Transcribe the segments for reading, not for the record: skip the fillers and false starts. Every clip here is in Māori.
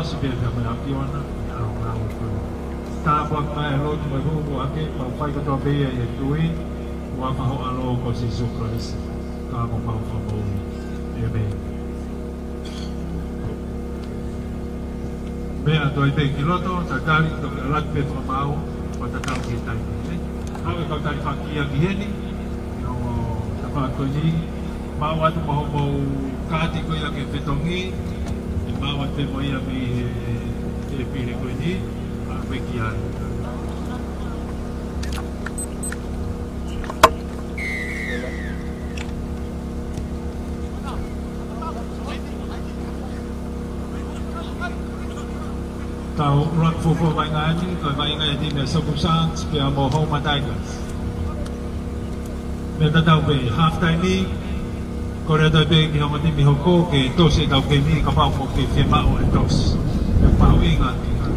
si pe ka mai aki ona au au ko ta pa mai lo tu mai ko ake pa fai ko to be e tui wa fa ho alo ko si su Christ ka mo pa fa mo amen me a to te kiloto ta kali to lat pe fa mau pa ta ta ki tai ha ka ta fa ki a ki heni no ta fa ko ni ma wa tu mo ka ti ko ya ke petongi ma wa te mo ya mi e pile ko ni a pe ki a tau rak fufu vai ngani ko vai ngai di me so kusan spia mo ho ma tigers me ta tau be half time ni ko re ta be ki ho ma di mi ho ko ke to se tau ke ni ka pa mo ke fe ma o tos e pa winga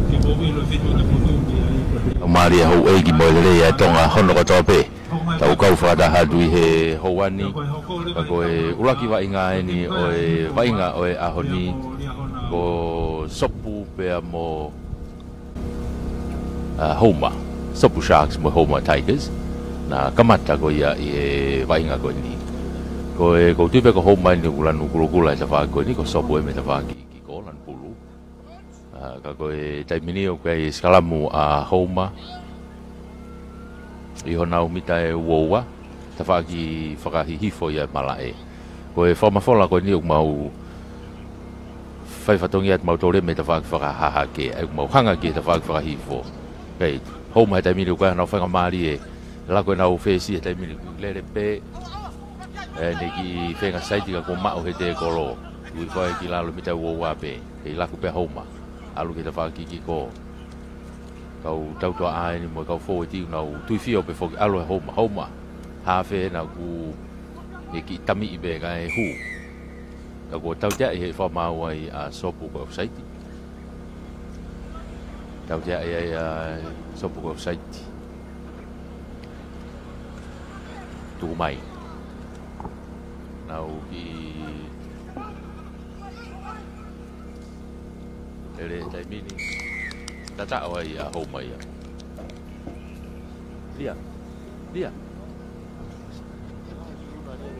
ke mo vi lo fitu na putu ni ai Maria ho e ki mo le ya tonga hono ko tope tau kau fa da hadu he ho wani ka ko e uraki vai ngai ni o e vai nga o e ahoni ko sopu pe mo Homa sopu sharks mo Homa tigers na kamata ko ia e vainga ko ni ko tu pe ko Homa ni ulan ukula sa fa ko ni ko sopu e me ta fa ki ko lan pulu ka ko e tai mini o kai skalamu a Homa i hona o mita e woa ta fa ki hi hifo ia malae ko e forma fola ko ni o mau fai fatongi at mau tole me ta fa ha ha ke e mau hanga ke ta fa hifo kai Homa tai mini ko na fa ngamari e la ko na o fesi tai mini le pe ne ki fenga saiti ko ma o hete ko lo ui fa ki la lo mita wo wa pe e la ko pe Homa alu ke ta fa ki ko kau tau to ai ni mo kau fo ti na tu fi o pe fo alu Homa ha fe na ku e ki tami be ga e hu ka ko tau ja e fo ma wa a sopu ko saiti tau ja e sopu ko saiti tu mai nau ki ele tai mini tata o a Homa ia dia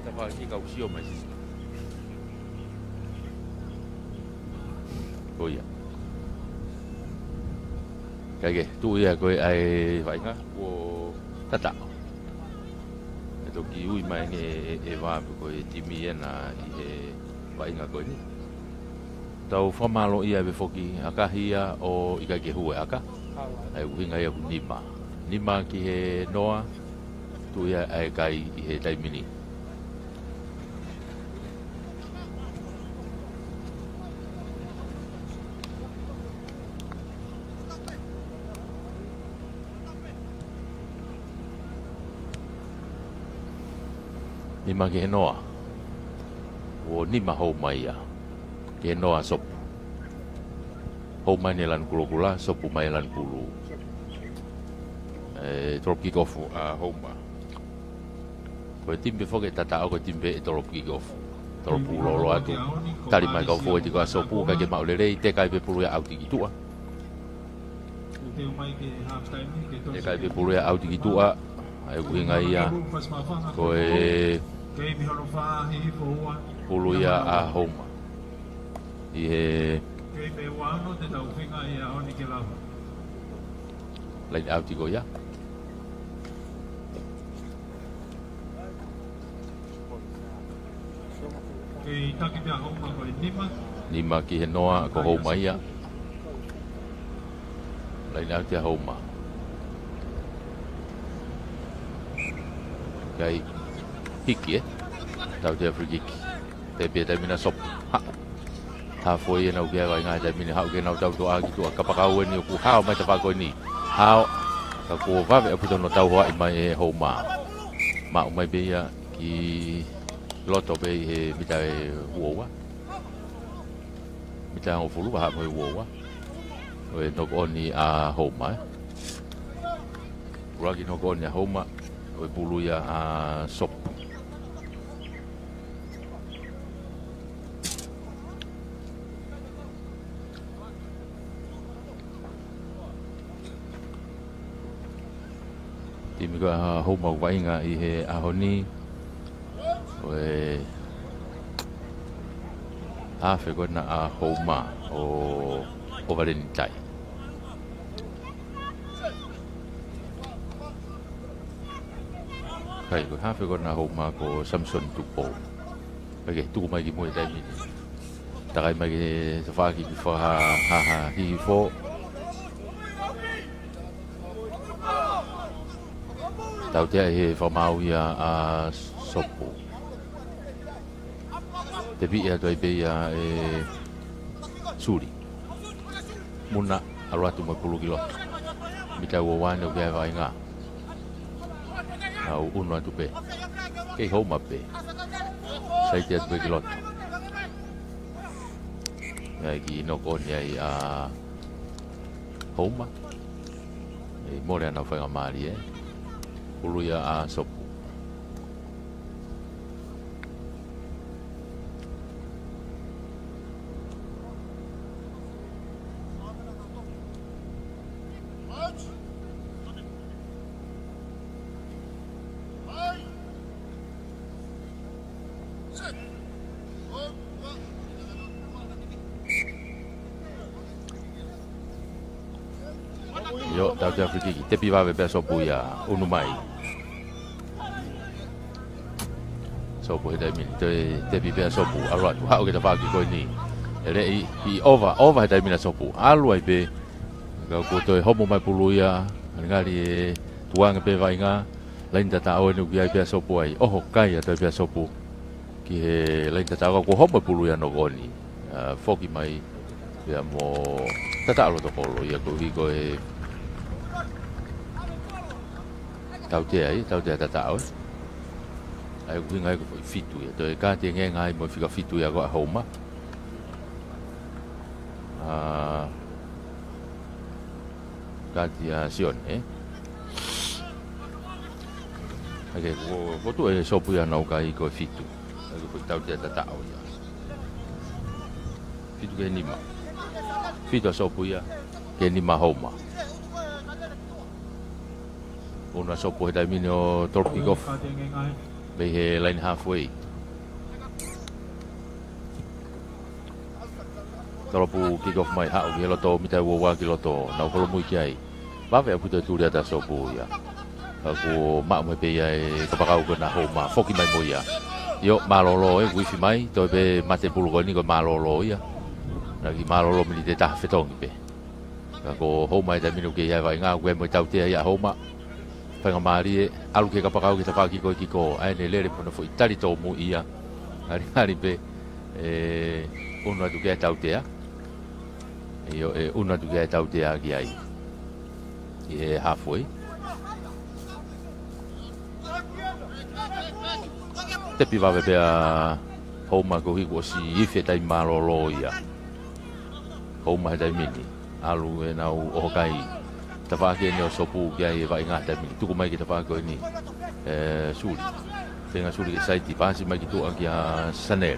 ta fa ki ka usio mai ko ia kage tu ia ko ai vai nga o tata to ki ui mai ni e va ko e timi na e vai nga ko ni tau famalo ia be foki akahia o ika ke hu aka ai winga ia nima ki he noa tu ia ai kai he tai mini nima ki he noa o nima Homa ia ke noa sop Homa ni lan kula sopu mai lan pulu drop kick off Homa ko timbe foge tata ko timbe drop kick off drop pulo lo atu tali mai ko fo ti ko sopu ka ke mau le te kai pe pulu ya auti kitua te kai pe pulu ya auti kitua ai winga ia ko e pulu ya a Homa i he lain auti ko ya nima ki he noa ko Homa ia lain auti a Homa kai hiki tau te free kick te pe te mina sop ha foi na ugia ga nga te mina ha ugia na tau to agi to ka pa ka ni ku ha mai te fa ko ni ha ka ko va ve pu no tau wa mai e Homa ma mai be ya ki loto be he mita e uowa mita o fulu ha mai uowa o e no oni a Homa ragi no oni a Homa o pulu ya a sop mi ko ho mau vai nga I he ahoni a fe ko na a homa o Valentine kai ko ha fe ko na homa ko Samson Tupo page tu mai ki mo dai mi takai mai ki fa ki fa ha hi fo tau te he fa mau ia a sopo te bi ia doi be ia suri muna alo atu mo pulu kilo mi tau o wane o vai nga au uno atu pe ke ho ma pe sai te atu kilo ai ki no kon ia a homa mo le na fa nga mari pulu ia a sopo yo tau te Afriki te piwa be sopo ia unu mai sopo he dai min te piwa sopo alwa tu hau ke ta faki ko ni ele I over he dai min sopo alwa be ga ko to homo mai pulu ia ngari tuanga pe vai nga lain ta o ni ia pe sopo ai oho kai ta pe sopo ki he lain ta ko homo pulu ia no goni foki mai pe mo ta lo to polo ia ko hi ko tau te tau ai ku ngai ko fitu ia to ka te ngai mo fika fitu ia ko homa ka dia sion ake ko tu sopu ia no kai ko fitu ai ko tau te tau ia fitu ke ni ma fitu sopu ia ke ni ma homa una sopo he daimini o Torpikov be he line halfway toropu kick-off mai hau ki loto mitai wa ki loto na ko mui ki ai ba ve puto tu dia sopo ya aku ma mo pe ai ka pakau ko na homa foki mai mo ya yo malolo wifi mai to be mate pulu ko ni ko malolo ya na ki malolo mi te ta fetong pe ko homa daimini ki ai vai nga we mo tau te ya homa panga mari alu ke kapakau ke tafaki ko kiko ai ne lere pono foi tali to mu ia ari pe uno atu ke tautea yo uno atu ke tautea ki ai halfway te piva be a homa ko hi ko si ife tai malolo ia homa dai mini alu na o kai tafake ni o sopu kia I vai ngata mi tuku mai ki tafake ni suri tenga suri sai ti pasi mai ki tu kia sanel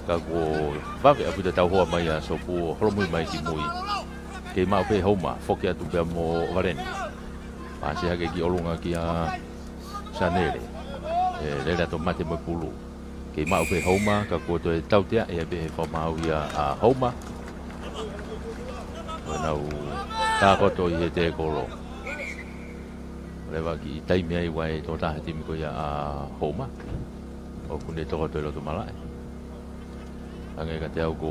ka ko vave apu te tau hoa mai a sopu holomui mai ki mui ke mau pe homa foki atu pe mo vareni pasi hake ki olunga kia sanel le to mate mo pulu ke mau pe homa ka ko to tau tia e be fa mau ia a homa nau ta ko to I te kolo lewa ki tai mai wai to ta ti mi ko ya homa o kune to to lo to mala ange ka te au ko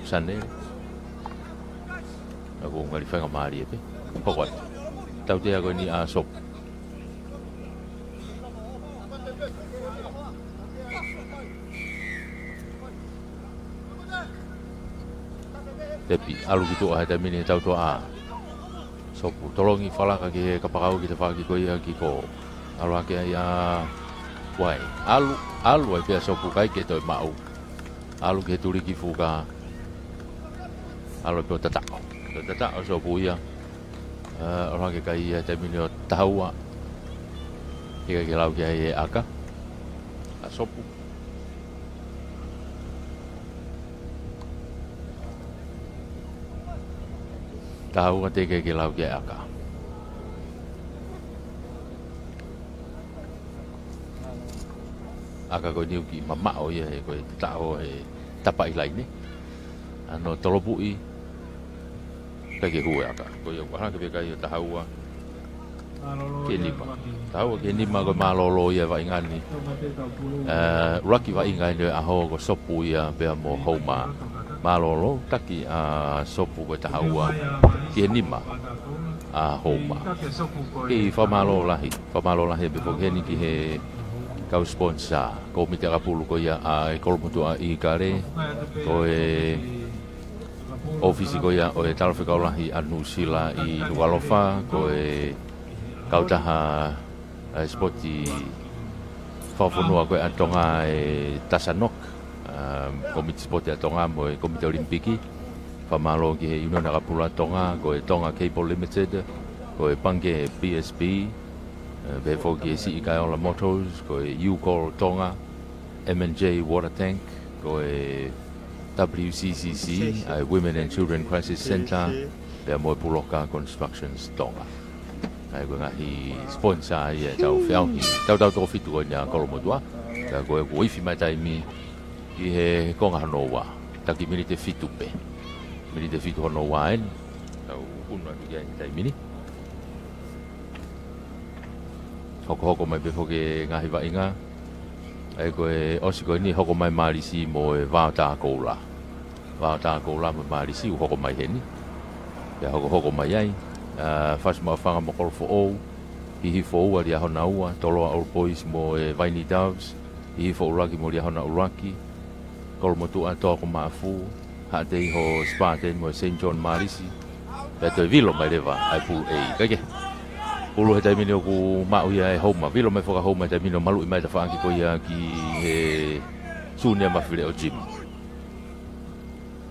sane ako ngali fa ngamari pe pokot tau te ko ni a sop tepi alu gitu ada mini tau to sopu tolongi fala ka ke kapakau kita fa ki ko ia ki ko alu ke ya wai alu ai pe sopu kai ke to mau alu ke turi ki fuka alu pe tata sopu ia alu ke kai ya te mini taua ke lau ke aka sopu tahu kan te ke lau ke aka aka ko niu ki mama o ia ko ta o tapa i laine ano tolopui ka ke hua aka ko yo ka ke ka yo tahaua ke lima tahu ke lima ko malolo ia va ingani raki va ingani a ho ko sopu ia pe mo homa malolo taki a sopu ko tahaua ke lima a homa ke fa malo lahi be ko ke ni ki he kau sponsor ko mite rapulu ko ia a kolmotu a i kare ko ofisi ko ia o talfe ko lahi anu sila i Nualofa ko kau taha spoti fafonua ko atonga Tasanok komite spoti atonga mo komite olimpiki famalo ki Union Rapulu atonga ko Tonga Cable Limited ko pange PSP Before si Ikaiola Motors, ko U-Call Tonga, M&J Water Tank, ko WCCC, Women and Children Crisis Center, pe mo Puloka Constructions Tonga. Ai ko ngahi sponsor ia tau fiau hi tau to fitu ko nya Kolomotua, ko ko ifi mai tai mi ki he konga noa, taki milite fitu pe. Milite fitu noa en, tau unwa ki tai mini. Hoko mai befo ke ngahi wa inga ai ko osi ko ni hoko mai marisi mo wa ta ko la mo marisi hoko mai heni ya hoko mai ai fas ma fanga mo ko fo o hi fo wa dia hona ua tolo all boys mo Vaini Doves hi fo raki mo dia hona uraki kol mo tu ato ko mafu ha dei ho Spartan mo St John marisi pe to vilo mai leva ai pu kage Ulu he taimini o ku mau ia e homa, vilo mai whaka homa he taimini o malu i mai ta whaangi ko ia ki he sūnea mawhire o gym.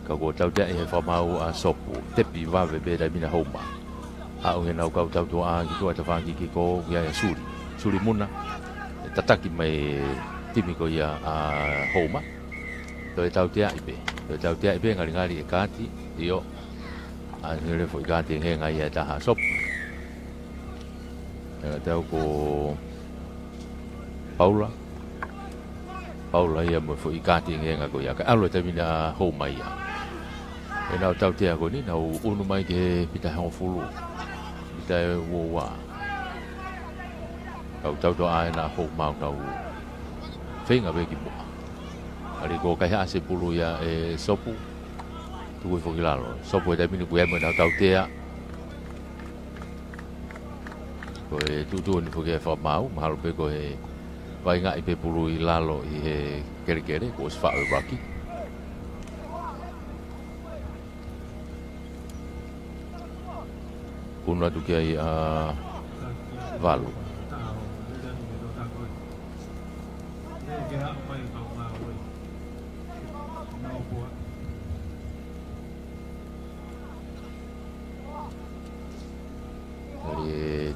Ka ko tau tea i he whamau a sopu, tepi wawe be taimini homa. Hau he nau kau tau tua ki tua ta whaangi ki ko ia e suri muna. Tataki mai timi ko ia a homa. Toi tau tea i be, ngari e kāti, io. A ngere fo i kāti he ngai e taha sopu. Tau ko Paula ia mo fo i kāti ngenga ko ia ka alo te mina ho mai ia e nau tau te ako ni nau unu mai ke pita hong fulu pita wo wa tau to ai na ho mau nau whenga weki mo ali ko kai hase pulu ia e sopu tu fo ki lalo sopu e te mina ku ia mo nau tau te a ko tutu ni foke fa mau mahalo pe ko vai nga i pe pulu i lalo i he kere ko sfa o raki kuna tu ke ai valu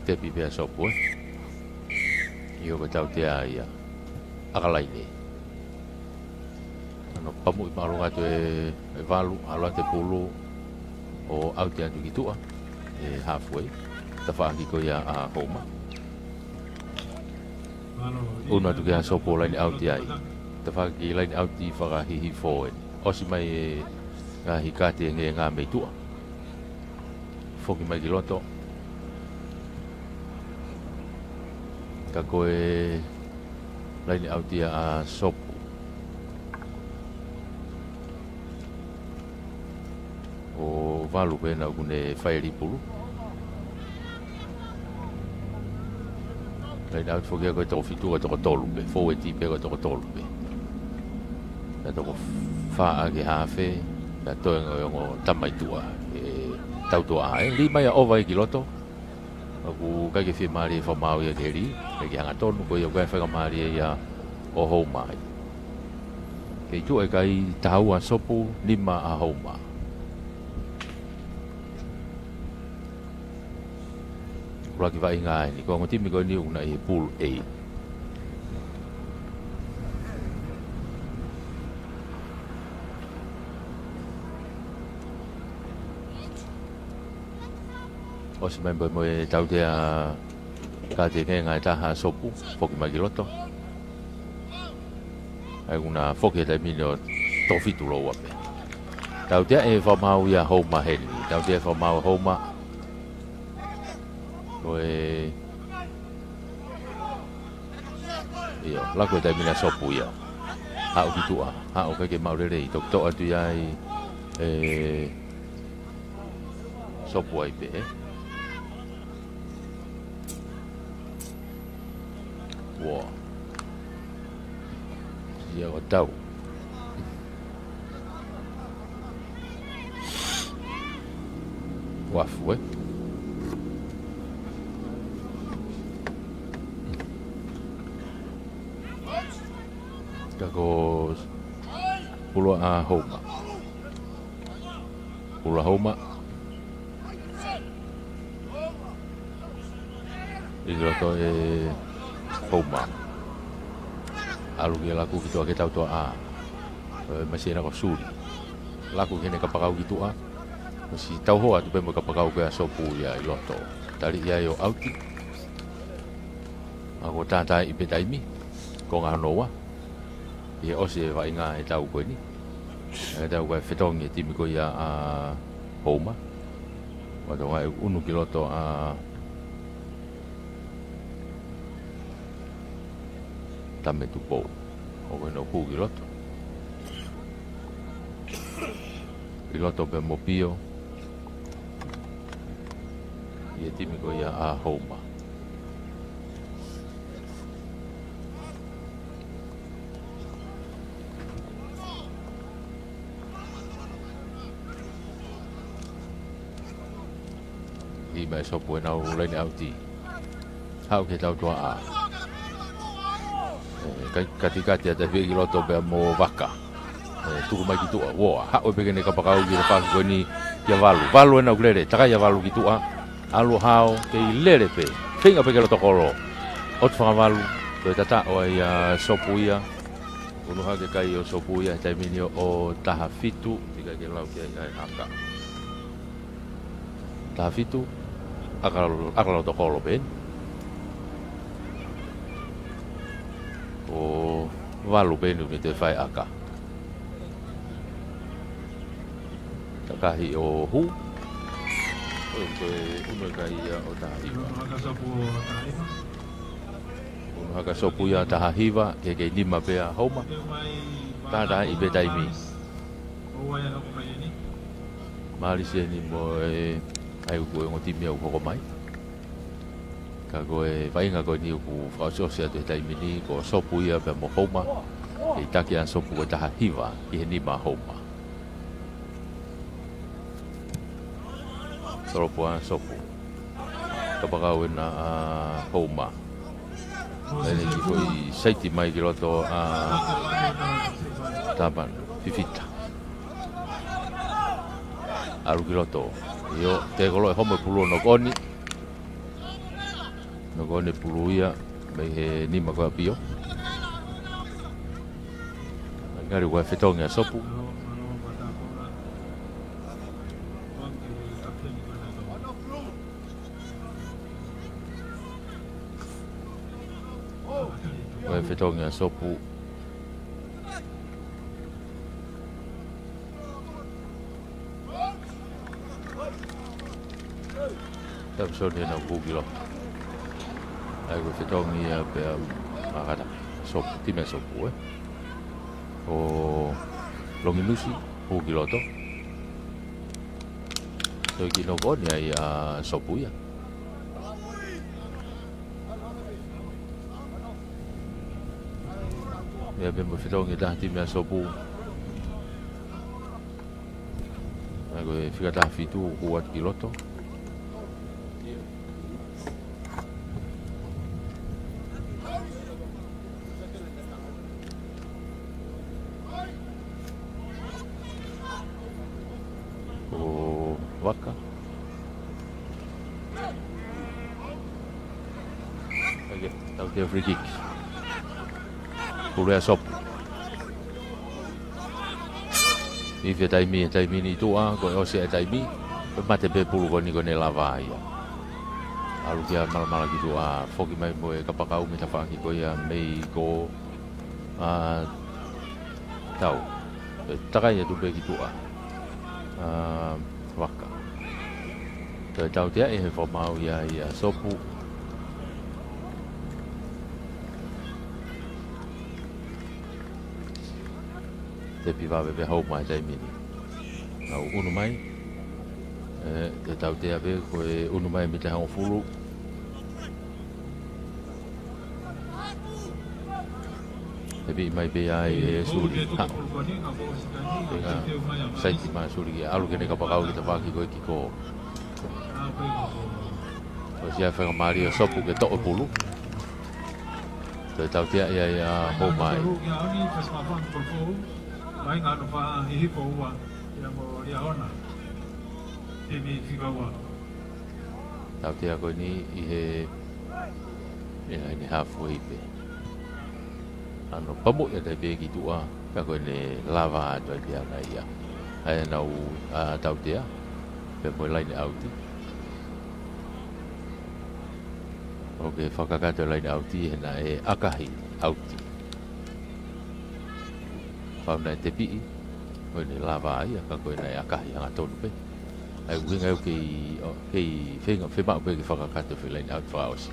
tepi pia sopu io ko tau te ia akalai ne ano pamu i marunga tu e valu alo te pulu o au te atu ki tua e halfway ta whaaki ko ia a homa una tu kia sopu laini au te ai ta whaaki laini au ti whakahihi fōen osi mai e ngā hikate nge ngā mei tua whoki mai ki loto ka koe laini au tia a sopu. O valu pena kune whaeri pulu. Laini au tfokia koe toko fitua toko tolu pe, fōeti pe koe toko tolu pe. Na toko whaa ke hawhe, na toenga o tamaitua, tautua ae. Li mai a ova i ki loto. Aku kai ke fi mari fa mau ia keri ke hanga tonu ko ia kai fa mari ia o ho mai ke tu e kai tau a sopu lima a homa ula ki vai ngai ni ko ngoti mi ko ni una e pool A o se member mo e tau te a ka te ngai taha sopu foki mai ki loto ai una foke dai mino to fitu lo wape tau dia e fa mau ia homa heli tau dia fa mau homa koe io la ko dai mina sopu ia ha o kitua ha o ke mau rere to to atu ai sopu ai pe wo ia o tau wafu Kako pulo a homa. Pulo homa. Igo to homa. Alu ge laku gitu ake tau to a. Masih na ko suri. Laku kene kapakau gitu a. Masih tau ho atu pe mo kapakau ke sopu ya iloto. Tali ya yo auti. Ako tata ipetaimi. Ko nganoa. Ia ose vai ngā e tau koe ni. E tau koe whetongi e timi koe ia a homa. Wato ngai unu ki loto a tame tupo. O koe no ku ki loto. Ki loto pe mopio. Ia timi koe ia a homa. Mai sopu nau leni auti hau ke tau tua a kati ada vegi loto be mo vaka tuku mai ki tua wo hau be kene kapakau ki pa ko ni ya valu na glere taka ya valu ki tua alu hau ke lere pe finga pe ke loto kolo ot fa valu to tata o ya sopu ia unu ha ke kai o sopu ia taimini o tahafitu tiga ke lau ke aka tahafitu akal to kolo ben o valu ben ni te fai aka takahi o hu o te uno kai o tahiva uno haka sopu ya tahiva ke lima pe a homa tada i betaimi mali se ni mo ai ko ngoti mi ko mai ka ko vai nga ko ni ku fa so se te tai mini ko sopu ia pe mo homa e taki an sopu ko ta hiva i ni ma homa solo po an sopu ka pa ko na homa ele ki ko i saiti mai ki loto a taban fifita aru ki loto yo te kolo e homo pulu no koni pulu ia me he ni ma ko pio ngari wa fetonga sopu wa fetonga sopu Tam so ni na bugilo. Ai ko fetongi ia pe magata. Sop time sopu o longinusi bugilo to. So ki no boni ai sopu ia. Ya ben mo fetongi dah time sopu. Ai ko fica ta fitu kuat kiloto. Waka. Okay, tau te free kick. Pulea sopu. Ife taimi ni tua, ko ose taimi. Mate pe pulu ko ni ko ne lava ia. Alu kia mala ki tua, foki mai mo e kapakau mi tafaki ko ia mei ko tau takai tu bagi tua waka tau dia for mau ya sopu tapi bebe hau mai dai mini au unu mai tau dia be ko unu mai mi te hau fulu tapi mai be ai suri ha sai ti mai suri alu ke ne ka pakau kita pagi ko kiko so sia fa Mario sopu ke to pulu tau dia ya hau mai mai ngā wha hihi ko ua ia mo ria ona e mi whika ua tau te ako ni i he ni halfway pe ano pamu ya te pe ki tua ka ko ni lava ato dia na ia ai nau tau te pe mo lai ni auti ok whakakato lai ni auti he na e akahi auti Pau nai te pi o ni lava ai ka ko nai akahi anga tonu pe ai winga o ki fenga fe ba pe ki whakakato fe line out for hours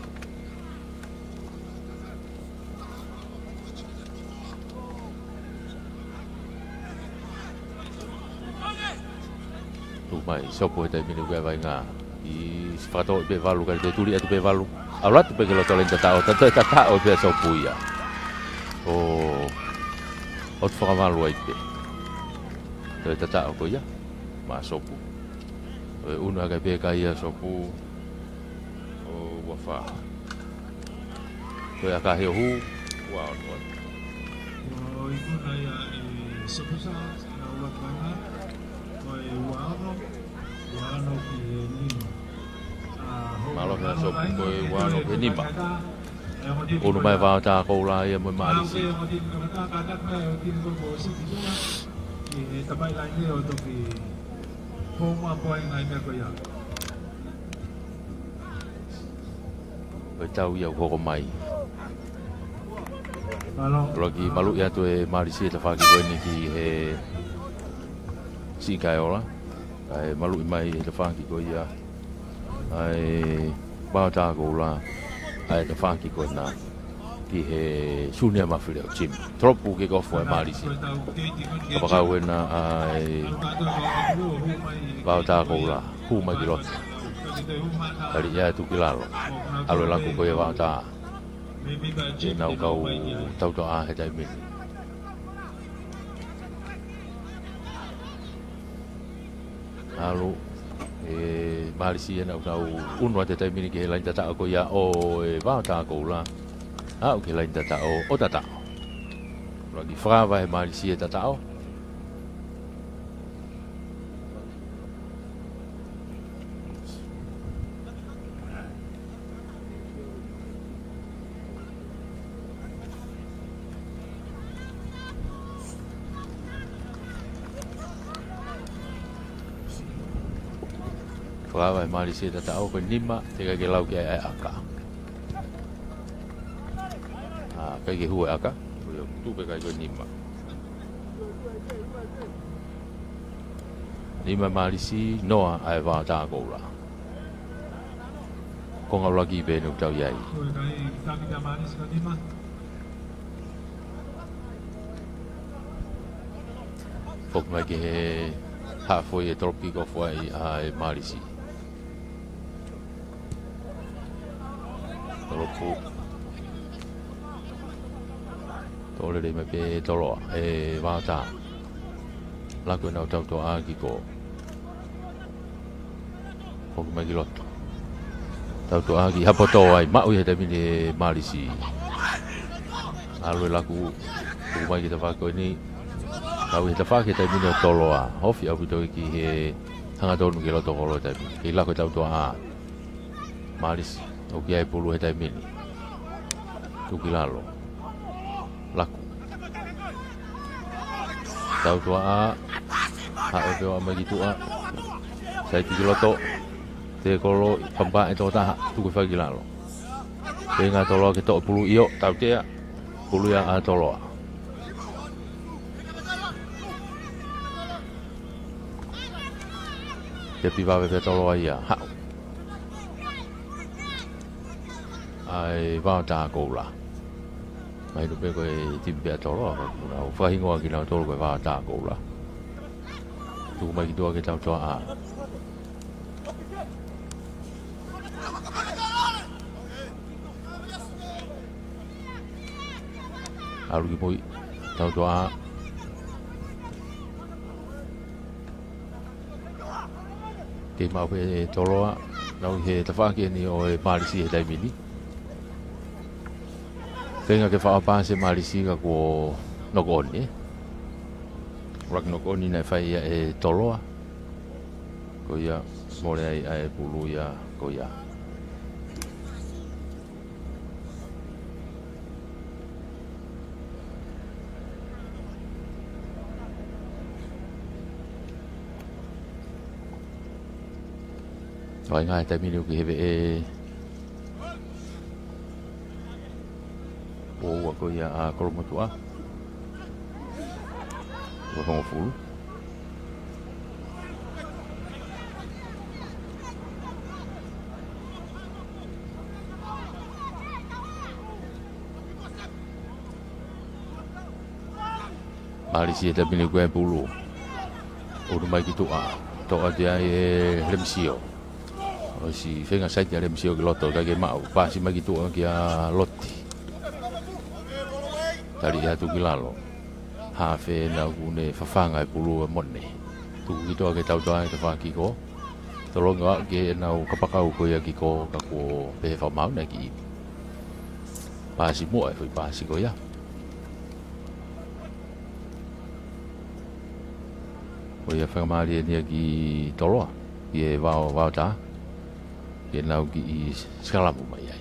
tu mai sopo te minu ga vai nga i fato pe valu ka te tuli atu pe valu alat pe ke lo tolen ta o pe sopo ia o o te whakamalu ai pe. Toi tata o ko ia, ma sopu. O una ka pe ka ia sopu o wafa. Toi aka he hu, wa o no. O ikuna ia sopu sa na wakanga, o wano ki lima. Malo ka sopu ko wano ki lima. Unu mai va ta ko la ia mo mali si. Tapai lai ni o to ki poma poi ngai me ko ya. Ko tau ia ko mai. Logi malu ya tu e mali si ta fa ki ko ni ki he si kai ola. Ai malu mai ta fa ki ko ia. Ai ba ta ko la. Ai te whaki koe nā ki he sunia mawhiri au Jim tropu ke kofu e marisi ka pakau e nā ai wau tā kou la hu mai ki roto kari ia e tuki lalo alo e laku koe e wau tā e nau kau tauto a he taimini alo marisi e nau unua te taimini ki he lain tata ko ia o e wao tā kou la au ki lain tata o tata lagi whakawa he marisi e tata o Whakawa e mari se tata au koe nima te kai ke lau ki ai aka. Kai ke hua aka, tupe kai koe nima. Nima mari si noa ai wā tā koura. Konga lagi bēnu tau iai. Fok mai ke he halfway e tropi ko fwai ai mari si. Tolopu tole le me pe tolo e wata la ko na tau to a ki ko ko me ki lot tau to a ki hapoto ai ma u he te mini marisi alo la ku mai ki ta fa ko ni tau he ta fa ki te mini tolo a hofi au to ki he hanga tonu ki lot ko lo te ki la ko tau to a marisi o ki ai pulu he tai mini tuki lalo laku tau tua a hao teo ama gitu a sai tiki loto te kolo pamba e tō taha tuki whaki lalo te ngā tolo ke tō pulu iyo tau tea pulu ia a tolo a te piwa pe tolo ai ha ai va ta ko la mai do pe ko ti pe tolo na o fa hingo ki na tolo ko va ta ko la tu mai ki do ke tau to a alu ki moi tau to a ke mau pe tolo a nau he ta fa ke ni o e Malisi e dai mini tenga ke fa pa se Malisi ka ko no ko ni rak no ko ni na fa ia e tolo a ko ia mo le ai pulu ia ko ia Rồi ngay tại mình điều kỳ về của cô ya cô một tuổi và không phụ Malaysia tapi ni gue bulu udah bagi doa dia remsio si fenga sai dia remsio ke loto kage mau pasi bagi doa kia loti tadi ya tu kilalo ha fe na gune fafanga bulu monne tu gitu ke tau doa ke fa kiko tolong ke na kapakau ko ya kiko ka ko pe fa mau na ki pasi mo ai pasi ko ya o ia whakamari e nia ki toloa, i e wao tā, i e nau ki i skalamu mai ai.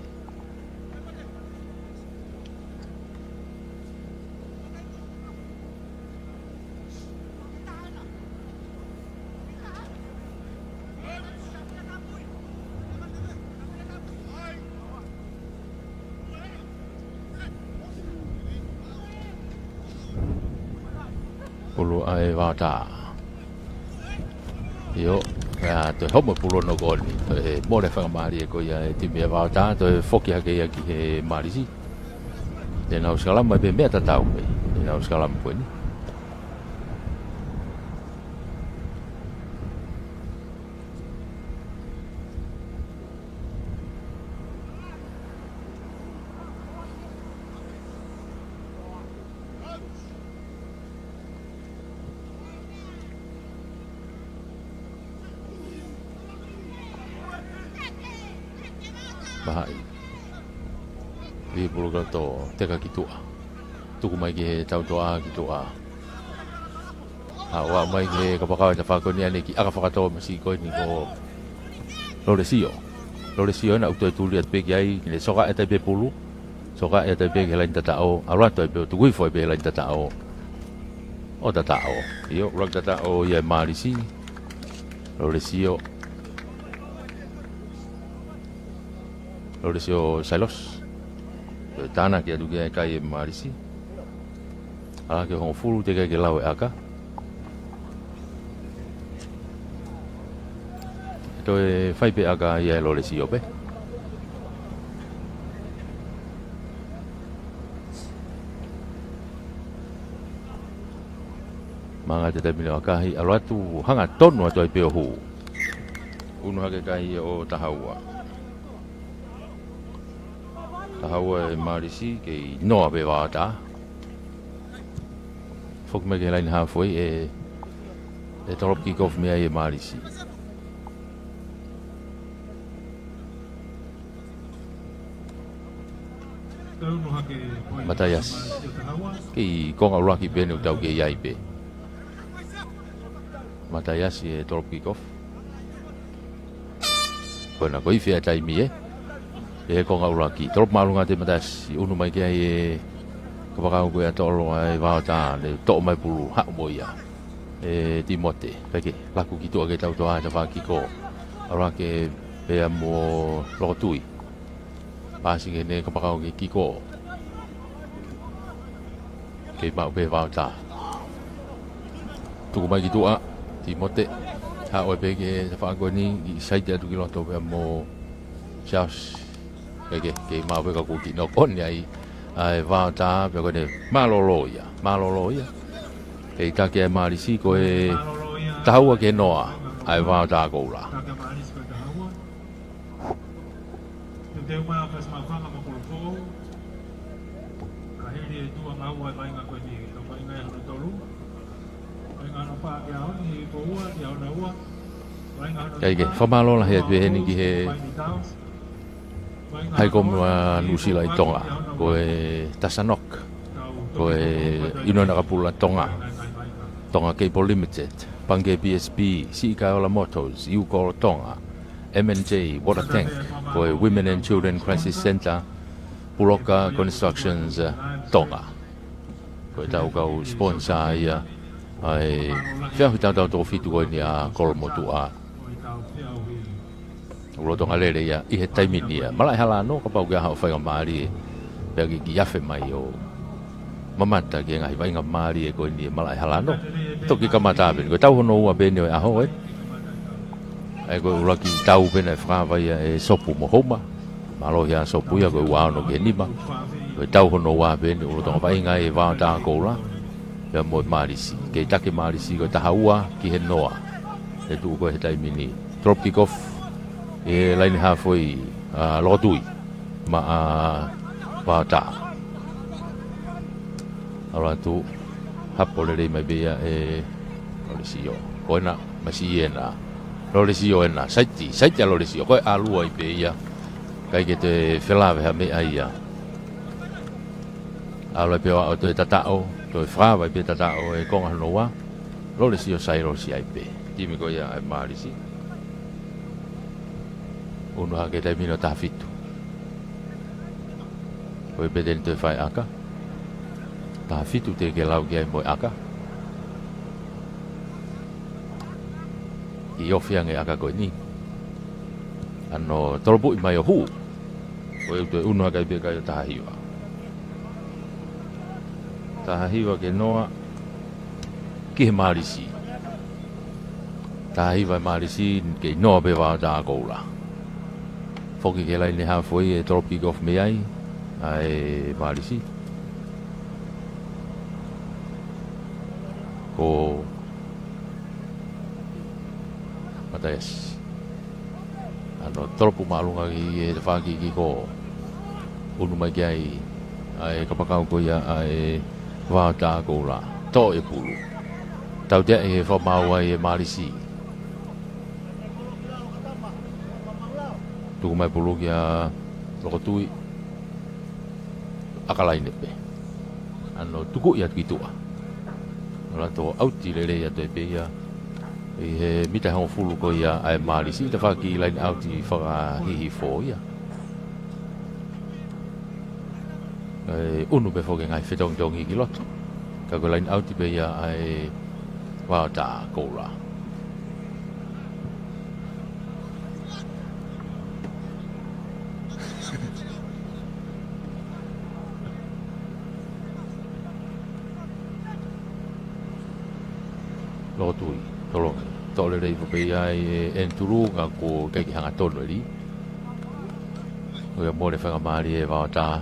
Pulu ai wao tā. Yo, ya to homo pulo no goli. Mo le fa mari ko ya ti be va ta to foki ha ke ya ki mari si. De na usala ma be meta tau be. De na usala mo ni. Bahai vi puluga to teka kitua tuku mai ke tau toa kitua wa mai ke kapaka ta fa ko ni ani ki aka fakato masi ko ni ko Loresio na uto tu liat pe ai le soka eta pe pulu soka eta pe ke lain tatao ala to pe tu gui foi pe lain tatao o tatao yo rak tatao ya Malisi Loresio Salos Tana que tu que kai Malisi ala ke hon fulu te ke lawe aka to e fai pe aka ya Loresio pe manga te mino aka hi ala tu hanga tonu to pe hu unu hake kai o tahaua Tahaua Malisi ke noa be wata fok me ke lain ha foi e torop ki kof me ai Malisi Matayas ki konga uraki bene utau ke iai pe Matayas e torop ki kof kona koi fia taimi e ko ngau laki trop malunga te matas unu mai ke e kapaka ko ya tolo ai va ta le to mai pulu ha moia e Timote peke laku ki to ke tau to ta va ki ko ara ke pe amo lotui pasi ke ne kapaka ke ki ko ke ma pe va ta tu mai ki to a Timote ha o pe ke fa ko ni sai te tu kiloto pe mo chas ke ma pe ka ku ki no kon ai ai va ta pe ko ne malolo ya ke ta ke ma li si ko e tau ke noa ai va ta ko la Teu ma faz ma fanga ma kolfo. Kahiri tu ang awa mai nga ko ni, to mai nga no tolu. Mai nga no pa ya ni ko wa ya na wa. Mai nga no. Kai ke fa malo la he te ni ki he hai kom nusi lai tonga ko e tasanok ko e ino na kapula tonga ke limited pange PSP si ka ola motors you call tonga MNJ Water Tank ko Women and Children Crisis Center Puloka Constructions Tonga ko tau kau sponsor ia ai fia tau to fitu ko ni a kolmotu a ulo tonga lele ia I he taimini ia malai halano ka pau ga ha fai mari pe ki yafe mai o mamata ke ngai vai nga mari ko ni malai halano to ki kamata ben ko tau hono wa ben a ho ai ko laki tau pena fra vai e sopu mo homa malo ya sopu ya ko wa no ke ni ma ko tau hono wa ben ulo tonga vai ngai va ta ko la ya mo marisi ke ta ke marisi ko ta haua ki he noa e tu ko he tai mini tropic of e lain ha foi lo tui ma va ta ala tu hapole le mai be e lo si yo ko na masiena lo le sio ena saiti lo le sio ko alu ai pe ia kai ke te felave ha me ai ia ala pe o te tatao to frava pe tatao e konga noa lo le sio sai lo si ai pe timi ko ia ai marisi uno ha ke te mino ta fitu ko pe den te fai aka ta fitu te ke lau ke mo aka I ofia nge aka ko ni ano tolbu mai hu ko te uno ka be ka ta hiwa ke noa ki he marisi ta hiwa marisi ke no be wa da ko la foki ke lai ne ha foi e tropic of me ai marisi ko Matais ano tropu malunga ki e faki ki ko unu mai ai ai kapakau ko ia ai va ta ko la to e pulu tau te e fa mau ai e marisi tu mai pulu kia loko tui akalai nepe ano tuku ia kitua la to auti lele ia te pe ia e mita hon fulu ko ia ai marisi te faki line out I fa hi fo ia unu be foge ngai fetong dong I lot ka ko line out be ia ai wa ta ko la lo tui tolong tole rei fo pe ai enturu nga ko ke ki hanga tonu ri o ya mole fa mari e va ta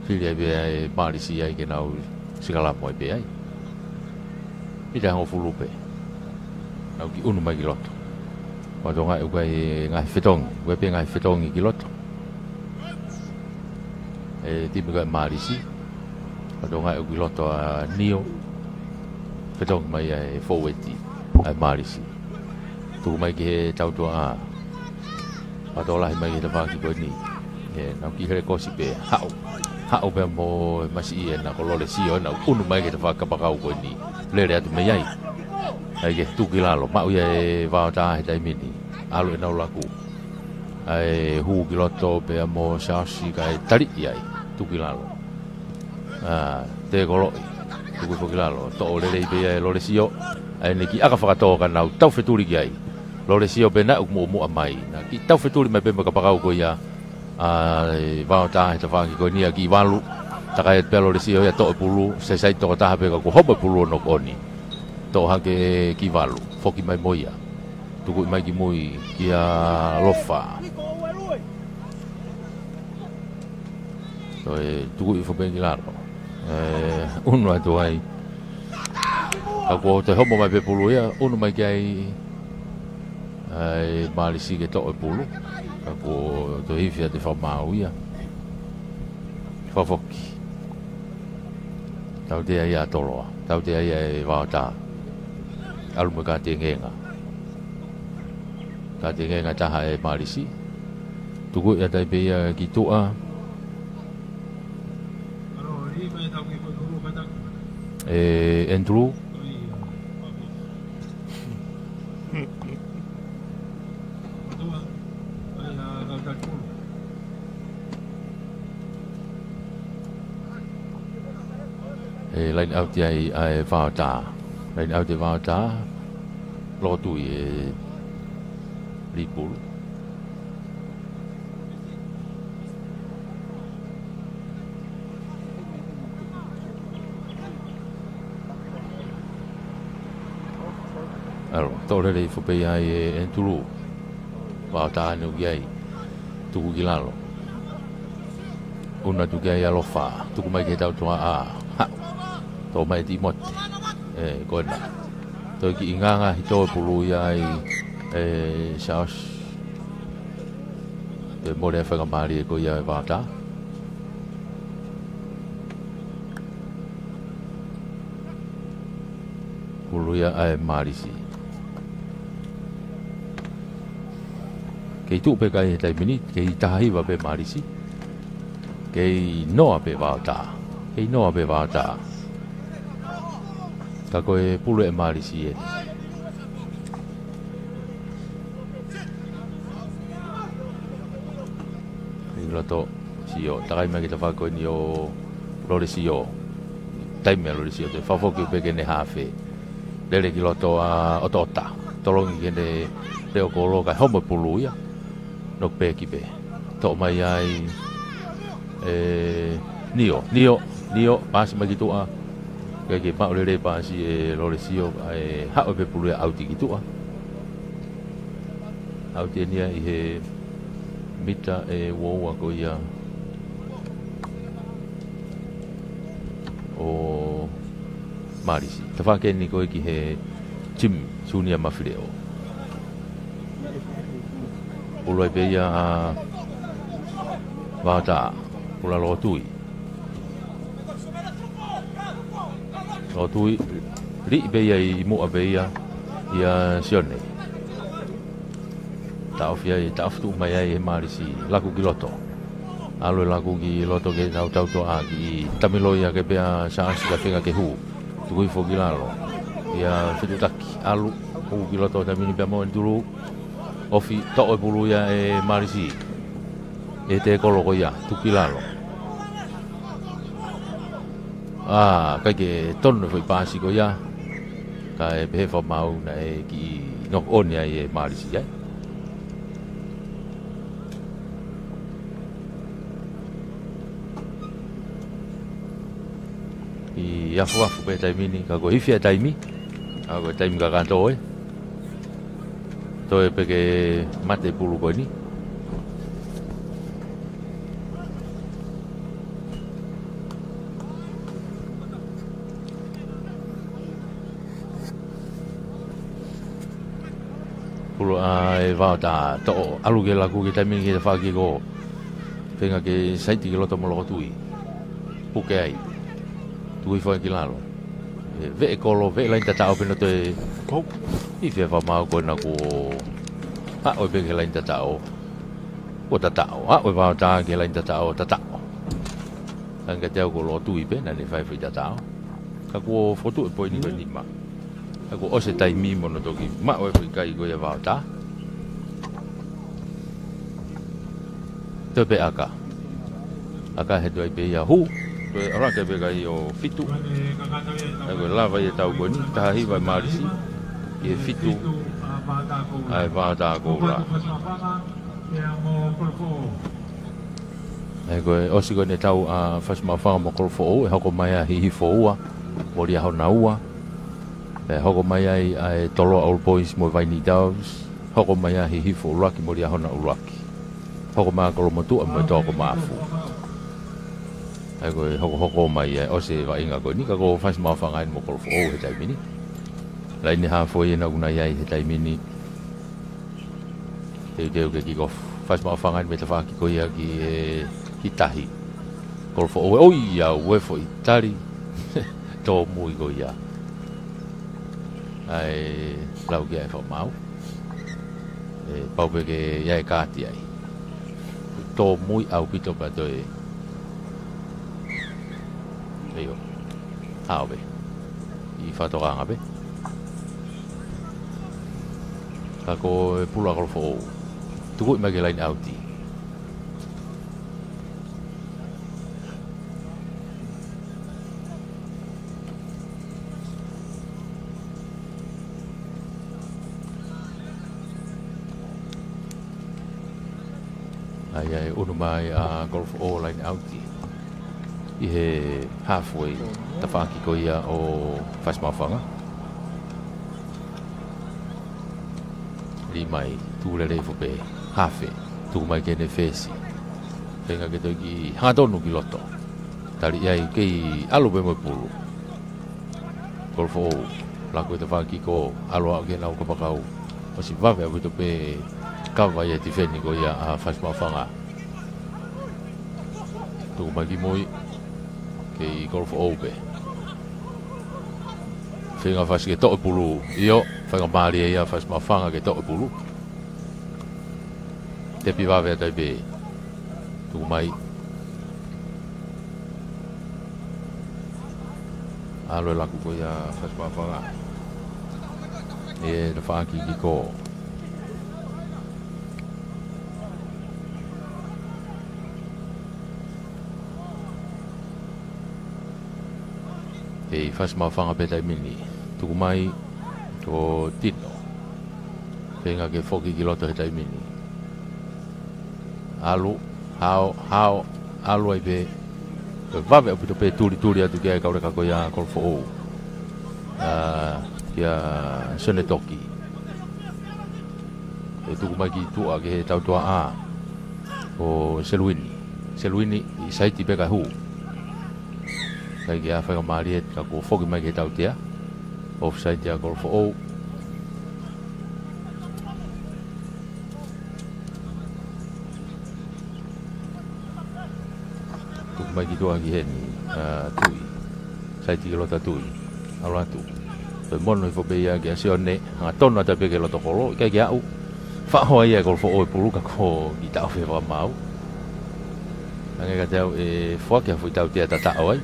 fili be ai mari si ai ke nau sigala mo be ai ida ho fulu pe nau ki unu mai loto o do nga ko nga fetong we pe nga fetong ki loto ti be mari si o do nga ki loto nio Petong mai ai forward ai marisi tu mai ke tau to a patola mai ke va ki ko ni e na ki hele ko si pe ha be mo masi e na ko lo le si o na unu mai ke va ka pa ko ni le re atu mai ai ke tu ki la lo ma u e va ta dai mini alu na la ku ai hu ki lo to pe mo sa si kai tari ai tu ki la lo te ko lo tu ko ki la lo to le be lo le si o ai ne ki aka fa to ka na tau feturi ki ai lo le si o be na mo mai na ki tau feturi mai be ka pa ko ia va ta ta va ki ko ni ki valu ta ka pelo le si o ya to pulu se sai to ta be ko ho pulu no ko ni to hake ki valu foki mai moia tuku mai ki mui ki a lofa to tuku i foben ki laro unu atu ai ako te homo mai pe pulu ia unu mai ki ai malisi ke to e pulu ako to hifia te whamau ia whafoki tau te ai a toloa tau te ai e wāta alume ka te ngenga taha e marisi tuku ia tai pe ia ki tua Andrew lain out ai wāta lain out te wāta lotu i Lipulu alo tole le fope ai Entulu wāta anu ai tuku ki lalo una tuku ai alofa tuku mai ke tau toa a to mai di mot kona to ki inganga hito pulu ai saus te mole fa ngamari ko ia vata pulu ia ai marisi ke tu pe kai tai mini ke tahi va pe marisi ke no pe vata ka koe pulu e marisi e loto sio takai mai kita fako ni o lore sio taime lore sio te fafoki pe kene hafe dele ki loto a otota tolongi kene teo kolo ka homo pulu ya no pe ki pe to mai ai nio pas mai gitu a ke pa ole pa si lore sio ha o pe pulu ya auti gitu a auti ni ai he mita wo ko ia o marisi te whake ni koe ki he Jim Sunia Mafileo uloi pe ia wata ula lotui li pe ia i mua pe ia sione taufu mai ai marisi laku ki loto alo laku ki loto ke tau to a ki tamiloia ke pe sa ka fenga ke hu tu i fo ki lalo ia fitu taki alu hu ki loto tamini pe mo dulu ofi to e bulu ia marisi te kolo ko ia tu ki lalo ka ke ton foi pasi ko ia ka e pe fo mau na ki no on ia marisi ia i afu pe taimini ka go ifia taimi ka go taimi ka kanto to e pe ke mate pulu ko ni pulu ai va ta to alu ke la ku ke taimini ke fa ki go penga ke saiti ke loto molo tui puke ai tui foi ki lalo ve kolo ve lain tata o peno te ko i fe fa mau ko na ko ha o be ke lain tata o tata o ha o va ta ke lain tata o ang ka teo ko lo tui pe na ni fai fi tata o ka ko foto e poi ni ma ka ko o se tai mi mo no to ki ma o fi kai ko ya va ta te be aka he doi be ya hu ora ke be kai o fitu ko lava ye tau ko ni ta hi vai marisi e fitu ai va ta ko la ai ko o si ko ne tau a fas ma fa mo ko fo e ho ko mai a hi fo wa mo ria ho na ua hoko mai ai tolo All Boys mo vai ni daus hoko mai ai hifo ulaki mo lia hona ulaki hoko mai ko motu mo to ko mafu ai ko hoko mai ai o se vai nga ko ni ka ko fas ma fa ngai mo ko fo he tai mini lai ni ha fo ye na una ai he tai mini te ke ki ko fas ma fa ngai me te fa ki ko ia ki hitahi ko fo o ia we fo itali to mui ko ia ai lau ge fo mau pau pe ke ia ka ti ai to mui au pito pa to yo hao be I fa to nga be ka ko pula ko fo tu ko ma ge line out ti ai unu mai a golf all line out I he halfway ta whaki ko ia o whasmawhanga li mai tūrere fo pe hafe tū mai kene whesi penga ke toki hangatonu ki loto tari iai kei alo pe moi pulu golf all lako te whaki ko alo au ke nau kapakau o si wawe au to pe kawa ia ti wheni ko ia a whasmawhanga tū mai ki moi kei golf ope whenga whasi ke toa pulu io whenga maari ia whasmawhanga ke toa pulu te piwawe atai be tū mai alo e laku ko ia whasmawhanga e na whaaki ki ko e whasmawhanga petai mini tuku mai ko tino whenga ke whoki ki loto hetai mini alu hao alu ai pe vawe apito pe turi atu kia kaure kako ia kolfo o kia sene toki e tuku mai ki tua ke he tau tua a o seluini I saiti peka huu kai kia whaika maari ka ko whoki mai ke tau tia offside tia golfo o tuku mai ki tua ki heni tui saiti ki lota tui alo atu pe mono I fobe ia ki asione hanga tono ata pe ke loto kolo kai ki au whahoa ia golfo o pulu ka ko ki tau whewa mau nange ka tau e whaki a fui tau tia tatao ai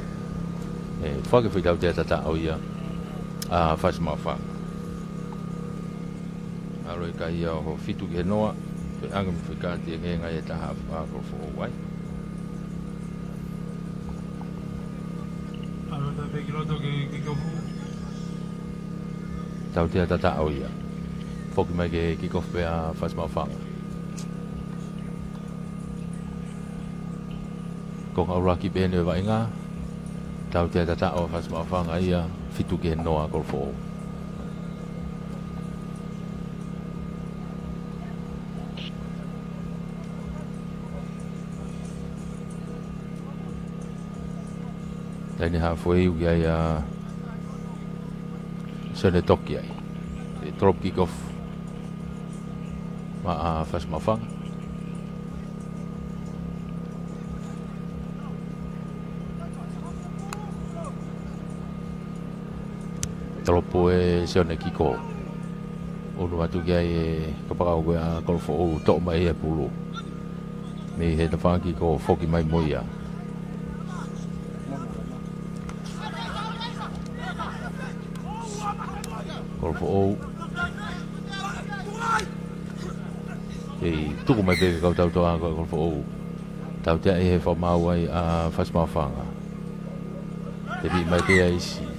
whake whi tau te tata o ia a whasmawhanga aro I ka ia ho fitu ki he noa pe anga mi whikati e ngenga e taha a golfo o wai aro ta pe ki loto ki kofu tau te tata o ia whoki mai ke kikof pe a whasmawhanga kong auraki pene wa inga tau te tata o whasmawhanga ia fitu ki he noa golfo o taini halfway uki ai sene toki ai e drop kick off ma a whasmawhanga Tropo e seone kiko onu atu kia e kapakau koe a golfo o to mai e pulu me he ta whaki ko whoki mai moia golfo o e tuku mai peke kau tau toa golfo o tau tea e he whamau ai a whasmawhanga te bi mai te aisi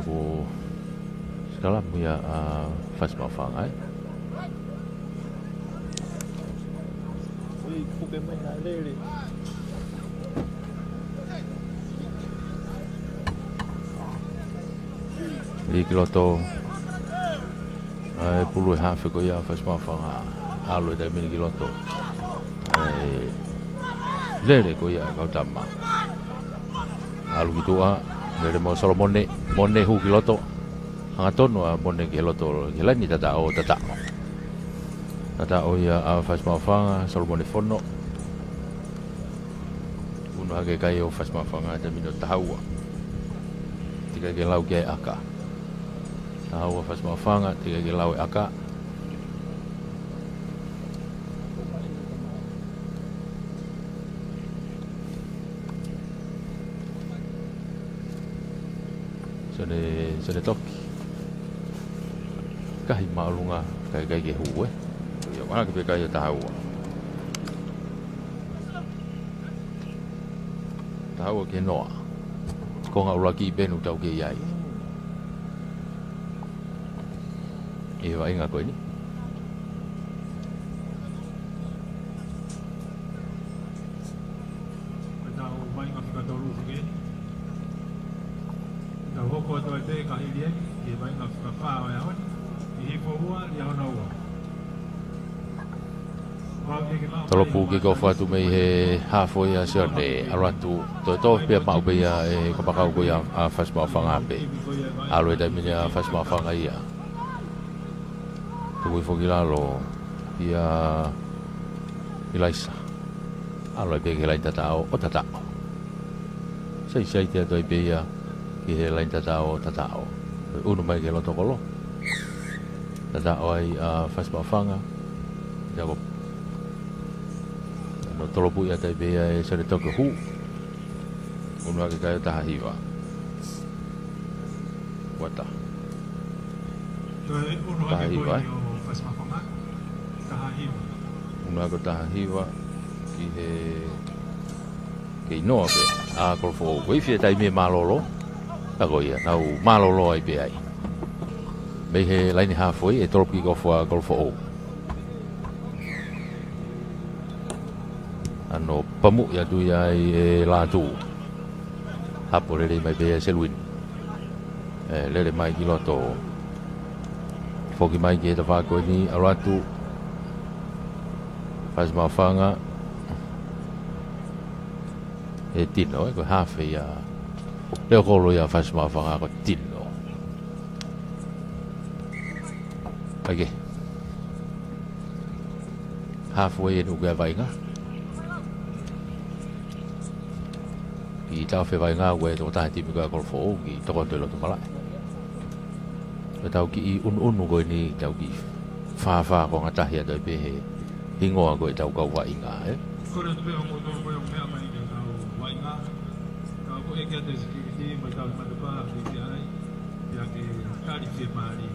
ko skala mo ya fast mafang ai li kiloto ai pulu ha fe ko ya fast mafang alo da mini kiloto ai lele ko ya kau tama alu gitu dari mo solo mone hu kiloto hanga tono mone kiloto gila ni tata o ya fast mafanga solo mone fono uno hage kai o fast mafanga da mino tahawa tiga gelau ge aka tahawa fast mafanga tiga gelau aka Sone toki kahi maalunga kai ke hu ya mana ke kai tahu ke no ko nga ulaki benu tau ke yai e vai nga ko ni Hoko to te ka ilie ke vai nga fa ya hon I fo hua ya no wa Tolopu ke ko fatu mai he hafo ya sone aratu to pe pa be ya e ko pa ko ya fast ma fanga pe alo da mi ya fast ma fanga ya to fo gilalo ya ilaisa alo be ke lain tatao o tatao sei te do be ya ki he lain tatao uno mai ke lo to kolo tatao ai fast ma fanga ya ko no tolopu ya tai bea e sare toke hu unua ke kai taha hiwa wata taha hiwa unua ke taha hiwa ki he ke inoa pe a kolfo wifie tai me malolo tako ia nau malolo ai pe ai me he laini hafoi e tolopu ki kofua kolfo o ano pamu ya tu ya la tu hapo le mai be selwin le mai ki loto foki mai ki ta fa ko ni aratu faz mafanga e tino ko hafe ya le ko lo ya faz mafanga ko tino okay halfway no ga vai nga I tau whewai ngā ue tō tahi timi koe kolo fōu ki toko tō loto malai. E tau ki I unu koe ni tau ki whāwhā ko ngā tahi atoi pehe hingoa koe tau kau wai ngā e. Kore tu peho mo tō koe o mea mai kia tau wai ngā. Ka ko e kia te sikiriti mai tau matapa ki te ai. Ia ke kari te maari.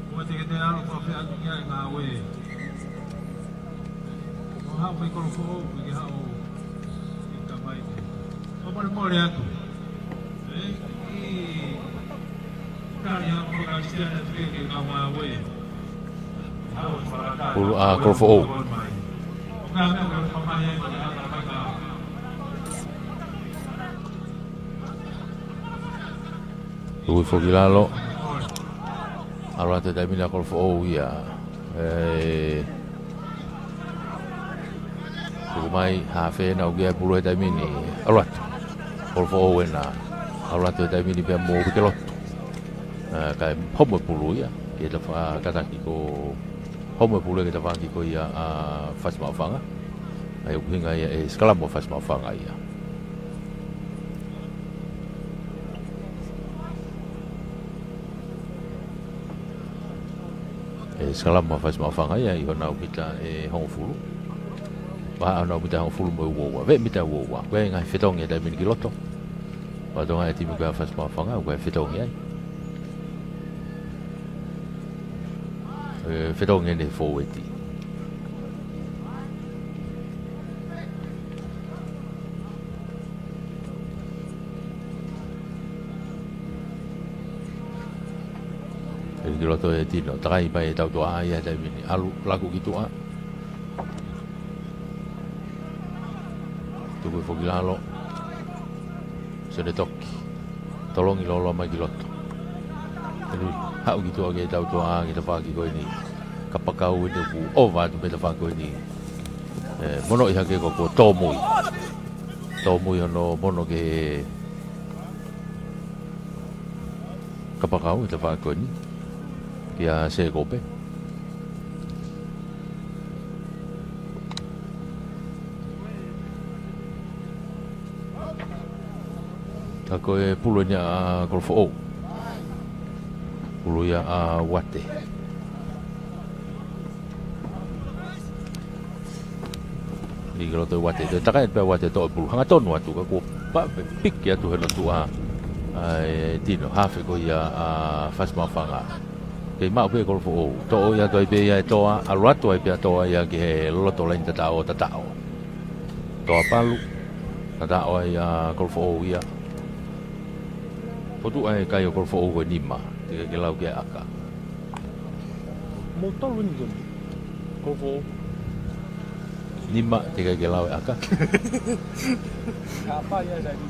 Kua te ke te aro kua whea ki ngai ngā ue. Ko hao mai kolo fōu ki hao I ka mai te. Pare more atu. Kari ha ko ka stia na te ke ka wa we. Ulu a kolfo o. Nga me ko ka mai e ka mai ka. Ui fogilalo. Arate da mina kolfo o ia. Mai hafe na ugia pulu da mini. Arate. Kolfo o na arate da mini pe mo ke lot. Kai homo pulu ya. Ke da fa kata ki ko homo pulu ke da fa ki ko ia fas ma fanga. Ai u hinga ia e skala mo fas ma fanga ia. E skala mo fas ma fanga ia I ona ubita e hong fulu. Wa ana ubita hong fulu mo wo ve mita wo wa. Ko ngai fetong ia da mini ki loto. Wa donga e timi ko fas ma fanga ko fetong ia. Fetong ia ne fo weti. ki loto e tino takai pai tau to ai ai mini alu laku ki tua tu ko fogilalo se ne toki tolongi lolo mai ki loto Jadi hau ki tua ke tau to ai ki fa ki ko ni kapakau ni bu ova tu pe fa ko ni mono i hake ko tomui ono mono ke kapakau te fa ko ni kia se kope tako e pulunya golfo puluya wate ni kalau tu wate tu tak ada wate tu puluh hanga ton watu ko pa pik ya tu helo tu tino hafe ko ya fast mafanga ke ma be golfo to ya to be ya to a rato be to ya ke loto lain tatao to palu tatao ya golfo ya Potu ai kai golfo ko nima ke lau ke aka motor lunjun golfo nima te ke lau aka apa ya tadi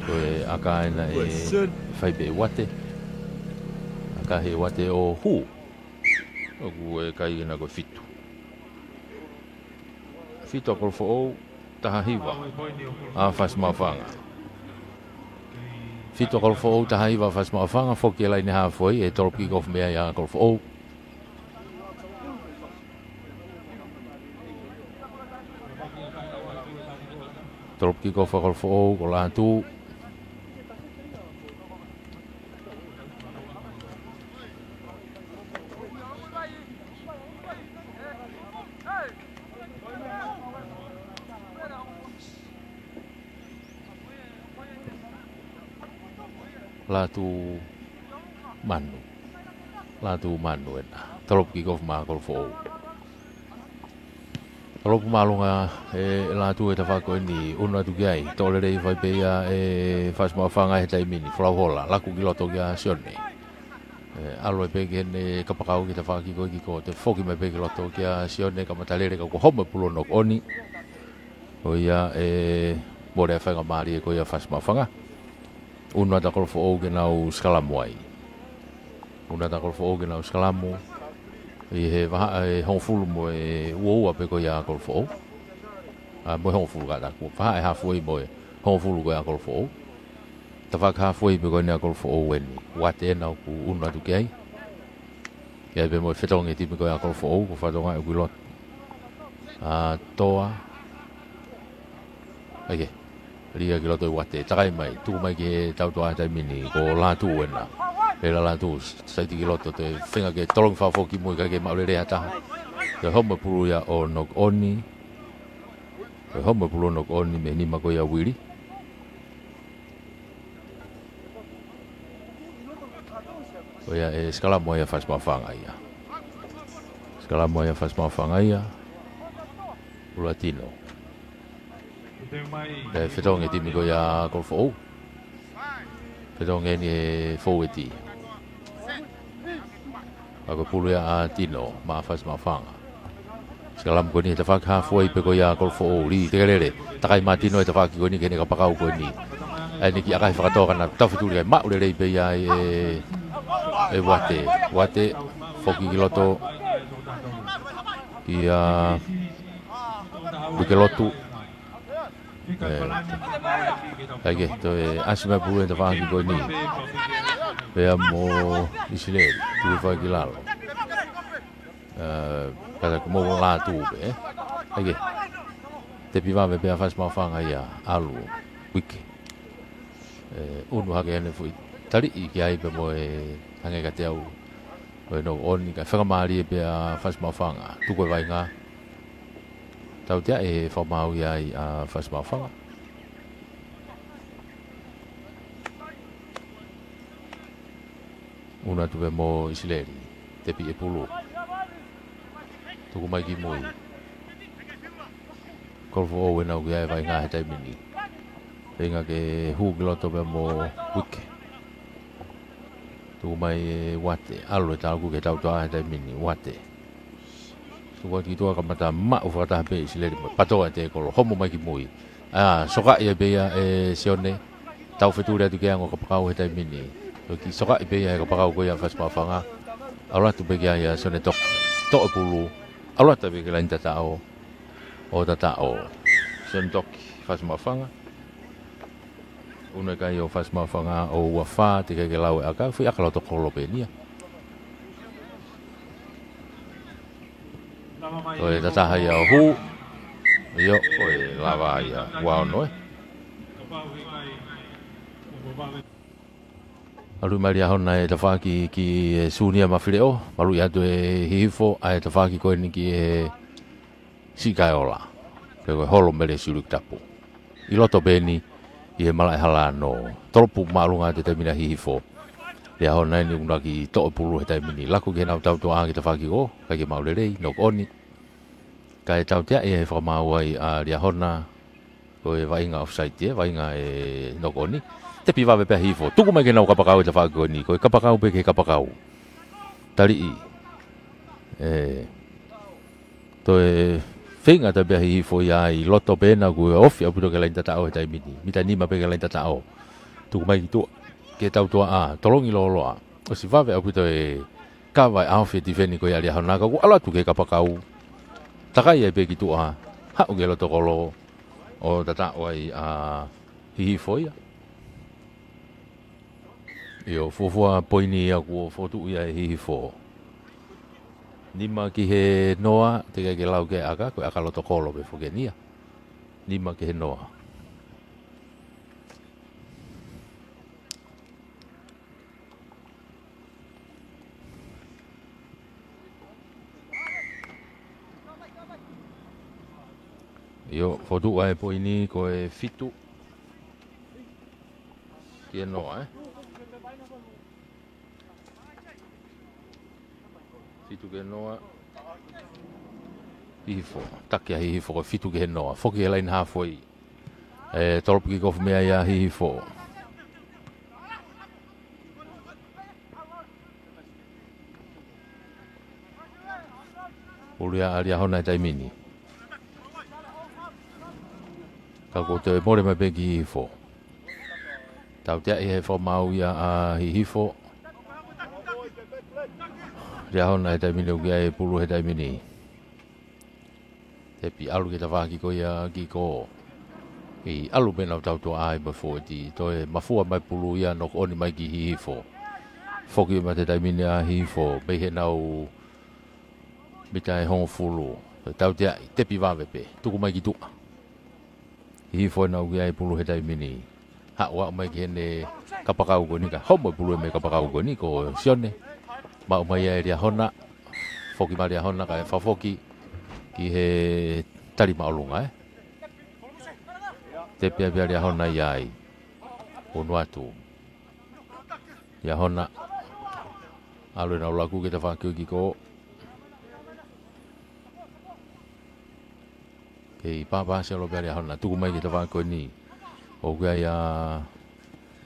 ko aka ina fai be wate aka he wate o hu o ku kai na ko fitu golfo tahiwa fas mafanga Fito golfo tahiwa fas mafanga foki la ni ha foi e torpi golf me ya golfo torpi golfo ko la tu latu manu ena trop ki golf ma golfo trop malunga latu e tafako ni una tu gai tole dei vai pe ya fas ma fanga e tai mini flohola laku ki loto ya sione alo pe gen kapakau ki tafaki ko te foki me pe ki loto ya sione ka matalere ko homa pulo no oni o ya bore fa mari ko ya fas ma fanga Una da golfo o genau skalamuai. Una da golfo o genau skalamu. I he va honfulu mo wo pe ko ya golfo. Mo honfulu ga da ko va ha foi mo honfulu go ya golfo. Ta va ha foi pe ko na golfo o wen. Wate na ku una du kai. Ya be mo fetong e tipo ko ya golfo o ko fa do ga ku lot. Toa. Okay. Ria ki loto wate takai mai tu mai ke tau toa tai mini ko la tu wena e la tu sai ti ki loto te finga ke tolong fa foki mo ka ke ma le ata te homo pulu ya o nok oni te homo pulu nok oni me ni ma ko ya wiri o ya skala mo ya fas ma fanga ya skala mo ya fas ma fanga ya latino Fetong e timi ko ya golfo. Fetong e ni forwardi. Ako pulu ya tino ma fas ma fanga. Sekalam ko ni tafak ha foi pe ko ya golfo li tegelele. Takai matino e tafak ko ni ke ni kapakau ko ni. Ai ni ki akai fakato kana tafitu le ma ule pe ya wate foki kiloto. Ia bukelotu Lagi tu asma bulan tu faham kau ni. Dia mau Israel tu faham kilal. Kata aku mau latu lagi. Tapi mana dia faham mau faham ayah alu wiki. Unu hake ane fui. Tadi ikai bemo hangai katiau. No on ka faham mari dia faham mau faham. Tu kau vainga. Tau dia formau ya fas mafanga. Una tu mo Israel. Tepi e pulu. Tu ko mai ki moi. Golfo o na uga vai nga tai mini. Tenga ke hu gloto be mo wik. tu mai wate alo ta ku ke tau toa te mini wate tu wa ki toa ka mata ma u fata pe sile pato te ko homo mai ki mui soka ia be ia sione tau fetu le tu ke ngo ka pakau te mini to ki soka be ia ka pakau ko ia fas ma fanga ala tu be ia sione tok to pulu ala ta be ke lain tata o tata o sione tok fas ma fanga una kai o fas ma fanga o wafa te ke lau aka fu akalo to kolo pe nia oi tata ha ya hu yo oi lava ya wow no alu maria hona e tafa ki sunia mafileo malu ya to e hifo ai tafa ki ko ni ki e sikaola ke holo mele suluk tapu iloto beni ia malai halano tolopu malunga te tamina hifo ia hona ni una ki to pulu he tamini laku ke na tau to angi te faki o ka ke maulelei no oni ka e tau te e fa mawai a ia hona o e vainga offside te vainga e no oni te piva be hifo tuku mai ke na ka pakau te faki ni ko ka pakau be ke ka pakau tali to e Finga ta behi fo ya I loto pena ku off ya puto ke lain tata o tai mini mita ni ma pe ke lain tata o tu mai tu ke tau to tolongi lolo o si va ve puto e ka vai outfit diveni ko ya lia hona ka ku ala tu ke ka pakau takai e pe ki tu ha o ke loto kolo o tata o ai hi fo ya yo fo poini ya ku fo tu ya hi fo Nima ki he noa te ke lau ke aka ko aka loto kolo be fo ke nia nima ki he noa yo fo tu ai po ini ko e fitu ki he noa Fitu ke noa hifo takia hifo ko fitu ke noa foki lain halfway tolop ki kof mea ya hifo ulia alia hona tai mini ka ko te more mai begi hifo tau te e fo mau ya hifo Ria hona e taimini o kia e pulu he taimini. Te pi alu ke ta whaki ko ia ki ko. I alu pena o tau toa ai mafo e ti. To e mafua mai pulu ia no oni mai ki hifo. Foki ma te taimini a hifo. Pei he nau mita e hongo fulu. Tau te pi wawepe. Tuku mai ki tua. Hifo e nau kia e pulu he taimini. Hawa mai ki hene kapakau ko ni ka. Homo e pulu e me kapakau ko ni ko sione. Ma mai e ria hona foki ma ria hona ka fa foki ki he tari maulunga te pia ria hona iai onu atu ia hona alu na lagu kita fa ki ko ke papa se lo ria hona tu mai kita fa ko ni o ga ya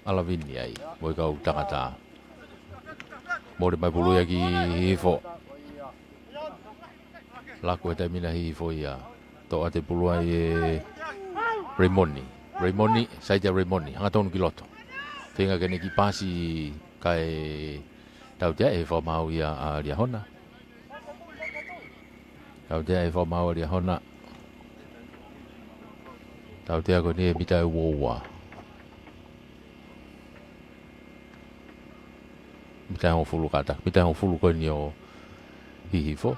alavini ai mo ka utangata Mori mai pulu ya ki hifo. Laku e taimina hifo ia. To ate pulu ai Raimoni, saija Raimoni. Hanga tonu ki loto. Whenga kene ki pasi kai tau tea e wha mau ia a ria hona. Tau tea e wha mau a ria hona. Tau tea ko ne mita e woua. Mita hong fulu kata, mita hong fulu ko ni o hihifo.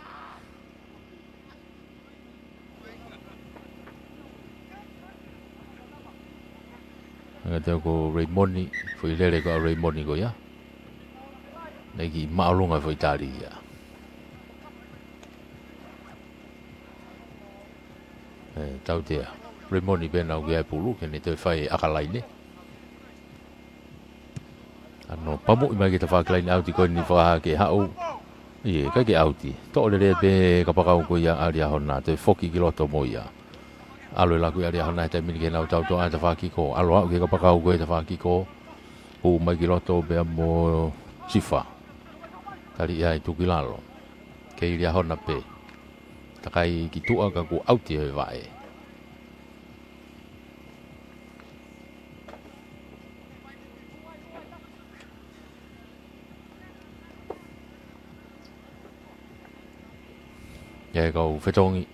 Ngata ko Raimoni, foi lele ko Raimoni ko ya. Negi maulunga foi tali ya. Tau tea. Raimoni bena o ge pulu ke ni te fai akalai ne. Ano pamu mai kita faklain auti ko ni fa ke hau ie ka ke auti to le be ka pakau ko ya aria hona te foki kiloto moia alo la ko aria hona te min ke na tau to ata fa ki ko alo ke ka pakau ko te fa ki ko o mai kiloto be mo sifa tali ia itu kilalo ke ia hona pe takai kitua ka ku auti e vai ya kau fetongi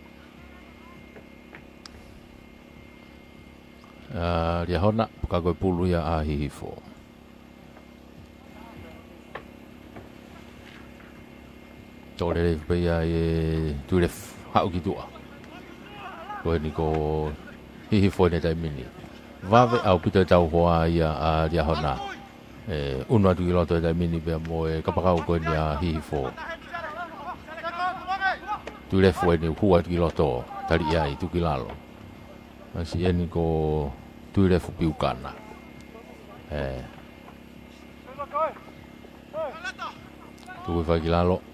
dia hona ka ko pulu ya ahifo tole pe ya e tu le hau kitua ko ni ko hihifo ne tai mini vave au pita tau hoa ia dia hona uno tu kilo tai mini pe mo e kapakau ko ni hihifo tu le foi ni hua tu kilo to tali ia itu kilalo masih ni ko tu le fu piukana tu vai kilalo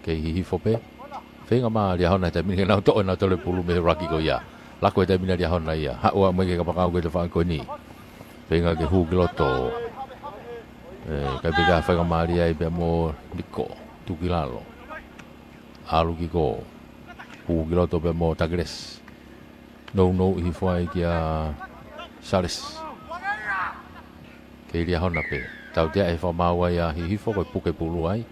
ke hihifo pe Fenga ma dia hona ta mini na to na to le pulu me raki ko ya. La ko ta mini dia hona ya. Ha wa me ke ka pa ko te fa ko ni. Fenga ke hu gloto. Ka biga fa ma dia e be mo diko tu kilalo. Alu ki ko. Hu gloto be mo tagres. No hi foi ki a Sares. Ke dia hona pe. Tau dia e fa ma wa ya hi fo ko puke pulu ai.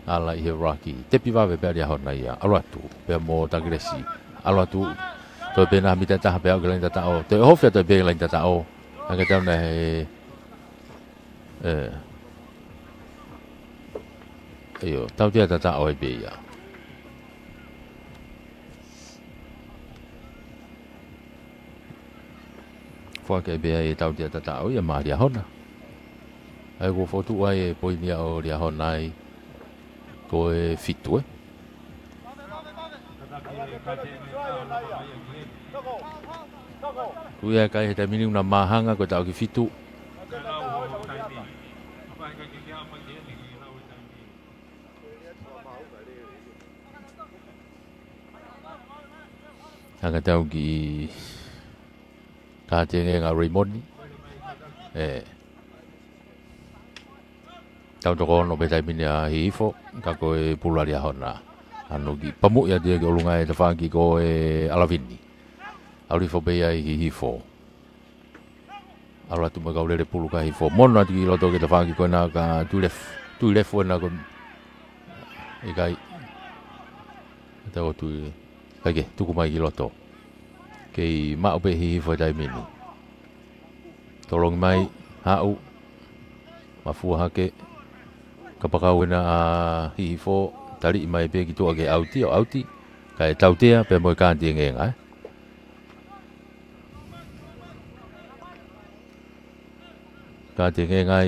Ala i Raki te piva ve pe dia hona ia alatu pe mo tagresi alatu to pe na mita ta pe aglen ta o te hofia to pe len ta o anga ta na yo tau dia ta o pe ia fo ke be ai tau dia ta o ia ma dia hona ai go fotu ai po ni o dia hona ai ko e fitu tu ia kai he mini una mahanga ko tau ki fitu anga tau ki ka tenge nga Raymond tau toko no betai mini a hifo ka ko e pulari a hona anu ki pamu ya dia ke olunga e tawhangi ko e alavini auri fo beia i hifo aura tu magau lere pulu ka hifo mono ati ki loto ke tawhangi ko na ka tu lefo na ko e kai tau tu kage tuku mai ki loto ke ma ope hifo dai mini tolong mai hau mafua hake kapakau na hifo tali mai pe gitu age auti kai tautea pe mo kan ti ngenga ka ti ngenga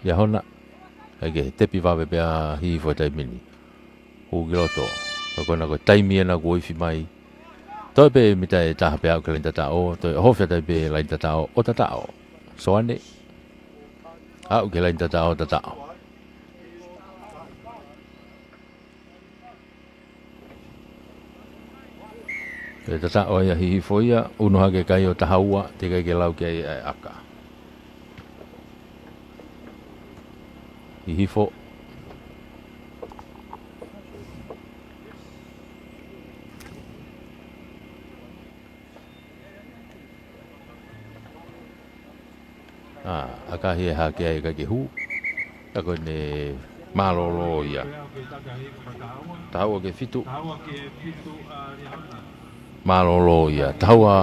ya hona age tepi va pe hifo tai mini hu giloto ko na ko tai mi na go ifi mai to pe mi tai ta pe au klen ta o to ho fe tai pe lai ta o ta o so ane au ke lai ta o ta o e tata o ia hihifo ia uno hake kai o tahaua te kai ke lau ke ai aka hihifo aka hi hake ai kai ke hu ako ne malolo ia tahaua ke fitu malolo ia taua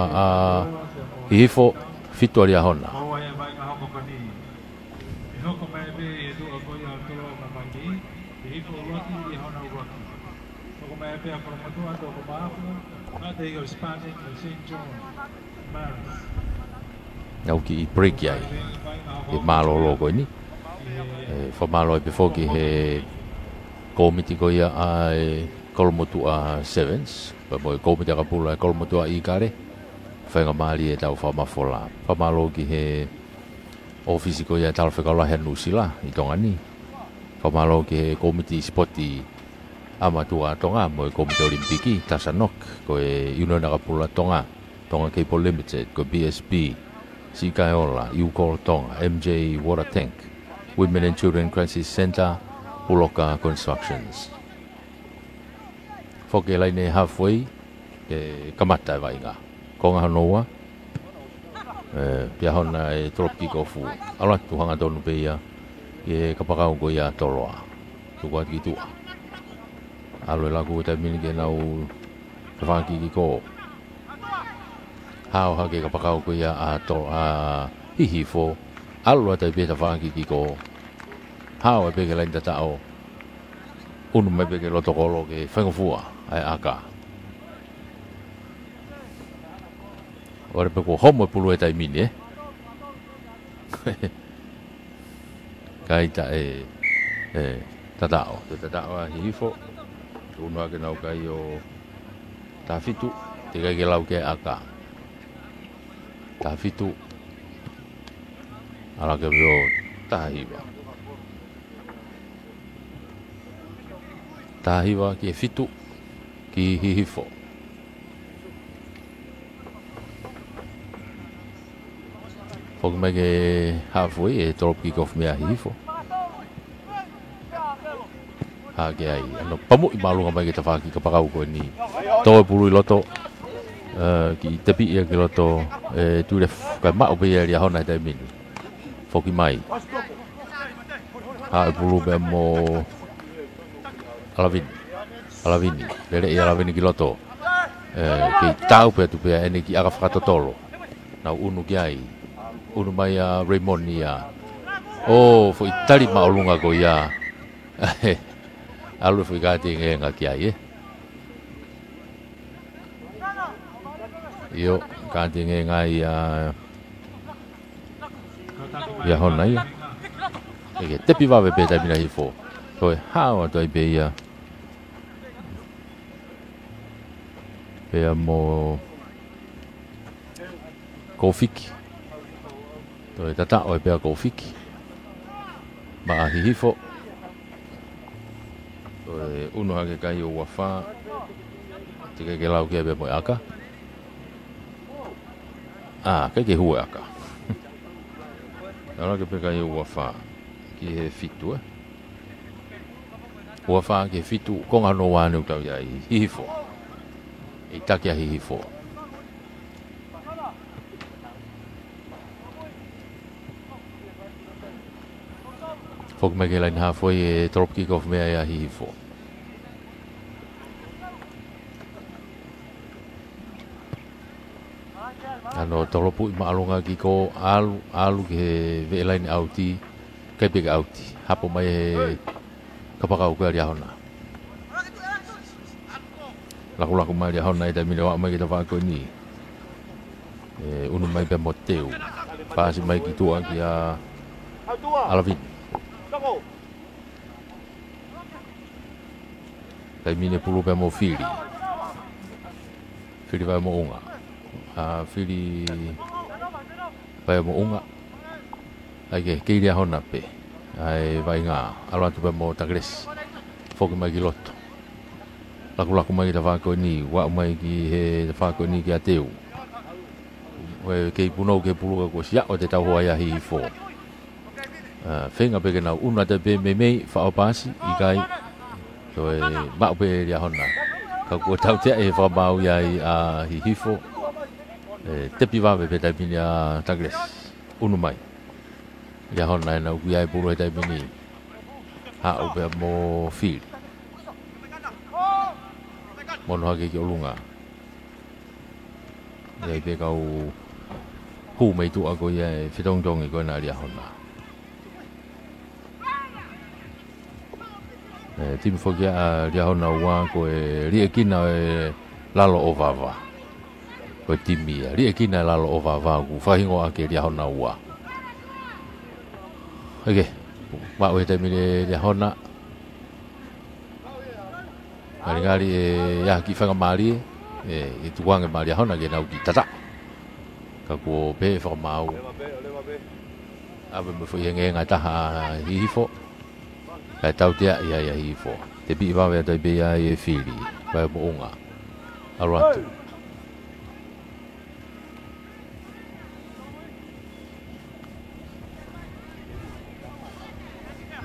hifo fitu ali hona au ki break ai e malolo ko ni fo malo e before ki he komiti ko ia ai kolmotu a sevens pa mo komiti ka pula kolmotu a ikare fa mali e tau fa mafola fa malo ki he office ko ia tal fa ka la henusila i tongani fa malo ki komiti spoti amatua tonga mo komiti olimpiki tasanok ko e uno na ka pula tonga ke limited ko BSB Sikaiola, Iukoro Tonga, MJ Water Tank, Women and Children Crisis Center, Puloka Constructions. Foke lai ne halfway, kamata vai ngā. Konga hanoa, pia hona e toropi kofu. Ala tuhanga tonu peia, e kapakau ko ia toroa. Tukua ki tua. Alo e laku te mini ke nau kawhaki ki ko. Hao hake kapakau ko ia a toro a hihifo. Alo e te pia whaki ki ko. Hao e peke lain tatao. Unu mai peke lotokolo ke whangafua ai aka. Ora pe ko homo pulu e tai mini Kaita tatao a hifo. Uno ake nau kai o tafitu. Te kai ke lau ke aka. Tafitu. Ala ke vio tahiwa. Tahiwa ki fitu ki hifo. Foku mai ke halfway e toropu ki kofu mea hifo. Hake ai, ano pamu I malunga mai ke tawhaki ka pakau koe ni. Tō e puru I loto, ki tepi ia ki loto, tūre kai mao pe ia ria hona I tai mini. Foki mai. Ha e puru pe mo Alavini, lere I Alavini ki loto. Ki tau pe tu pe ene ki aga whakatotolo. Nau unu ki ai. Unu mai a Raymond ia. Oh, foi tali maulunga ko ia. Alu foi gati ngenga ki ai. Yo, gati ngenga ia. Ia hona ia. Eke tepi wawe pe tai mina hifo. Toi hawa toi pe ia. Pe mo kofiki. Toi tata o e pea kofiki. Ma a hihifo. Toi uno hake kai o wawha. Tika ke lau kia pe mo aka. Kai ke hua aka. Tara ke pe kai o wawha. Ki he fitu Wawha ke fitu. Konga no wāne utau ia I hihifo. I take a hihifo. Foku mai ke lain halfway e drop kick off mea ia hihifo. Ano toropu I maalunga ki ko alu ke ve lain auti. Kai peke auti. Hapo mai he kapakau ke ria hona. Laku mai ria hona I tai mine wa mai ki ta whako ni. Unu mai pe moteu. Pasi mai ki tua ki a Alavini. Tai mine pulu pe mo fili. Fili vai mo unga. Fili vai mo unga. Ai ke keiria hona pe. Ai vai ngā. Aluatu pe mo tagres. Foki mai ki loto. Laku mai ki ta whako ni. Wa mai ki he ta whako ni ki a teu. Wai kei punou ke pulu ko sia o te tau hoa ia hi fo. Whenga peke nau una te pe mei whaopasi I kai. Toi mau pe ria hona. Ka kua tau tea e whamau iai a hihifo. Tepi wawe pe taipini a tagres. Unu mai. Ria hona e nau kuiai pulu e taipini. Hau pe mo fili. Mono hake ki olunga. Iai pe kau hu mei tu ako iai whitongtong I koe na ria hona. Timu fokia a ria hona ua ko e ria kina e lalo o vava. Ko e timi a ria kina e lalo o vava ku whahingo ake ria hona ua. Mau e te mine ria hona. Ngari e ki whangamari e tuange ma ria hona ke nau ki tata. Ka ko pe whakamau. Awe me fo yenge ngai taha hihifo. Kai tau tea ia hifo. Te pi wawe atai pe ia e fili. Vai mo unga. Aruatu.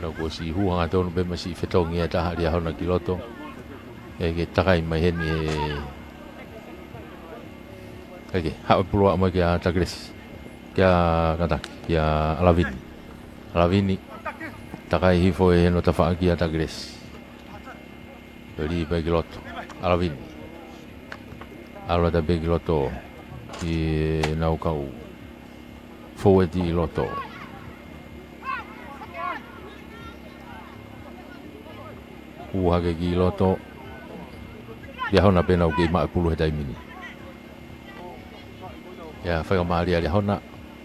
na ko si huanga tonu be masi fetongi ata hali hona kiloto e ke takai mai heni e ha pulua mai ke Tagres kia kata kia Alavini takai hifo e no tafa kia Tagres beli bagi loto Alavini alo da bagi loto ki nau kau forward di loto hage ki loto dia hona pena o ke ma pulu he mini ya fa ma ali hona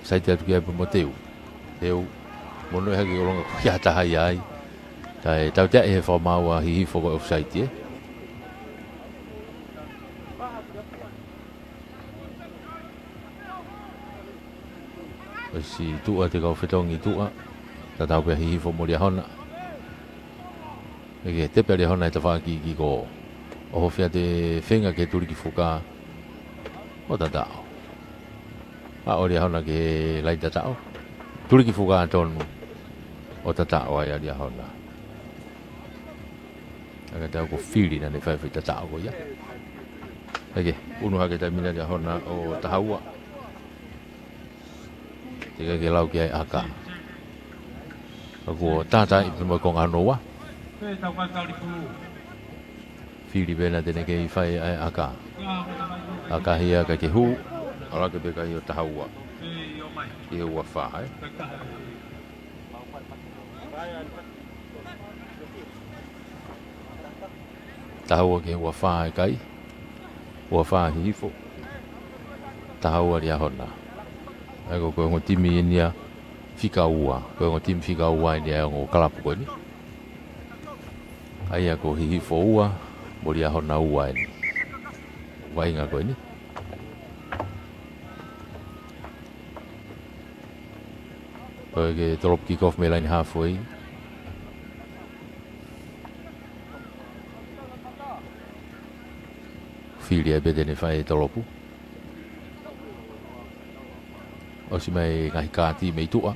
sai te ki pe moteu eu mono hage o longa ki ata hai ai tai tau te e fo ma wa hi fo offside e si tu a te kau fetongi tu a ta tau pe hi fo mo dia hona e te pele hona te whaki ki ko o hofia te whenga ke turi ki whuka o tatao a ori hona ke lai tatao turi ki whuka tonu o tatao ai aria hona aga tau ko whiri na ne whaiwhi tatao ko ia eke unu hake ta mina aria hona o tahaua te ke lau ki ai aka ako tata i pima konga anoa Fili bena tene ke i whai ai aka hia ka ke hu ala ke beka i o tahaua i ua whae tahaua ke ua whae kai ua whae hifo tahaua ria hona ego koe ngo timi inia whika ua koe ngo timi whika ua inia ngo kalapu koe ni ai ako hihi fo ua mori aho na ua ni vai nga ko ni ko ke drop kick off me line halfway filia be dene fai dropu o si mai ngai kati me tua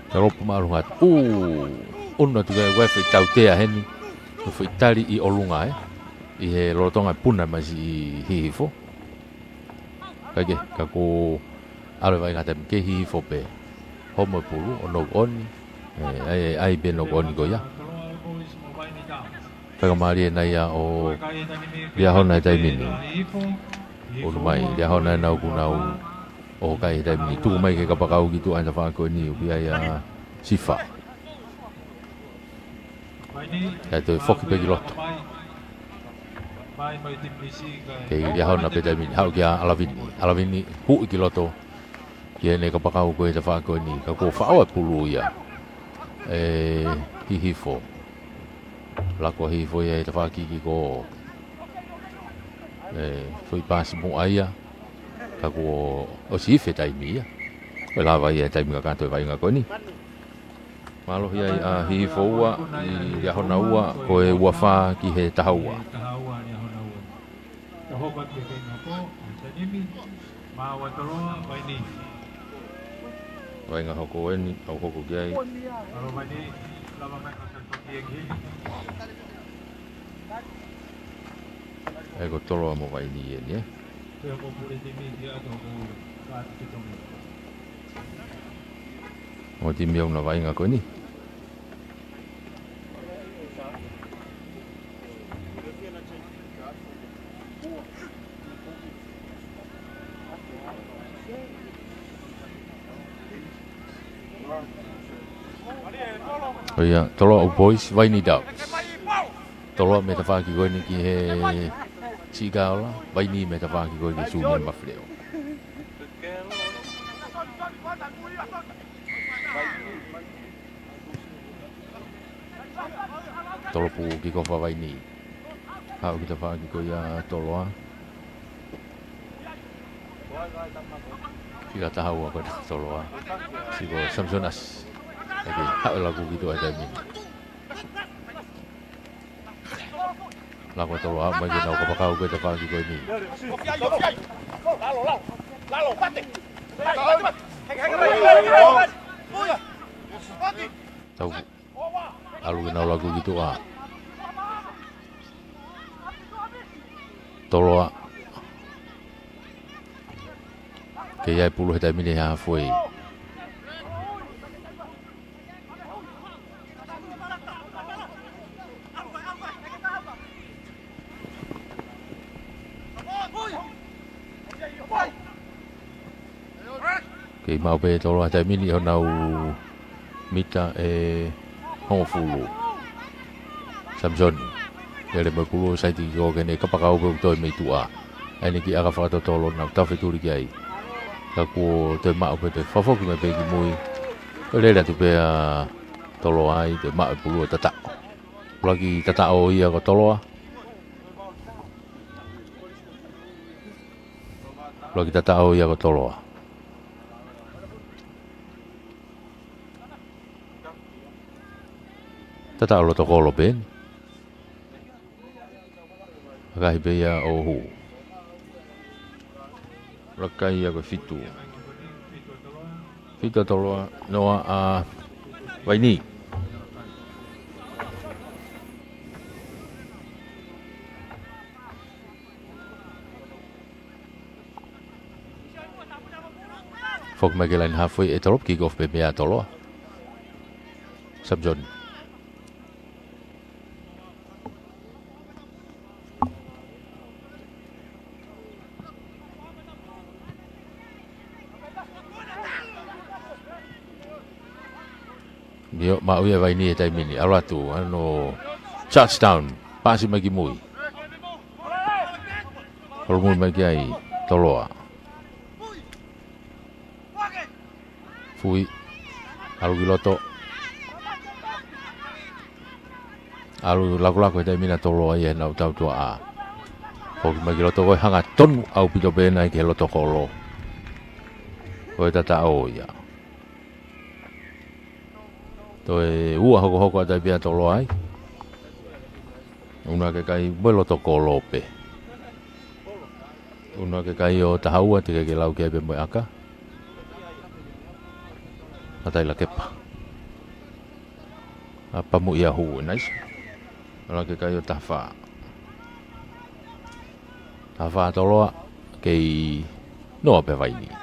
Ropo marungat. Una tu ga wifi tau te heni. Foi tali I olunga I he lotonga puna masi hifo. Kage kako ale vai ngata ke hifo pe. Homo pulu ono oni. Ai be no oni go ya. Pega mari na ya o dia hona tai mini. O mai dia hona na ku na o kai dai mini tu mai ke kapakau gitu anda fa ko ni biaya sifa ya to foki pe loto ke dia hona pe dai mini hau kia alavini hu ki loto ke ne kapakau ko anda fa ko ni ka ko fa wa pulu ya hifo la ko hifo ya anda fa ki ko foi pas mo aya kako o si fe tai mia ko la vai tai mia ka to vai nga ko ni malo ia a hi foua I ya hona ua ko e ua fa ki he tahaua vai nga hoko ni au hoko ki ai ai ko tolo mo vai ni ni o timi au na vai nga ko ni Oia tolo o boys vai ni dau tolo me ta fa ki ko ni ki he Chigaola, vai ni me ta waki ko ki su me mafleo. Tolo pu ki ko fa vai ni. Hau ki ta waki ko ia toloa. Kira ta hau ko toloa. Si ko Samsonas. Lagi hak lagu gitu ada ni. Lagu tolo apa lagi nak kau pakau kau tak kau ni. Tahu alu kenal lagu gitu ah. Tolo kaya puluh dah mini halfway. Kay mau be tolo dah mini honau mita hongfulu. Samson dari berpuluh saya tiga kene kapakau betul metua. Ini ki aga fato tolo nak tahu itu lagi. Aku tu mak aku tu fafok me pergi mui. Oleh dah tu be tolo ai tu mak puluh tatak. Lagi tatak oh iya ko tolo. Lagi tatak oh iya ko tolo. Tatak lo to kolo ben. Rahi beya ohu. Rakai ya fitu. Fitu tolo noa waini. Fok Magellan halfway etorop kick off beya tolo. Subjon. Yo mau ya ini time ini ala tu ano touchdown pasi magi mui kalau mui magi ai toloa fui alu giloto alu lagu time ini toloa ya nau tau tua a fui magi loto koi hangat ton au pito bena ke loto kolo koi tata o ya Toi hoko ada biar tolo ai. Una ke kai belo to kolope. Una ke kai o tahaua te ke lau ke be mo aka. Atai la kepa. Apa mu ia hu nice. Una ke kai o tafa. Tafa tolo ke no pe vai ni.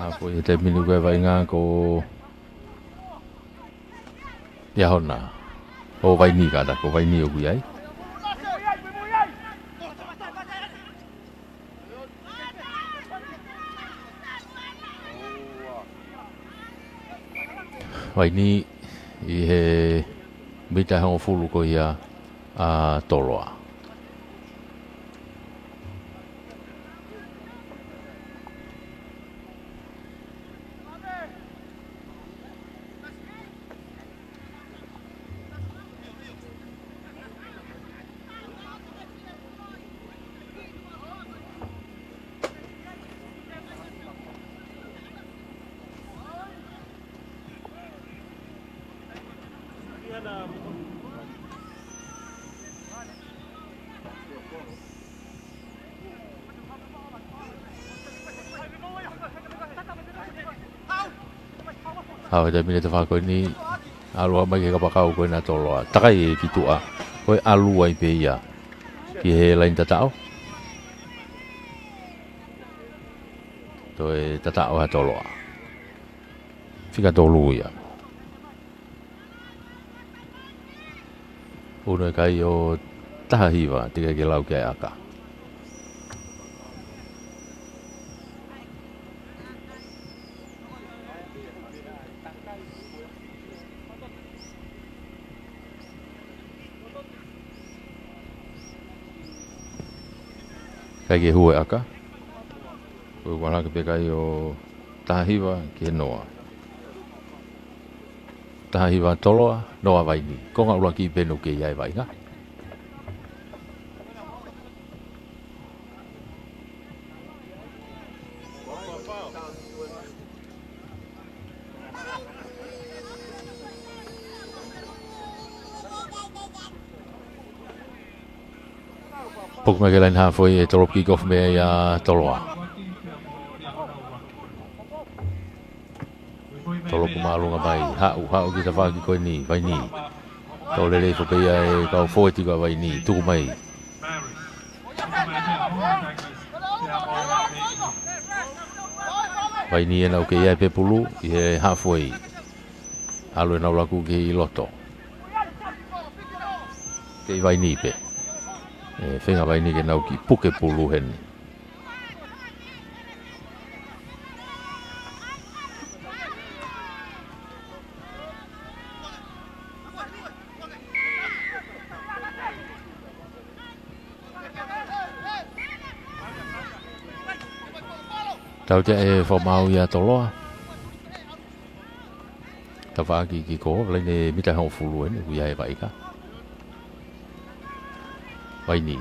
Aku ya minu gue vai nga ko ya hona o vai ni kada ko vai ni o gue ai vai ni i he mita hong fulu ko ia a toloa Hau dah mina tafak ko ni alu mai ke kapakau ko na tolo takai fitua ko alu ai pe ya ki he lain tatao to e tatao ha tolo fica tolo ya uno kai o tahiwa tika ke lau ke aka Kai ke hue aka. Ui wala ke pekai o tahiwa ke noa. Tahiwa toloa noa vaini. Konga ula ki penu ke iai vainga. Pok me ke lain ha foi e tolo kick off me ya toloa. Tolo ku malunga mai ha u ki ta ki ko ni vai ni. Tole le fo pe ya e ka fo ti ka vai ni tu mai. Vai ni na ke ya pe pulu e ha foi. Alo na la ku ke loto. Ke vai ni pe. Whenga vai ni ke nau ki puke pulu hen. Tau te e whamau ia toloa. Ta whaaki ki ko, leine mita hau fulu hen, ui ai vai ka. Vai ni.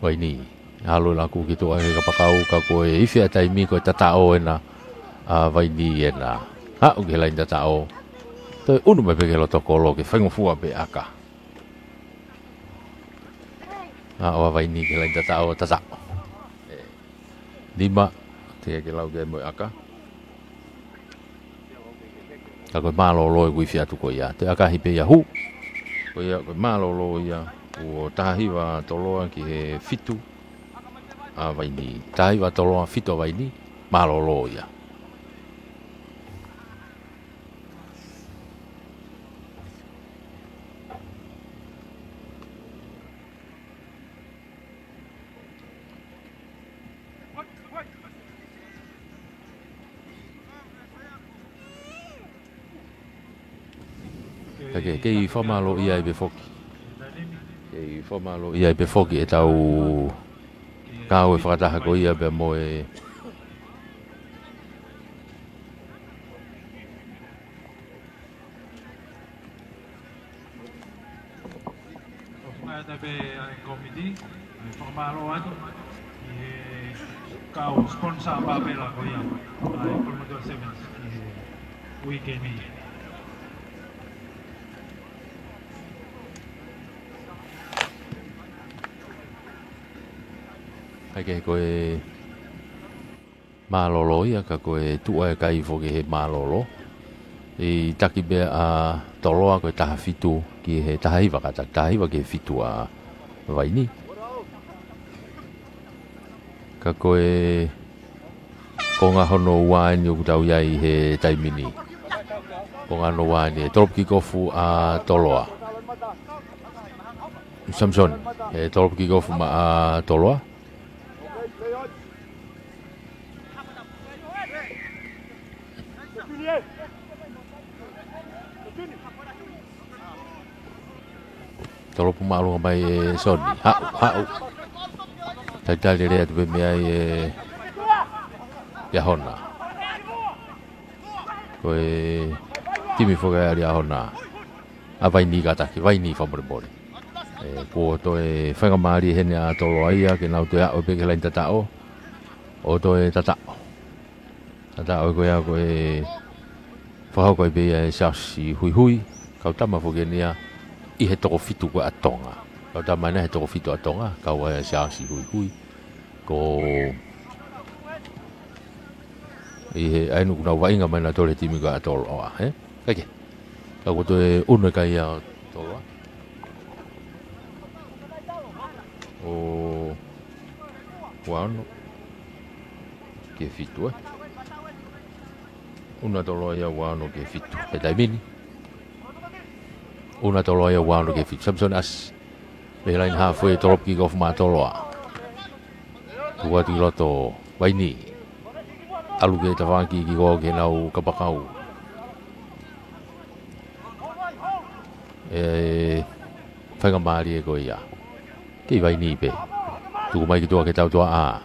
Vai ni. Halo laku ki toa ka pakau ka koe iwhia taimi koe tatao ena. Vai ni ena. Ha uke lain tatao. Toi unu me peke loto kolo ke whaingofua pe aka. Oa vai ni ke lain tatao tatao. Lima, te ke lau ke mo aka. Ka koe malolo e wifi atu ko ia. Te aka hipe ia hu. Ko ia koe malolo ia. O tahiwa toloa ki he fitu. Vai ni. Tahiwa toloa fitu vai ni. Malolo ia. Ke i whamalo ia i befoki. Ke i whamalo ia i befoki e tau kau e whakataha ko ia be mo e Ada be komiti whamalo atu kau sponsor babela ko ia ai Commodore 7 weekend ni. Hake koe malolo ia ka koe tua e kai fo ke he malolo. I taki be a toloa koe taha fitu ki he tahiwa kata tahiwa ke fitu a vai ni. Ka koe konga hono wani o kutau iai he taimini. Konga no wani e tolop ki kofu a toloa. Samson, e tolop ki kofu ma a toloa. Tolo pumalu mai Sony. Ha. Tadal dia tu bemia ya hona. Koe timi foga ya hona. Vai ni gata ki vai ni famore bore. Ko to e fanga mari hene a tolo ai ke nau te a o pe ke lain tatao. O to e tatao. Tatao ko ya ko e fa ko be ya shasi hui. Kau tama foga ni I he toko fitu ko atonga. Kau ta mana he toko fitu atonga. Kau e siasi hui. Ko I he ainu kuna wainga mana tole timi ko atolo oa. Kake. Kau koto e unu kai a toloa. O wano. Ke fitu Una toloa ia wano ke fitu. He taimini. Una toloa ia wano ke fitu. Samson as. Me lain halfway tolop ki gof ma toloa. Tua ti loto. Waini. alu ke te whaki ki ko ke nau kapakau. Whainga maari e ko ia. Ki vai ni pe. Tuku mai ki tua ke tau tua a.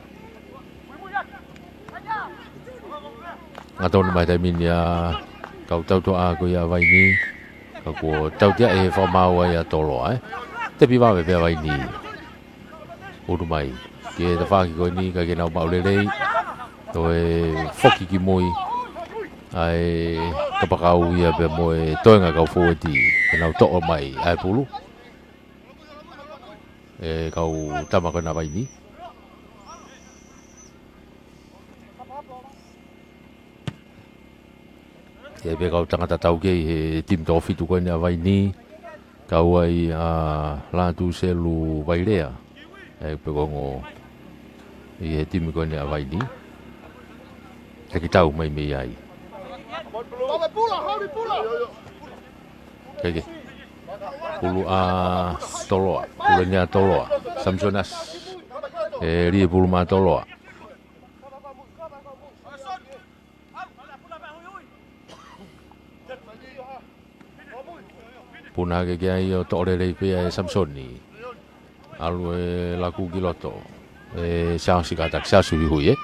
Ngā tonu mai tai mini a kau tau tua a ko ia vai ni. Ka ko tau tia e whamau ai a tolo ai. Te piwa me pia vai ni. Uru mai. Ke te whaki ko ni ka ke nau maulelei. Toi foki ki moi. Ai kapakau ia pe moi toenga kau fueti. Ke nau to'o mai ai pulu. Kau tama ko na vai ni. Ke pe kau tangata tau ke he tim to fitu ko na vai ni. Kau ai la tu selu vai rea. Pe ko ngo he tim ko na vai ni. Ke tau mai me ai. Kage. Pulu toloa, pulunya toloa. Samsonas. Ri pulu ma toloa. Puna ke ai o tole le pe Samsoni. Alu laku kiloto. Sa si kata sa su hui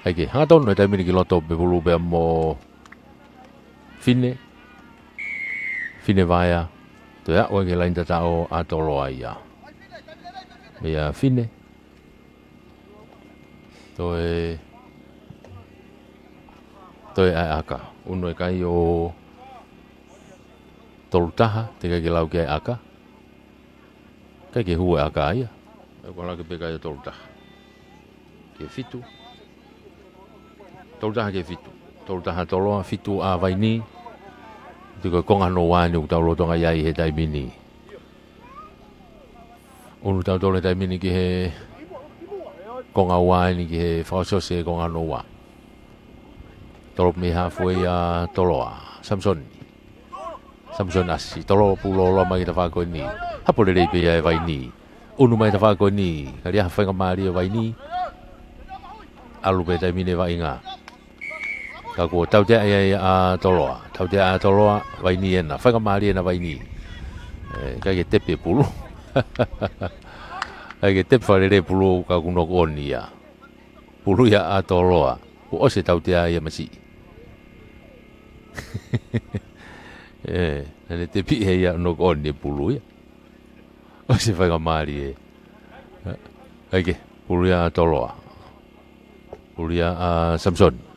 Ake ha ton no taimi ki loto be pulu be mo Fine vaya. To ya o ke lain tata o atolo aia. Me ya fine. To aka. Uno e kai o tolutaha te ke lau ke aka. Kai ke hua aka aia. Ko la ke pe kai tolutaha. Ke fitu. Tolutaha ke fitu. Tolutaha toloa fitu a vai ni. Tuka konga no wani u tau lotonga iai he tai mini. Unu tau tole tai mini ki he konga wani ki he whaosose konga no wa. Tolop mi hafue a toloa. Samson asi. Tolo pulo loa mai ta whako ni. Hapole rei pe ai vai ni. Unu mai ta whako ni. Kari ha whainga maari vai ni. Alu pe tai mini vai ngā. Ka ko tau te ai a toloa. Tau te a toloa vai ni ena. Whainga maari ena vai ni. Ka ke tepe pulu. Ka ke tepe wharere pulu ka kuno koni ia. Pulu ia a toloa. Ko ose tau te ai a masi. Nane tepe hei a no koni pulu ia. Ose whainga maari e. Ka ke pulu ia a toloa. Pulu ia a Samson.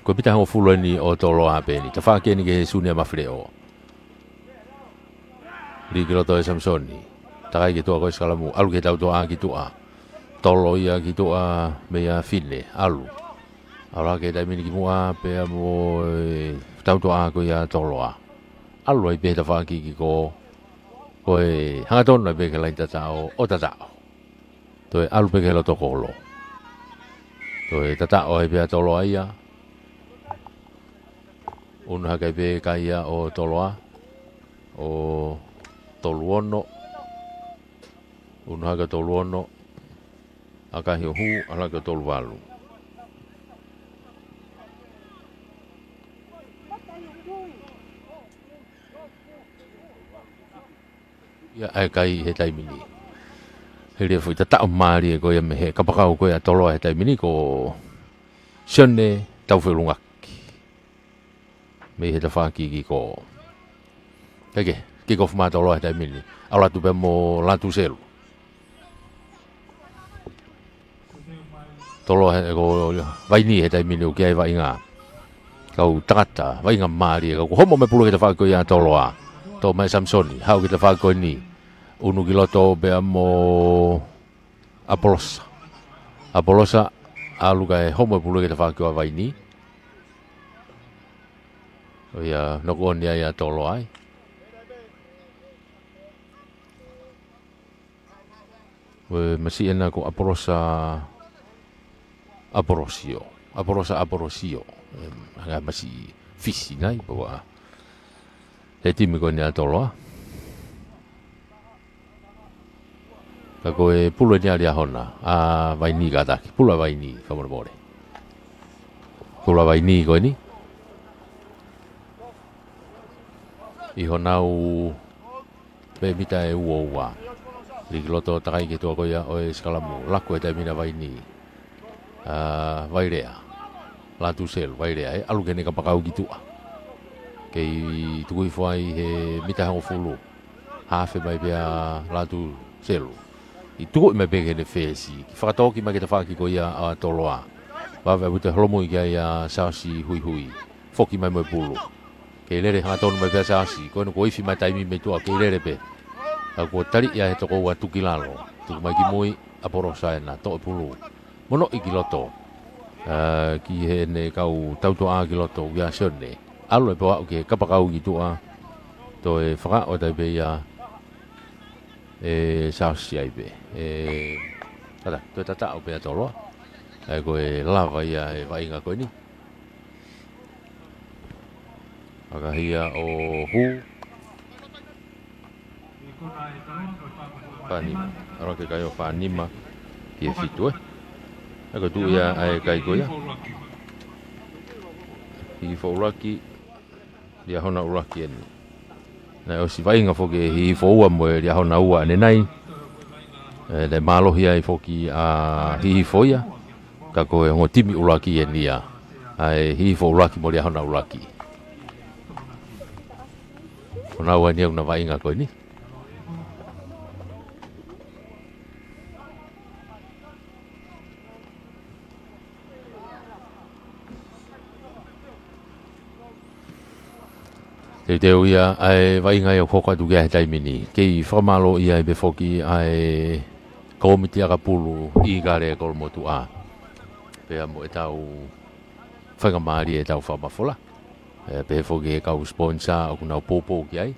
Ko pita ho fulani o tolo apeni ta fa ke ni ke sunia mafreo ri groto Samsoni ta kai ke to ko skalamu alu ke tau to a ki to a tolo ia ki to a me ya fine alu ala ke dai mini ki mua pe mo tau to a ko ya tolo a alu ai pe ta fa ki ko ha ton no pe ke la ta o ta to alu pe ke lo to ko lo to tata o e pia tolo aia. Unu haka pe kaia o toloa. O toluono. Unu haka toluono. Aka hiuhu alaka tolualu. Ya ai kai he taimini. Hele fui tata o maari e koe me he kapakau koe a toloa he taimini ko sione tau whelungaki. Me he ta whaki ki ko. Keke, ki ko whuma toloa he taimini. Au latu pe mo latu selu. Toloa he ko vaini he taimini o kia e vai ngā. Kau tangata, vai ngā maari e kau homo me pulu he ta whaki koe a toloa. Tō mai Samsoni, hau ki ta whaki koe ni. Unu kiloto be mo Apolosa alu kai homo pulu ke fa ko vai ni o ya no kon ya tolo ai we masi ena ko Apolosa Aporosio nga masi fisi ngai bawa le timi ko ni atolo ka ko e pulo ni ali hona a vai ni ga da pulo vai ni fa mo bole pulo vai ni ko ni i hona u pe mita e uwa li loto takai ki to ko ya o skalamu lako e tamina vai ni vai rea la tu sel vai rea alu gene ka pakau gitu kei tu foi he mita ho fulu hafe mai bia la tu sel i tu me pege de fesi ki fakatoki ma ke ta faki ko ya a toloa va va buta hlomo i ya sasi hui hui foki mai mo pulu ke lere ha tonu mai bia sasi ko no ko ifi mai taimi me tu ke lere pe ko tali ya he to ko wa tu kilalo tu mai ki moi aporosa na to pulu mono i kiloto ki he ne kau tau to a kiloto ya sone alu e po ke ka pakau gitu a to e fra o dai be ya sasi ai be tata to tata o be tolo ai ko e lava ya e vai nga ko ni aga hia o hu panima aro ke kayo panima ki fitu aga tu ya ai kai ko ya hi fo lucky dia hona uraki ni na o si vai nga fo ke hi fo wa mo dia hona ua ne nai le malo hia i fo ki a hi fo ya ka ko ngo timi uraki ni ya ai hi fo uraki mo dia hona uraki ona wa ni na vai nga ko ni te teo ia ai vai ngai o koka tu ge tai mini ke formalo ia be foki ai komiti aga pulu i gare ko motu a pe amo etau fanga mari etau fa bafola pe foki ka sponsor o na popo ki ai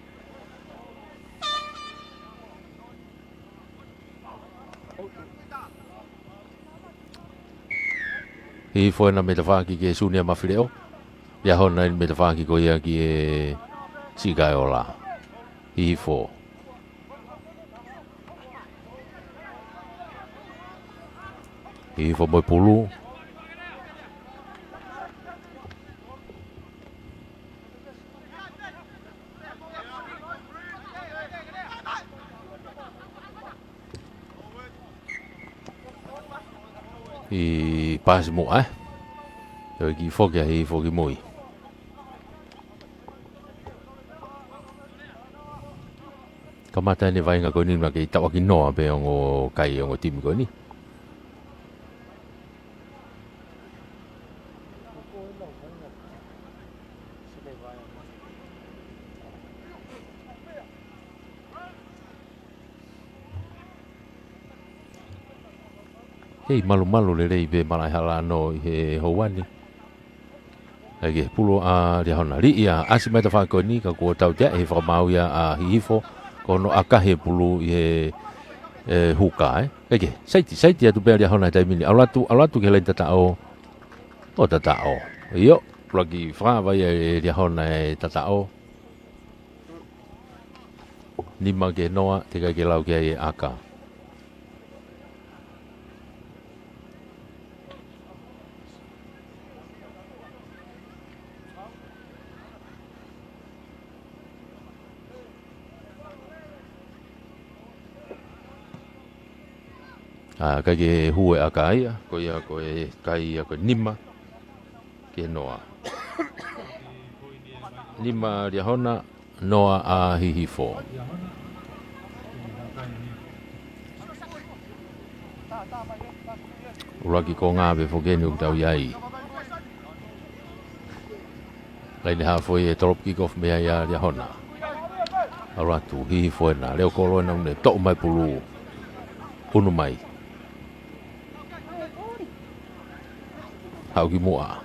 i foi na metafaki ke sunia mafileo ya hona metafaki ko ia ki Sigaiola, Ifo. Ifo boy pulu. I pas mo Rồi ki fo ki fo ki moi. Kamata ni vai nga ko ni ma ke tawa ki no be ngo kai ngo tim ko ni hei malu le rei be malai hala no he howani lagi pulo a dia hona ri ia asimeta fa ko ni ka ko tau dia he fa mau ya a hifo kono akahe pulu e huka eke saiti atu pe dia hona taimini alatu ke lenta tao o tatao yo lagi fra vai dia hona tatao ni mage noa te ka ke lau ke aka kai hue akai ko ia ko kai ko nima ke noa nima dia hona noa a hihifo uraki ko nga be fogeni u tau yai lain ha foi trop kick off me ya dia hona aratu hihifo na leo ko lo na ne to mai pulu unu mai hau ki mua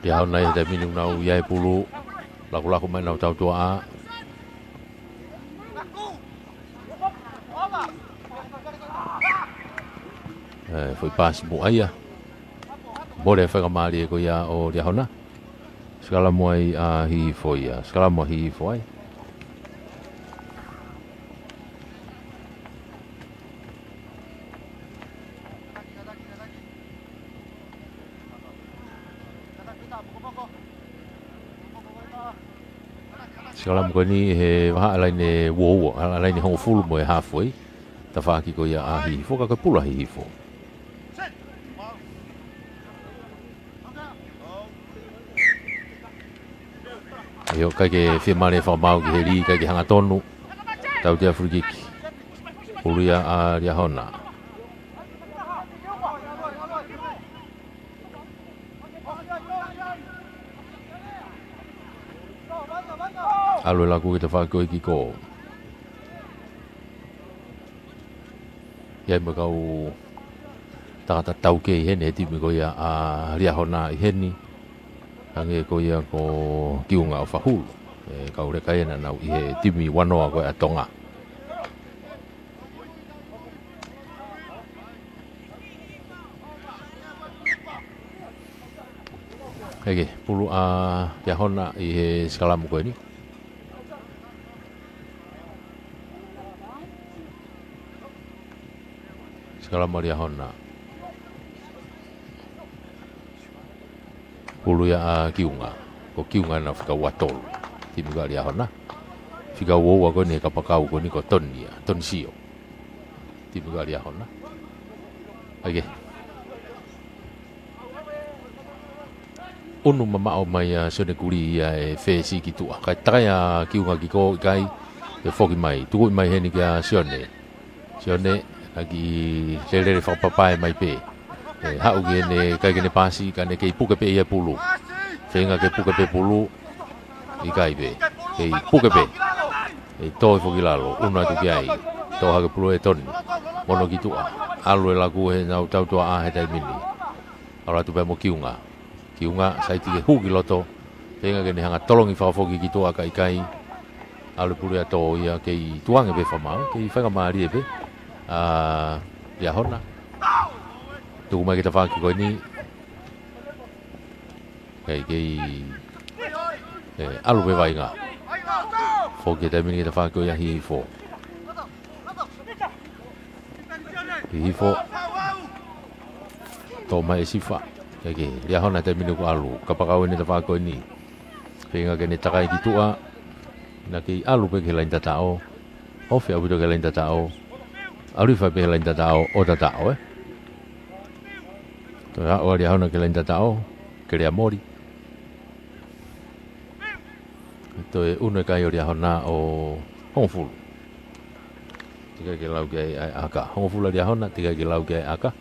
dia hau nai te minum nau yai pulu laku mai nau tau tua foi pasi mo aia. Bore whaka maari e ko ia o ria hona. Skala mo ai a hi foi ia. Skala mo hi foi. Skala mo ni he waha alai ne wo alai ni hongo fulu mo e halfway. Ta whaaki ko ia a hi fo ka pula hi fo. Yo kai ke fi mare fa mau ki heri kai ke hanga tonu. Tau te frigiki. Puluia a ria hona. Alo la ku te fa ko ki ko. Ia me kau tata tau ke hene ti me ko ia a ria hona heni. Ange ko ia ko kiunga o whahulu. Kau reka ena nau i he timi wanoa koe a tonga. Hege, pulu a yahona i he skalamu koe ni. Skalamu a yahona. Pulu ya a kiunga. Ko kiunga na whika watolu. Timi ka ria hona. Whika wowa ko ni kapakau ko ni ko tonia. Tonsio. Timi ka ria hona. Okay. Unu mama o mai sone kuri ia e whesi ki tua. Kai takai a kiunga ki ko kai e whoki mai. Tuku mai heni kia sione. Sione lagi lelere whakapapae mai pe. Hau ke ne kai ke ne pasi ka ne kei puke pe ia pulu. Whenga ke puke pe pulu i kai pe. Kei puke pe. E toi whoki lalo. Una tu ki ai. Tau hake pulu e toni. Mono ki tua. Alu e laku he nau tau tua a he tai mini. Alu atu pe mo kiunga. Kiunga saiti ke huki loto. Whenga ke ne hanga tolongi whakafoki ki tua kai kai. Alu pulu e to ia kei tuange pe whamau. Kei whenga maari e pe. Ia hona. Tuku mai kita whaki koe ni. Kei alu pe vai ngā. Whoki te mini kita whaki koe hi fo. Hi fo. Tō mai e sifa. Kei ria hona te mini ko alu. Kapakau ni te whaki koe ni. Whenga ke ne takai ki tua. Na kei alu pe ke lain tatao. Howhi awido ke lain tatao. Ariwhai pe ke lain tatao o tatao Toi hao ria hona ke lain tatao, ke rea mori. Toi une kai o ria hona o hongfulu. Tika ke lau ke ai aka. Hongfulu ria hona, tika ke lau ke ai aka.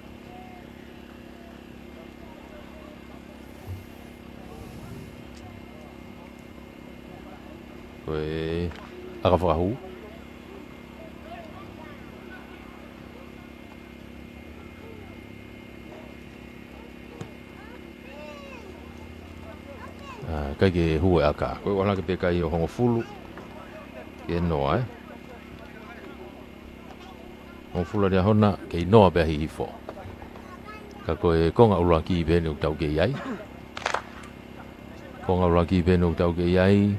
Koe aka whakahu. Kai ke hue aka. Koe wana ke pe kai o hongo fulu. Ke noa Hongo fulu ria hona ke noa pe hi hifo. Ka koe konga ula ki pe nuk tau ke iai. Konga ula ki pe nuk tau ke iai.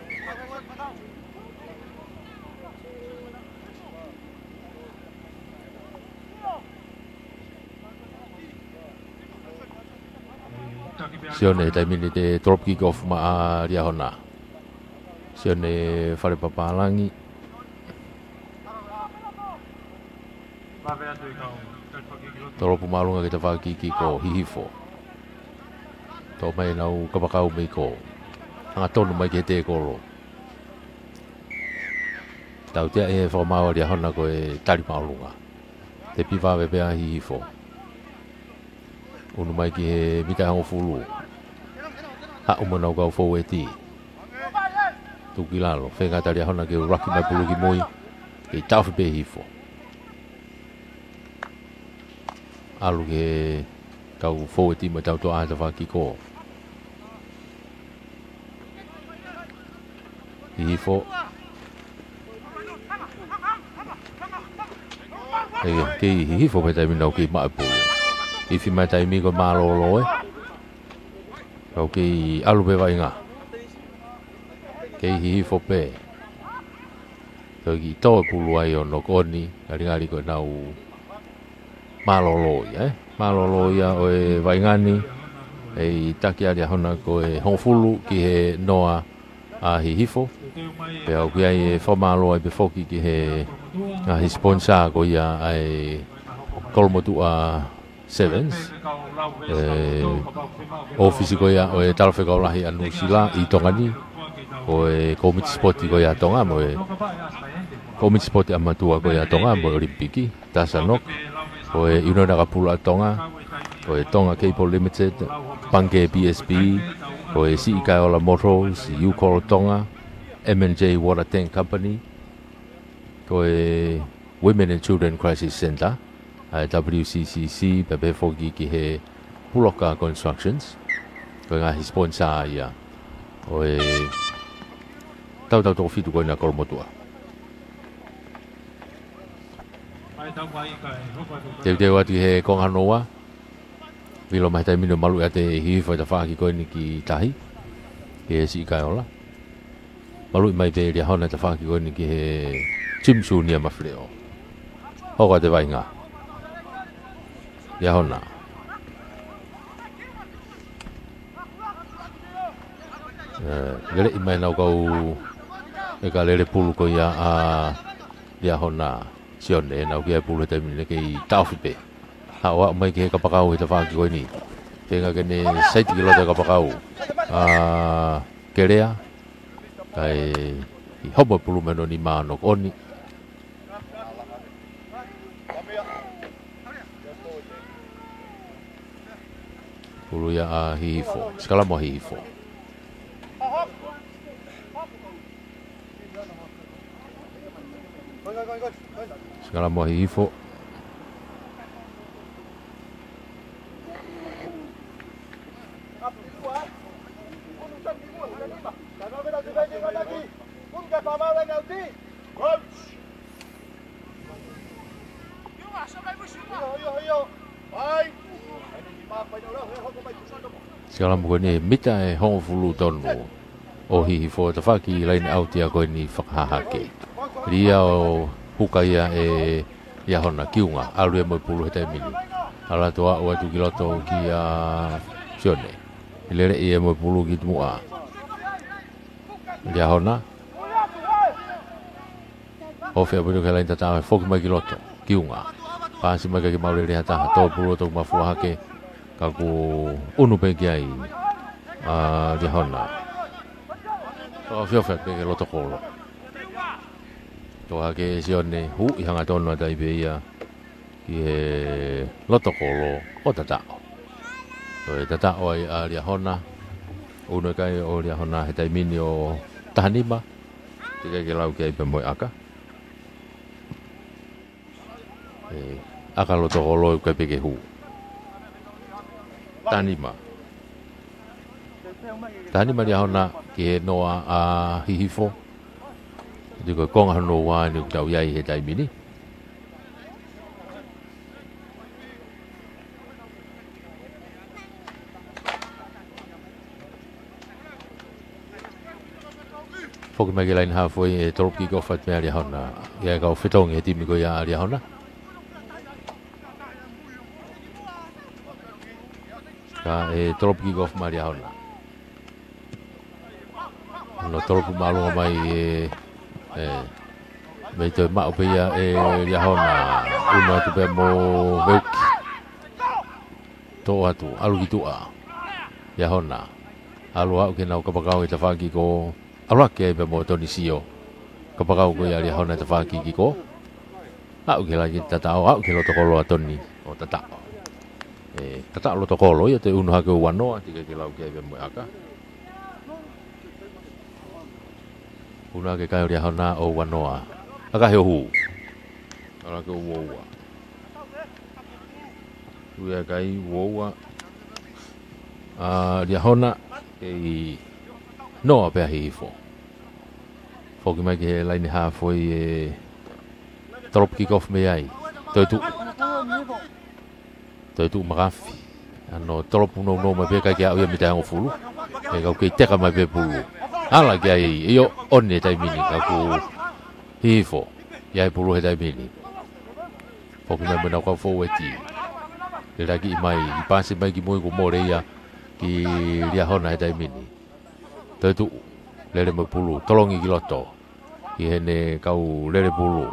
Sione tai mini te drop kick off ma a ria hona. Sione whare papalangi. Toropu marunga ki te whakiki ko hihifo. Tō mai nau kapakau mei ko. Hanga tonu mai ki he te koro. Tau tea e whakamau ria hona ko e tari marunga. Te piwawe pea hihifo. Unu mai ki he mika hango fulu. Ha umanau kau fau e ti. Tuki lalo. Whenga tari a hona ke raki mai pulu ki moi. Ke tauwhi pe hifo. Alu ke kau fau e ti mai tau toa ta whaki ko. Hifo. Ke hifo pe tai minau ki mai pulu. Ifi mai taimi ko malolo e. Kau ki alu be vai nga. Kei hihi fo pe. Kau ki to pulu ai o no koni, ngari ko nau malolo ya. Malolo ya o e vai ngani. E taki aria hona ko e honfulu ki he noa a hihifo. Pe au ki ai e whamalo ai pe foki ki he a hi sponsor ko ia ai kolmotu a Sevens. Ofisi ko ia o e talwhi kaulahi anu sila i tongani. O e komiti sporti ko ia tonga mo e komiti sporti amatua ko ia tonga mo olimpiki. Tasanok. O e inona ka pula tonga. O e Tonga Cable Limited, Pange BSB, o e si Kaiola Motors, Ucol Tonga, M&J Water Tank Company, o e Women and Children Crisis Center, WCCC, pepe fogi ki he Puloka Constructions, ko nga hi sponsor ia, o e tau tau fitu ko na kolmotua. Te watu he kong hanoa, Vilo mai tai mino malu ate hifa ta whaki koe ni ki tahi. Ki he si Kaiola. Malu mai pe ria hona ta whaki koe ni ki he chimsu ni amawhireo. Hoka te vai ngā. Ria hona. Lere i mai nau kau e ka lere pulu ko ia a ria hona sione nau ki ai pulu tai mino ki tauwhipe. Hawa mai ke kapakau ita whaki koe ni. Tenga kene 7 kilo te kapakau. Kerea. Kai homo pulu meno ni manok oni. Pulu ya a hihifo. Skala mo hihifo. Skala mo hihifo. Sekarang bukan ni mita e hong fulu tonu o hihifo ta whaki lain au tia koe ni whakahahake. Ria o hukaya e ia hona kiunga alu e moi pulu hetai mini. Ala toa o atu kiloto ki a sione. Ilere i e moi pulu ki tumua. Ria hona. Ofe abu ke lain tatawe foki mai kiloto kiunga. Pasi mai ki maule rea taha to pulu to mafuahake. Kaku unu pegi ai ria hona. Toa whiawhia pegi loto kolo. Toa ke sione hu i hanga tonu atai pe ia ki he loto kolo o tatao. Toa e tatao ai a ria hona. Unu kai o ria hona he taimini o tahanima. Tika ke lau ki ai pe moi aka. Aka loto kolo kai pegi hu. Tanima dia hona ki noa a hihifo. Diko kong hano wa ni tau yai he taimini. Foki mai ki lain hafoi e toropi ko fat mea dia hona. Ia kau whetong he timi ko ia dia hona. Ka e toropi golf maria hona. No toropi malu mai me te ma pe ia e ia hona. Una tu pe mo veuki. To atu alu gitu a. Ia hona. Alu au ke nau kapakau i te whaki ko. Alu ke pe mo toni sio. Kapakau ko ia hona te whaki ki ko. Au ke lagi tatao au ke lo tokolo atoni o tatao. Tata lo tokolo ia te unu hake wanoa tika ke lau kia mo aka. Unu hake kai ria hona o wanoa. Aka he hu. Ala ke woua. Ua kai woua. Ria hona e noa pe hifo. Foki mai ke laini ha foi drop kick off me ai. Toi tu toi tu magafi ano tolo puno no ma peka kia o ia mita ngo fulu e ka ke teka ma pe pulu ala kia io onne tai mini ka ku hifo ia pulu he tai mini foku me na ka fo eti le lagi mai i pasi mai ki moi ko more ia ki ria hona he tai mini toi tu lele mo pulu tolongi ki loto ki hene kau lele pulu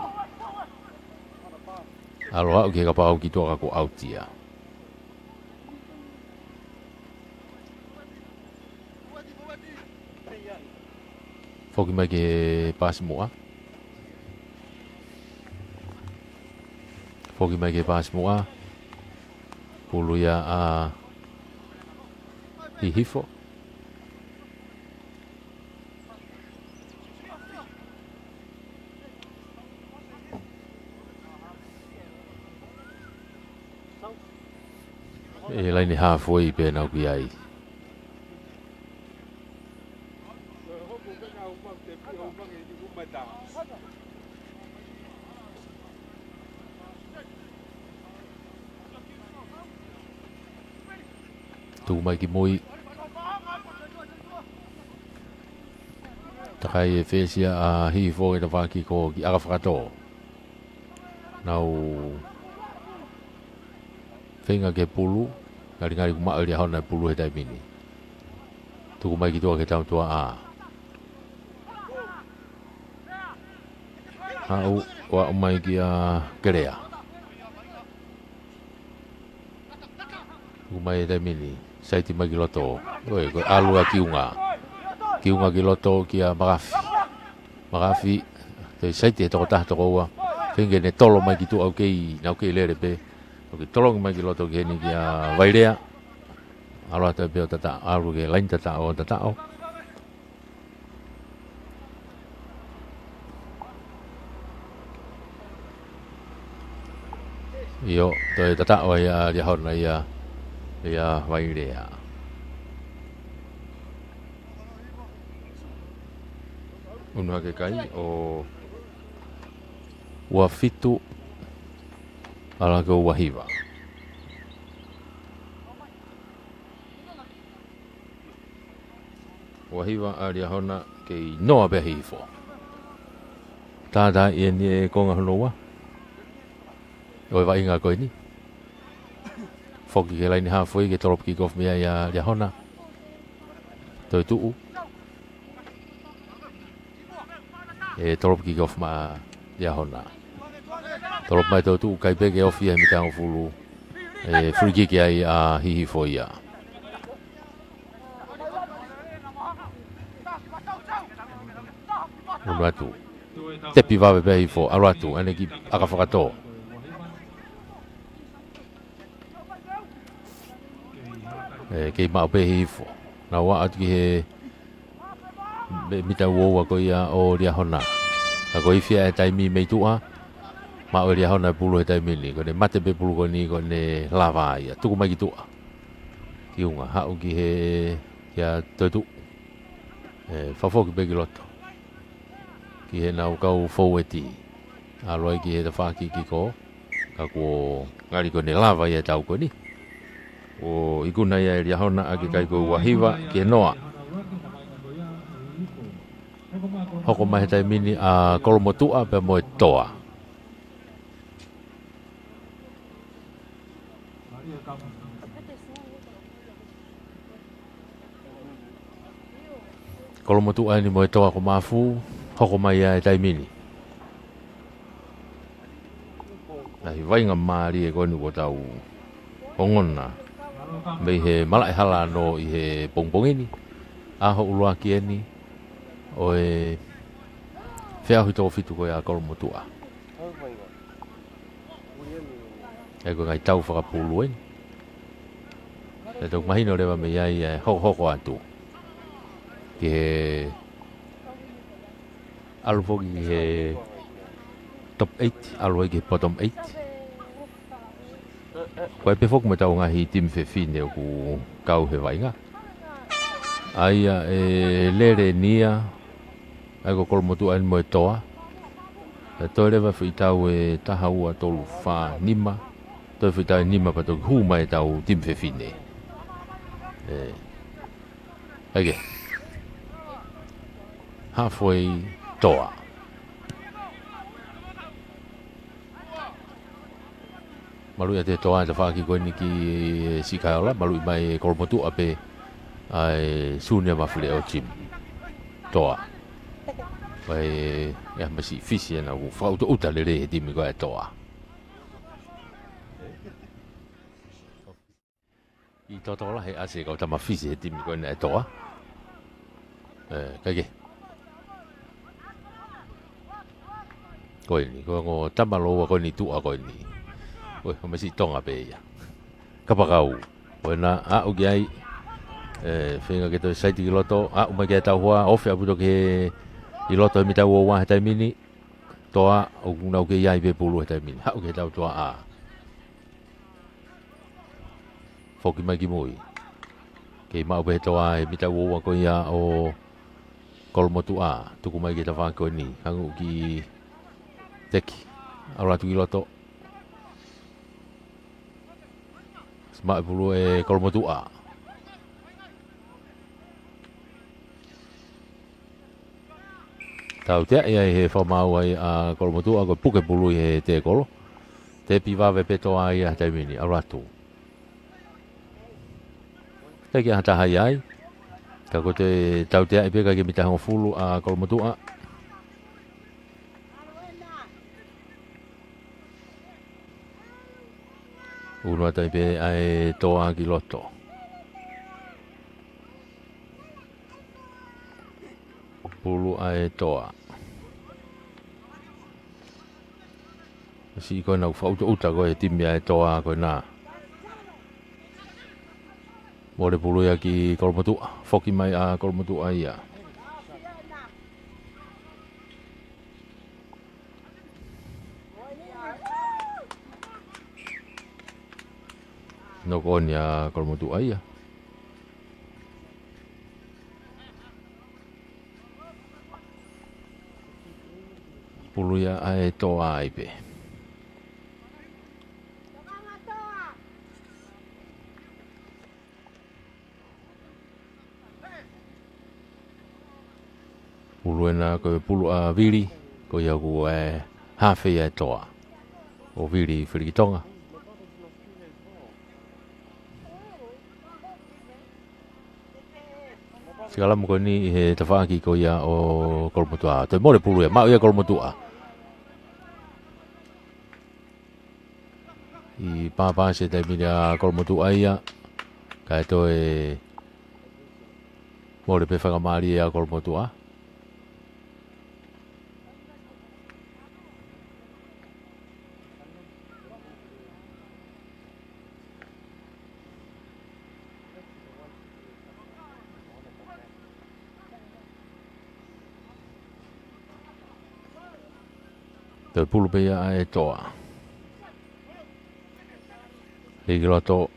aloha ki ka pau ki to ka ko autia foki mai ke pas moa foki mai ke pas moa pulu ya a hifo e lai ni halfway pe na ki ai tu mai ki moi takai fesia a hi fo e va ki ko ki aga frato nau fenga ke pulu ngari ngari kuma ali hona pulu he dai mini tu mai ki to ke tau tua a au wa mai ki a kerea tu mai dai mini sai ti mai ki loto oi ko alu a kiunga ki loto ki a magafi te sai ti to ta to wa fenga ne tolo mai ki tu au ke na ke le pe oke tolong mai ki loto ke ni ki a vairea alo ta pe tata alu ke lain tata o io to tata o ya dia hon ya vairea uno ke kai o wafitu ala ko wahiva aria hona ke noa be hifo tada ye ko nga honoa oi vai nga ko ni foki ke lain ha foi ke torop ki kof mia ya hona to tu e torop ki kof ma ya hona torop mai to tu kai pe ke ofia mi tang fulu e free kick ai a hi foi ya Uratu. Te piva be hi fo aratu ane ki aka fakato. Ke ma be hi fo. Na wa at ki he be mita wo ko ya o dia hona. Ko ifia tai mi me tua. Ma o dia hona pulu tai mi ni ko ne mate be pulu ko ni ko ne lava ya tu ma ki tua. Ki unga ha o ki he ya to tu. Fa fo ki be ki loto. Ki he nau kau faueti aloi ki he ta whaki ki ko ka ko ngari ko ne lava ia tau ko ni o ikuna ia ria hona aki kai ko wahiva ki he noa hoko mai tai mini a kolomotua pe moe toa kolomotua ni moe toa ko mafu hoko mai ai tai mini. Ai vai nga mari e konu ko tau pongona. Mei he malai hala no i he pongpongini. Aho ulua ki eni. O e whea hui tō fitu ko ia kolomotua. E ko ngai tau whakapulu eni. E tōk mahino rewa mei ai hoko atu. Ki he alu foki he top 8 alu ke bottom 8 ko pe fok mo tau ngahi tim fe fine ku kau he vai nga ai lere nia ai ko kol motu an mo toa to le va fitau e tahau tolu fa nima toi fitai nima pato hu mai tau tim fe fine okay halfway toa malu ya te toa te whaki koe ni ki sikaola malu i mai kolomotu ape ai sunia mawhile o Jim toa vai ya masi fisi na u whauto uta le re timi koe toa i totola he ase kau tama fisi he timi koe na toa kage koe ni koe ngo tamaloa koe ni tua koe ni oi masi tonga pe ya kapakau koe na a uki ai whenga ke toi saiti ki loto a umai ke tau hoa ofe aputo ke i loto e mi tau o wā he tai mini toa o kunau ke iai pe pulu he tai mini hau ke tau toa a foki mai ki mui ke mau pe toa e mi tau o wā ko ia o kolomotu a tuku mai ke tawha koe ni hangu ki teki auratu ki loto sma e pulu e kolomotu a tau tea ia he whamau ai a kolomotu a koe puke pulu he te kolo te piwawe peto ai a te mini auratu te ki hata hai ai ka ko te tau tea i peka ki mitahongo fulu a kolomotu a unua tai pe ai toa ki loto pulu ai toa si ko na fauto uta ko e timi ai toa ko na mole pulu ya ki kolomotu foki mai a kolomotu ai ya no ko ni a kolomotu ai ya pulu ya ai toa ai pe pulu na ko pulu a vili ko ia ku hafe ya toa o vili fritonga segala mo ni he tafaki ko ia o kolomotu a te mole pulu ya mau ia kolomotu a i papa se te mira kolomotu ai ya ka to e mole pe fanga mari ia kolomotu a te pulu pe ia e toa e giloto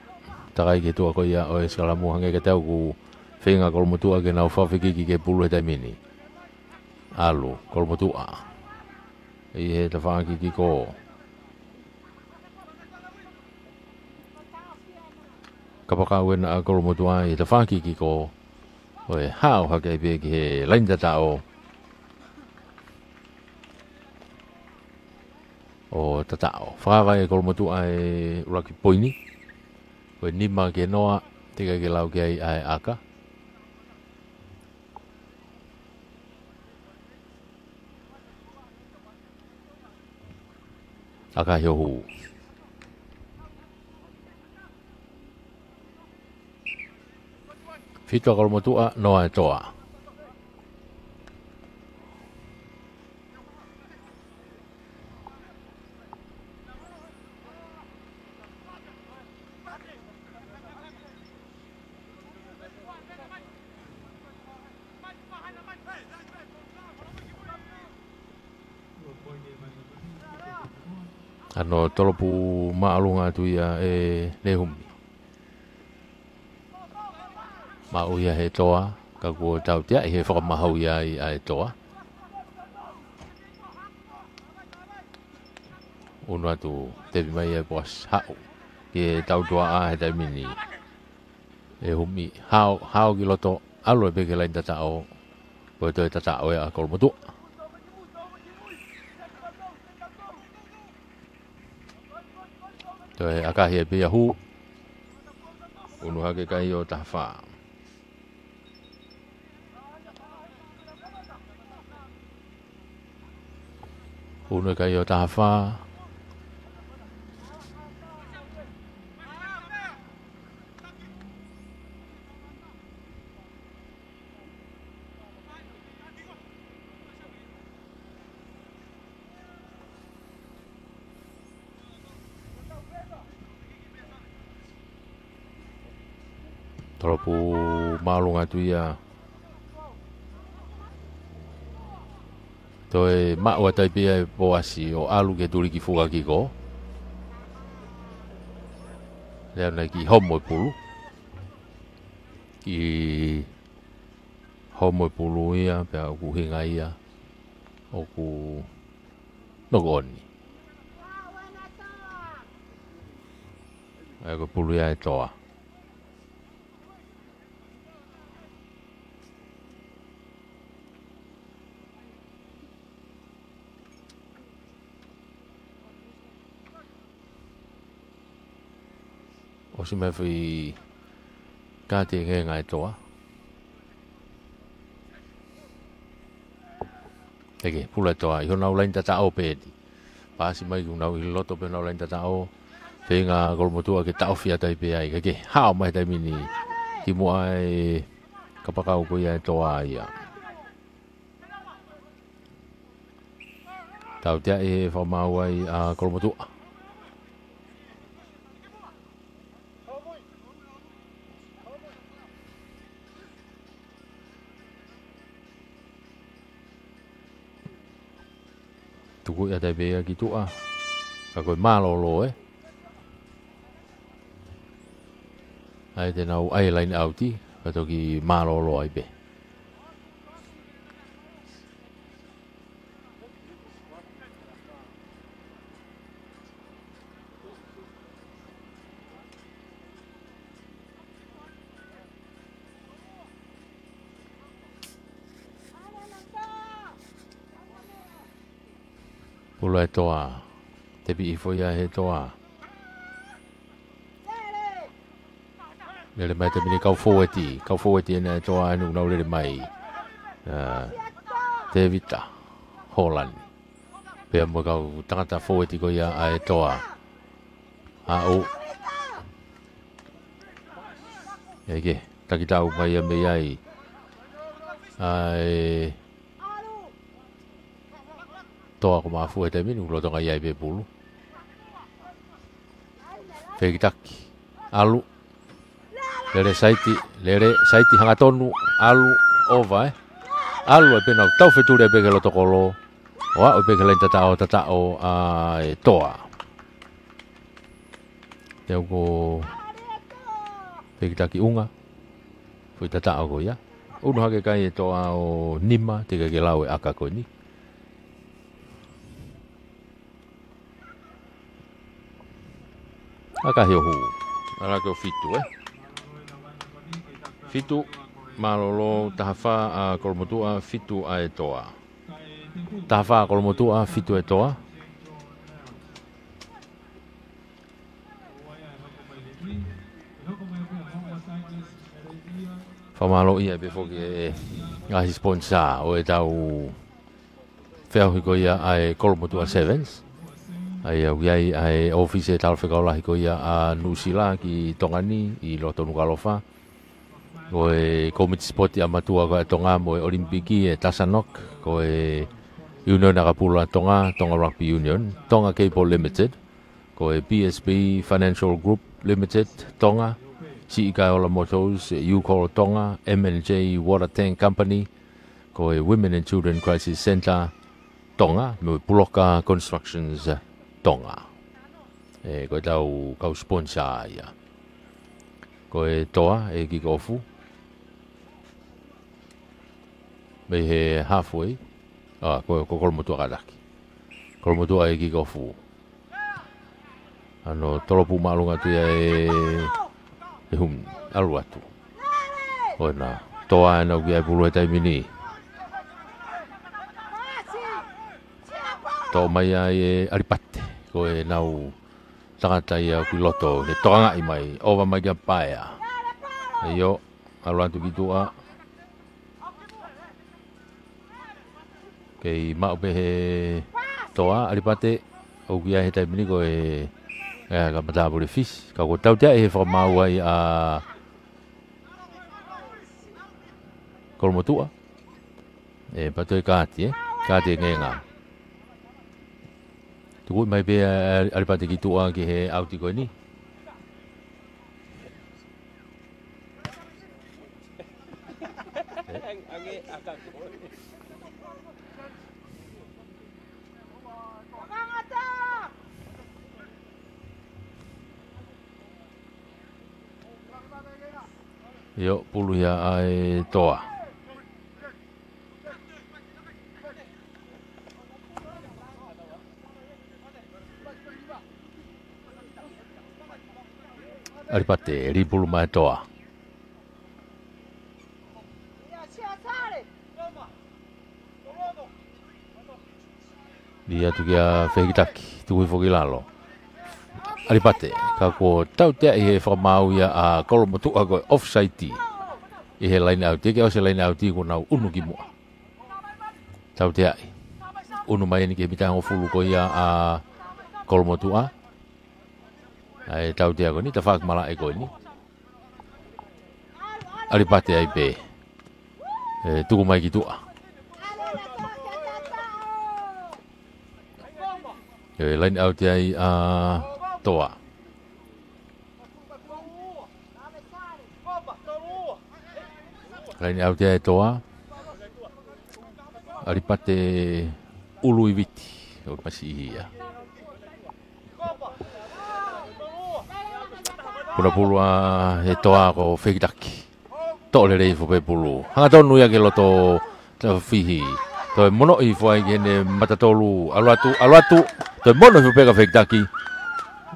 takai ke tua ko ia o esala mo hange ke tau ku whenga kolomotua ke nau whawhiki ki ke pulu e tai mini alu kolomotua i he ta whaki ki ko kapakau e na kolomotua i ta whaki ki ko o e hao hake pe ki he laindata o tatao whakakai e kolomotua e uraki poini o e nima ke noa tika ke lau ke ai aka aka hiohu fitua kolomotua noa e toa ano tolopu maalunga tu ia e lehumi mau ia he toa ka ko tau tia he whakamahau ia i e toa unua tu tevi mai e boss hau ke tau tua a he tai mini e humi hao ki loto alo e peke lain tatao ko to tatao e a kolmotu to e akahi e pia hu unu hake kai o tafa unu kai o tafa Tolopu malunga tu ia. Toi maua tai pia poasi o alu ke tuli ki fuga ki ko. Lea na ki homo pulu. Ki homo pulu ia pe ku hinga ia. O ku nogoni. Ai ko pulu ia e toa. O si mai fui kate ngai toa. Eke, pula toa. Iho nau lain tata o pēti. Pāsi mai kung nau loto pe nau lain tata o. Whenga kolmotua ke tau fia tai pe ai. Eke, hao mai tai mini. Ki mua ai kapakau ko ia toa ia. Tau tia e whamau ai a kolmotua. Tuku ia tai bea ki tua. Ka koe malolo Ai te nau ai lain auti. Ka toki malolo ai be. Pula e toa. Te pi i foia he toa. Lele mai te mini kau fōeti. Kau fōeti ena e toa anu nau lele mai. Te vita. Holland. Pea mo kau tangata fōeti ko ia a e toa. A o. Eke. Takitau mai a mei ai. Ai. Toa ko mafu e te minu lotonga iai pe pulu. Whekitaki. Alu. Lere saiti hanga tonu. Alu ova Alu e pena tau wheturi e peke lotokolo. Oa o peke lain tatao a toa. Te au ko Whekitaki unga. Fui tatao ko ia. Unu hake kai e toa o nima. Te ke lau e aka ko ni. Aka heo hu. Ara ko fitu Fitu malolo tahafa a kolmotua fitu a e toa. Tahafa a kolmotua fitu e toa. Whamalo ia be foki e ngahi sponsor o e tau wheahui ko ia a e kolmotua sevens. Ai au iai ai office e talwhekaolahi ko ia a Nusila ki Tongani i loto Nukalofa. Ko e committee sport a matua ko e Tonga mo e Olimpiki e Tasanok. Ko e Union Akapula Tonga Rugby Union. Tonga Cable Limited. Ko e BSB Financial Group Limited Tonga. Siikaola Motors, Ucall Tonga, M&J Water Tank Company. Ko e Women and Children Crisis Center Tonga. Mo e Puloka Constructions Tonga. E ko tau kau sponsor ia. Ko e toa e ki kofu. Me he halfway. Ko kolmotua kadaki. Kolmotua e ki kofu. ano tolopu malunga tu e hum alu atu ona toa na gia bulu tai mini to mai ai aripate ko e nau tangata ia ku loto ne tonga i mai ova mai ga paia yo alu atu kitua kei mau be toa aripate o gia he tai mini ko e ka mata bole fish ka ko tau te e fa mau ai a kolmotua e patoi kati ngenga tu mai be aripate kitua ki he auti ko ni yo pulu ya ai toa aripate ripulu mai toa dia tu kia fegitaki tu fogilalo aripate ka ko tau te e fa mau ya a kolmotu a go offside e he line out ke o se line out ko na unu ki mo tau te ai unu mai ni ke bita ho fulu ko ya a kolmotu a ai tau te ko ni ta fak mala e ko ni aripate ai be tu ko mai ki tu a line out ai a toa lain au te toa aripate ului viti o masih ia pula he toa ko fegitaki to le rei fo pe pulu hanga tonu ya ke loto te fihi to mono I fo ai gene matatolu alatu to mono fo pe ka fegitaki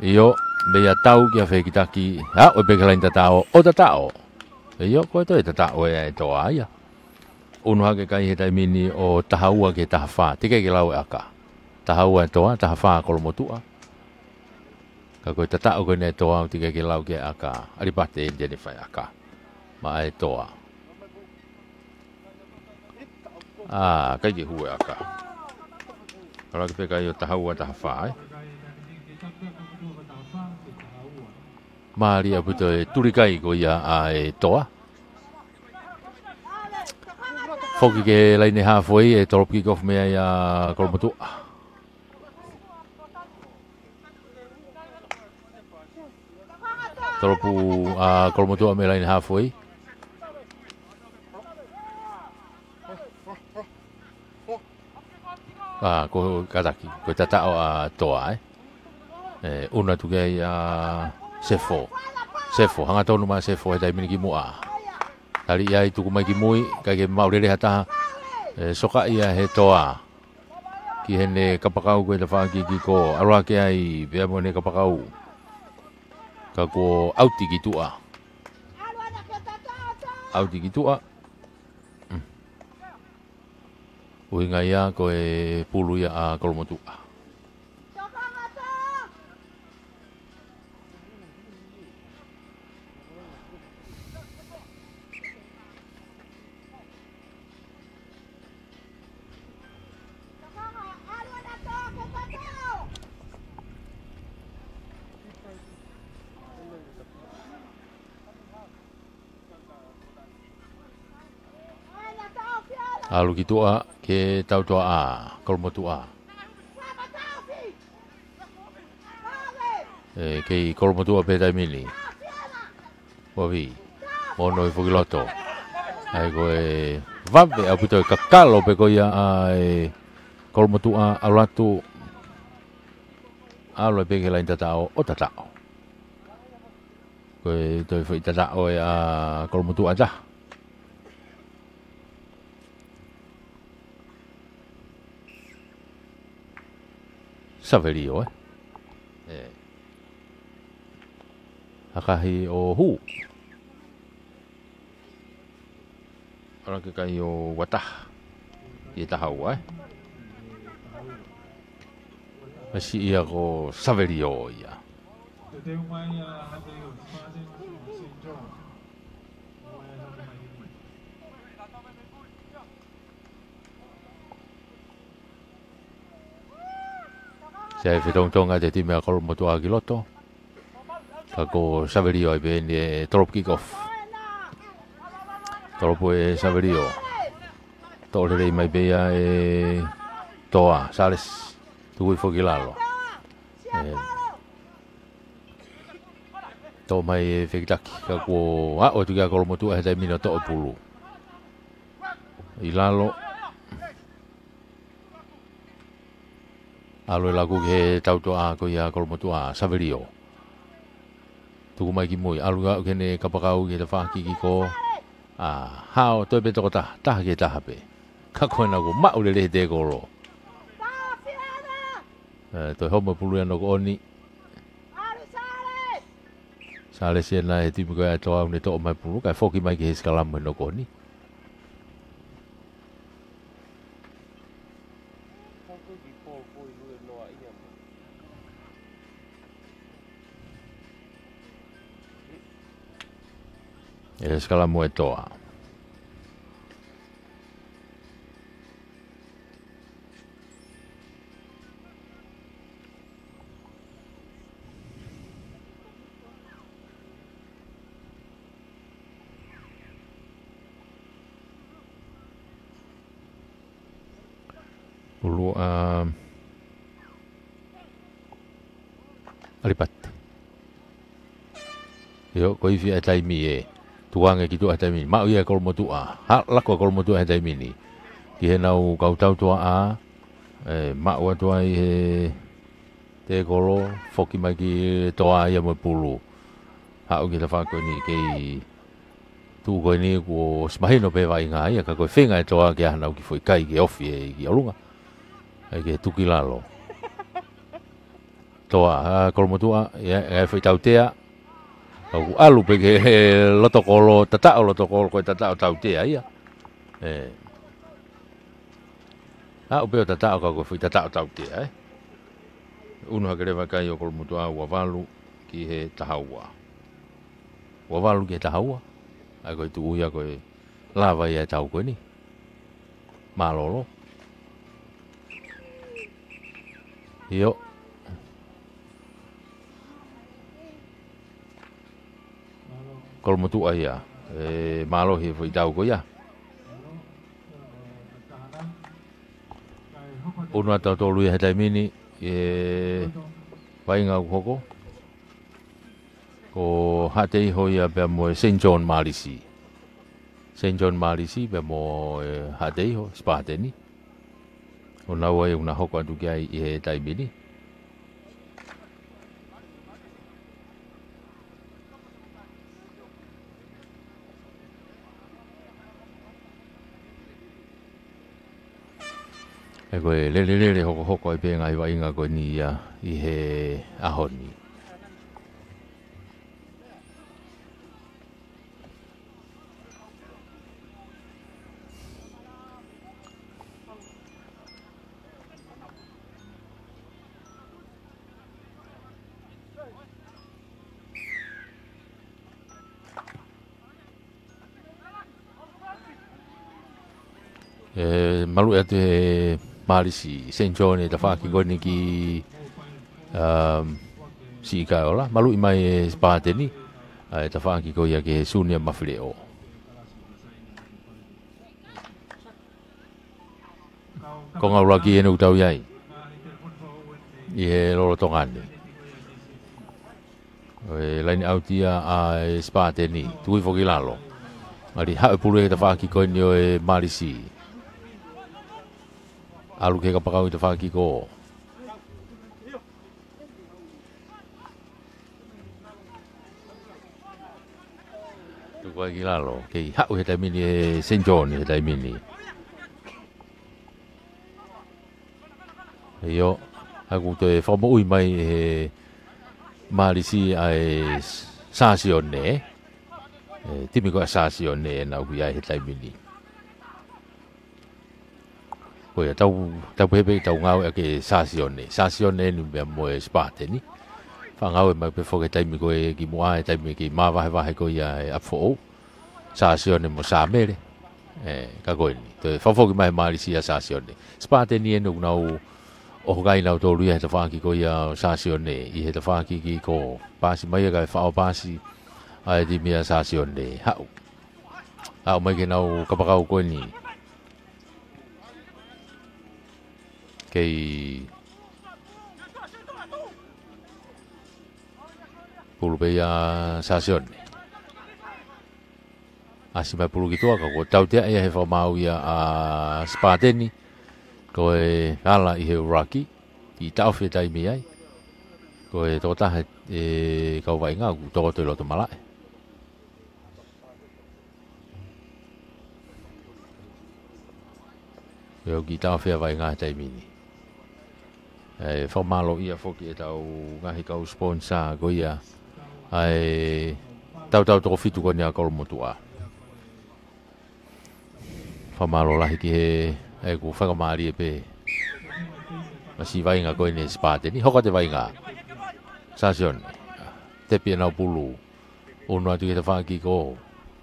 iyo be ya tau ki fegitaki ha o be ka lain tatao o tatao iyo ko to tatao e to aya unu ha ke kai he tai mini o tahaua ke tahafa tike ke lau aka tahaua to tahafa ko motua ka ko tatao ko ne to tike ke lau ke aka aripate de fai aka ma ai to kai ke hu aka kalau ke kai tahaua tahafa Maria puto turikai ko ia ai toa. Foki ke laine halfway e torop kick off mea ia kolmotu. Toropu kolmotu me laine halfway. Ko kataki ko tatao toa una tu ke Sefo hanga tonu ma sefo e tai mini ki mua tali ia itu kumai ki mui kai ke mau rere hata soka ia he toa ki hene kapakau ko te whaki ki ko arua ke ai bea mo ne kapakau ka ko auti ki tua uhinga ia ko e pulu ia a kolmotua alu gitu ke tau toa kolmotua ke kolmotua pe tai mini wavi mono I fugiloto ai ko vabe aputo kakalo pe ko ia ai kolmotua alatu alo pe ke lain tatao o tatao ko to foi tatao kolmotua aja Saverio Hakahi o hu. Ora ke kai o watah. I tahau ai. Masi ia ko saverio ia. Te umai a hate o whāte o St. John. Se whetongtonga te time a kolo motua ki loto. Ka ko saverio i bēni e torop kick-off. Toropo e saverio. Tō rei mai bea e toa, sales. Tui whoki lalo. Tō mai e whekitaki. Ka ko o tuki a kolo motua he tai mina tō pulu. I lalo. Alo e lagu ke tautoa ko ia kolo motua saverio. Tuku mai ki mui. Alu ga kene kapakau ke te whaki ki ko. Hao toi pe toko taha ke taha pe. Ka koe na ko mau le lehe te kolo. Toi homo pulu ano ko oni. Sale siena e timu koe atoa une to'o mai pulu. Kai foki mai ki he skalamu no ko oni. E skalamu e toa. Pulu alipatte. Yo ko ifi e taimi e tuange ki tu e taimi. Mau ia kol motua. Ha lako kol motua e taimi ni. Ki he nau kautau tua a mau atua i he te kolo foki mai ki toa ia mo pulu. Ha o ki ta whako ni kei tu koe ni ko smahino pe vai ngā ia ka koe whenga e toa ki ahanau ki foi kai ki ofi e ki alunga. E ke tuki lalo. Toa, kolomotua, e foi tautea. Au alu pe ke loto kolo, tatao loto kolo koe tatao tautea ia. Upeo tatao ka koe foi tatao tautea, Unu hakere wakai o kolomotua wawalu ki he tahaua. Wawalu ki he tahaua. Ai koe tu uia koe lava ia tau koe ni. Malolo. Yo. Kolo motua ia. Malo he foi tau ko ia. Unu atau tolu ia he taimini. Wainga ukoko. Ko hate iho ia pia mo St. John Malisi. St. John Malisi pia mo hate iho. Spate ni. Ona wai una hoko atu kia i he taimini. E koe lele hoko e penga i wainga koe ni ia i he ahoni. Malu atu he Malisi St. John e ta whaki goni ki si ka ola. Malu i mai e spateni e ta whaki ko ia ke sunia mawhire o. Ko ngau laki e nuk tau iai. I he loro tongane. E laini autia a spateni. Tui whoki lalo. Mari hae pulu e ta whaki goni o e Malisi. Alu ke kapakau i te whaki ko. Tuku ai ki lalo. Kei hau he taimini e St. John he taimini. Haku te whamo ui mai he Malisi ai sasione timi ko sasione na uia he taimini ko ya tau pepe tau ngau ke sasione ni me mo spate ni fa ngau me pe fo ke taimi ko ki moa taimi ki ma va ko ya afo sasione mo samere ka ko ni te fa fo ki mai mali sia sasione spate ni no ngau o gai na to ria te fa ki ko ya sasione I he te fa ki ko pasi mai ga fa o pasi ai di mia sasione ha mai ke nau ka pa ko ni kei pulu pe ya sasione asima pulu gitu ka ko tau te ia he fa mau ya spateni ko e ala I he uraki I tau fe tai mi ai ko e to ta ka vai nga ku to to lo to mala yo ki tau fe vai nga tai mi ni fa malo ia fo ki tau nga hi ka sponsor ko ia ai tau to fitu ko ni a ko mo tua fa malo la ki he ku fa ka mari pe masih vai nga ko ni spate ni hoko te vai nga sasion te pia na pulu ono atu te fa ki ko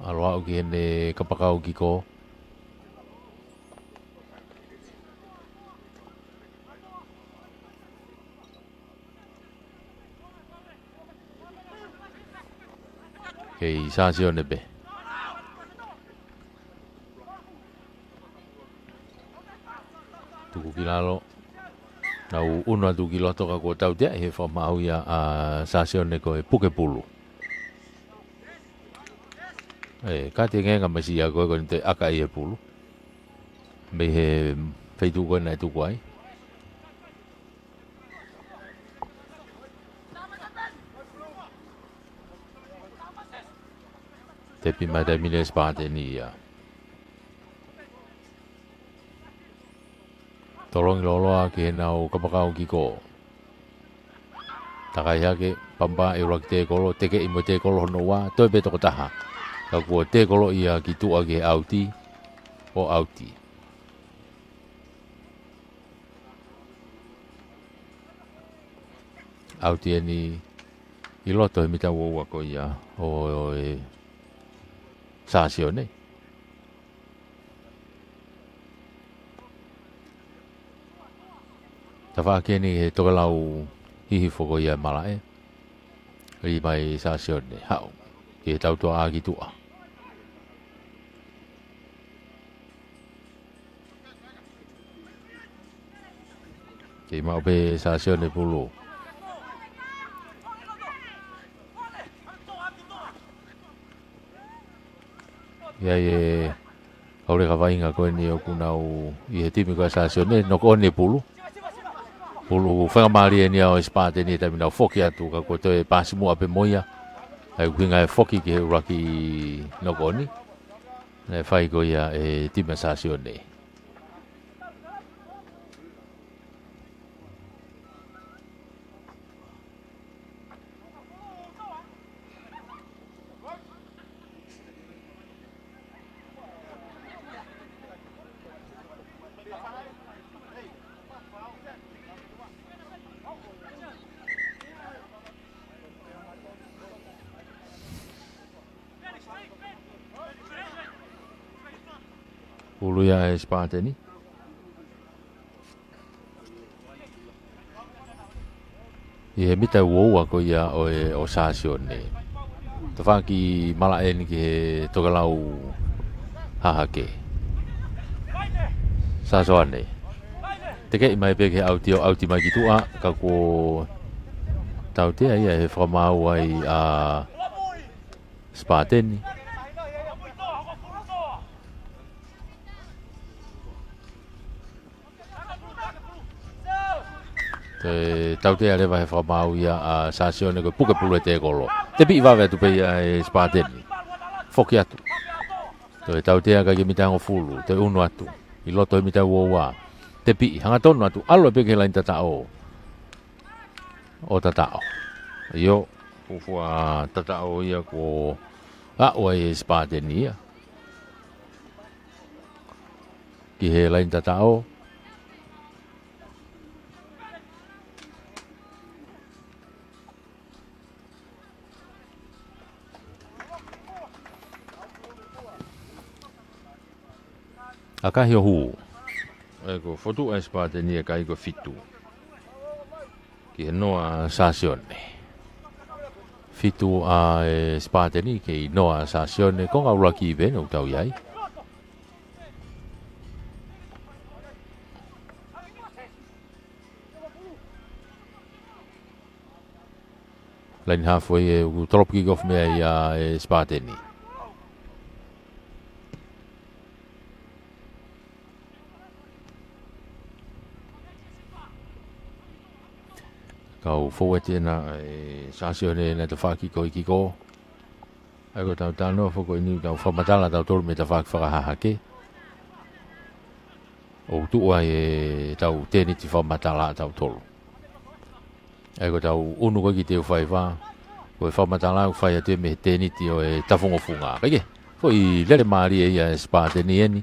aloa ki ne kapakau ki ko kei sasion be tuku kilalo nau uno atu ki loto ka ko tau te he fa mau ia sasion ko e puke pulu ka te ngenga masi a ko te aka I e pulu me he feitu ko na tu kwai te pima te mile spate ni ia tolong loloa ki nau kapakau ki ko takai hake pamba irak te kolo teke imo te kolo no wa to be to taha ka ko te kolo ia ki tu age auti o auti auti ni iloto mi ta wo ko ia o sasione tawa keni he tokalau hihi foko ia malae I mai sasione hau ke tau to agi tua ke mau be sasione pulu ya ye ore ka vai nga ko ni o kunau I he timi ko sasione no ko ni pulu pulu whakamari e ni au espate ni tami nau foki atu ka ko te pasimu ape moia ai kuinga e foki ke uraki no koni e whai ko ia e tima sasione pulu ya espate ni ye mita wo ko ya o sasione to faki mala en ki tokalau hahake sasoane teke mai pe ke auti mai gitu ka ko tau te ai he famau ai spateni tau te ale vai famau ia sasione ko puke pulu te kolo te pi va tu pe spateni foki atu to tau te ka ki mitango fulu te uno atu I loto mi tau wa te pi hanga tonu atu alo pe ke lain tatao o tatao yo Fua tatao ia ko o e Spadenia. Ki he lain tatao. Akahi o hu. E ko fotu e Spadenia kai ko fitu. Ki he noa sasione. Fitu a Spadeni ke noa sasione ko ngaula ki ben o tau iai. Lain halfway e u trop kick off mea ia Spadeni. Kau forward na sasione na te whaki ko i kiko. Ai ko tau tano foko ini tau whamatala tau tolu me te whaki whakahahake. O tua tau teni ti whamatala tau tolu. Ai ko tau unu ko ki te whaiwa. Ko e whamatala u whai atu me teni ti o e tafongo funga. Kaike, ko i lere maari e ia Spadeni eni.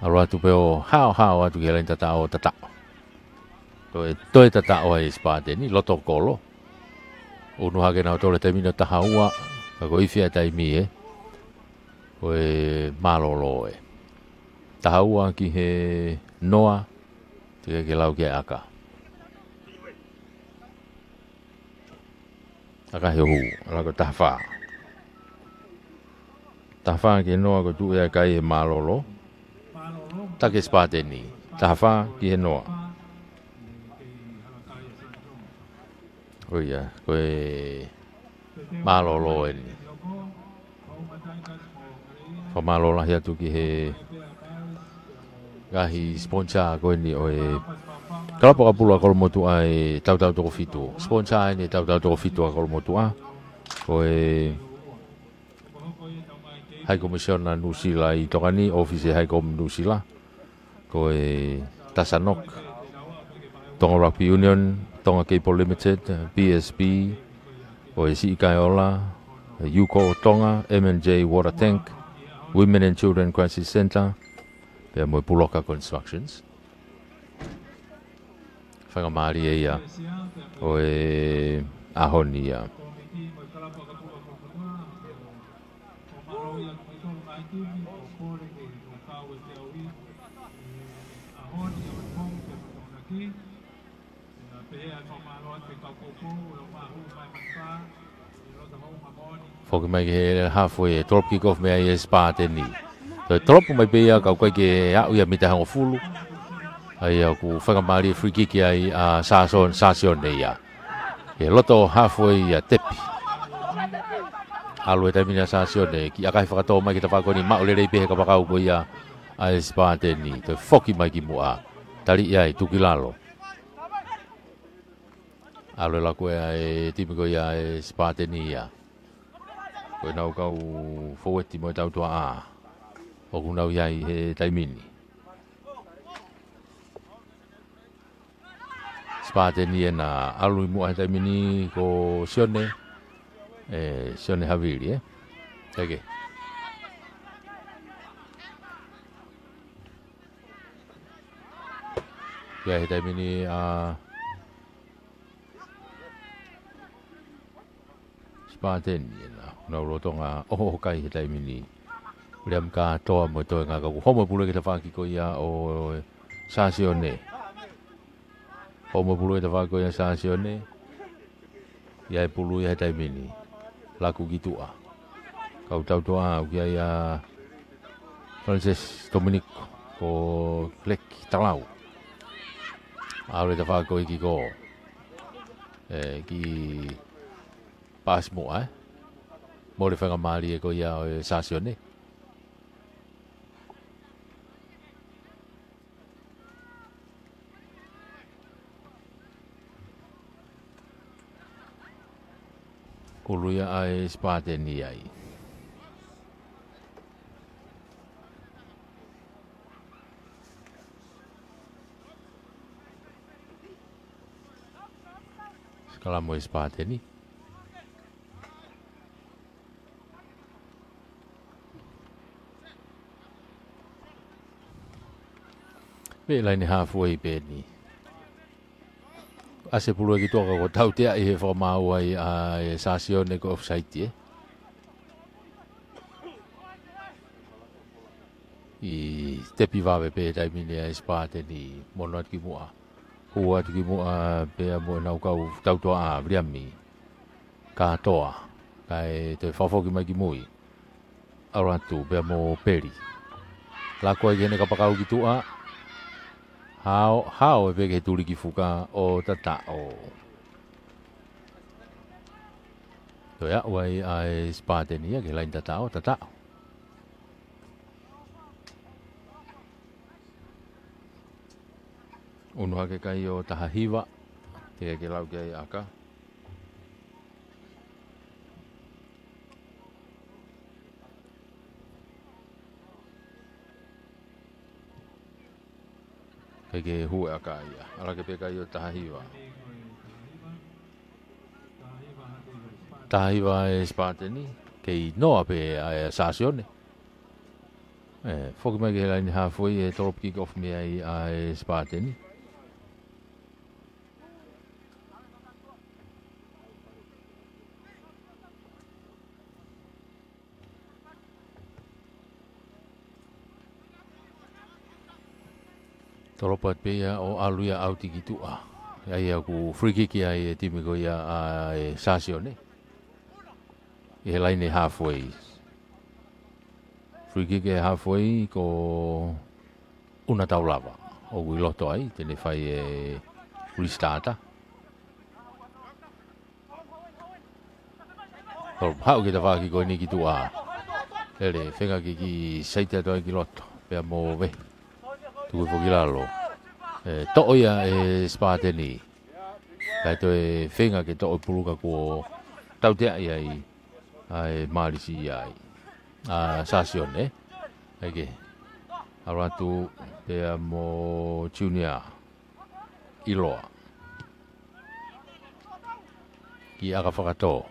Aro atu peo hao atu ke lain tata o tata. Toi tata o e Spadeni, loto kolo. Unu hake na o tole te mina tahaua. Ko i fia taimi e. Ko e malolo e. Tahaua ki he noa. Tika ke lau ke aka. Aka he hu. Ala ko tahawha. Tahawha ki noa ko tu ea kai e malolo. Take Spadeni. Tahawha ki he noa. Oh iya, koe malolo ini. Ko malolo hia tu ki he gahi sponsor ko ini oe. Kalau poka pula kalau motu ai tau toko fitu. Sponsor ini tau toko fitu kalau motu a. Koe High Commissioner Nusila i tokani office High Com Nusila. Koe Tasanok. Tonga Rugby Union, Tonga Cable Limited, BSB, Oesi Ikaiola, Yuko Tonga, M&J Water Tank, Women and Children Crisis Center, Pea Moe Puloka Constructions. Whakamari e ia, Oe Ahoni ia. Foki mai ke halfway drop kick off mea i Spadeni. Toi drop mai pea kau koe ke au ia mita hango fulu. Ai au ku whakamari free kick ai a Sasion nei ia. Ke loto halfway ia tepi. Alue tai mina Sasion nei ki akai whakatoa mai ki ta whakoni maule rei pehe ka wakau ko ia a Spadeni. Toi foki mai ki mua. Tari ia i tukilalo. Alue la koe ai timiko ia e Spadeni ia. Koe nau kau foweti mo tau tua a. O kunau iai he taimini. Spadeni e na alui mua he taimini ko Sione. Sione Havili Teke. Ia he taimini a Spadeni e na. Nau rotonga oho kai he taimini. Uliam ka toa mo toi ngā kaku. Homo pulu e ta whaki ko ia o Sasione. Homo pulu e ta whaki ko ia Sasione. Ia e pulu ia he taimini. Laku gitua. Kau tau toa au kia ia Francis Dominico ko Leki Talau. Aure ta whaki ko iki ko. Ki pas mo Mo le whangamari e ko ia o Sasione. Kuluia ai Spadeni ai. Skala mo Spadeni. Be lai ni halfway be ni. Ase pulu ki toka ko tau tea I he whamau ai a Sasione ko offside I tepi wawe pe tai mini a Spate ni mono ati ki mua. Hua ati ki mua pe a mua nau kau tau toa a vriami. Ka toa. Kai te whawhoki mai ki mui. Arantu pe a mo peri. Lako ai kene ka pakau ki tua. Hao e peke turi ki fuka o tatao. Toia wai ai Spate ni ke lain tatao. Unu hake kai o tahahiwa. Te ke lau ke aka. Kai ke hue aka ia. Ala ke pe kai o tahahiwa. Tahahiwa e Spate ni. Kei noa pe a Sasione. Foki mai ke lain halfway e torop kick off me ai a Spate ni. Toropat pe ia o aluia au tiki tua. Ai aku free kick ai timi ko ia a Sasione. I he laine halfway. Free kick e halfway ko una taulava. O gui loto ai, tene fai restarta. Hau ki ta whaki ko ni ki tua. Ele, whenga ki saita toa ki loto. Pea mo ve. Tuku foki lalo. To'o ia e Spate ni. Kai to e whenga ke to'o puluka ko tautea ai ai marisi ai. Sasione. Eke. Arantu pea mo junior. Iloa. Ki aka whakato.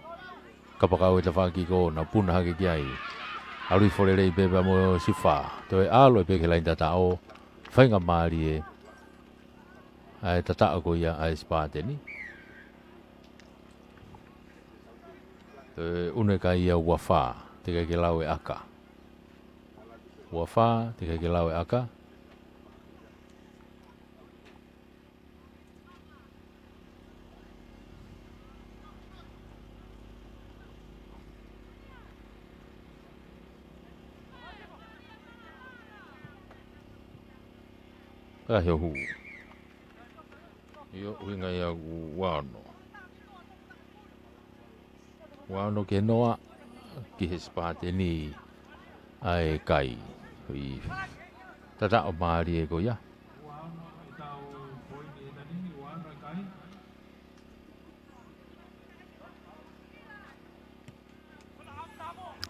Kapakau e ta whaki ko na puna hake ki ai. Arui forelei beba mo sifa. To e alo e peke lain tatao. Whainga maari e ai tatao ko ia ai Spate ni. Te une ka ia wafa, te kai ke lau e aka. Wafa, te kai ke lau e aka. Heo hu. Io winga ia wano. Wano ke noa ki he Spate ni ai kai. Hui tata o maari e ko ia.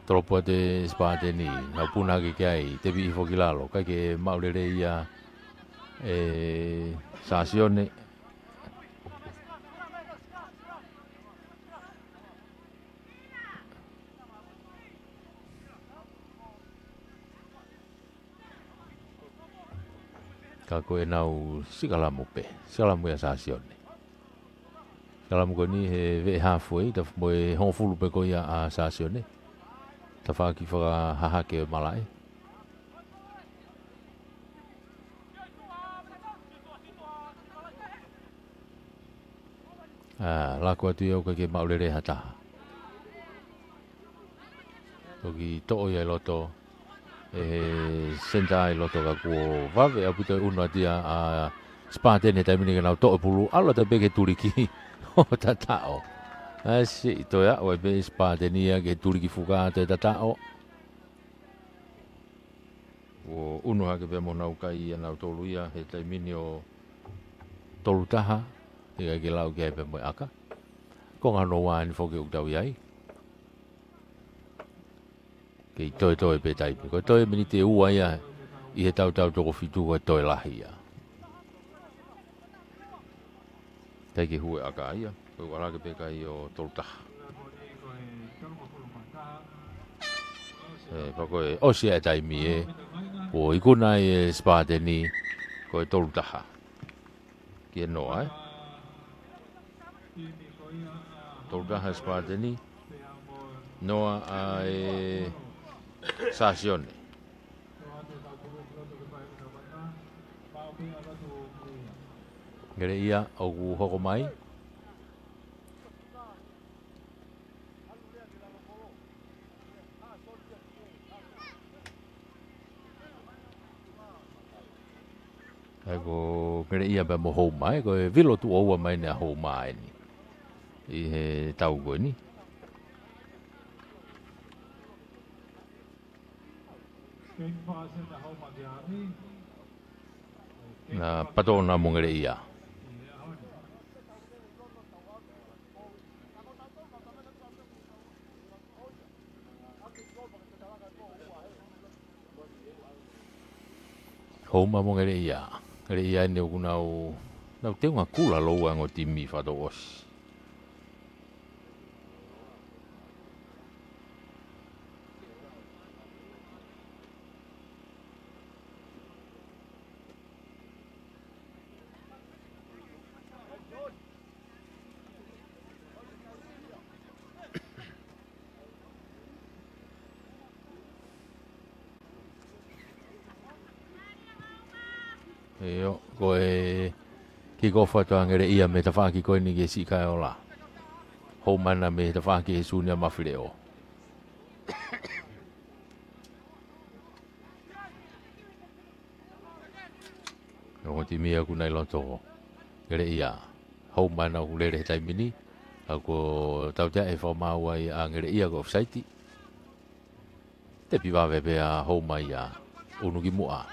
Tropo de Spate ni. Nau puna ke kai. Te vi foki lalo. Kai ke maurere ia Sasione. Ka koe nau sikalamu pe. Sikalamu ia Sasione. Sikalamu ko ni he ve halfway. Ta moe honfulu pe ko ia a Sasione. Ta whaki whaka hahake malai. Lako atu iau ke maurere hata. Toki to'o ia loto. Senta ai loto ka kuo vave apu te unu atia a Spate ne taimini ka nau to'o pulu. Alo ta peke turiki. O tatao. Si toia o e pe Spate nia ke turiki fuka te tatao. O unu hake pe mo nau kai ia nau tolu ia. He taimini o tolu taha. Ika ke lau ke pe mo aka. Ko ngano wani foke uktau iai. Kei toi pe taipi. Ko toi mini te ua ia. I he tau toko fitu ko toi lahi ia. Tai ke hue aka ia. Ko wala ke pe kai o toltaha. Pako e osia e taimi e. O ikuna e Spate ni. ko e tolu taha. Kia noa e. Tolu taha Spartani. Noa a e Sasione. Ngere ia o ku hoko mai. Ai ko ngere ia ba mo hou mai ko e vilo tu oua mai na hou mai ni. I he tau ko ni. Na patona mo ngere ia. Hou ma mo ngere ia. Ngere ia ni o kunau nau te unga kula loa ngo timi whato osi. Eo, ko e ki ko whatoa ngere ia me ta whaki koe ni ke si kai ola. Hou mana me ta whaki he sunia mawhire o. Nō ti mia ku nei loto ngere ia. Hou mana ku lere he taimini. Ako tau te e whamau ai a ngere ia ko whaiti. Te piwawe pe a hou mai a unuki mua.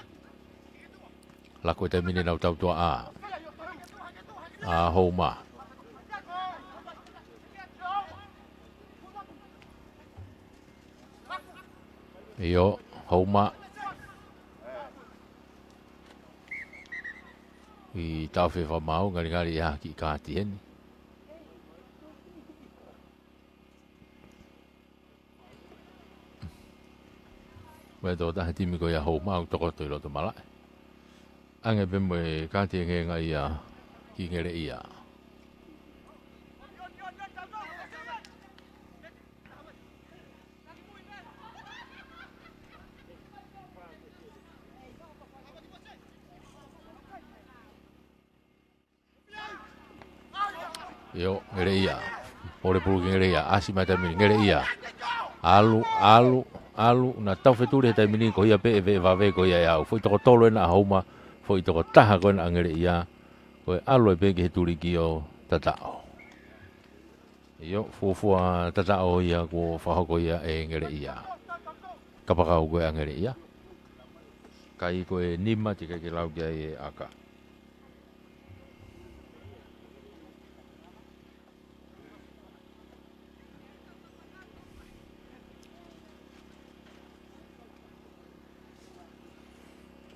Lako te mine nau tau toa a hou ma. Iyo, hou ma. I tau whewha mau, ngari ia ki kāti heni. Wai tō taha timi ko ia hou ma, au toko toi loto malai. Ange pe mo e kāti nge ngai ia ki ngere ia. Yo, ngere ia. Ore pulu ki ngere ia. Asi mai tamini ngere ia. Alu. Na tau wheturi he tamini ko ia pe e ve vawe ko ia iau. Foi toko tolo ena a hauma. Foi toko taha koe na angere ia. Koe alo e peke he turi ki o tatao. Iyo, fuafua tatao ia ko whahoko ia e ngere ia. Kapakau koe angere ia. Kai koe nima tika ki lau kia e aka.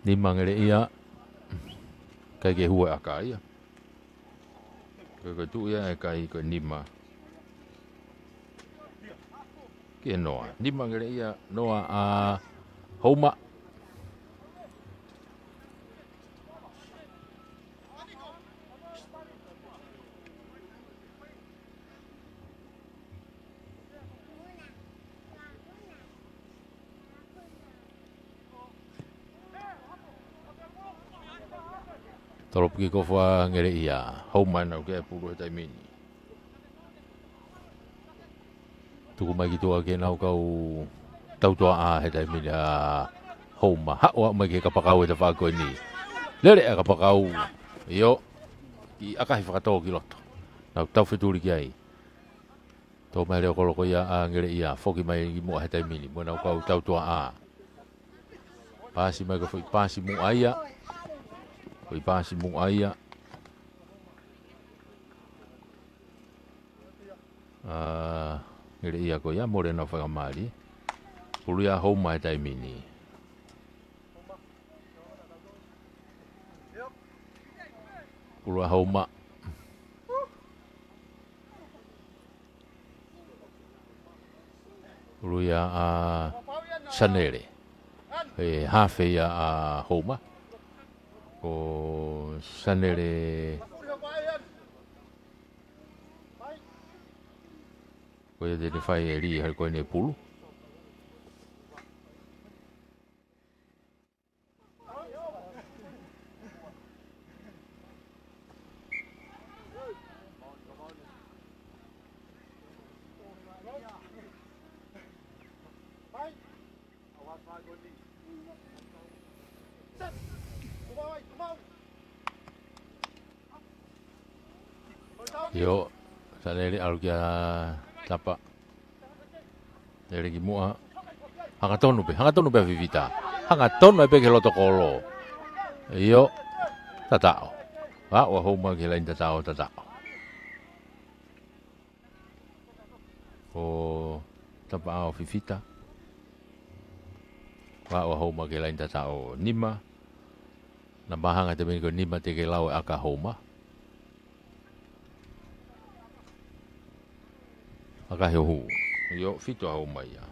Nima ngere ia. Kai ke hua aka ia. Koe tu ia e kai koe nima. Ke noa. Nima ngere ia noa a hauma. Tolo piki ko wha ngere ia. Hauma nau ke puru he taimini. Tuku mai ki tua ke nau kau tautua a he taimini a hauma. Haua mai ke kapakau e te whakoi ni. Lere a kapakau. Iyo. Ki akahi whakatoa ki loto. Nau tau wheturi ki ai. Tō mai reo koloko ia a ngere ia. Whoki mai ki mua he taimini. Mua nau kau tautua a. Pasi mai ka whi pasi mu aia. Koi pasi mu aia. Ngere ia ko ia more na whakamari. Pulu ia hou mai taimini. Pulu ia hou ma. Pulu ia sanere. He hafe ia hou ma. Ko sanere ko ia te whai e ri hai koe ne pulu. Yo, sanere alu kia tapa. Nere ki mua. Hanga tonu pe vivita. Hanga tonu pe ke loto kolo. Yo, tatao. Wa homa ke lain tatao. O tapa au vivita. Wa homa ke lain tatao nima. Na bahanga te ko nima te ke lau aka homa. Aka hehu. Yo, fito homa ia.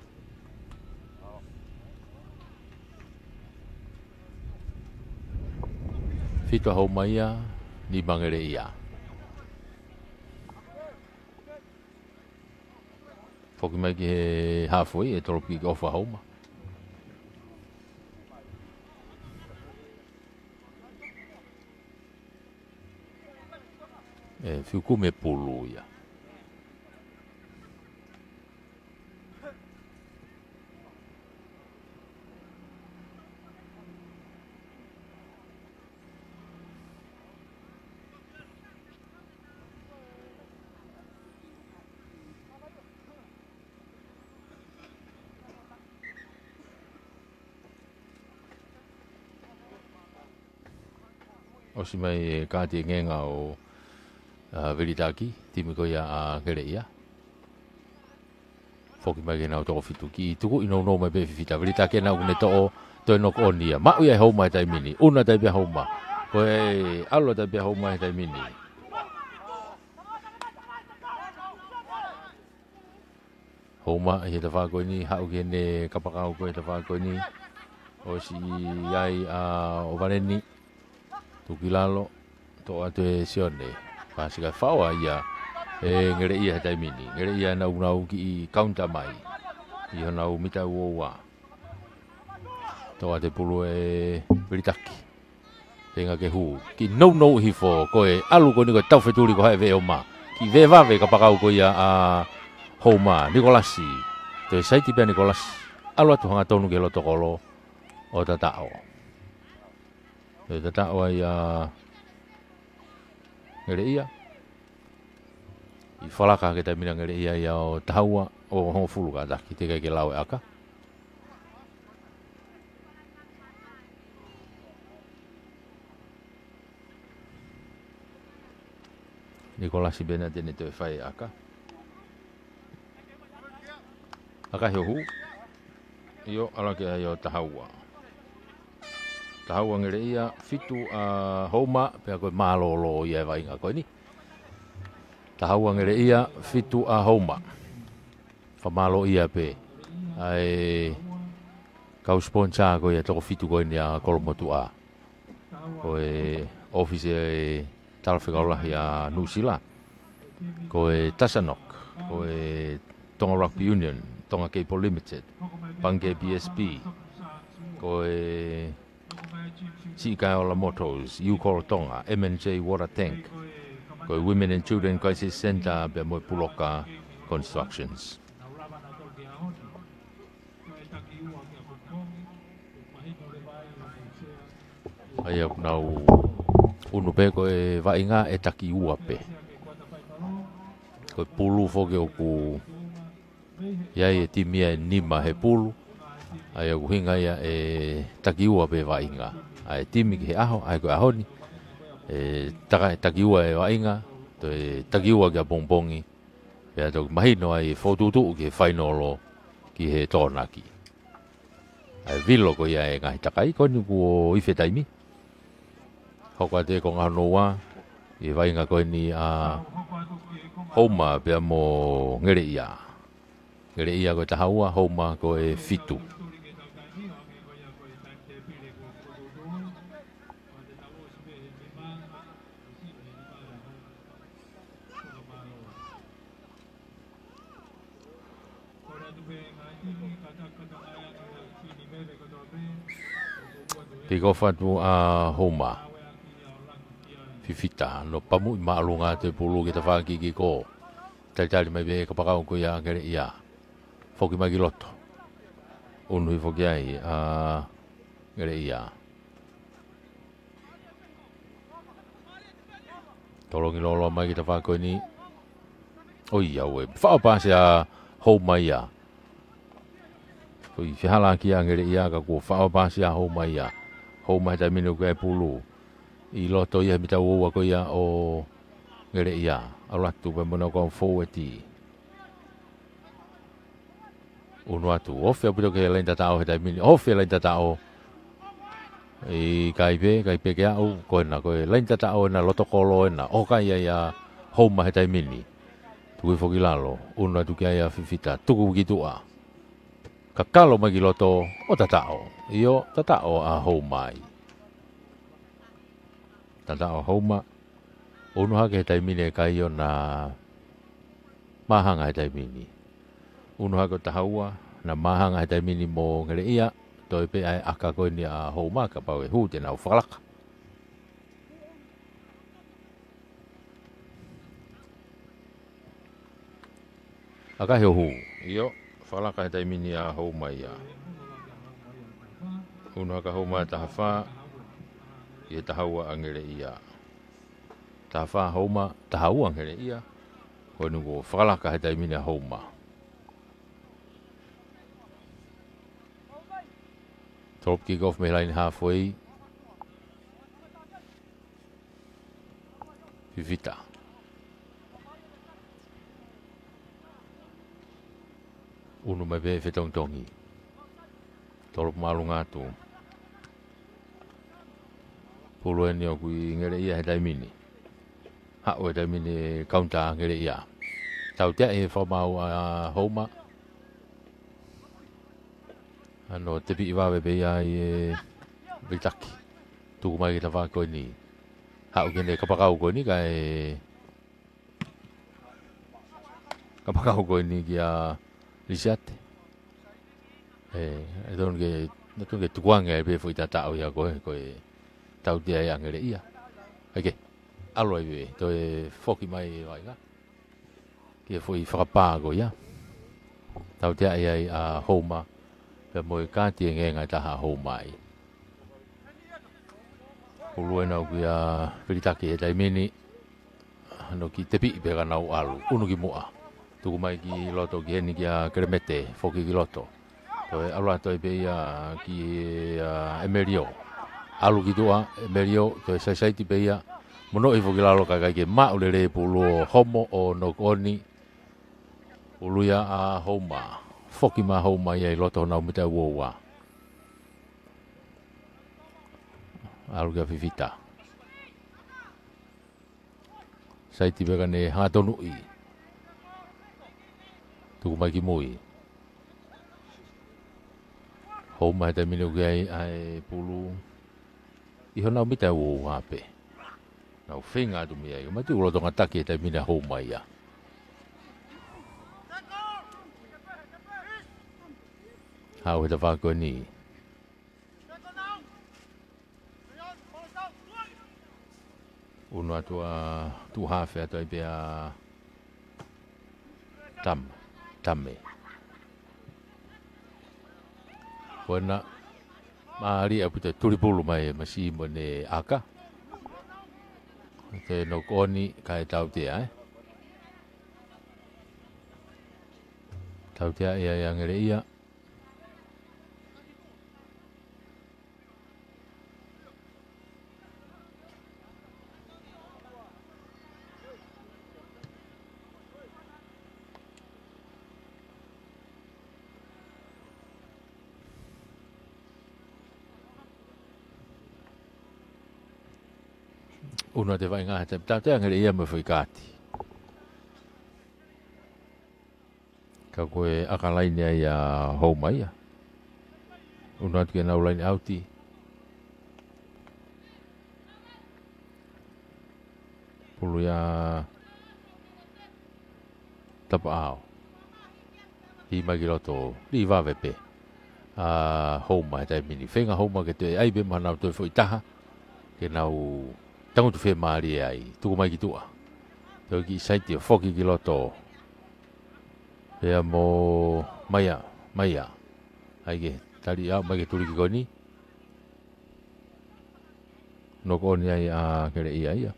Fito homa ia, ni bangere ia. Foki mai ki he halfway, e toropi ki ofa homa. E fiuku me pulu ia. O si mai kāti ngenga o Veritaki, timi ko ia a kere ia. Foki mai ke nau toko fitu ki tuku ino no mai be fita Veritaki na une to to no ko nia. Ma ia hau mai tai mini, una tai be hau ma. Ko e alo tai be hau mai tai mini. Hau ma he ta fa ko ni hau ke ne kapakau ko ta fa ko ni. O si ai a o valeni. Tuki lalo, to ate sione. Pasika whaua ia, ngere ia tai mini. Ngere ia nau ki kaunta mai. Iho nau mita uoa. To ate pulu e Veritaki. Tenga ke hu. Ki no hifo koe alu ko ni koe tau wheturi ko hae veo ma. Ki ve vave ka pakau ko ia a Homa, Nikolasi. To e saiti pia Nikolasi. Alu atu hanga tonu ke loto kolo o tatao. E tatao ai a ngere ia. I whalaka ke tai mina ngere ia ia o tahaua o hongo fulu ka taki te kai ke lau e aka. Nikolasi bena tene te whai aka. Aka heo hu. Io ala ke ai o tahaua. Tahaua ngere ia fitu a Homa pea koe malolo ia e wainga koe ni. Tahaua ngere ia fitu a Homa. Whamalo ia pe. Ai kau sponsor koe ia toko fitu koe ni a Kolomotu a. Koe office e talawhikaulahi a Nusila. Koe Tasanok. Koe Tonga Rugby Union. Tonga Capo Limited. Pange BSP. Koe Chikaola Motors, Ukoro Tonga, MNJ Water Tank, koe Women and Children Crisis Center, pe moe Puloka Constructions. Ai au nau unu pe koe vainga e taki ua pe. Koe pulu foke oku iai e timia e nima he pulu. Ai au hinga ia e taki ua pe vainga. Ai timi ki he aho, ai koe ahoni. E takiua e wainga, to e takiua ki a bongbongi. Pea tau mahino ai fotutu ki he whainolo ki he tōnaki. Ai vilo ko ia e ngahi takai, koni ku o ife taimi. Hoko te ko nganoa, i wainga koe ni a Homa pea mo ngere ia. Ngere ia koe tahaua, Homa koe fitu. Te ko fatu a homa. Fifita no pamu ma alunga te pulu ki te whaki ki ko. Tali mai be ka pakau ko ia ngere ia. Foki mai ki loto. Unui foki ai a ngere ia. Tolongi lolo mai ki te whako ni. O ia we. Whao pasi a homa ia. Oi fihala ki a ngere ia ka ko whao pasi a homa ia. Homa ta minu ko e pulu. I loto ia mita ua ko ia o ngere ia. Alatu pe muna ko forward. Unu atu ofe aputo ke lain tatao he taimini. Ofe lain tatao. I kaipe ke au ko na ko lain tatao na loto kolo na. O kai ia homa he taimini. Tuku foki lalo. Unu atu kia ia fifita. Tuku gitua. Kakalo magi loto o tatao. Iyo tatao a homai. Tatao homa. Unu hake he taimini e kai o na mahanga he taimini. Unu hake o tahaua na mahanga he taimini mo ngere ia. Toi pe ai aka koe ni a homa ka pau e hu te nau whakalaka. Aka heo hu. Iyo. Whalaka he taimini a homa ia. Unu haka homa e tahawha. I e tahaua a ngere ia. Tahawha homa tahaua ngere ia. Koe nungo whalaka he taimini a homa. Top kick off me line halfway. Fifita. Unu mai be fetong tongi. Tolop malu ngatu. Pulu eni o kui ngere ia he taimini. Hao he taimini kaunta ngere ia. Tau tea e whamau a homa. Ano te pi iwawe be ia i e Vitaki. Tuku mai ki ta wha koe ni. Hao kene kapakau koe ni ka e... Kapakau koe ni ki a Lisiate. E don ke tukuanga e be fo i ta tau ia koe tau tia ia ngere ia. Ake, alo e be, to e foki mai e waiga. Ki e fo i whakapā koe ia. Tau tia ia i a homa. Pe moe kāti e ngenga taha homai. Ulue nau ki a Piritaki e taimini. No ki tepi pe ka nau alu. Unu ki mua. Tuku mai ki loto ki heni ki a Keremete. Foki ki loto. To e alu ato e pe ia ki Emerio. Alu ki tua Emerio. To e saisaiti pe ia. Mono i foki lalo kakai ke mau le re pulu homo o nokoni. Ulu ia a homa. Foki ma homa ia i loto nau mita uoua. Alu kia fifita. Saiti peka ne hatonu i. Tuku mai ki mui. Homa heta minu kia ai pulu. Iho nau mita uoua pe. Nau whenga atu mia i. Mati uloto ngataki heta mina homa ia. Hau heta whako ni. Unu atua tu hawhi atua i pia tamme. Koena maari apu te turipulu mai masi mo ne aka. Te no koni kai tau tia Tau tia ia ngere ia. Una te vai ngā te tau te angere ia me whai kāti. Ka koe akalaini ai a homa ia. Una atu kia nau laini auti. Pulu ia tapa ao. I magi loto, li wawe pe. homa tai mini whenga homa ke te ai be mana to foi taha ke nau tango tu fe mari ai tuku mai ki tua to ki sai te foki ki loto e mo maya ai ke tali a mai ke tuli ki koni no koni ai a kere ia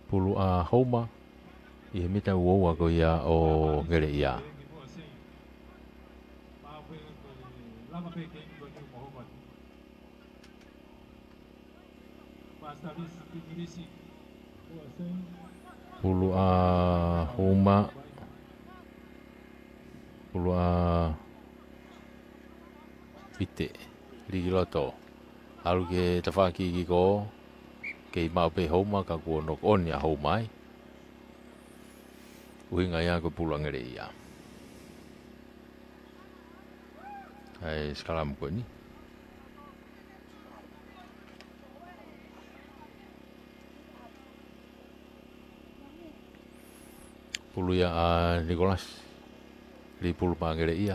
pulu a homa i he mita uoua ko ia o ngere ia. Pulu a homa pulu a pite ligi loto haru ke tawhaki ki ko kei mau pe homa ka kua nok on ya homai uhinga ya ko pulu ngere ia ai skalam ko ni pulu ya Nicholas li pulu pangere ia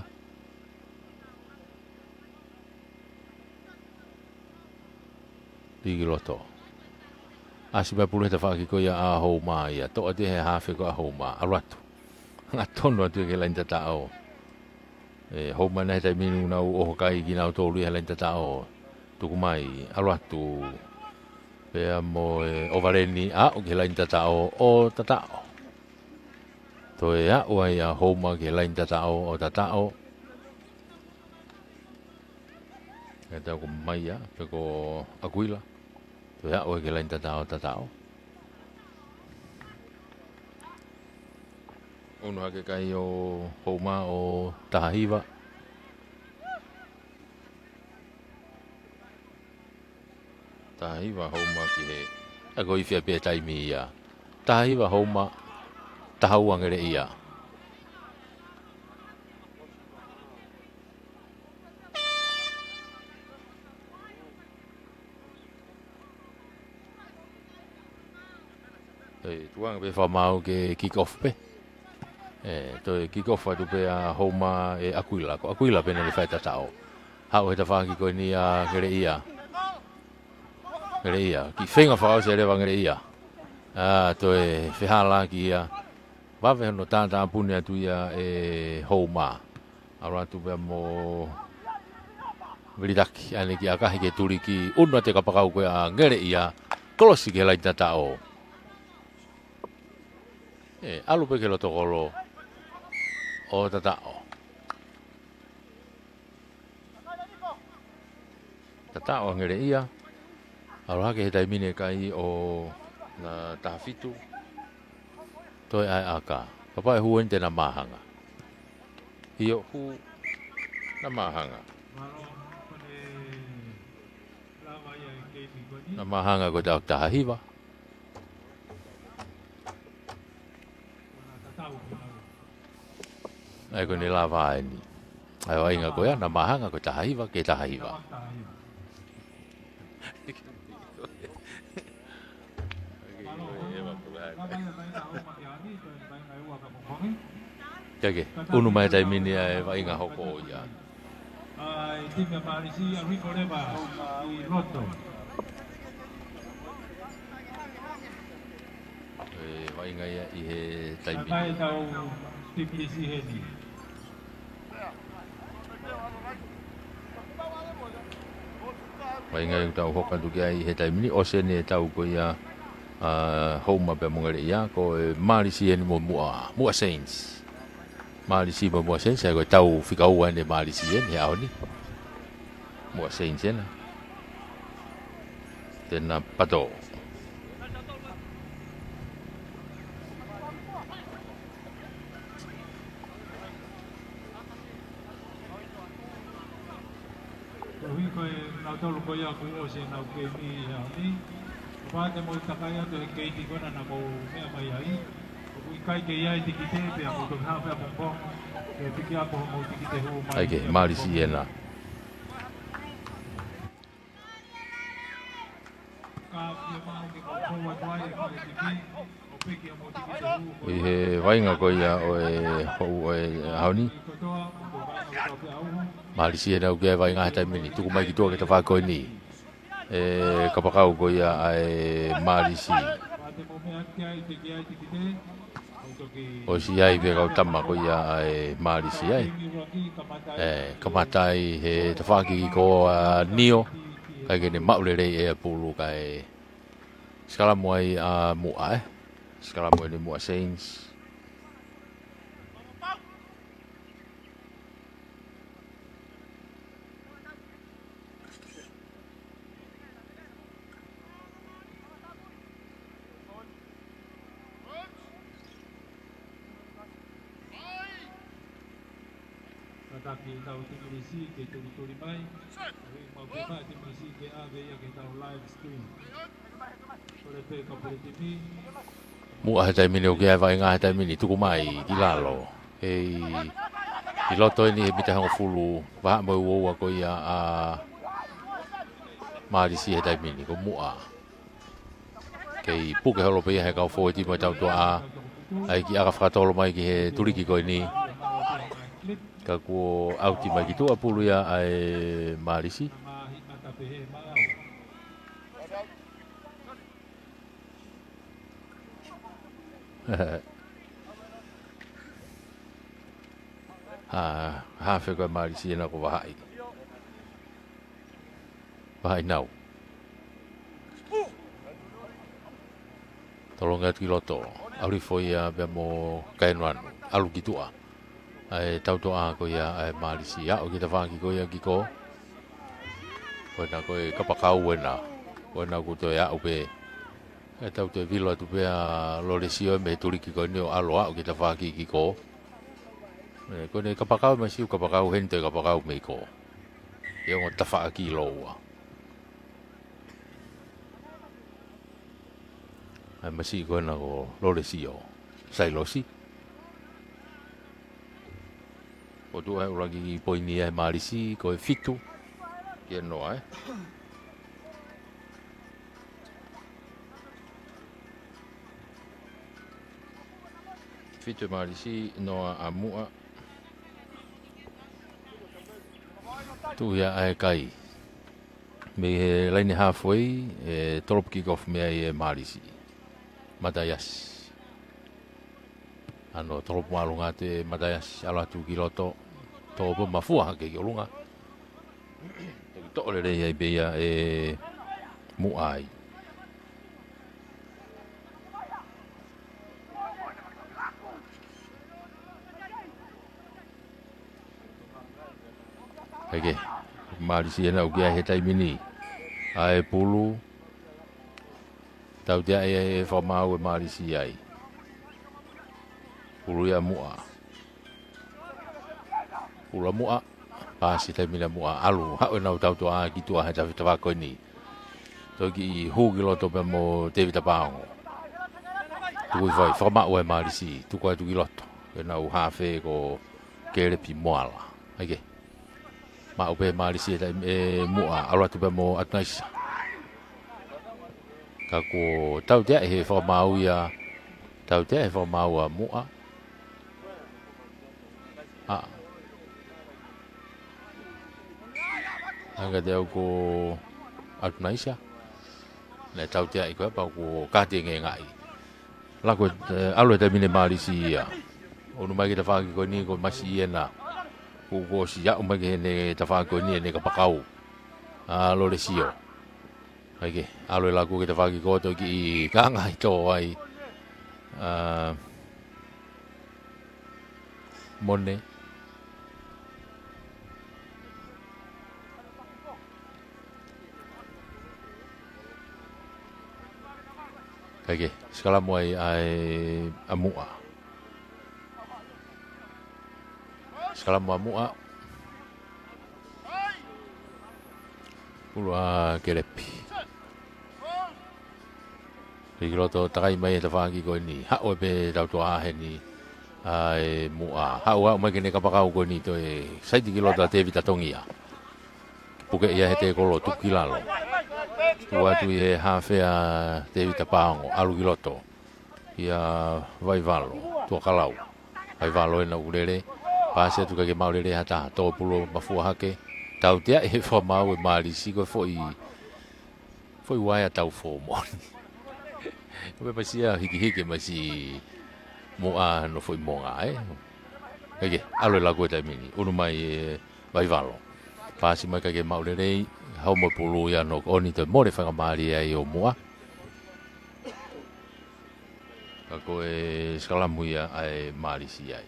ligi loto asiba pulu te whaki ko ia a homa ia to ate he hafe ko a homa aratu nga tono atu ke lain tatao homa nei tai minu na o kai ki na to lu lain tatao tuku mai aratu pe mo ovareni a o ke lain tatao o tatao to e a o ia homa ke lain tatao o tatao eta ko mai ya pe ko Aquila to ya o ke lain tatao ono hake kai o homa o tahiva homa ki he ako i fia pe taimi ia tahiva homa tahau angere ia tuang be fa mau ke kick off pe to kick off tu pe a homa Aquila ko Aquila pe ni fa tatao hau he ta fa ki ko ni a ngere ia ki fenga fa se le ngere ia to fe hala ki ia va ve no tanta punia tu ia homa ara tu be mo Vilidaki ane ki akahi ke turi ki unwa te kapakau koe a ngere ia kolosi ke lai tatao alu pe ke lo tokolo o tatao ngere ia alu hake he taimine kai o na tafitu toi ai aka papai huen te na mahanga iyo hu na mahanga na mahanga ko tau tahiva ai ko ni lava ni ai wa inga ko ya na mahanga ko tahiva ke tahiva Kage unu mai tai mini ai wa inga hoko ya ai tinga marisi a rico leva i loto wa inga ya i he tai mini ai tau TPC he ni wa inga yu tau hoka tu kia i he tai mini o se ne tau ko ya homa pe mongere ya ko marisi ni mo mua saints Malisi ba mua saints ko tau fikau ane malisi ni au ni mua saints na tena pato hui ko na tolu ko ya ko o se na ke ni ya ni pa te mo takaya to ke ti ko na ko me mai ai kai ke ia i tiki te pe a moto ha pe a pompong ke piki a poho mo tiki te hu mai ai ke marisi ena I he wainga ko ia o hauni. Malisi e nau kia wainga hata mini. Tuku mai ki tua ke ta whako ni. Kapakau ko ia ai Malisi. O si ai pe kau tama ko ia ai Malisi ai. Kamatai he ta whaki ko Nio. Kai kene maulere e pulu kai. Skala moai mua Skala moai ni mua Saints. Tapi tahu Timisi ke tuli mai, mau ke mai Timisi ke ave ya ke tahu live stream. Oleh pe kapal TV. Mua hata mini o ke vai nga hata mini tuku mai ki lalo. I loto ni mi te hango fulu, wa mo wo ko ia a Malisi hata mini ko mua. Ke puke holo pe he ka fo ti mo tau to a ai ki aga fratolo mai ki he tuli ki ko ni. Ka ko auti mai ki tua pulu ia ai Malisi. Ha fe ko Malisi na ko wahai. Wahai nau. Tolonga ki loto. Auri foi ia be mo kainwan alu ki tua. Ai tau toa ko ia ai Malisi ya o kita whangi ko ia ki ko. Ko na ko kapakau wena. Ko na ko to ya o pe. Ai tau te vilo tu pe a loresio me tuli ki ko ni o aloa o kita whangi ki ko. Ko ne kapakau ma siu kapakau hente kapakau me ko. Ia ngo tafa ki loa. Ai masi ko na ko loresio. Sai losi. O tu ai urangi poini ai Malisi ko e fitu ke no ai fitu Malisi no a mua tu ya ai kai me line halfway top kick off me ai Malisi Matayas ano trop malunga te Matayas ala tu kiloto to po mafua ke olunga to le ai be ya muai okay Malisi na ugia hetai mini ai pulu tau dia formau Malisi ai pulu ya mua pula mua pasi tai mina mua alu ha na tau to a ki tu a ta ta ko ni to ki hu ki lo to pe mo te vita pao tu vai forma o Malisi tu ko tu ki lo to na u ha fe ko ke le pi moala ai ma o pe Malisi tai mua alu tu pe mo atnais ka ko tau te he forma u ya tau te he forma u mua Anga deu ko Atnaisia. Le tau te ai ko pa ko ka te ngai. La ko alo te mine Malisi ia. Onu mai te whaki ko ni ko masi ena. Ko si ya o mai ne te whaki ko ni ne ka pakau. Alo le sio. Ai alo la ko te whaki ko to ki ka ngai to ai. Mone. Kage, skala moai ai amua. Skala mua. Ula kerepi. Rigoto takai mai te whaki ko ni. Ha o pe tau toa he ni ai mua. Ha o mai kene kapakau ko ni to saiti kilota te vita tongia. Puke ia he te kolo tukilalo. tua tu e hawhea David Tapango, alu giloto. Ia vaivalo, tua kalau. Vaivalo e na urere, pase tu kake maurere hata, tō pulo mafua hake. Tau tea e whamau e marisi, koe foi waia tau fōmoni. Koe masia hiki masi moa no foi monga, Kake, alo e lago e taimini, unu mai e vaivalo. Pasi mai kake maurere, hau mo pulu ia no oni te more whangamari ai o moa. Kako e skalamu ia ai marisi ai.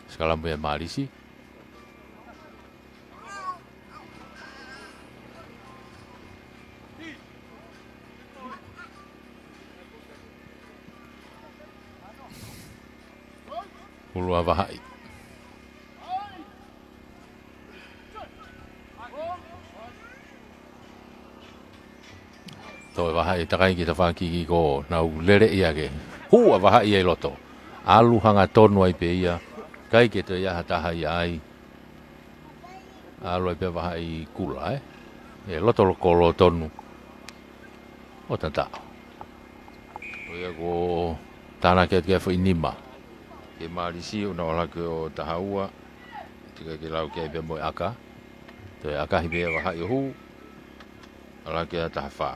Skalamu ia marisi. Pulu avahai. Toi wahai takai ki ta whakiki ko nau lere ia ke. Hua wahai ai loto. Alu hanga tonu ai pe ia. Kai ke te ia hataha ia ai. Alu ai pe wahai kula E loto loko lo tonu. O tata. O ia ko tāna ke atu kai nima. Ke marisi una ola ke o tahaua. Tika ke lau ke ai pe moi aka. Toi aka hibe wahai hu. Ala ke ataha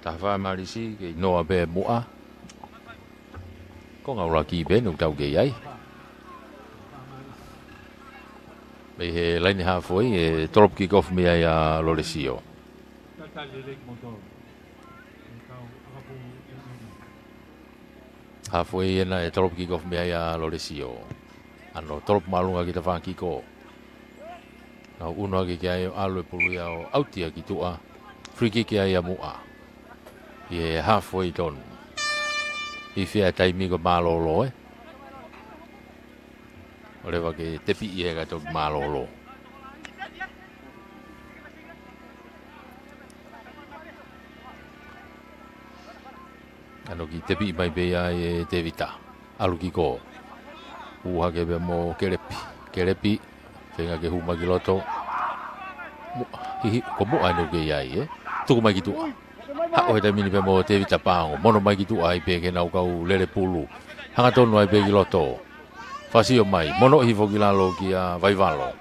Tafa marisi ke noa be mua. Ko ngau laki be no tau ke ai. Be he laini ha foi e trop ki kof me ai a Loresio. Ha foi ena e trop ki kof me ai a Loresio. Ano trop malunga ki ta fa ki ko. Na uno ki ai alo pulu ia o autia ki tua. Free kick ai a mua. Ie halfway done. I fia taimi ko malolo O rewa ke tepi i ega tō malolo. Ano ki tepi mai bea e te vita. Alu ki ko. Uha ke bea mo kerepi. Kerepi. Whenga ke huma ki loto. Ko mo anu ke iai Tuku mai ki tua. Hako he taimini pe mo te vita pango. Mono mai ki tua ai pe ke nau kau lere pulu. Hanga tonu ai pe ki loto. Fasio mai. Mono hifo ki lalo ki a vaivalo.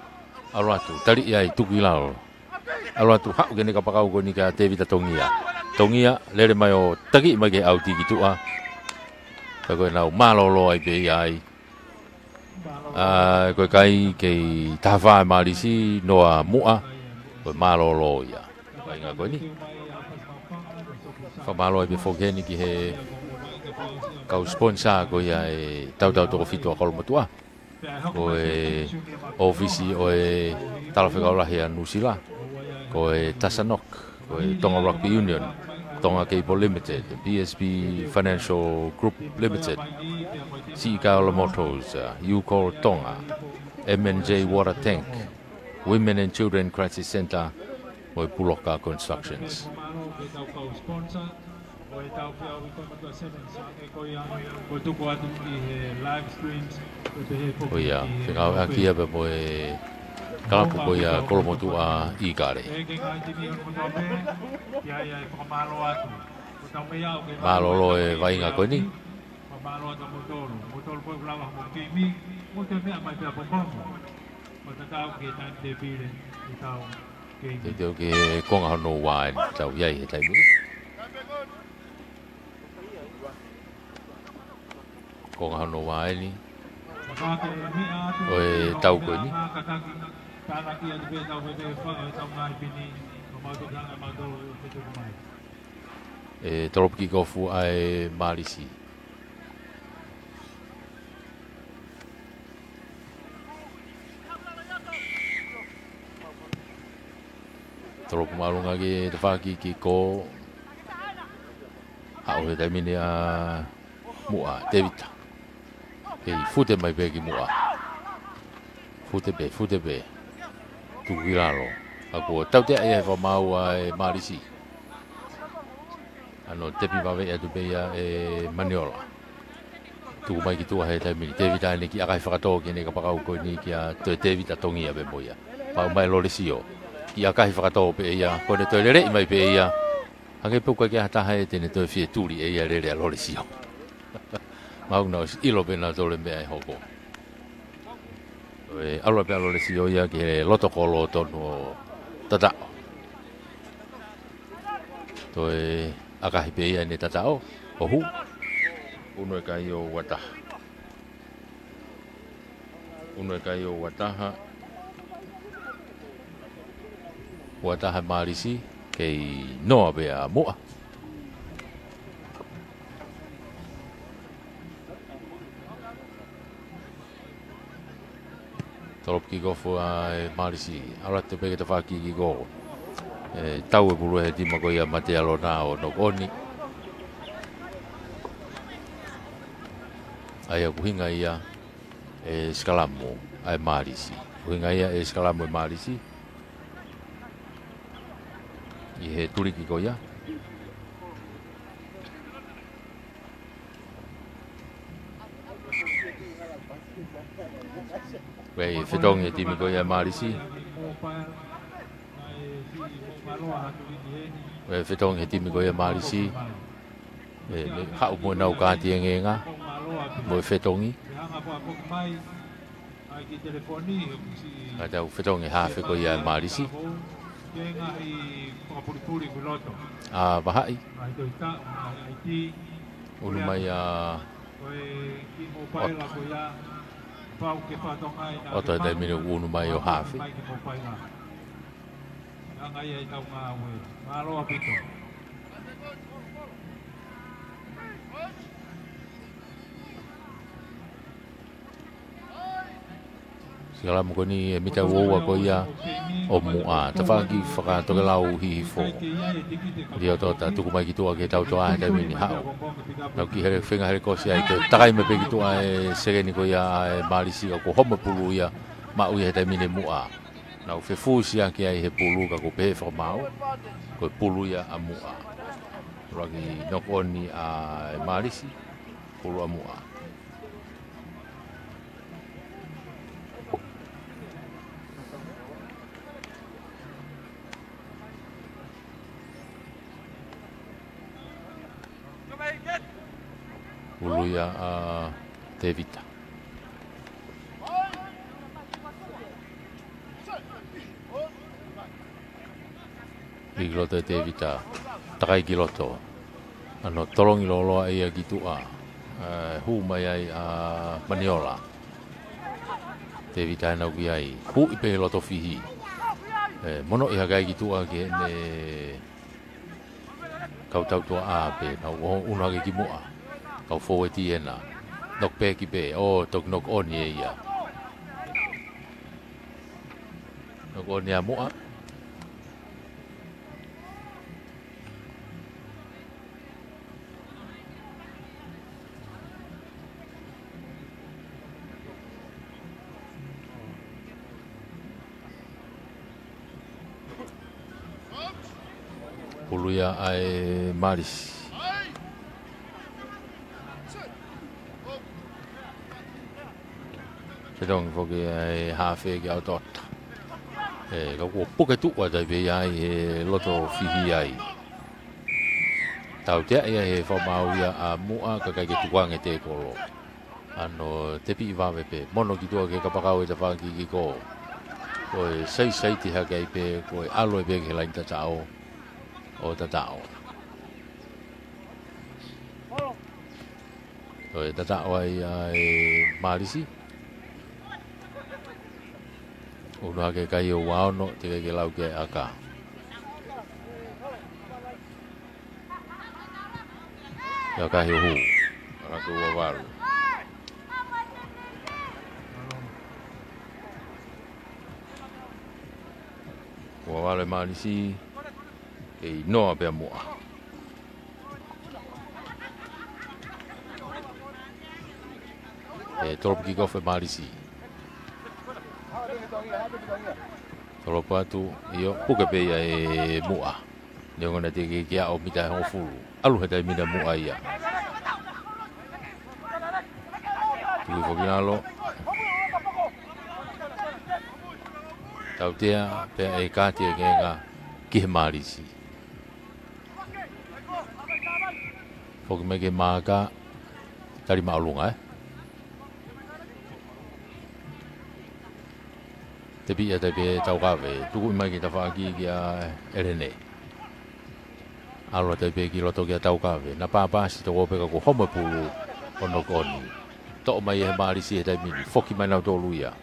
Alu atu. Tari iai tuku ki lalo. Alu atu hako ke ne kapakau ko ni ka te vita tongia. Tongia lere mai o taki mai ke auti ki tua. Kako e nau malolo ai pe iai. Koe kai kei tahawha marisi noa mua. Koe malolo ia. Kai ngā koe ni. Whamalo e pe whokeni ki he kau sponsor ko ia e tau toko fitu a kolomatua. Ko e ofisi o e talawhekaurahi a Nusila. Ko e Tasanok. Ko e Tonga Rugby Union. Tonga Cable Limited. PSB Financial Group Limited. Sikala Motors. U-Call Tonga. MNJ Water Tank. Women and Children Crisis Center. O e Puloka Constructions. O ia, whengau aki abe mo e kalapu ko ia kolomotua i kare. Malolo e vainga koe ni. Te teo ke konga hono wae tau iai he taimi. Konga hono wae ni. O e tau koe ni. E toropi kofu ai marisi. Toropu marunga ki te whaki ki ko hao he taimini a mua, te vita. Kei fute mai pe ki mua. Fute pe. Tuku lalo. Ako tau te ai e whamau ai marisi. Ano tepi wawe atu pe ia e maniola. Tuku mai ki tua he taimini. Te vita ene ki akai whakatoa ki ne ka pakau koe ni ki a te vita tongia pe moia. Pau mai Loresio. ki akahi whakatau pe ia, ko ne toi lere mai pe ia. Hake puka ki hata hae tene toi fie tūri e ia lere a lore sio. Mauna o ilo pena tole mea e hoko. Aloa pe a lore sio ia ki he loto kolo tonu o tatao. Toi akahi pe ia ne tatao, o hu. Uno e kai o wataha. Uno e kai o wataha. Wataha marisi kei noa bea moa. Tolop ki gofo a marisi. Ala te peke te whaki ki go. Tau e buru he tima ko ia mate alo nā o nokoni. Aia kuhinga ia e skalamu ai marisi. Kuhinga ia e skalamu e marisi. I he turiki ko ia. Wei whetong e timi ko ia marisi. Wei whetong e timi ko ia marisi. Hau mo nau kāti e ngenga. Mo e whetongi. Atau whetong e hawhi ko ia marisi. Bahai. Ulu mai oto e taimine unu mai o hawhi. Segala mo ni mita woa ko ia o mua ta whaki whakatoke lau hihi whongo. Rio tota tuku mai ki tua ke tau toa e mini hao. Nau ki here whenga here kosi ai te takai me pe ki tua e segeni ko ia e marisi ka ko homa pulu ia ma ui he te mini mua. Nau whefusi aki ai he pulu ka ko pehe whakamau ko pulu ia a mua. Ragi nokoni a marisi pulu a mua. Uluia a Te Vita. Igiloto e Te Vita. Takai giloto. Ano tolongi loloa ia gitua. Hu mai ai a Maniola. Te Vita e nauki ai. Hu ipe loto fihi. Mono i hagai gitua ke ne kau tau tua a pe. Nau unage ki mua. Kau fo e tiena. Nok pe ki pe. O tok nok oni e ia. Nok oni a mua. Puluia ai Maris. Sedang foki ai hafe ki autot. Kau puke tu wa dai be ai loto fihi ai. Tau te ia he whamau ia a mua ka kai ke tuang e te kolo. Ano te pi va pe mono ki tua ke kapakau e te whaki ki ko. Koe sei te hake ai pe koe alo e pe ke lain tatao. O tatao. Koe tatao ai marisi. Uno hake kai o waono te ke lau ke aka. Ya kai hu. Aku wawalu. Wawalu marisi. Kei noa pea mua. Tolopu ki kofe marisi. Tolopu atu iyo puke pea e mua. Niongona te ke kia o mita ho fulu. Alu hetai mina mua ia. Tui fokinalo. tau tea pe e kati e nga ki he marisi foki me ke maka tari maulunga te pia te pe tau kawe tuku mai ki ta whaaki ki a erene alo te pe ki loto ki a tau kawe na pāpāsi to kopeka ko homa pulu ono koni to mai he marisi he taimini foki mai nau tolu ia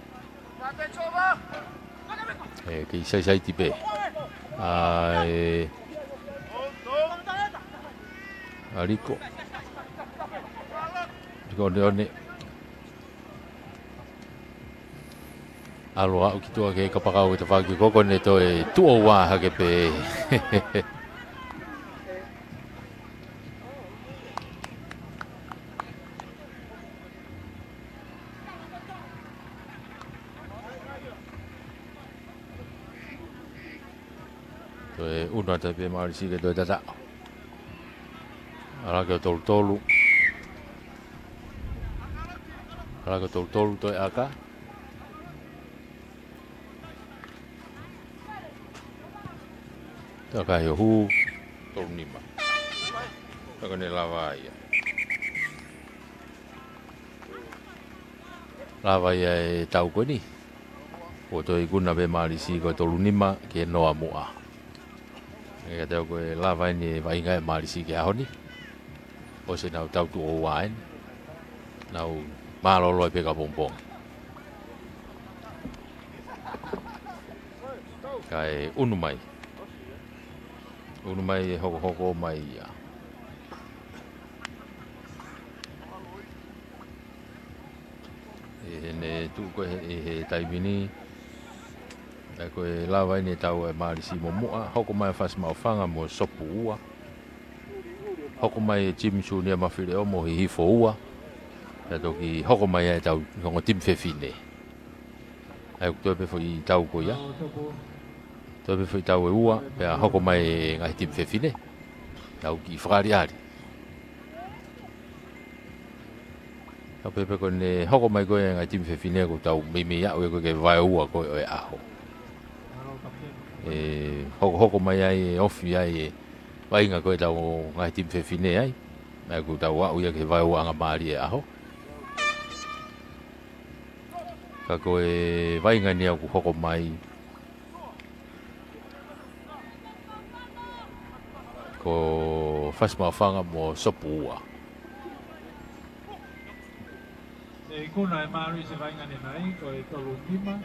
e ki sai tipe ai aliko ne alo au ki toa ke kapakau te whaki koko ne to e tua wā hake pe to e una te pe marisi ke to e tata ala ke tolu ala ke tolu to e aka taka he hu tolu nima taka ne lava ia e tau koni o to i guna pe marisi ko tolu nima ke noa mua e te ko lava ni vai ngai marisi ke ahoni o se nau tau tu o wain nau malolo pe ka pompong kai unu mai hoko mai ya ne tu ko he taimini ko lava ni tau e marisi mo mua hoko mai fas mau fanga mo sopu ua hoko mai Jimsu ni mafile o mo hi fo ua ta toki hoko mai e tau ngo tim fefine ai to pe foi tau ko ya to pe foi tau e ua pe hoko mai ngai tim fefine tau ki frariari ta pe ko ne hoko mai ko ngai tim fefine ko tau me ya o ko ke vai ua ko e aho e hoko mai ai ofi ai vai nga ko tau ngai tim fefine ai mai ko tau wa uia ke vai ua nga mari e aho ka ko e vai nga ni ko hoko mai ko fas mafanga mo sopua e kuna e mari se vai nga nei ko e tolu nima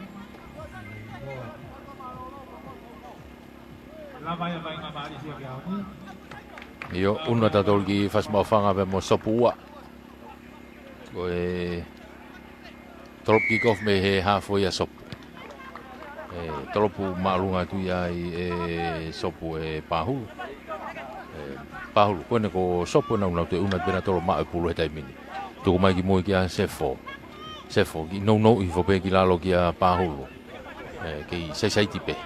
la vai nga mari se ke ahoni io uno ta tolgi fas mafanga pe mo sopua ko e tolki kof me he hafo ya sop e tolopu malunga tu ya e sopu e pahu ko ne ko sopu na una te una bena tolo ma pulu he taimini tu mai ki mo ki a sefo ki no i fo pe ki lalo ki a pahu ki sai tipe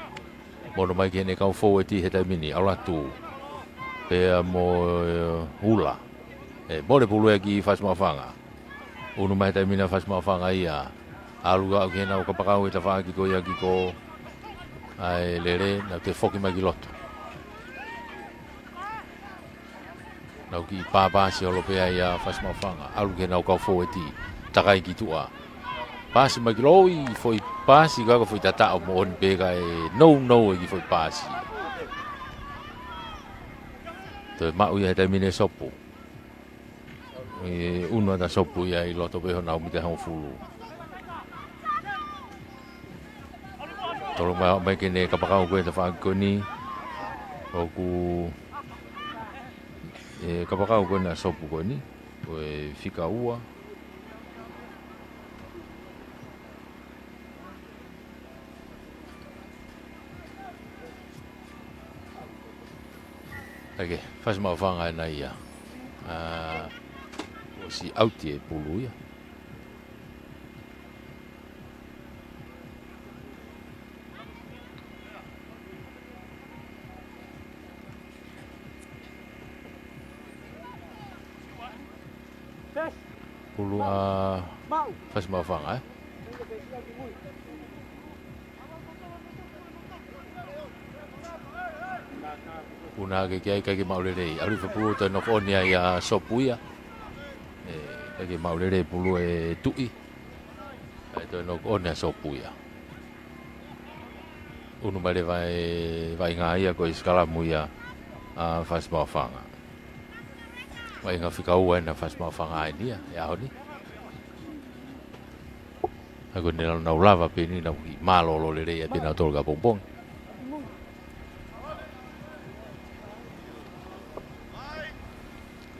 mo no mai ki ne ka fo e ti he taimini ala tu pe mo hula mo le pulu ki fas mafanga unu mai taimina fas mafanga ia aluga ki na ko pakau ta fa ki ko ya ki ko ai lere na te foki mai ki loto nau ki pāpāsi olo pea ia fas mawhanga alu ke nau kau fōeti takai ki tua pāsi mai ki loi foi pāsi kaka foi tata o mo on peka e no e ki foi pāsi te mau ia te mine sopu e uno da sopu ia i loto peho nau mite hau fulu tolong mai kene kapakau koe te whaakoni o ku e kapakau koe na sopu koe ni o e whika ua ake fas mawhanga na ia o si auti e pulu ia pulu fas mawhanga Una ke maulere ali fa pulu te no konia ya sopuia ke maulere pulu e tui ai te no konia sopuia unu mare vai ngaia ko iskala muia a fas mafanga vai nga fika ua na fas mafanga dia ya honi aku nela na ulava peni na malo lo le ya pena tolga pompong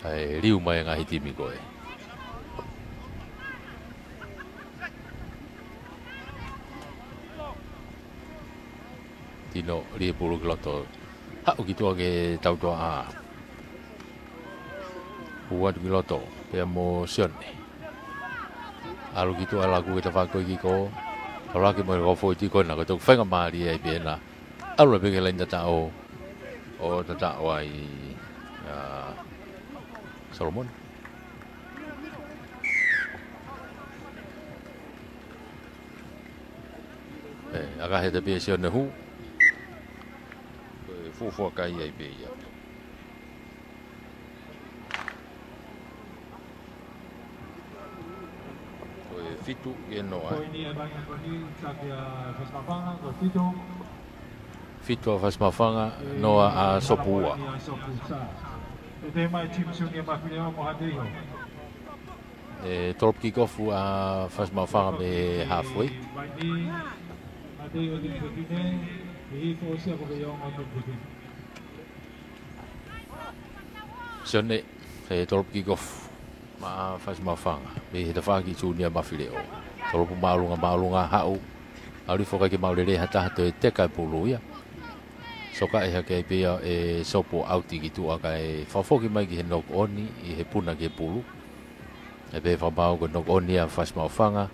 ai riu mai nga hiti mi koe tino ri pulu gloto ha o gitu ke tau to a buat gloto pe emosione alu gitu ala ku kita fa ko ki ko ala ki mo ko fo ti ko na ko to fa nga mari ai pe na alu pe ke len ta o ta wai Solomon aga he te pe sio ne hu fu kai ai pe ya fitu e noa fitu a fas mafanga noa a sopua top kick-off a fas mafanga me halfway Sone se top kick-off ma fas mafanga me he tafaki tunia mafileo top malunga hau ali foka ke maulere hata to te kai pulu ya soka e hake pia e sopo auti ki tu aka e fafoki mai ki he nok oni i he puna ke pulu e be fa bao ko nok oni a fas mafanga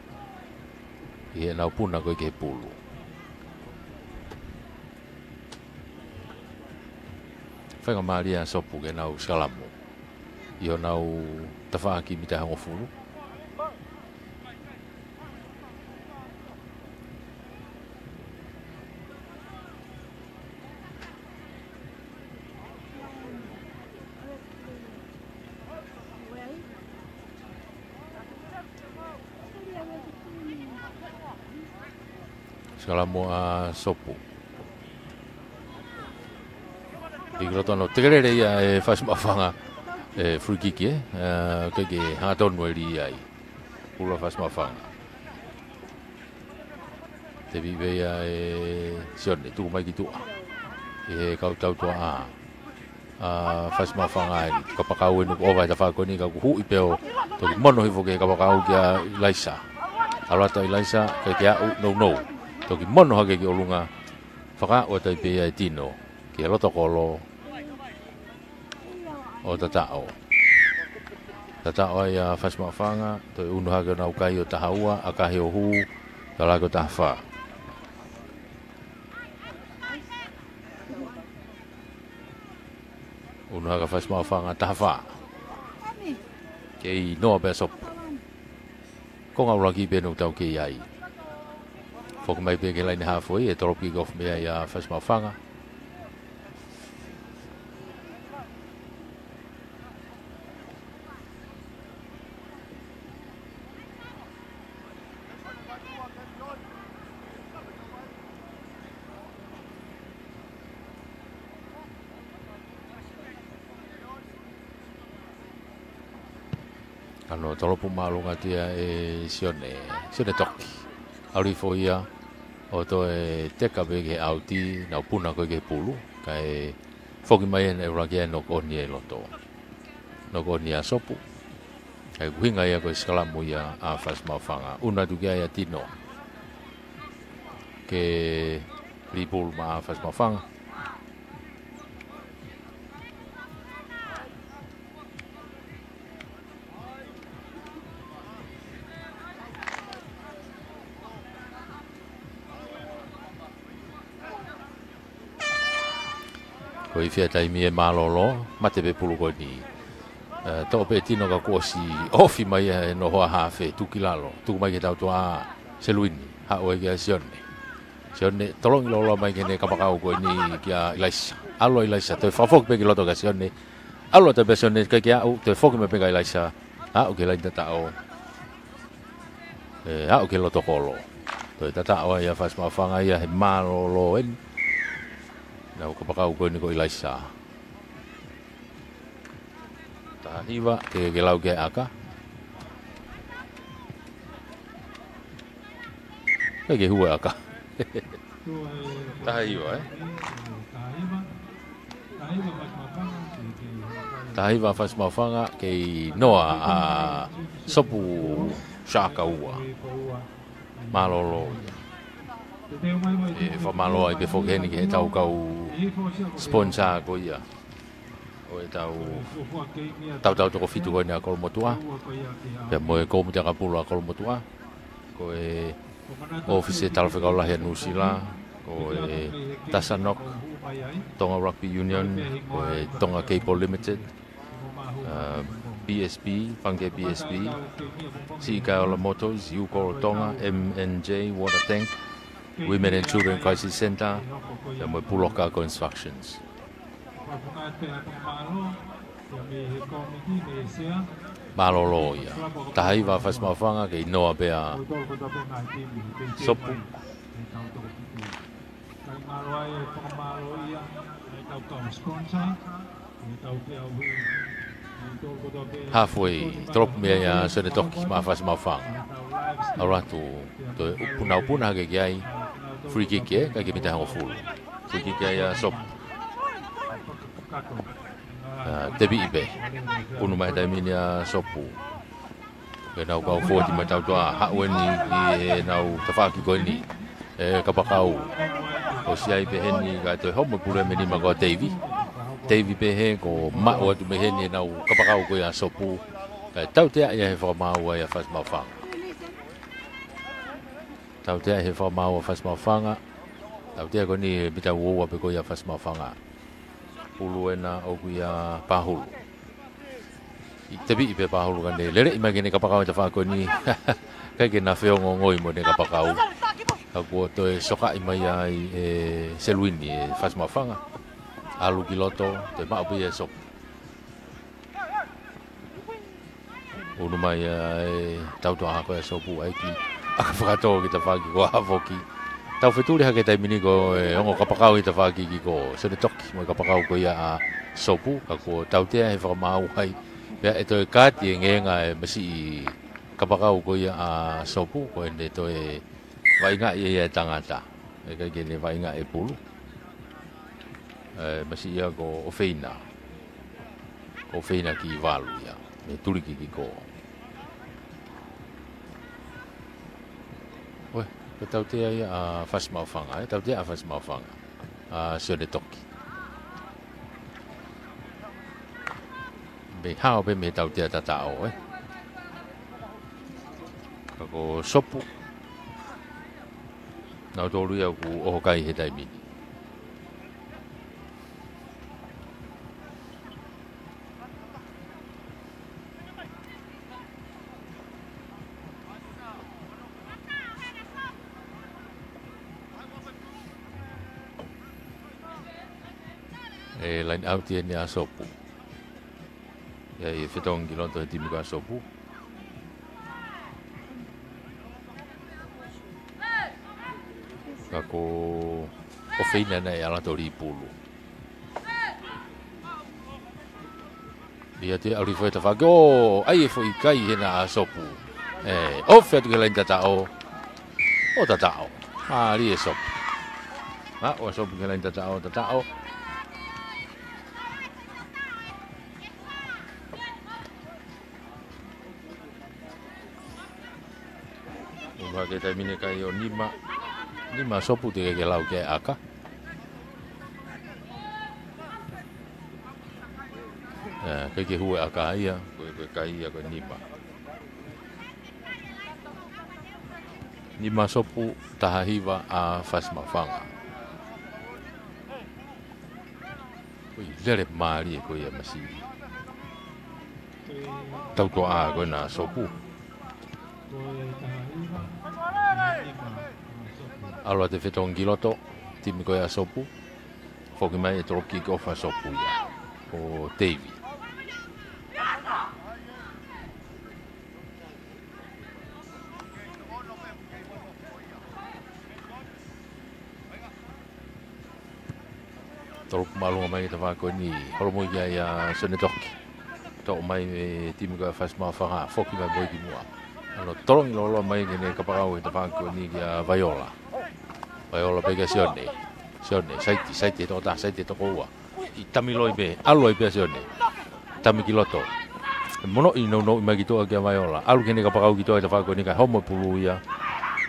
i he nau puna ko ke pulu whenga maria sopu ke nau salamu i o nau tawhaaki mi te hangofuru salamu a sopu i grotono tegerere ia e fas mafanga e free kick ke haton weli ai pula fas mafanga te vive ia e sione tu mai kitu e kau tau tua a fas mafanga ai ka pakau no o vai da fa ko ni ka hu i peo to mono hi foke ka pakau kia laisa alata laisa ke no to ki mono ha ke olunga faka o tai pe ai tino ki roto kolo o tatao ai a fas mafanga to unu ha na kai o tahaua a ka he o hu ta la ko tafa unu ha ka fas mafanga tafa ke i no be sop ko nga ura ki be no tau ke ai fok mai be ke line halfway e trop kick off me ai a fas mafanga ano tolopu malunga tia e sione toki auri foia o to e teka bege auti na puna ko ke pulu kai foki mai e ura no koni e loto no koni a sopu kai kuinga ia ko skala muia a fas mafanga una dugia ya tino ke ripul ma fas mafanga ko i fia tai mi e malolo mate be pulu ko ni to pe tino ka kosi ofi mai no hoa hafe tu kilalo tu mai ke tau toa seluini ha o e sione Sione tolong lo mai kene kapakau ko ni kia ilaisa. Alo ilaisa te fafok pe kiloto ka sione. Alo te sione ka kia u te fok me pe ka ilaisa. A o ke lain tao. A o ke loto kolo. Toi tao ya fas mafanga ya he malo en. Na kapakau ko ni ko ilaisa. Ta hiwa ke lau ke aka. Ke hua aka. Tahiwa Tahiwa fas mafanga ke noa a sopu shaka ua malolo fa malo ai be fogeni ke tau kau sponsor ko ia o tau to fitu ko ni akol motua pe mo ko mo ka pula akol motua ko office tal fe kaulah ya Nusila ko Tasanok Tonga Rugby Union ko Tonga Cable Limited BSB Pange BSB Sikaola Motors Yuko Tonga MNJ Water Tank Women and Children Crisis Center dan mo Puloka Constructions malolo ya tahai va fas mafanga ke noa bea sopu halfway drop me ya sene toki ma fas mafanga aratu to puna ke ai free kick ka ke mita full free kick ya sopu tebi ibe unu mai dai minia sopu ke nau kau foti mai tau toa haweni i nau tafaki ko ni kapakau o sia ibe heni ga to homo pure meni ma ko Davy be he ko ma o tu me heni nau kapakau ko ya sopu tau te ya he fa ma wa ya fas ma fa tau te he fa ma wa fas ma fanga tau te ko ni bita wo wa be ko ya fas ma fanga puluena o kuia pahulu. Tapi ibe pahulu kan de lere imagine kapakau ta fa ko ni kai ke na feo ngoi mo de kapakau. Aku to soka imai ai selwini fas mafanga. Alu kiloto te ma bu ye sok. Unu mai tau to ha ko sopu ai ki akafato kita fa ki ko avoki. Tau fetuli ha ke tai mini ko ongo kapakau ita fa ki ko se de toki mo kapakau ko ya sopu ka ko tau te he fa mau hai ya eto ka ti ngenga masi kapakau ko ya sopu ko ende to vai nga ye tangata e ka ke ne vai nga e pulu masi ya ko ofeina ki valu ya me tuli ki ko tau te ai fas mafanga tau te fas mafanga so de toki be hao be me tau te tatao ko sopu na tolu ya ku o kai he dai mini line out dia ni sopu ya e fetong kilonto di mi sopu kako ofeina na ya la tori pulu dia te ali foi ta fago ai foi kai na sopu o fet que len tatao o tatao ali e sopu o sopu que len tatao ke termine kai o nima sopu te ke lau ke aka ke hue aka ia ko kai ia ko nima sopu tahiwa a fas mafanga ko lere mari ko ia masi tau ko a ko na sopu alo te whetong kiloto, timi koe a sopu, whoki mai e toroki ki ofa sopu ia, o Davey. Toroku malunga mai te whako ni, horomo ia ia sene toki. Toko mai e timi koe a whasmaa whanga, whoki mai moi ki mua. Ano torongi lolo mai kene kapakau e te whako ni ki a Viola. Viola peke sione. Sione, saiti toko ta, saiti toko ua. I tami loi be, aloi pe sione. Tami ki loto. Mono i no i mai ki toa ki a Viola. Alu kene kapakau ki toa e te whako ni ka homo pulu ia.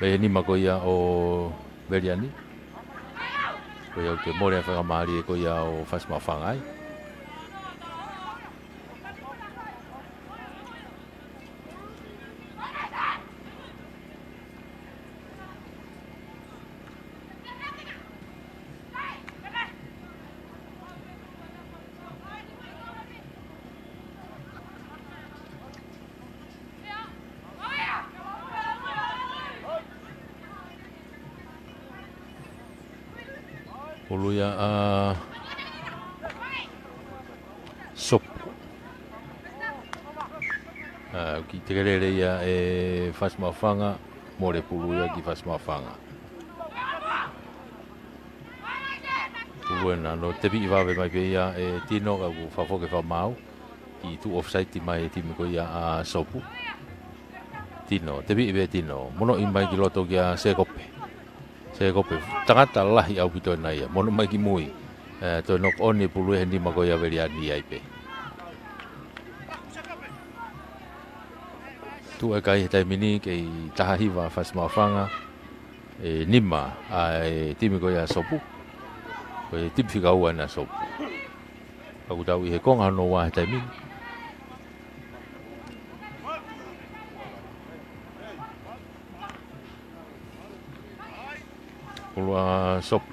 Pe nima ko ia o Beriani. Ko ia ke more whakamahari e ko ia o whasmaa whangai. Ulu ya sopu. Ki te kerere ia e whasmaa whanga, more pulu ia ki whasmaa whanga. Uena no te pi wawe mai pe ia e tino ka ku whafoke whamau ki tu offside mai e timi ko ia a sopu. Tino, te pi iwe tino, mono i mai ki loto ki a sekope. Sekope, tangata lahi au ki toi nai, mono mai ki mui. Toi nok oni pulu e nima ko ia Beriani ai pe. Tu e kai tai mini kei taha hiwa whasmaa whanga e nima a e timi ko ia sopu. Ko e tipi ua na sopu. Aku tau i he konga no wa he tai mini. Pulua sopu.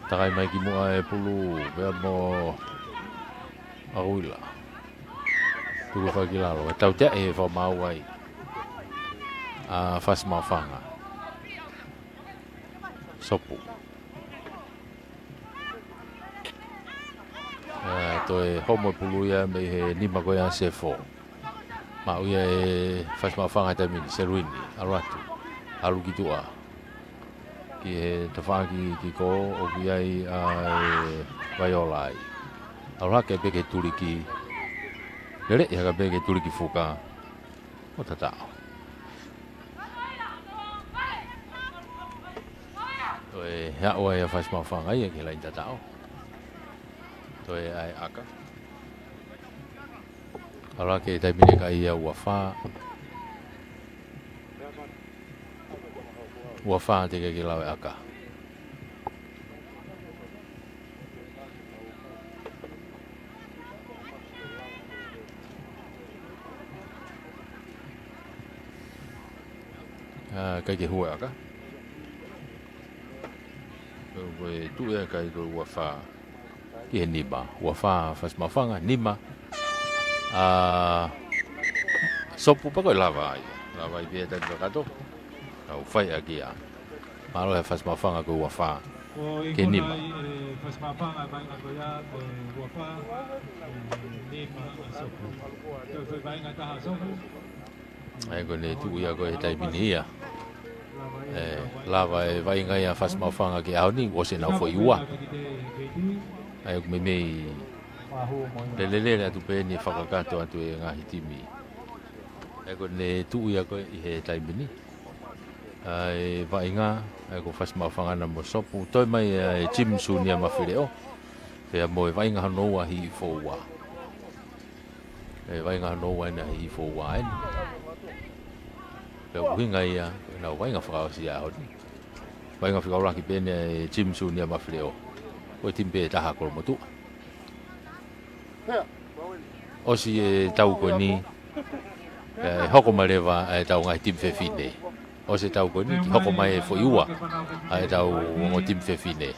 Takai mai ki mua e pulu bea mo aruila. Tulu kai ki lalo. Tau tea e whamau ai a whasmaa whanga. Sopu. Toi homo pulu ia me he nima koe a C4. Ma uia e whasmaa whanga te mini, Seruini, Aratu, Alu ki tua. Ki he te whaki ki ko, o ki ai a Viola ai. Arake peke turi ki, lere i haka peke turi ki fuka, o tatao. Toi hea oa e whasmaa whanga ia ki lain tatao. Toi ai aka. Arake tai mine ka ia ua wha. Ua wha te ki lawe aka. Kai ke hua aka. Koe tu e kai koe ua wha. Ki he nima. Ua wha whasmaa whanga nima. Sopu pa koe lava ai. Lava i pia tani wakato. Au whai a kia. Maro he whasmaa whanga koe ua wha. Ke nima. Whasmaa whanga mai ngā koe ia te ua wha. Nima a sopu. Koe whai mai ngā taha sopu. Ai koe ne tu ia koe he taipini ia. Lava e vai ngai a whasmaa whanga ki au ni. O se nau whai ua. Ai koe mei lelele atu pe ni whakakato atu e ngahi timi. E ko ne tuu ia koe i he taimini. E vai ngā, e ko whasmaa whangana mo sopu. Toi mai e Jim Sunia mawhireo. Pea mo e vai ngā hanoa hi i fōua. E vai ngā hanoa ina hi i fōua eni. Pea uhinga ia, nau vai ngā whakaosi a honi. Vai ngā whikauraki pene e Jim Sunia mawhireo. Koe timpe e taha koro motua. Osi e tau koe ni hoko marewa e tau ngai tim whewhine. Osi tau koe ni ki hoko mai e whoiua e tau o tim whewhine.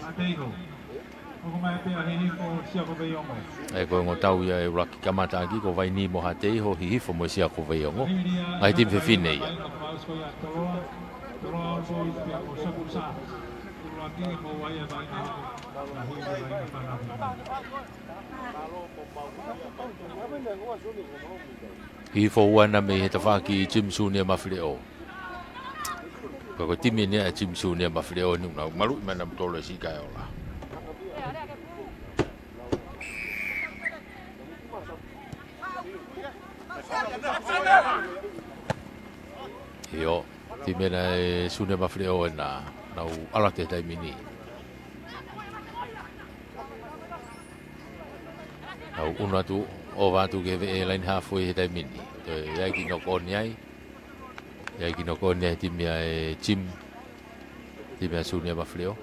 e ko ngotau ia e raki kamata aki ko vai ni mo hatei ho hihifo mo sia ko vai ongo ai tim fe fine ia hihifo wana me he tawhaki Jim Sunia mawhireo ko timi ni Jim Sunia mawhireo ni una malu mana mtolo si kai ola Yo, timena Sunia mawhireo na nau ala te taimini. Nau una tu o watu ke ve lain halfway he taimini. Te yai ki no kon yai. Yai ki no kon yai timia Jim. Timia Sunia mawhireo.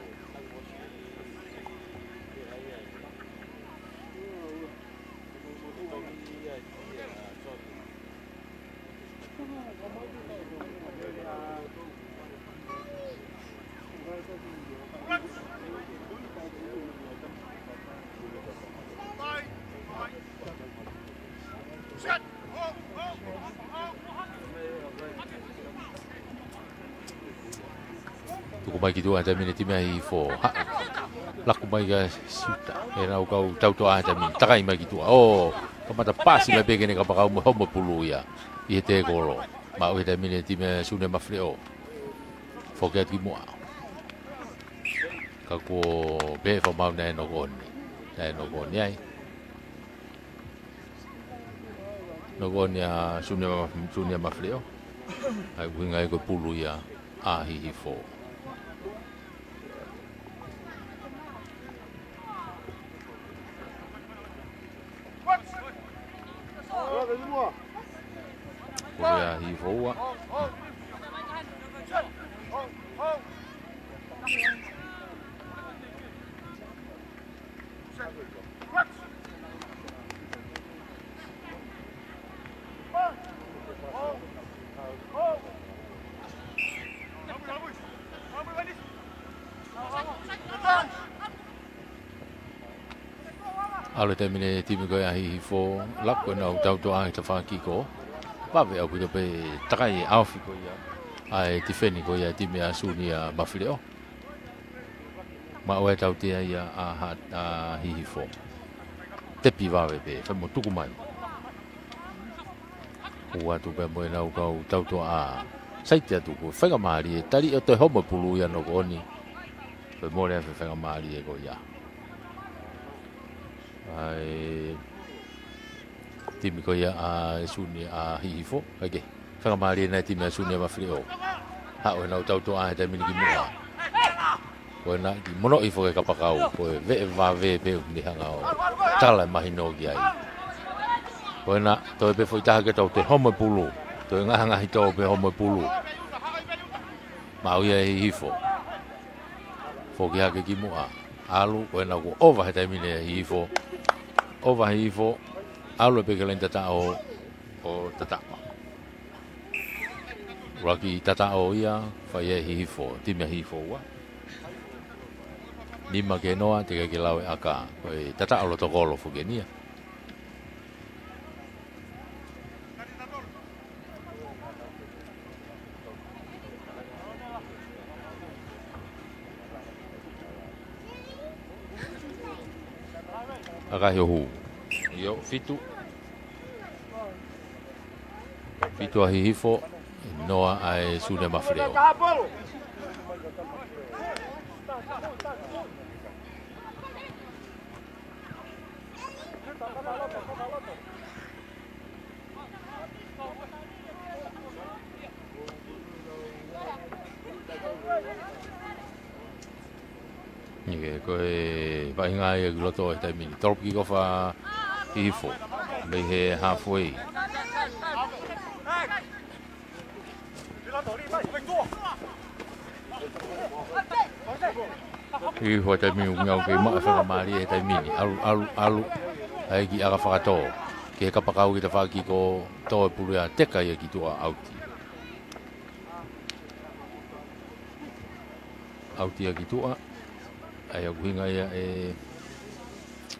Tuku mai ki tua ta mini timia hi fo. Laku mai ga sita. E nau kau tau toa ta mini. Takai mai ki tua. Oh, kamata pasi mai peke ne ka pakau mo homo pulu ia. I te koro. Ma o ta mini timia Sunia mawhireo. Forget ki mua. Ka ko be fa mau na no goni. Na no goni ai. No goni a Sunia mawhireo. Ai winga ko pulu ia. A hi fo. Korea hi voa. Alo te mine timi ko ya hi fo lako na tau to ai te whaki ko. Pawe au kuto pe takai awhi ko ia. Ai te wheni ko ia timi a Sunia mawhireo. Ma oe tau te ia a hi fo. Tepi wawe pe, whaimo tuku mai. Ua tu pe moe nau kau tau to a saite atu ko whenga maari e tari o te homo pulu ia no ko oni. Pe mo rea whenga maari e ko ia. Ai timi ko ia a Sunia a hihifo kage whanga maari na timi a Sunia mawhireo ha o nau tau toa he te mini ki mua o na ki mono i whoke kapakau ko e ve va ve pe ni hanga o tala mahino ki ai o na to pe foi taha ke tau te homo pulu to nga hanga hi tau pe homo pulu ma o ia hihifo whoke hake ki mua alu o na ko ova he te mini a hihifo ova hihifo alu pe kelen tata o tata. Raki tata o ia fai e hihifo, timia hihifo ua. Nima ke noa te ke lawe aka, koe tata o loto kolo fugenia. Aka hiohu. Yo, fitu a hihifo noa ai Sunia mawhireo. Nike koe vainga e loto e taimini. Toropi ko fa hihifo. Mei he halfway. Hihifo taimini ngau ke maa whanga maari e taimini. Alu. Ai ki aga whakato. Ke he kapakau ki ta whaki ko tō e puru a teka ia ki tua auti. Auti a ki tua. Ai au hinga ia e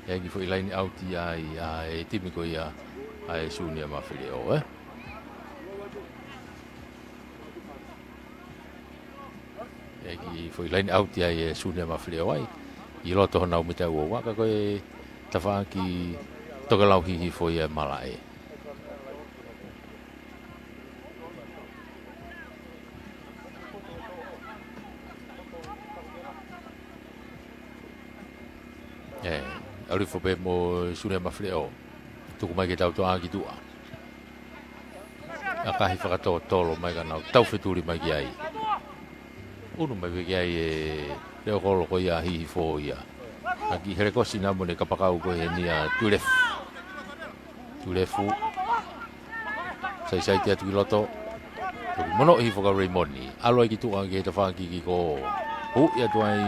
e ki fo ilaini auti ai timi ko ia ai sunia mafileo e ki fo ilaini auti ai sunia mafileo ai i loto hona umita ua waka koe tawha ki tokalau hihi fo ia malae Auri fo pe mo sunia mafileo tuku mai ke tau toa ki tua a kahi whakatoa tolo mai ka nau tau wheturi mai ki ai unu mai ki ai reo kolo ko ia hihi fo ia a ki here kosi na mone kapakau ko he nia tulefu sai tia tuki loto tuki mono hi foka Raymoni alo ai ki tua ki he ta whaki ki ko ia tuai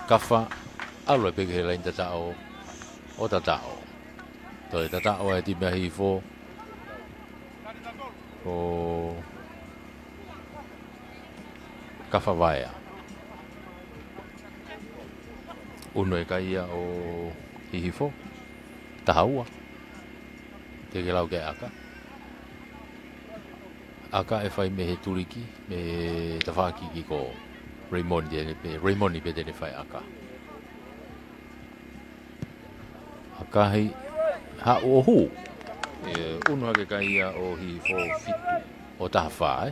kafa alo e peke he lain tatao o tatao toi tatao e ti mea hi fo o kafa vaea uno e kaia o hihi fo tahaua te ke lau ke aka e whai me he turiki me tawhaki ki ko Raymoni pe tene whai aka akahi ha o hu uno ke kaia o hi fo fitu o taha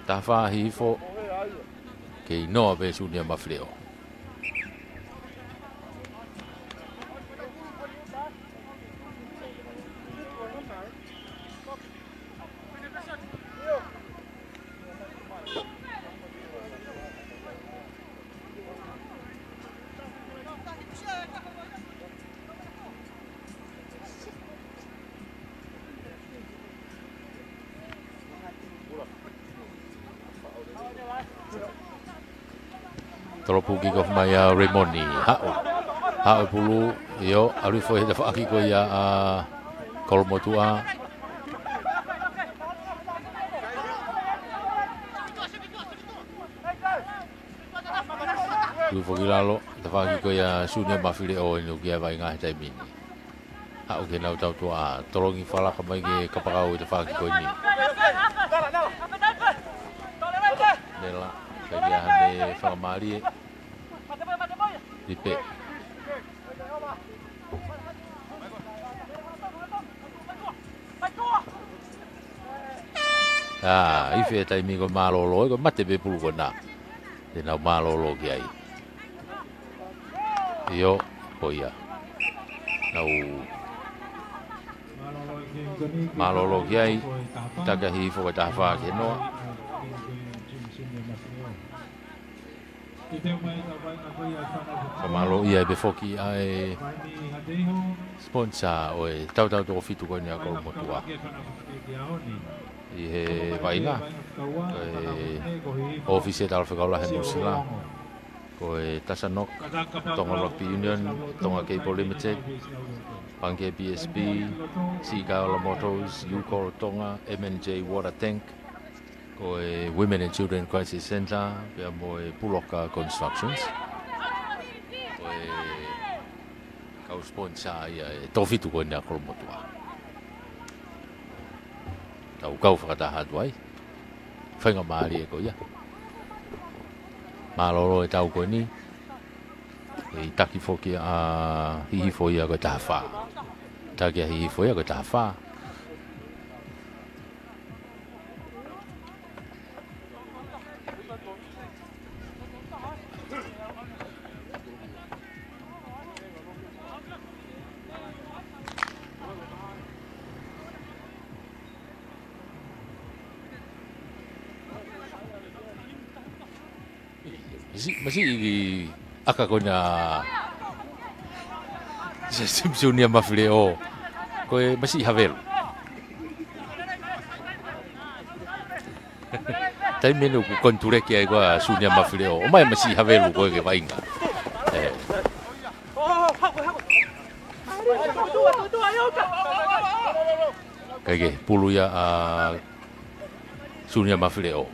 taha hi fo ke inoa pe sunia mafileo Toropu ki ko mai a Raymoni hao pulu yo alu fo he fa ki ko ia a kolmotua lu fo ki lalo ta fa ki ko ia sunia mafileo no ki vai nga tai mini hao ke nau tau tua tolongi fala ka mai ke kapakau ta fa ki ko ni nela kaya hane whakamari Lipe ife e taimi ko malolo ko mate be pulu ko na te nau malolo ki ai iyo ko ia nau malolo ki ai taka hi fo ta fa ke no Kamalo ia be foki ai sponsor o tau to fitu ko nia ko motua i he vaina office tal fa kaula hen sila ko tasanok tonga Rugby Union tonga Cable Limited Pange BSB Seagull Motors Ucor tonga MNJ Water Tank ko Women and Children Crisis Center pia mo Puloka Constructions ko kau sponsor ia tofitu ko nia ko motua tau kau whakataha tuai whainga maari e ko ia malolo e tau ko ni e taki foki a hihi fo ia ko taha wha taki a hihi fo ia ko taha wha masih aka ko na Sunia mafileo ko masih havel tai menu ko konture ki ai ko Sunia mafileo o mai masih havel ko ke vainga kage pulu ya Sunia mafileo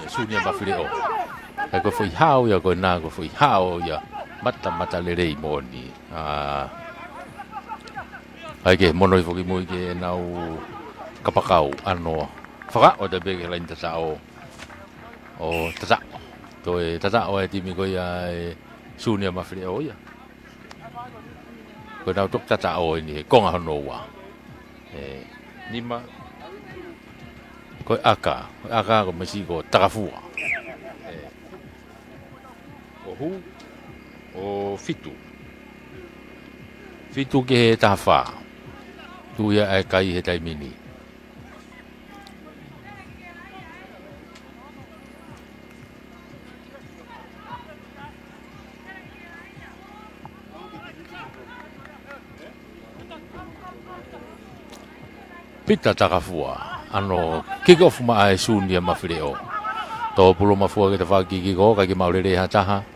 Sunia mafileo. Ko foi hao ya ko na ko foi hao ya mata le rei moni. Ai ke mono i foki mo ke nau kapakau ano. Faka o de be la inta sao. O tata. To e tata o e timi ko ya Sunia mafileo ya. Ko nau tok tata o ni konga hono wa. Nima ko aka ko masi ko takafua hu o fitu ke tafa tu ya ai kai he tai mini pita takafua ano kick off ma ai Sunia mafileo to pulo mafua ke tafa ki ko ka ki maulere ha taha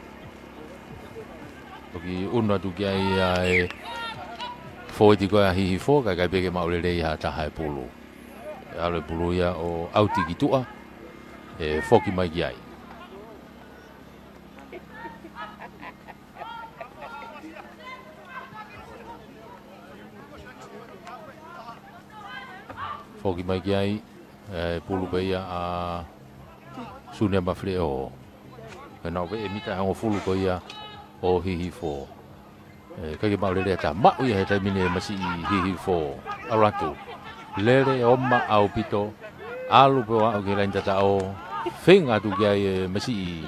to ki unna tu ki ai foi di ko hi fo ka be ke maulere ha taha pulo ale pulo ya o auti ki tua foki mai ki ai foki mai ki ai pulu pe ia a Sunia mafileo na ve emita hango fulu ko ia o hihi fo ka ke maulere ta ma ia he tai mine masi hihi fo alatu lere o ma au pito alu pe wa ke lain tata o finga tu ki ai masi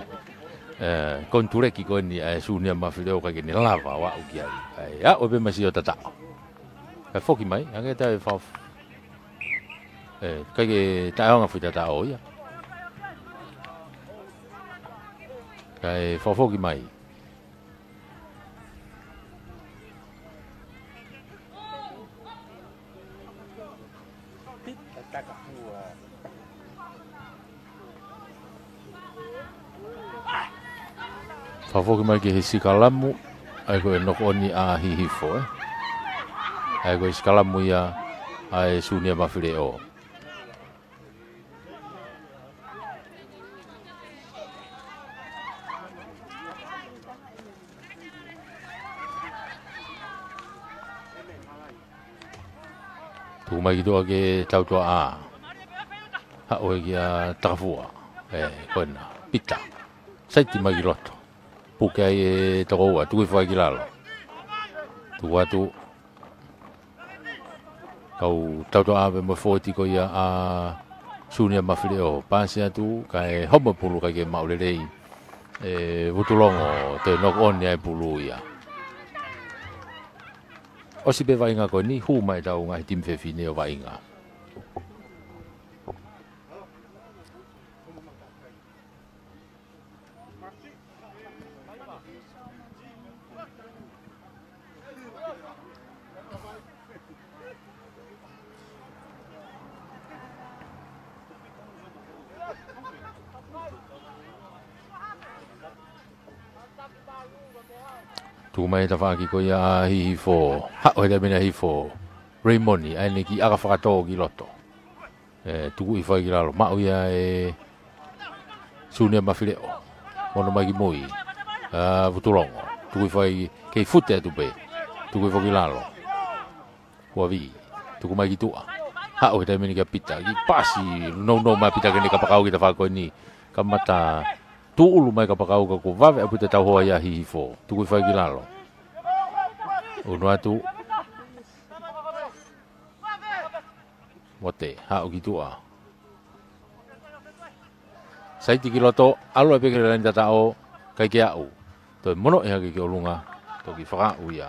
konture ki ko ni Sunia mafileo ka ke ni lava wa ki ai ya o be masi o tata ka foki mai anga ta fa ka ke ta nga fu tata o ya kai fofoki mai fofoki mai ke hisikalamu ai ko no oni a hihifo ai ko hisikalamu ya ai Sunia mafileo tu mai ki doa ke tau toa a ha oe ki a takafua koena pita saiti mai ki loto puke ai toko ua tui whai ki lalo tu watu kau tau toa awe mo fōti ko ia a Sunia mafileo pāsi atu kai homa pulu kai ke maulelei wutulongo te nok oni ai pulu ia o si be vainga ko ni hu mai tau ngai tim fefine o vainga tu mai ta fa ki ko ya hi fo ha o da mena hi fo Raymond ai ni ki aga fa to ki loto tu i fa ki lalo ma o ya Sunia mafileo mono mai ki moi vutulongo tu i fa ke fute tu be tu i fa ki lalo wa vi tu mai ki tu ha o da mena ki pita ki pasi no ma pita ke ni ka pa ka ki ta fa ko ni kamata tu ulu mai ka pakau ka ko vave apu te tau hoa ia hihi fo tu kui whai ki lalo unu atu mote hao ki tua saiti ki loto alo e pekere lain tata o kai ke au toi mono e hake ki olunga to ki whakau ia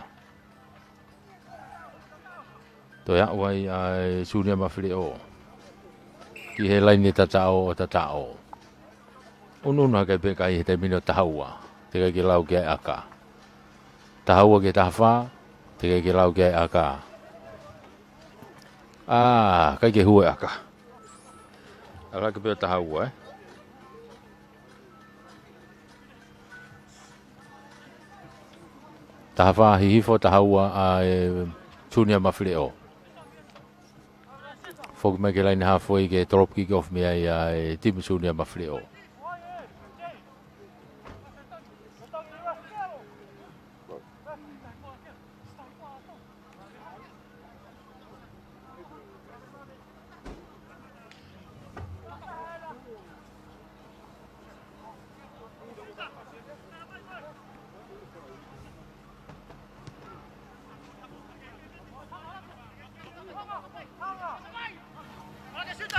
toi au ai Sunia mafileo ki he lain e tata o Ununa kai pe kai te mino tahaua te kai ki lau ke aka tahaua ke tahafa te kai ki lau ke aka kai ke hua aka. Ala ke peo tahau Tahafa hihifo tahaua tunia mafileo. Fogi mai ke laini hafoi ke drop kick off mea ia timu tunia mafileo.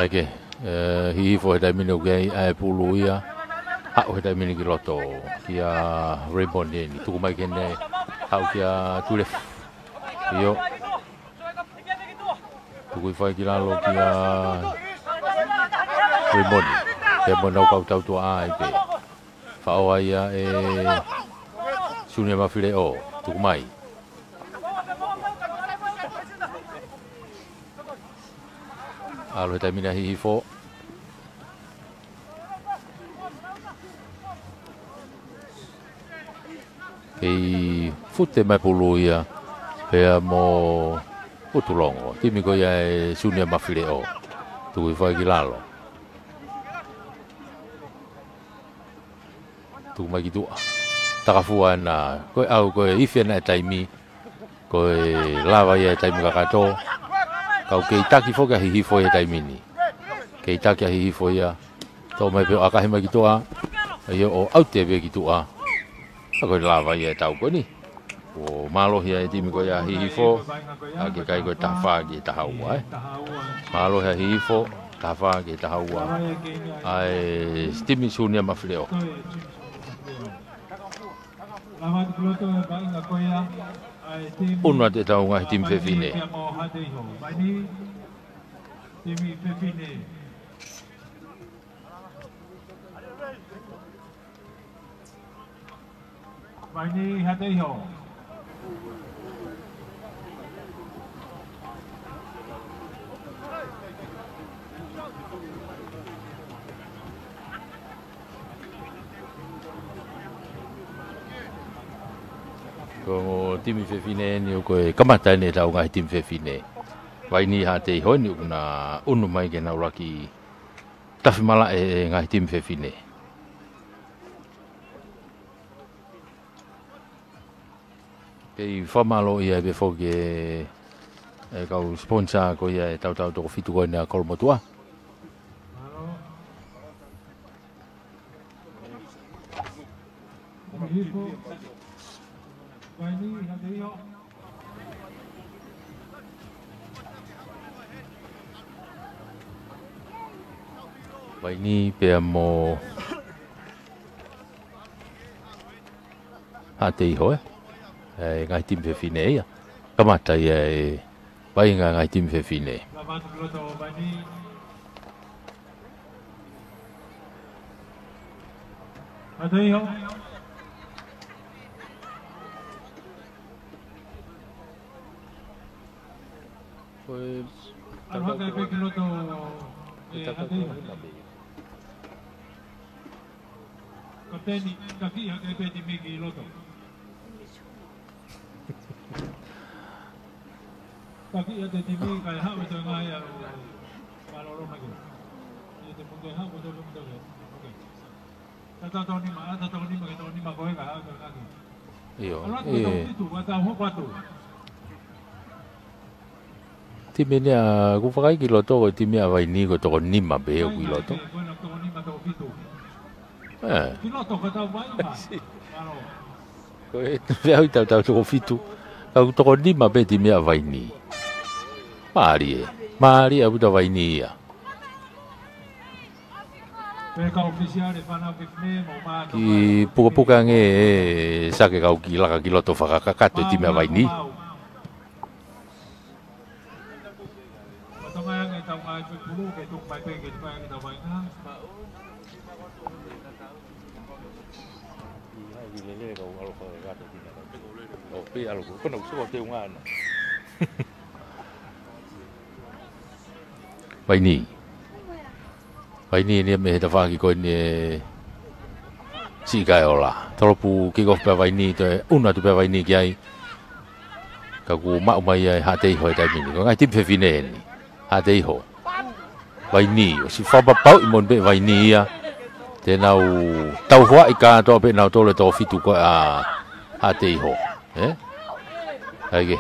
Ake, hihifo he taimini uke pulu ia, hao he taimini ki loto, kia Rainbow Neni, tuku mai kene hao kia tulef, iyo, tuku i whai ki lalo kia Rainbow Neni, kia mo nau kau tau tua ai pe, whao ia sunia mawhire o, tuku mai. Alo he taimini hihifo. Kei fute mai pulu ia, pea mo utulongo, timi ko ia sunia mawhire o, tuku i whai ki lalo. Tuku mai ki tua. Takafua na, koe au koe iwhia na e taimi, koe lava ia e taimi kakato, kau kei taki foka hihifo ia taimini. Kei taki a hihifo ia, tau mai peo akahi mai ki tua, ia o aute peo ki tua. Koe lava ia e tau koe ni. O malo ia e timi koe ia hihifo, a ke kai koe tahawha ki tahaua. Malo ia hihifo, tahawha ki tahaua. Ai timi sunia mawhireo. Unua te tau ngahi timi whewhine. Vaini hateiho. Ko timi whewhine ni o koe kamatai ne tau ngahi timi whewhine. Vaini hateiho ni una unu mai ke nauraki tawhimala e ngahi timi whewhine. Kei whamalo ia e befo ke kau sponsor ko ia e tau toko fitu koe nea kolomotua. Vaini pea mo hateiho ngai tim whewhine ia. Kamata ia e wainga ngai tim whewhine. Hateiho. Koe Alhaka e pekiloto hateiho. Kapteni, kaki haka e peti miki loto. Kaki ya te timi kai hau to ngai ya maloro magi. Ye te punge hau to lo mdo. Okay. Tata toni ma koe ka hau to kaki. iyo. Itu wata ho kwatu. Timi ni a kuwhakai ki loto ko timi a waini ko toko nima be o ki loto. Ki loto ka tau mai ma. Koe whea tau toko fitu. Kau toko nima be timi a waini. Maari e uta waini ia. Ki puka nge sake kau ki laka ki loto whakakato e timi a waini. Pe algo, kono suo te unga. Vaini ni me te whaki koe ni si kai ola. Tolopu kick off pe vaini te una tu pe vaini ki ai. Ka ku mau mai ai ha te iho e taimini. Ko ngai tim whewhine ni. Ha te iho. Vaini. O si whapapau i mon pe vaini ia. Te nau tau hoa i kātoa pe nau tole tō fitu koe a ha te iho. Haige.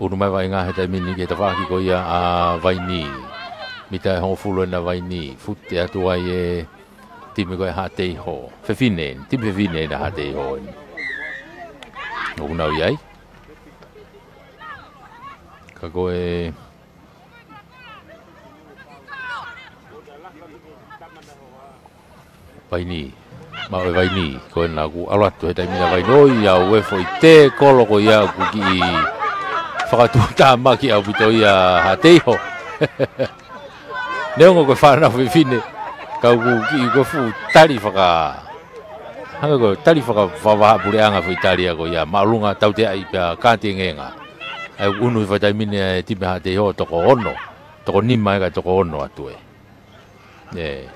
Unu mai vai ngā he taimini ke te whaki koe ia a vaini. Mita e hongo fulu na vaini. Fute atu ai e time koe ha te iho. Whewhine. Tim whewhine na ha te iho. Unau iai. Ka koe vaini mau e vaini koe nā ku alatu he taimina vaini oi au e foi te kolo ko ia ku ki whakatu tāma ki au pito ia ha teiho neongo koe whanau whiwhine kau ku ki koe fu tari whaka hanga koe tari whaka whawaha pureanga fui tari a koe ia maulunga tau te ai pia kāti ngenga ai unu i whaitaimine e time ha teiho toko ono toko nima eka toko ono atu e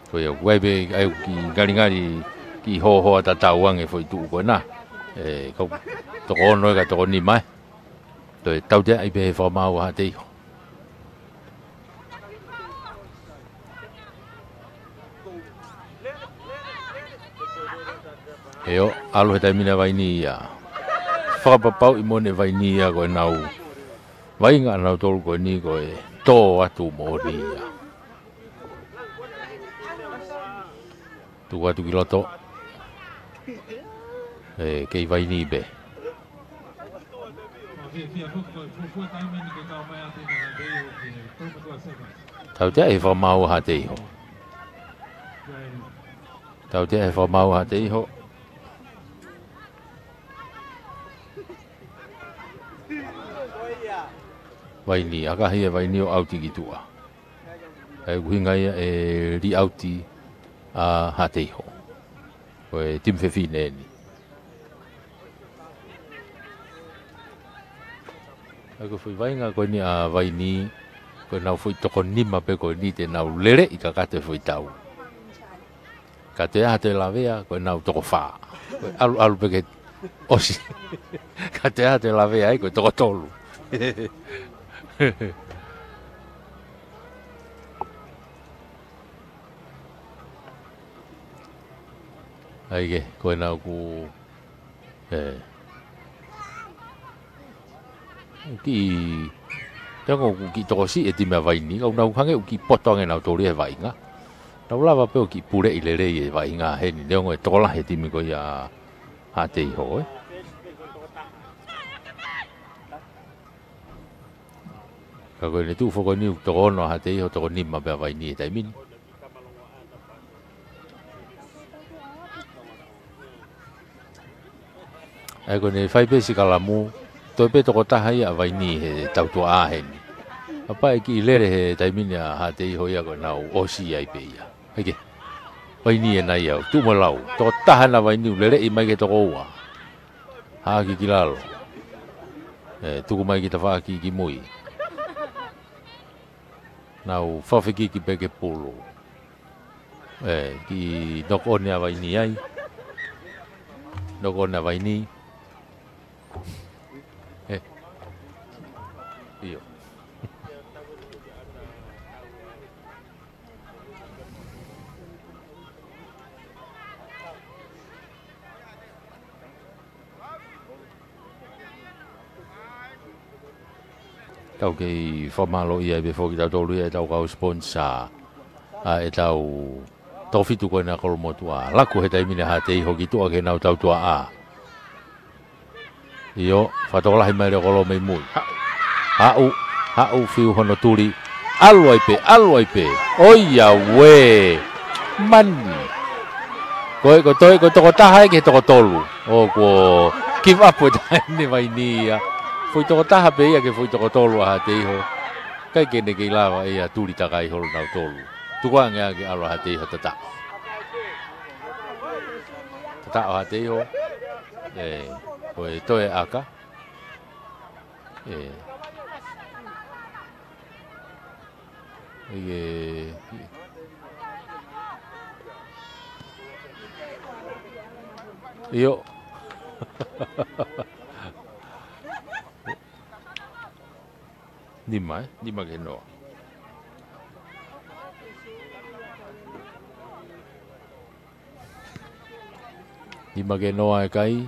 ko ia webe ai ki garingari ki ho ta tauang e foi tu ko na ko to ono ga to ni mai to tau te ai be fo mau ha te eo alu he taimina vai ni ia fa pa pau i mone vai ni ia ko nau vai nga nau tol ko ni ko to atu mori ia tu atu ki loto kei vai ni be tau te e wha mau ha te iho tau te e wha mau ha te iho vai ni aka hia vai ni o auti ki tua e kuhinga ia e ri auti a ha te iho ko e tim whewhine ni ako fui vai ngā koe ni a vai ni koe nau fui toko nima pe koe ni te nau lere i ka kate fui tau ka te aha te lavea koe nau toko wha koe alu pe ke osi ka te aha te lavea koe toko tolu aige koe nau ku ki tango ku ki toko si e tima vai ni kau nau hange ki potonge nau tori e vai nga nau lava pe ki pure i lere e vai nga he ni leongo e tola he timi ko ia ha te iho ka koe ne tu foko ni toko ono ha te iho toko nima pe vai ni e taimini ai koe ne fai pe si kalamu to pe to kota hai a vai ni he tau to a he ni apa e ki lere he taimini a ha te iho ia ko nau osi ai pe ia heke vai ni e nai au tu mo lau to taha na vai ni lere i mai ke to ua ha ki kilalo tuku mai ki ta wha ki mui nau whawhiki ki peke polo ki noko one a vai ni ai noko one a vai ni iyo tau kei whamalo ia be foki tau tolu ia tau kau sponsor e tau tau fitu koe na kolomotua laku he taimine ha te iho ki tua ke nau tau tua a iyo whatokolahi mai reo kolo mei mui hau fiu hono turi aluai pe oia we mani koe ko toi ko toko taha ke toko tolu o ko give up with ni vai ni ia foi toko taha pe ia ke foi toko tolu ha te iho kai ke ne ke lava ia turi takai holo nau tolu tukua ngea ke alo ha te iho tata ha te iho koe toe aka Iyo. Lima ke no. Lima ke no ai kai.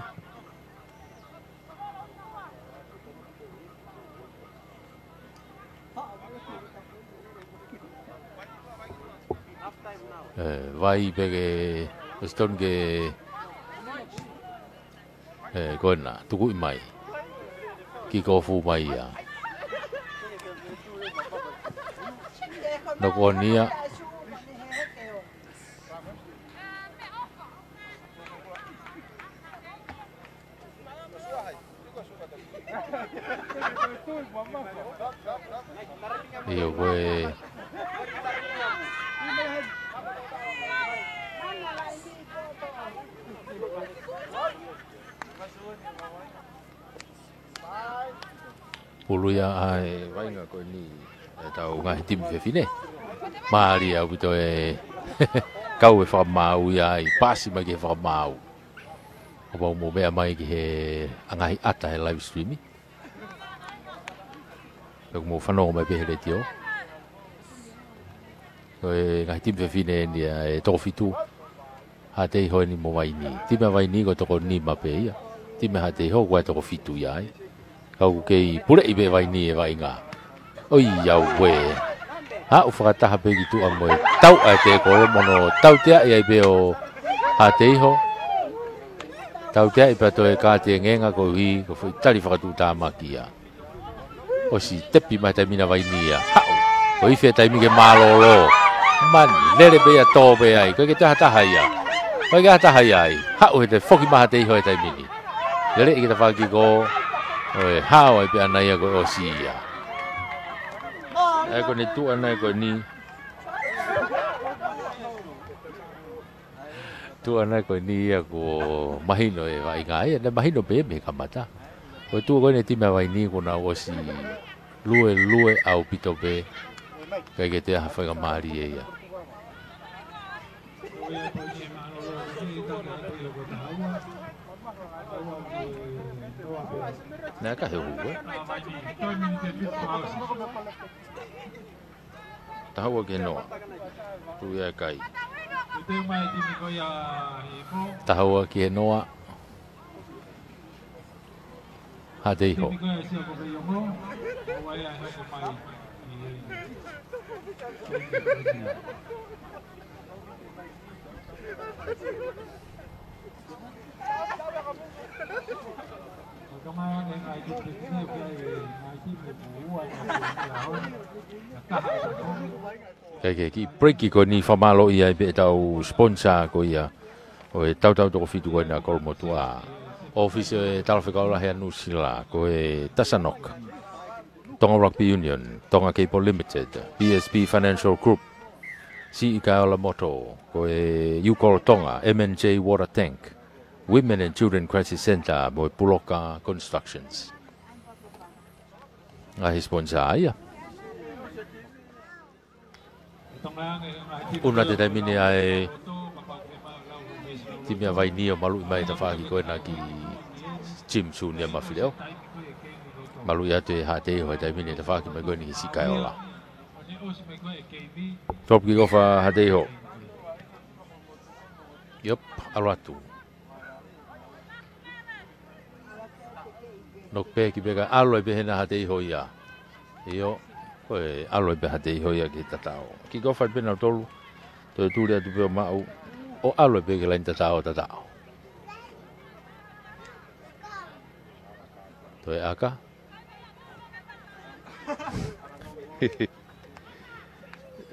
Vai pege stone ke kona tuku mai ki ko fu mai ya no konia iyo gue ulu ya ai vai nga ko ni tau nga tim fe fine mari au to kau e fa mau ya i pasi ma ke fa mau o mo be mai ke angai ata live streaming donc mo fa no me be le tio nga tim fe fine ni e to fitu ha te ho ni mo vai ni ti me vai ni ko to ni ma pe ya ti me ha te ho wa to fitu ya kau kei pule ibe vai ni e vai nga oi yau we ha u fata ha pe gitu ang mo tau a te ko mono tau te ai be o ha te ho tau te pe to e ka te ngenga ko hi ko foi tali fa tu ta makia o si te pi ma te mina vai ni ya ha o i fe tai mi ke malolo man le be ya to be ai ko ke ta ha ya ko ke ta ha ya ha o te foki ma te ho tai mini le ke ta fa ki ko oi how ai pe anai ko o si ya ai ko ni tu anai ko ni tu anai ko ni ya ko mahino e vai ngai na mahino be me kamata ko tu ko ni ti me vai ni ko na o si lue au pito be kai ke te ha fa ga mari e ya nè cái hiệu quả tahu ke no tu ya kai tahu ke no ha dei ho cái break ko ni famalo ia be tau sponsor ko ia o tau to fitu ko na ko mo tua office tal fe ko la he nusila ko tasanok Tonga Rugby Union Tonga Cable Limited PSP Financial Group CIKA la moto ko Yukol Tonga MNJ Water Tank Women and Children Crisis Center mo Puloka Constructions ai sponsor ia una te dai mini ai ti mia vai ni o malu mai ta fa ki ko na ki chim su ni ma fileo malu ya te ha te ho dai mini ta fa ki mai ko ni si kai ola top ki go fa ha te ho yep alatu nok pe ki bega alo be hena ha te ho ya yo oi alo be ha te ho ya ki tatao ki go fa be na tolu to tu le tu be ma o alo be ki la tatao to e aka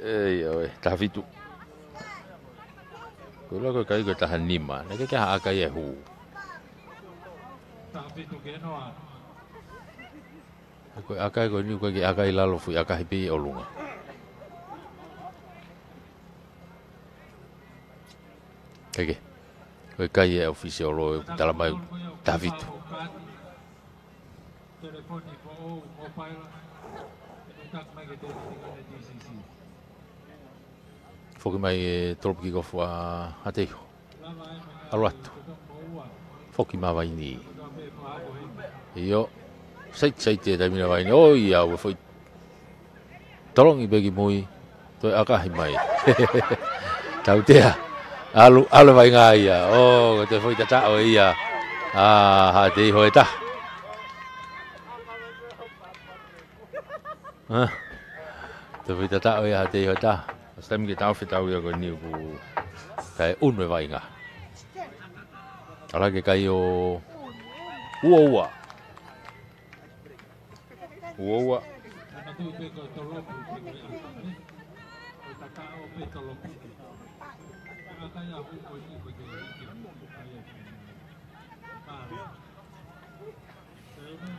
ei oi ta fitu ko lo ko kai ko ta hanima na ke ha aka ye hu ta fitu ke no ko aka ko ni ko ke aka ilalo fu aka hipi olunga kage ko kai e official lo tala mai David Foki mai trop ki kofua hatei. Aluatu. Foki ma vai ni. Iyo. Sai te dai mina vai ni. Oh ia we foi. Tolong i begi mui. Toi aka hi mai. Tau tea. Alu vai nga ia. Oh te foi tata o ia. Hatei hoi ta. Te foi tata o ia hatei hoi ta. Stem ki tau fitau ia ko ni ku kai un me vai nga. Ala ke kai o ua.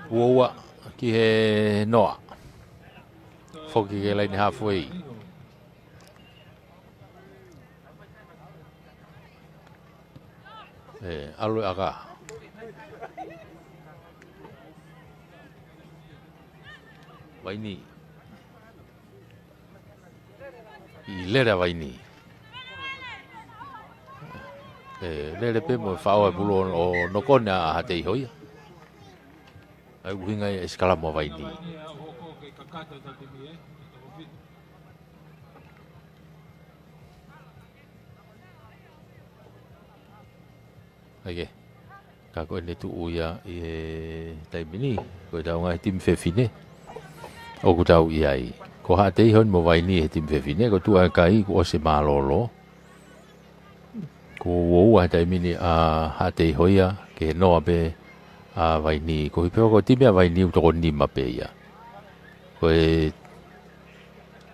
Ua ki he noa. Foki ke laini halfway. Alu aga. Vaini. Ilera vaini. Lere pe mo fao bulo o nokona hatei hoi. Ai winga eskala mo vaini. Okay. Kako ni tu uya time ni ko tau ngai tim fefine. O ko tau iai. Ko hatei hon mo vai ni tim fefine ko tu kai ko se malolo. Ko wo time ni hatei hoia ke no be vai ni ko pe ko tim vai ni to ni mape ya. Ko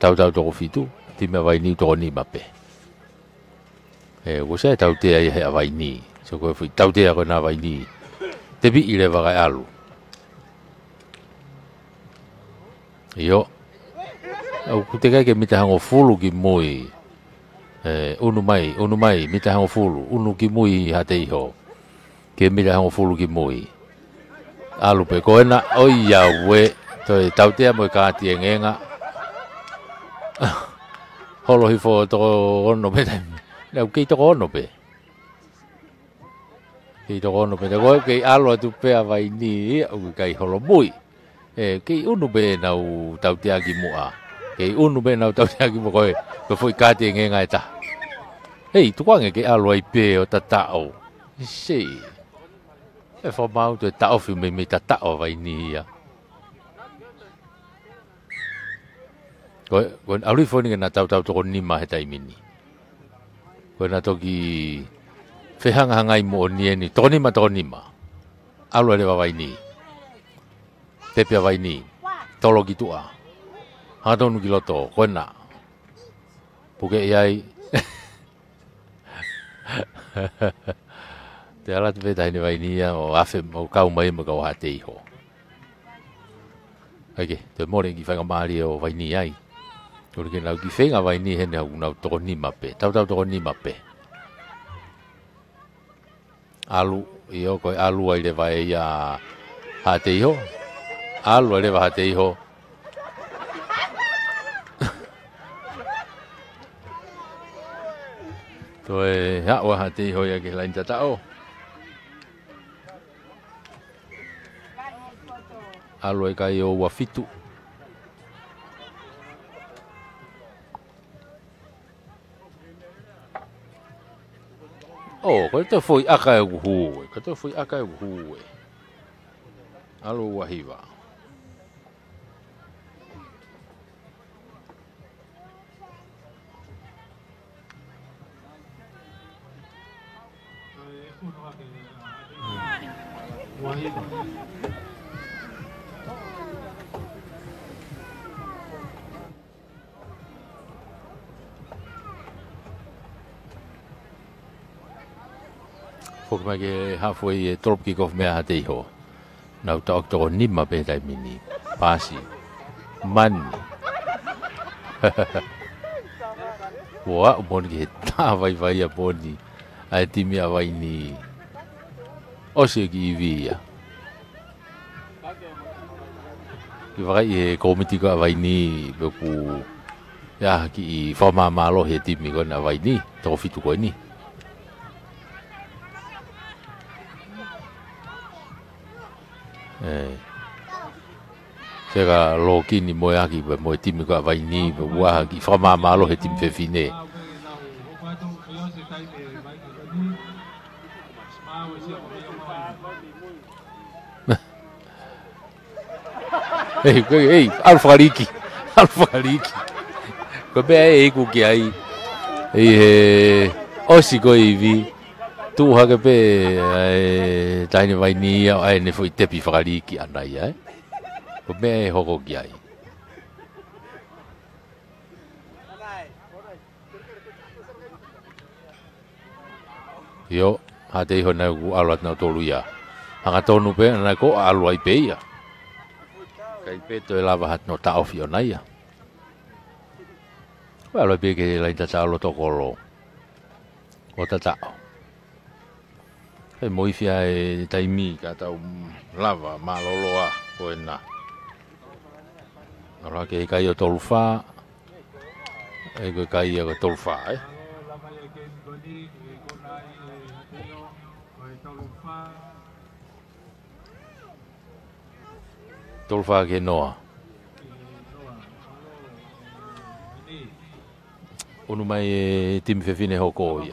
tau to fitu tim vai ni to ni mape. Ko se tau te ai vai ni. So ko fui tau te ko na vai ni. Te bi ile va ga alu. Yo. Au ku te kai ke mita hango fulu ki moi. Unu mai mita hango fulu. Unu ki moi hatei ho. Ke mita hango fulu ki moi. Alu pe ko na oi ya we to tau te mo ka ti ngenga. Holo hi fo to ono pe. Na ki to ono pe. Ki to ono pe ko ke alo tu pe vai ni o kai holo mui ke unu be na u tau te agi mua ke unu be na tau te agi mo ko foi ka te ngai ta hei tu kwang ke alo ai pe o tata o si fo mau te ta ofi me tata o vai ni ya ko alu fo ni na tau to ni ma he tai mini ko na to ki hanga mo ni toni ma alu le vai ni tepe vai ni tolo gitu hadon giloto kona puke yai te ala te dai ni vai ni o afe mo kau mai mo kau hatei ho okay te more ki fanga mari o vai ni ai ko ke lau ki fenga vai ni he na to ni mape tau to ni mape alu iyo ko alu ai le vai ya hatei ho alu le va hatei ho to ha wa hatei ho ya ke lain tata o alu ai kai o wa fitu oh, ko te foi aka hu, ko te foi aka hu. Alo wahiva. Foki mai ke halfway drop kick off mea hatei ho. Nau ta oktoro nima pe tai mini. Pasi. Mani. Wa umoni ki he tā vai a poni. Ai timi a vai ni. Ose ki iwi ia. Ki wakai he komiti ko a vai ni. Beku ya ki forma malo he timi ko na vai ni to fitu ko ni Sega lo kini mo ya ki mo timi ko vai ni wa ki forma malo he timi fe fine Ei, Alfa Liki. Ko be ku ki ai. Osi ko ivi. Tu ha ke be tai ni vai ni ai ne foi tepi fa Liki anai ai. Ko be hoko ki ai. Yo, ha te hona ku alat na tolu ya. Hanga tonu pe na ko alu ai pe ya. Kai peto lava hat no ta ofi ona ia. Wala be ke la ta lo to kolo. O ta ta. E moi fia e taimi ka ta lava maloloa ko na. Ora ke kai o tolfa. E ko kai o tolfa e. Tolfa ke noa. Onu mai tim fefine hoko ia.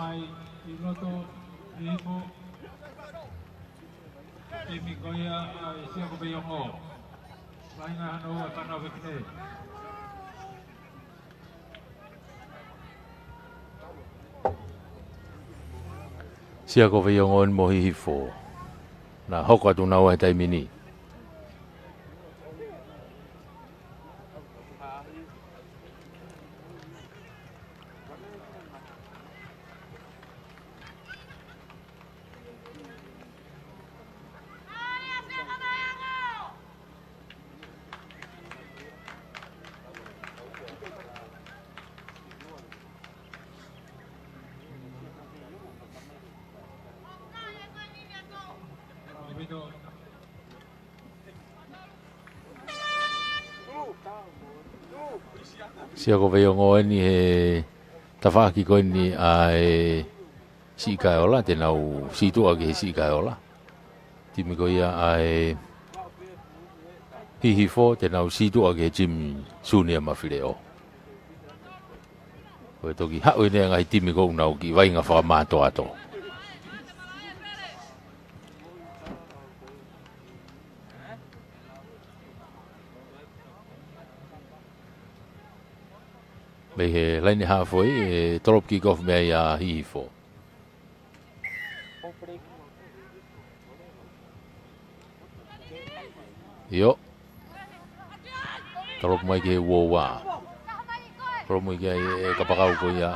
Sia ko veiongo en mohi hifo. Na hoko atu nau e taimini. Sia ko veiongo ni he tawhaki ko ni ai si kai ola te nau si tu ake si kai ola. Timi ko ia ai hihi fo te nau si tu ake Jim Sunia mawhireo. Koe toki hao ne ngai timi ko unau ki wainga whakamato ato. Mei he laini hawhoi e torop ki kof mea ia hihi fo. Yo. Torop mai ke wowa. Torop mai ke kapakau ko ia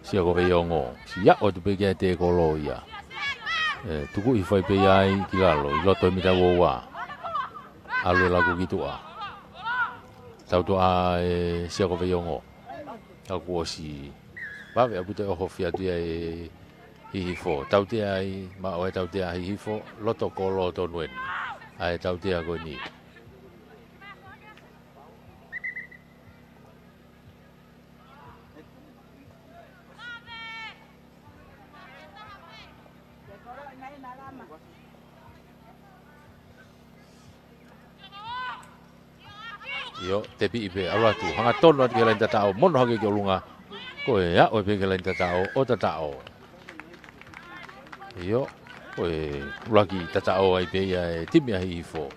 sia ko veiongo. Sia o tu pe ke te kolo ia. Tuku i fai pe ai ki lalo. I loto mi ta wowa. Alu lagu gitu a. Tau to a sia ko veiongo. Aku si bawe aku te oho fia tu ai hihi fo. Tau te ai ma o tau te ai hihi fo loto kolo to nuen. Ai tau te ko ni. Yo tepi ibe alatu hanga tono ke lain tatao mono hage ke lunga ko ya o be ke lain tatao o tatao yo ko lagi tatao ai be ya timi hi fo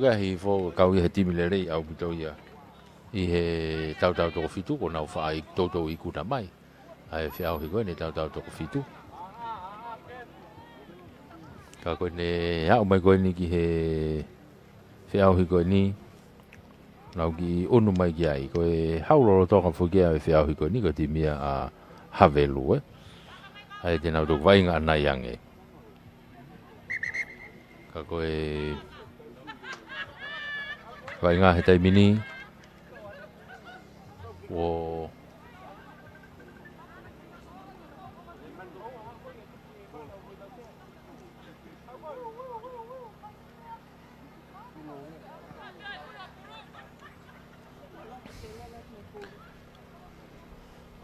ga hi fo ka wi timi le rei au bito ya I he tau to fitu ko na fa ai to I ku na mai ai fe au hi ko ni tau to fitu ka ko ne ya o mai ko ni ki he fe au hi ko ni Nau ki unu mai ki ai, ko e haulolo toka fukia e whiau hiko ni ko ti mia a havelu Ai te nau tuk vainga ana yange. Ka ko e vainga he taimini. O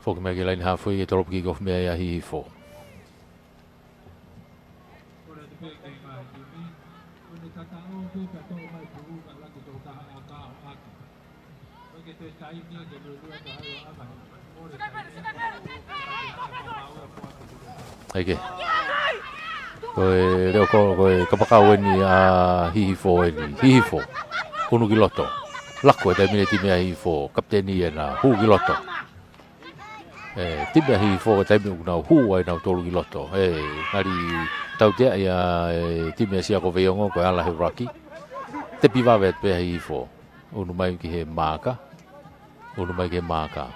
Foki mai ke laini hafui ke toropu ki kof mea ia hihi fo. Aike. Koe reo koe kapakau ni a hihi fo ni. Hihi fo. Unu ki loto. Lako e tai mine ti mea hihi fo. Kapteni e na hu ki loto. Tiba hi fo tai mi una hu ai na tolu ki loto ngari tau te ia tiba sia ko veongo ko ala he raki te piva vet pe hi fo unu mai ki he maka unu mai ke maka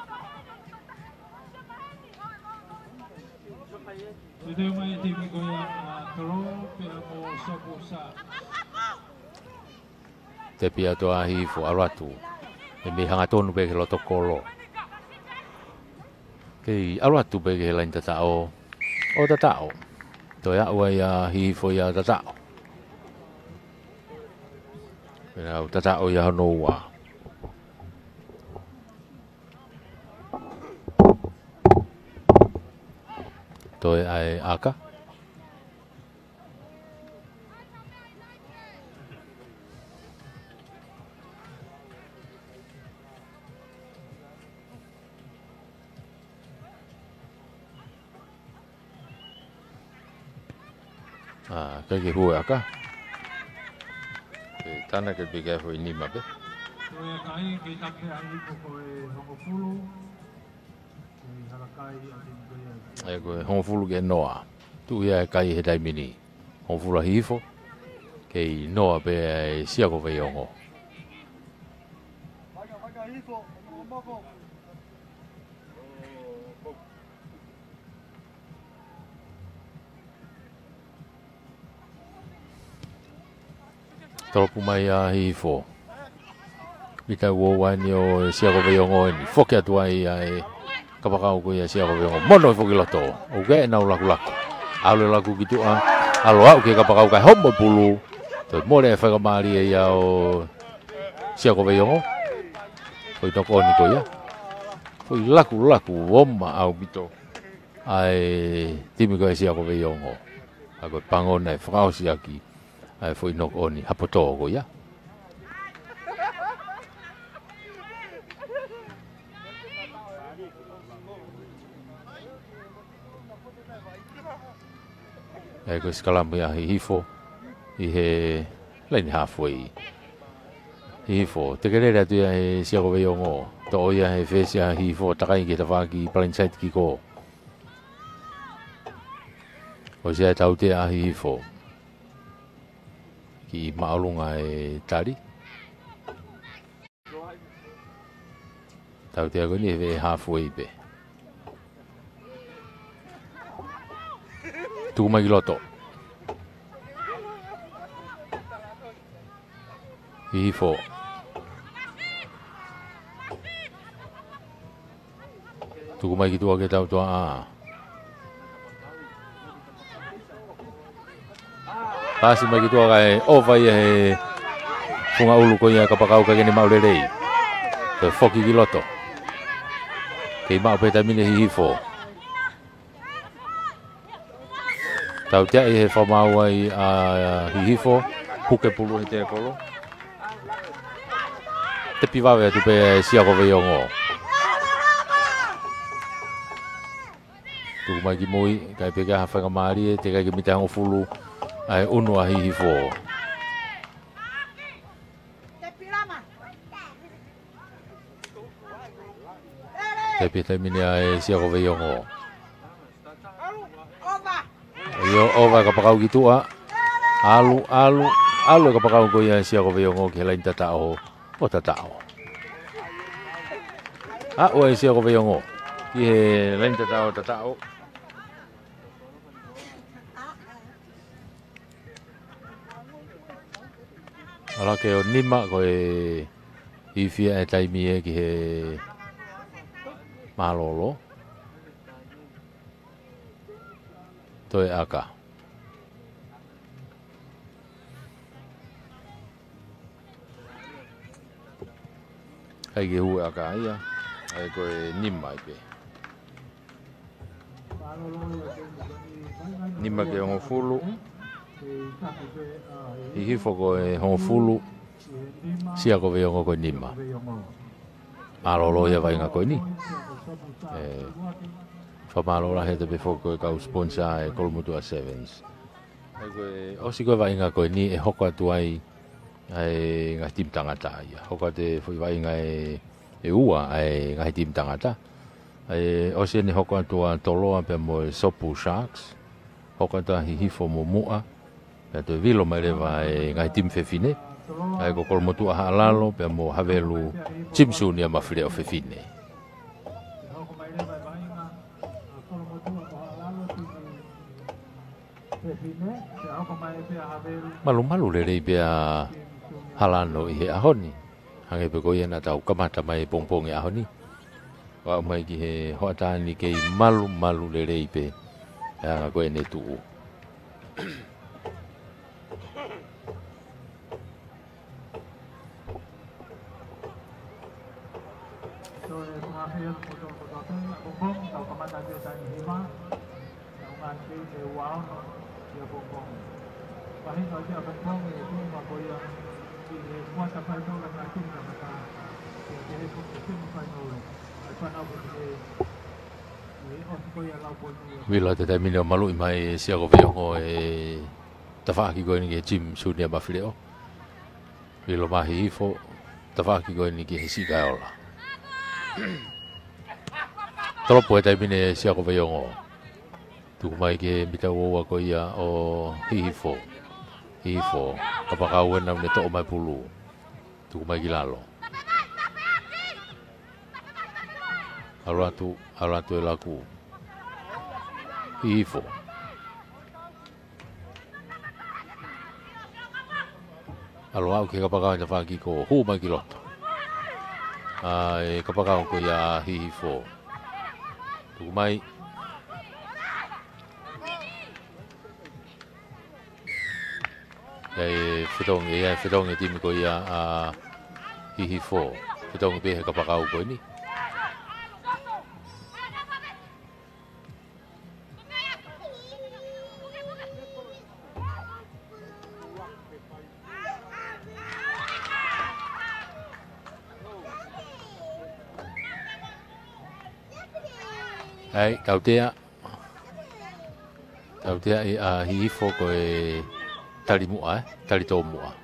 te mai te mi ko ia tolo pe mo sopo sa te pia to hi fo aratu me hanga tonu pe loto kolo Kei alu atu bege lain tatao o tatao to ya wa ya hi fo ya tatao pena tatao ya no wa to ai aka Kaki hua aka. Tana ke biga ho ini mabe. Koe kai ke tape ai ko koe hongofulu. Koe harakai ati koe. Ai koe hongofulu ke noa. Tu ia kai he dai mini. Hongofulu hifo. Ke noa be sia ko ve ongo. Vaga hifo, moko. Toropu mai a hi fo. Mita wo wani o sia ko veongo ni. Foki atu ai ai kapakau ko ia sia ko veongo. Mono foki loto. O ge na laku laku. Alo laku gitu a. Alo au ke kapakau kai hombo pulu. To mo le fa mari ia o sia ko veongo. Foi to ko ni ko ia. Foi laku woma au bito. Ai timi ko sia ko veongo. Ako pangona frau sia ki. Ai foi nok oni hapoto go ya. Ai ko skala ya hifo I he lain halfway. Hifo te kere tu ya sia go veongo. To ya he fesia hifo takai ki tawaki plain ki ko. O sia tau te a hifo. Ki maulunga tari. Tau te agoni e halfway be. Tu mai loto. Hifo. Tu mai ki tu ake tau toa a. Pasi mai ki tua kai o vai e funga ulu ko ia kapakau ka geni maulelei. Te foki ki loto. Kei mau peta mine hifo. Tau tia e he whamau ai a hifo. Puke pulu i te kolo. Te piwawe atu pe sia ko veiongo. Tuku mai ki mui. Kai peka hawhanga maari e te kai ki mita hango fulu. Ai unu a hifo. Te pita mine ai sia ko veiongo. Yo ova kapakau gitu a. Alu kapakau ko ia sia ko veiongo ke lain tatao. O tatao. O sia ko veiongo. Ki he lain tatao. Ala ke o nima ko e ifia e taimi e ki he malolo. Toi aka. Kai ke hu aka ia. Ai ko e nima i pe. Nima ke hongo fulu. I hifo ko e hongo fulu. Sia ko ve hongo ko nima. Alolo ia vai nga ko ni. Whamalola he te befoko e kau sponsor e Kolumutua Sevens. Osi koe vai nga ko ni e hoko atu ai ngā tim tangata ia. Hoko te fui vai nga e ua ai ngā tim tangata. Osi ne hoko atu a toloa pe mo Sopu Sharks. Hoko atu a hihifo mo mua. Pe te vilo mai rewa e ngā tim fefine. Ai ko Kolumutua halalo pe mo havelu Chimsuni a mawhire o fefine. Malu-malu le rei bea halano i he ahoni. Hange pe ko iana tau kamata mai pongpong e ahoni. Wa mai ki he hoatani kei malu-malu le rei pe. Anga koe ne tuu. Wila te taimine o malu i mai sia ko veongo e tawhaki koe ni ke Jim Sunia Mawhireo. Wilo mahi hifo tawhaki koe ni ke he sika ola. Tolopo e taimine sia ko veongo. Tuku mai ke mita uoa ko ia o hihifo. Hihifo. Kapakau e nau ne to'o mai pulu. Tuku mai ki lalo. Alu atu e laku. Hihifo. Alu au ke kapakau e whaki ko hu mai ki loto. Ai kapakau ko ia hihifo. Tuku mai. Ai fetong e timi ko ia hihifo. Fetong e pehe kapakau ko ini. Ai, tautea i hihifo ko e tali mua, tali tō mua.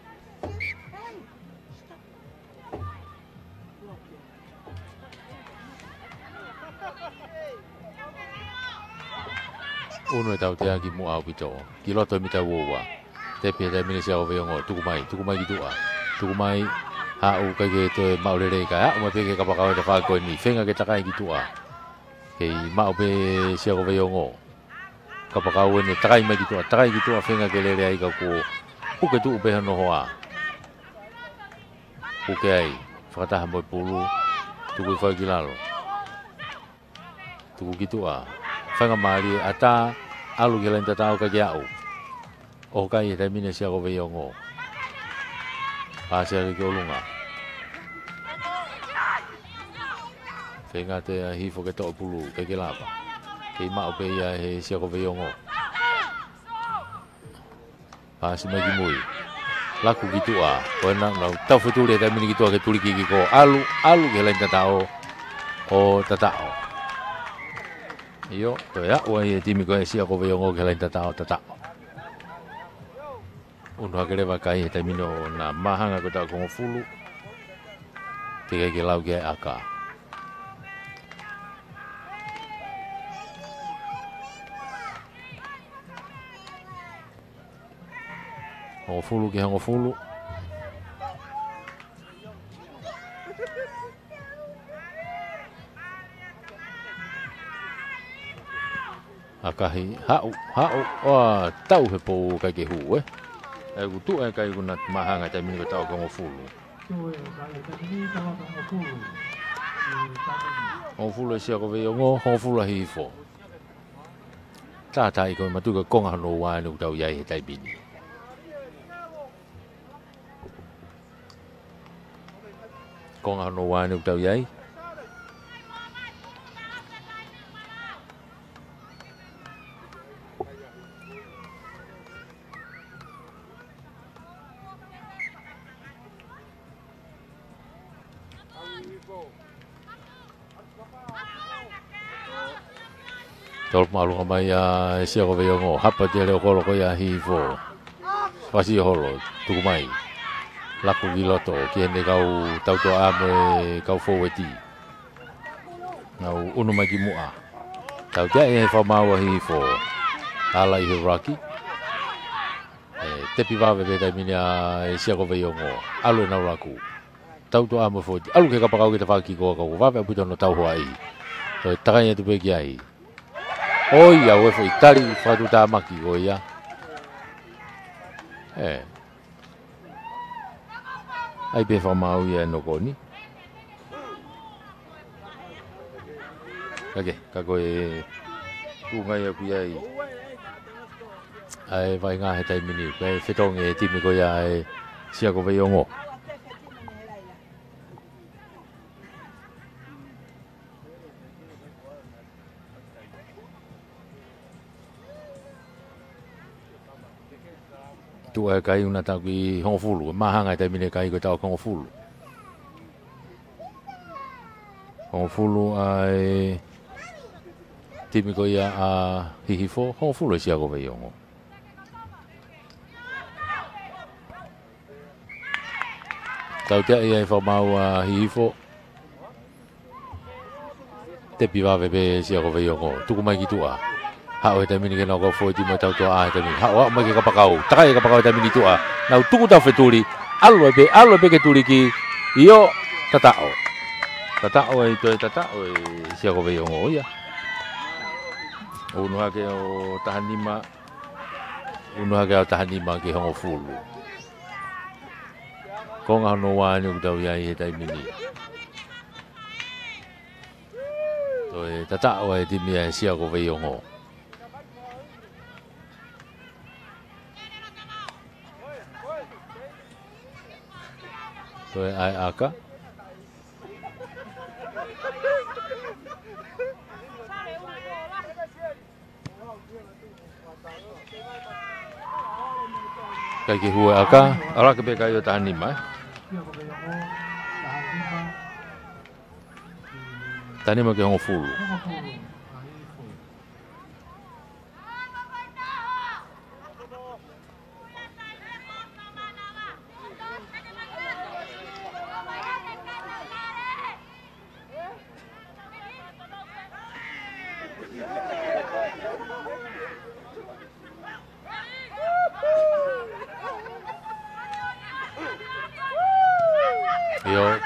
Uno e tautea ki mua au pito, ki loto e mita uoua. Te pia te mine sia o veongo, tuku mai ki tua. Tuku mai, hau kai ke te maurere kai, hau mai peke kapakau e te whako ni, whenga ke takai ki tua. Kei mau pe sia ko veongo. Kapakau ene takai mai ki tua whenga ke lere ai ka ko puke tu upeha no hoa. Puke ai, whakataha moi pulu, tuku i whai ki lalo. Tuku ki tua, whanga maari ata alu ke lain tatao ka ki au. O kai e taimine sia ko veongo. Pāsia ki olunga. Whenga te hifo ke toa pulu, ke lapa. Kei mao pe ia he sia ko veongo. Pāsi mai ki mui. Laku ki tua. Koe nang lau tau wheturi e taimini ki tua ke turi ki ko. Alu ke lain tatao. O tatao. Iyo, to ya, ua e timi ko e sia ko veongo ke lain tatao. Uno hakerewa kai he taimino na mahanga ko tau kongo fulu. Te ke lau ke aka. Hongo fulu ki hongo fulu. Akahi hau, oa tau he pou kai ke hu e kutu e kai kuna mahanga tai mini tau hongo fulu. Hongo fulu e sia ko veongo, hongo fulu a hifo. Tātai ko matuka konga hano wai nuk tau iai he tai bini. Konga hano wai nuk tau iai. Tol malu mai ya sia ko veongo hapa te le ko ya hifo. Pasi holo tu mai. Laku giloto ki ne kau tau to ame kau foweti. Nau unu mai ki mua. Tau te e fa mau hifo. Ala i Raki. Te piva ve ta minia sia ko veongo. Alu na raku. Tau to ame foweti. Alu ke ka pa kau ki te fa ki ko ko va ve puto no tau hoai. To takanya tu pe ki ai. Oi, a foi tali fatu ta maki goia. Ai be fa mau ia no koni. Kage, kago e tu ngai aku ai. Ai vai nga he tai mini, pe fetong e timi goia e sia go veiongo. Tu e kai una ta ki hongfulu mahanga te mine kai ko ta hongfulu ai timi ko ia a hihifo hongfulu sia ko veiongo tau te ia fa mau a hihifo te piva ve sia ko veiongo tu ko mai ki tu a hao te mini ke no ko foi ti mo tau to a te mini hao mai ke kapakau takai kapakau te mini tu a na tuku ta fetuli alo be ke tuli ki io tatao e to tatao e sia ko ve ngo ya uno ha ke o tahanima ke hongo fulu ko nga no wa ni tau ya i te mini to e tatao e ti mi sia ko ve ngo ai aka kai ki hua aka ala ke be kai o tanima ke hongo fulu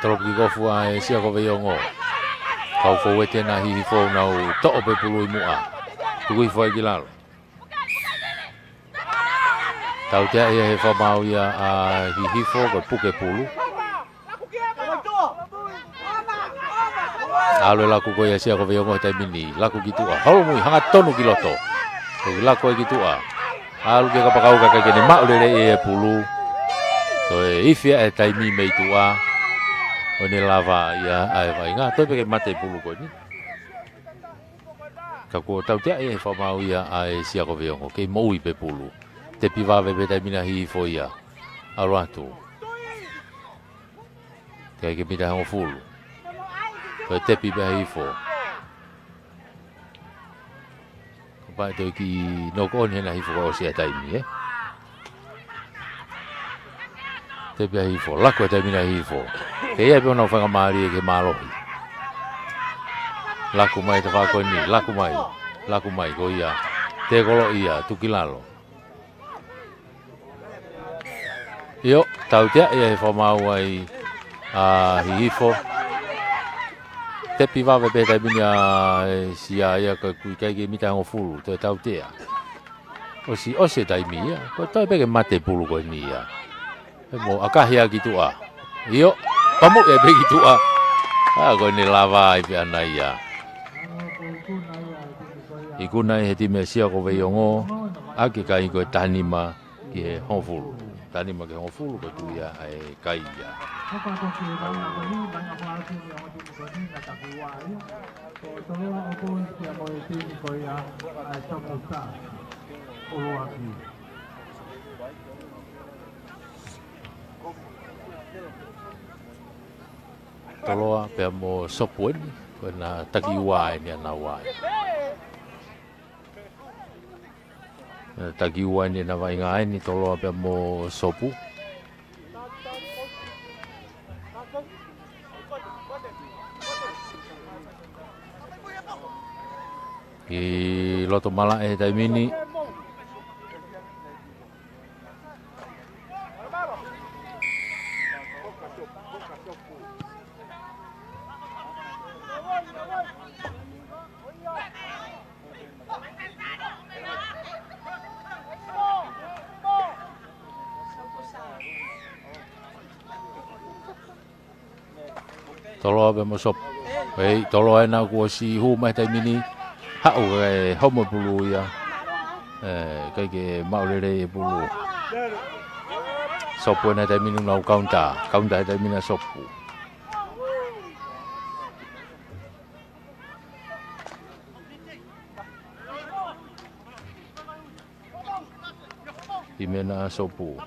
Tropi gofu ai sia ko veiongo. Kau fo wete na hihi fo nau to pe pului mua. Tu foi gilal. Tau te ia he fa mau ia a hihi fo ko puke pulu. Alo laku ko ia sia ko veiongo te mini. Laku gitu a. Halo mui hanga tonu kiloto. Ko laku gitu a. Alu ke ka pakau ka ke ni ma le e pulu. To ifia e taimi mei tu a. O ne lava ia ai vai nga to pe mate pulu ko ni ka ko tau te e fa mau ia ai sia ko veongo ke moi pe pulu te piva ve beta mina hi fo ia alwatu ke mita ho fulu ko te piva hi fo ko ba to ki no ko ne na hi fo o sia tai mi te piva hi fo la ko te mina hi fo ke ia pe no fa mari ke malo laku mai te fa ko ni laku mai ko ia te kolo ia tu kilalo yo tau te ia fa mau ai a hifo te piva ve pe minia sia ia ko ku kai ke mita ngo fulu te tau te o si dai mi ia ko tai pe ke mate pulu ko ni ia mo akahia gitu a yo kamu ya begitu ah aku ini lava ipi anaya iku nai heti mesia ko veiongo aki kai ko tanima ki honfulu ko tu ya ai kai ya toloa pe mo sopu ni na taki wai ni na wai taki wai ni na vai ngai ni toloa pe mo sopu i loto mala e tai mini tolo be mo sop ei tolo ena ko si hu mai tai mini ha o e homo bulu ya kai ke maulere bulu sopo na tai mini no kaunta tai mini sopu imena sopu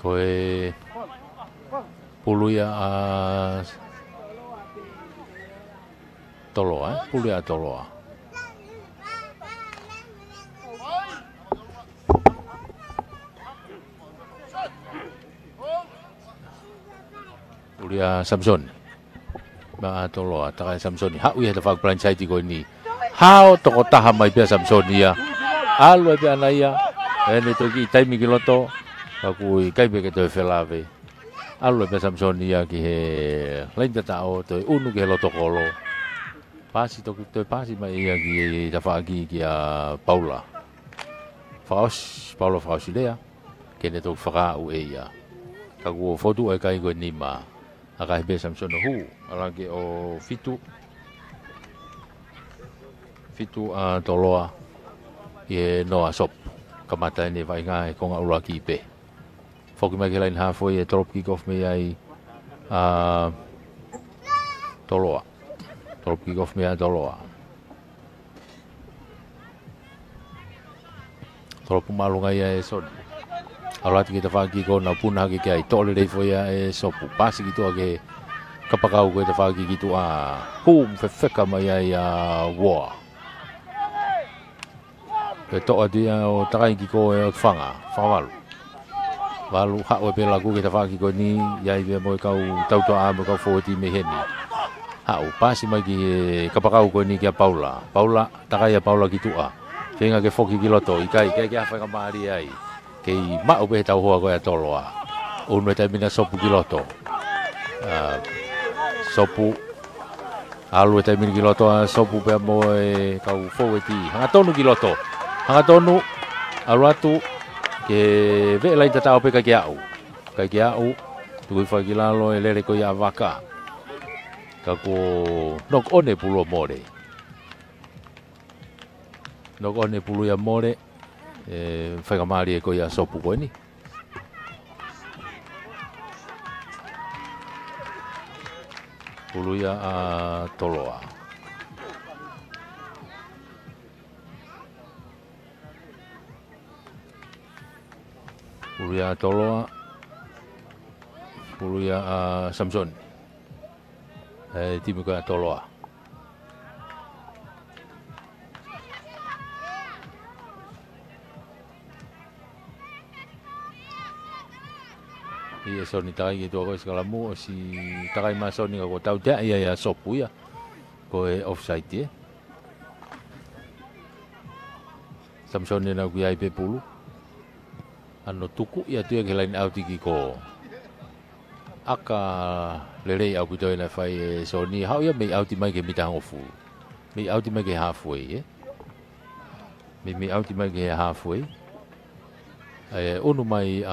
koe puluya toloa puluya toloa puluya Samson ma toloa takai Samson ha ui hata fak plan sai ti ko ni hao toko taha mai pia Samson ya alu pia na ya ene to ki taimi ki loto aku kai be ke to felave alu pe Samson ya ki he lain ta o to unu ke loto kolo pasi to pasi mai ya ki ta fa ki a Paula Paulo Fausilea ke ne to fa u e ya ka go fotu e kai go ni ma aka be Samson hu ala ke o fitu a toloa ye no asop kamata ni vai ngai ko nga ula ki pe foki mai lain ha foi e trop kick off me ai toloa trop kick off me ai toloa trop malunga ia e son alat kita fagi ko na puna ki ai tole dei foi e sopu pasi gitu age kapakau ko te fagi gitu hum fefeka mai ai wa ke to dia o takai ki ko e fanga fawalu walu ha o pe lagu kita faki ko ni ya be mo kau tau to a mo kau foti me heni ha o pasi mai ki kapakau ko ni ki Paula takai ya Paula ki tua fenga ke foki ki loto ikai ke fa ka mari ai ke ma o pe tau ho ko ya toloa o no ta mina sopu ki loto sopu alu ta mina ki loto sopu pe mo e kau foti hanga tonu ki loto hanga tonu aluatu ke ve lai tata o pe ka au tu fa gilalo ele ko ya vaka ka ko nok one pulo more nok one pulo ya more fa ka mari ko ya sopu ko ni pulo ya toloa puluya toloa puluya Samson timu ka toloa ia soni tai gitu ko skala mu si takai masoni ko tau dia ia sopu ya ko offside ye Samson na ku ai pe pulu ano tuku ya tu yang lain auti ko aka lele au bito na fai soni how ya me auti mai ke mitang ofu me auti mai ke halfway me auti mai ke halfway unu mai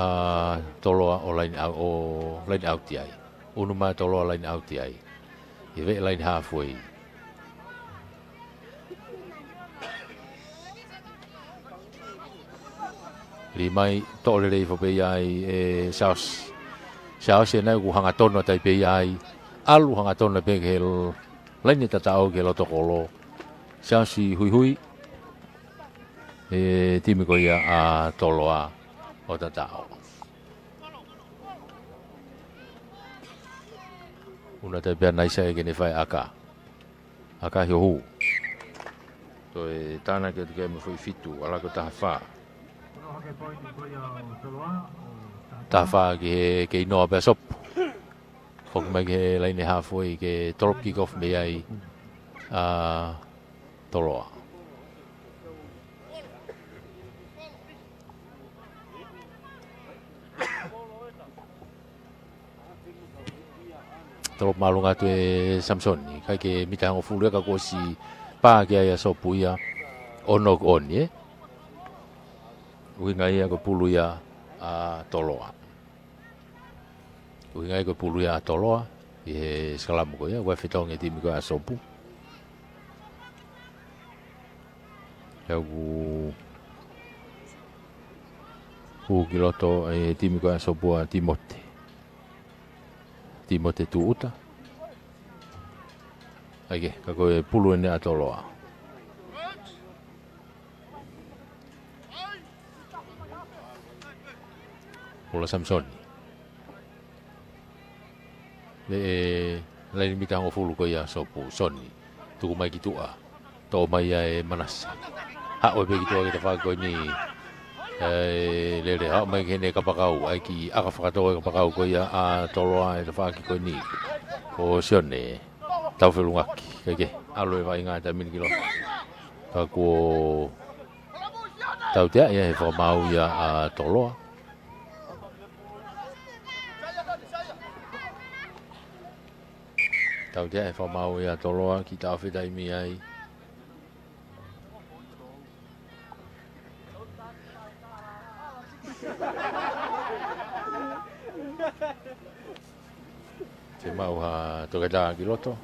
toloa o lain auti ai unu mai toloa lain auti ai ve lain halfway limai tole le fo pe ai Sao se na ku hanga tono tai pe ai. Alu hanga tono pe ke laini tatao ke loto kolo. Sao si hui. Timi ko ia a toloa o tatao. Una te pia naisa e kene whai aka. Aka hio hu. To e tāna ke te me whai fitu, ala ko taha wha. Taha wha ke inoa pia sopu. Whoku mai ke laine hawhoi ke torop kick-off me ai toloa. Tolop malunga tu e Samsoni, kai ke mitang o fulu ka ko si pa ke ya sopu ya onok on ye. Uinga ia ko pulu ya a toloa. Uinga ia ko pulu ya toloa e skalamu ko ya wa fitong e timi ko a sopu. Ya ku kiloto e timi ko a sopu a Timote. Timote tu uta. Ake, kako e pulu ene atoloa. Pula Samsoni. Lain mitang o fulu ko ya sopu Soni. Tuku mai kitua. To mai e Manase. Ha o be kitua kita fago ni lele ha mai kene kapakau ai ki aka whakatoa kapakau ko ia a toloa e te whaki ko ni o sione tau whelungaki keke alo e vai ngā te mini kilo ka ko tau tea ia he whakamau ia a toloa tau tea he whakamau ia toloa ki tau whetai mi ai te mau ha tokata ki loto.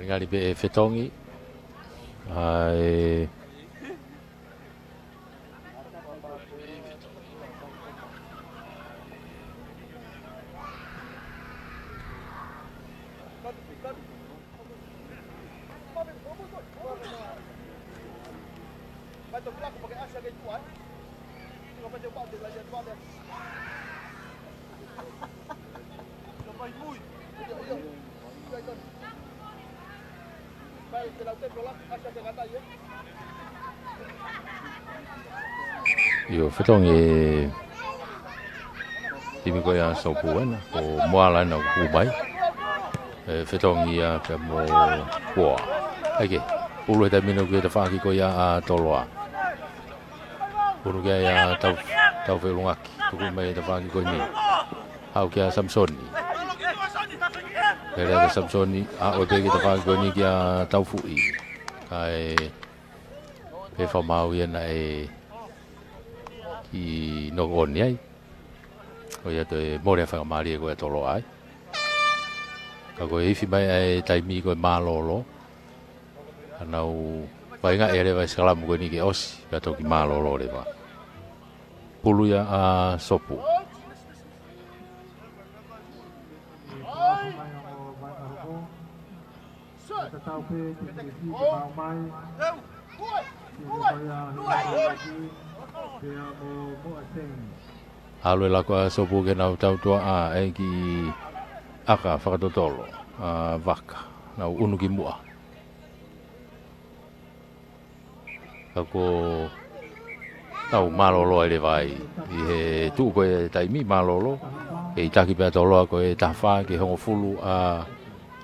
Ngari be fetongi ai Yo fetong e timi ko ya sopu na ko moala na ku bai fetong ia pe mo ko ake ulu ta mino ke ta fa ki ko ya toloa ulu ke ya tau felungaki tu ko mai ta fa ki ko ni hau ke Samsoni Kaya Samsoni o te ki ta fa ki ko ni ki tau fui kai pe fa mau ia na e i no on ai o ia te more fa mari ko to lo ai ka ko i fi mai ai tai mi ko malolo anau vai nga ere vai sala mo ni ke os ka to ki malolo le va pulu ya a sopu Halo la ko sopu ke na tau tua e ki aka whakatotolo waka na unu ki mua kako tau malolo ele vai i he tu ko e taimi malolo e taki pe tolo ko e tafa ke hongo fulu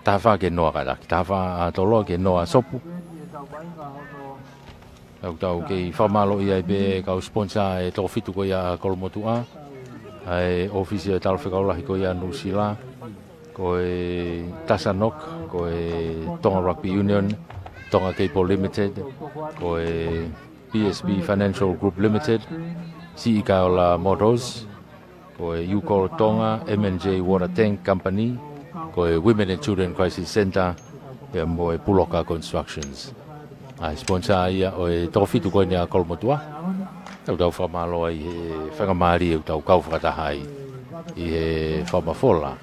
tafa ke noa ka taki tafa tolo ke noa sopu Au tau ke whamalo ia be kau sponsor e tō fitu ko ia kolomotua. Ai ofisi e talo whekaulahi ko ia Nusila. Ko e Tasanok, ko e Tonga Rugby Union, Tonga Cable Limited, ko e PSB Financial Group Limited, Siikaola Motors, ko e Ucol Tonga, MNJ Water Tank Company, ko e Women and Children Crisis Center, e mo e Puloka Constructions. Ai sponsor ia o e tofitu ko ni a Kolomotua. Tau whamalo ai he whangamari e tau kau whakatahai i he whamafola.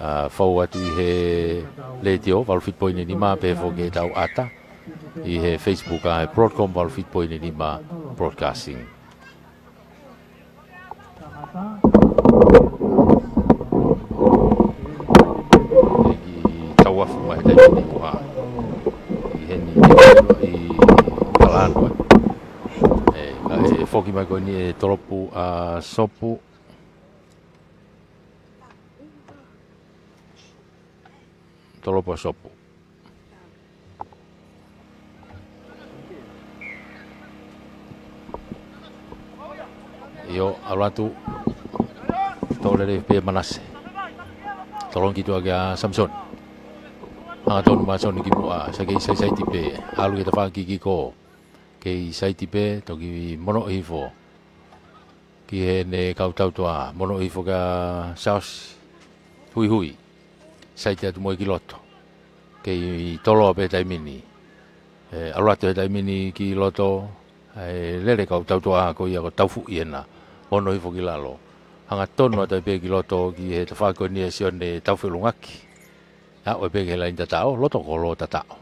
Whau atu i he letio, walfit poine ni mā pe whoke tau ata. I he Facebook a Broadcom walfit poine ni mā broadcasting. I tau afu mai te ni kuha. I he ni kalano. E whoki mai koe ni e toropu a sopu. Toropo sopu. Io alatu tolere pe manase. Tolong gitu aga Samson. Ton mason ki mua sa ke sai tipe alu kita fa ki ko. Ke sai tipe to ki mono ifo. Ki he ne kau tau toa mono ifo ga saus hui. Sai te mo ki loto. Ke tolo pe tai mini. Alatu tai mini ki loto. Lele kau tau toa ko ia ko tau fu iena. Mono ifo ki lalo. Hanga tono tai pe ki loto ki he te fa ko ni sion ne tau fu lungaki. Ya o pe ke lain tatao loto ko lo tatao.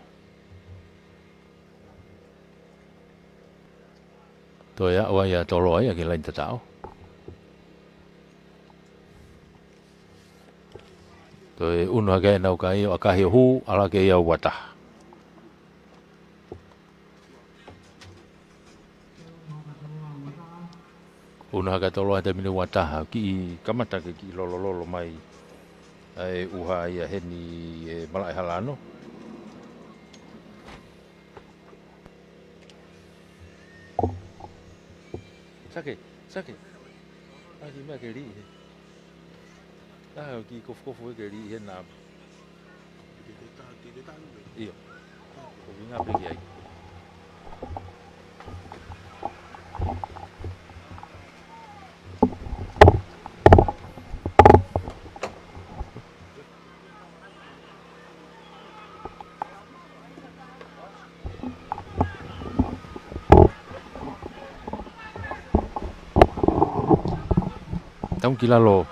To ya o ya tolo ya ke lain tatao. To e uno ga na ka i o ka hi hu ala ke ia wata. Uno ga tolo ata mini wata ki kamata ke ki lolo mai. Ai uha ia heni e malai halano. Sake. Ai me ke ri. Ki kofu ke ri hena. Iyo. Ko vinga pegi ai. Tau ki lalo.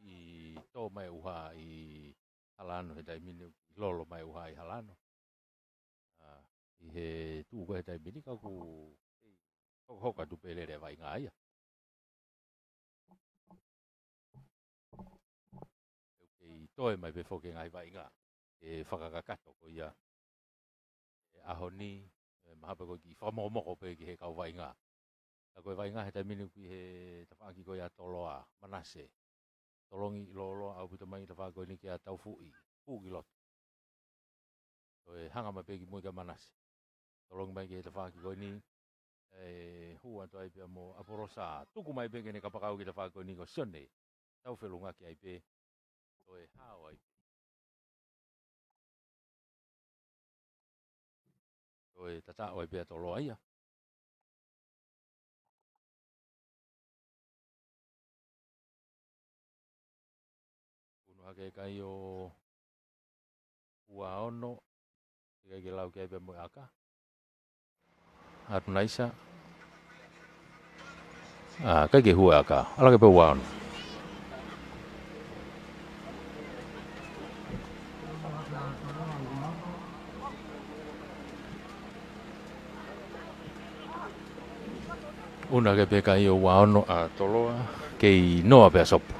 I to mai uha i halano he dai mini lolo mai uha i halano. I he tu ko he dai mini ka ku hoka tu pele re vai nga ia. I to mai be foke ngai vai nga. E whakakakato ko ia. Ahoni mahapa ko ki whamomoko pe ki he kau vai nga. Ka koe vai nga he dai mini ki he tawhaki ko ia toloa manase. Tolongi lolo au puta mai tafa ko ni kia tau fui ki lot. So hanga mai pegi mo ka manasi. Tolong mai ke tafa ko ni hua to ai pe mo aporosa tuku mai pegi ni kapakau ki tafa ko ni ko sone. Tau felunga ki ai pe. So hao ai. So tata ai pe tolo ai. Hake kai o ua ono ika ki lau kai pe mo aka atu naisa kai ke hua aka ala ke pe ua ono una ke pe kai o ua ono a toloa kei noa pe sopu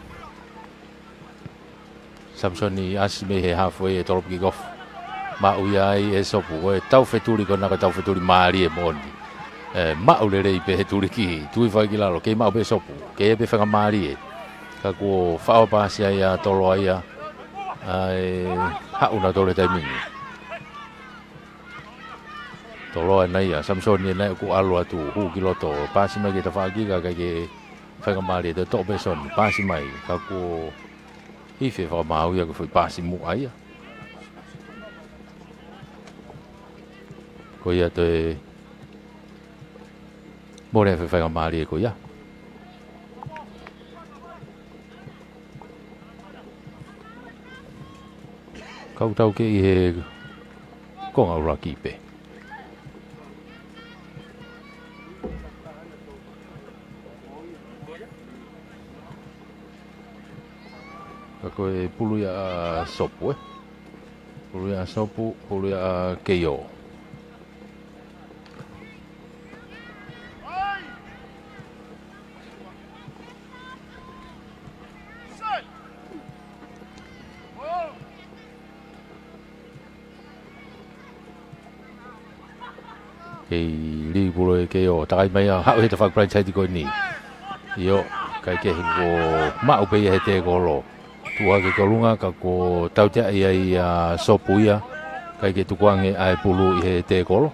Samsoni asime he halfway e tolo kick off. Ma uia ai e sopu e tau feturi kona ka tau feturi maari e moni. Ma ule rei pe he turi ki tui fai ki lalo ke ma be sopu ke be fanga maari e. Ka ko fao pasi ai a tolo ai a ai ha una tole tai mini. Tolo ai nai a Samsoni nai ku alu atu hu ki loto pasi mai ki ta fa ki ka ke fanga maari de to be son pasi mai ka ko ife fa mau ia ko foi pasi mu ai. Ko ia te more fe fanga maari ko ia. Kau tau ke i he konga ura kipe. Ka koe pulu ia sopu Pulu ia sopu, pulu ia keio. Kei li pulu e keio, takai mai a hau he te whakprai chai tiko ni. Io, kai ke hingo mau pe ia he te kolo. Tua ke kolunga ka ko tau tia ia i sopu ia kai ke tukuange ai pulu i he te kolo.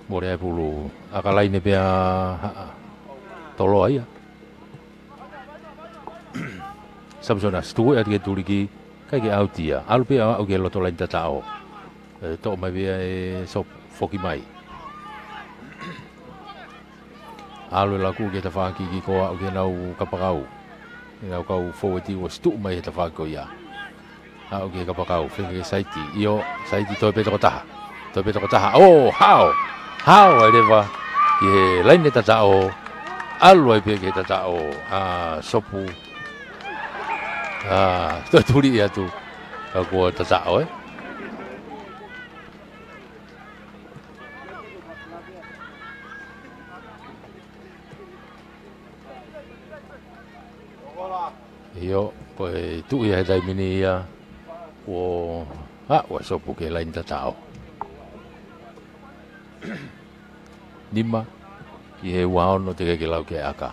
More ai pulu akalai ne pea tolo ai. Samsona stu ia ke turiki kai ke autia. Alu pea au ke loto lain tatao. To mai pea e sop foki mai. Alu laku ke ta whaki ki koa o ke nau kapakau. Nau kau forwardi o stu mai he ta whako ia. Au ke kapakau, whenke saiti. Io, saiti toi petoko taha. Toi petoko taha. Oh, hao! Hao ai rewa. Ki he laine ta tao. Alu ai pia ke ta tao. Sopu. Toi turi ia tu. Ka kua ta tao Io, poi tu ia dai mini ia o sopu ke lain tatao. Nima ki he wao no te ke lau ke aka.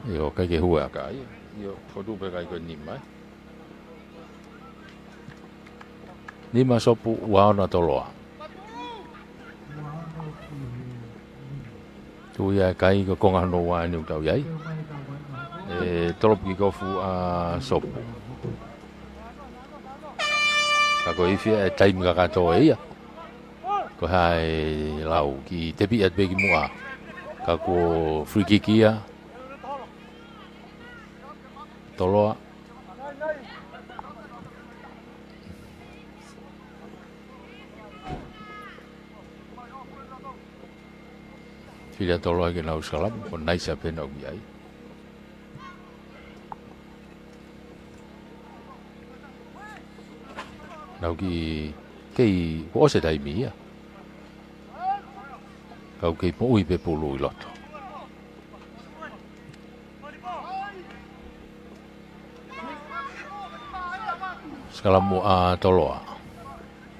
Io kai ke hua aka. Io fotu pe kai ko nima. Nima sopu wao na toloa. Tu ia kai ko konga no wa ni tau yai. Tolop ki kofu sopu. Ka ko ifi e taim ka kato ia. Ko hai lau ki tepi at begi mua. Ka ko free kick ia. Toloa. Fila tolo ai ke nau salam, ko naisa pena ugi ai. Nau ki kei ko ose tai mi ia. Kau kei po ui pe pulu i loto. Skalamu toloa.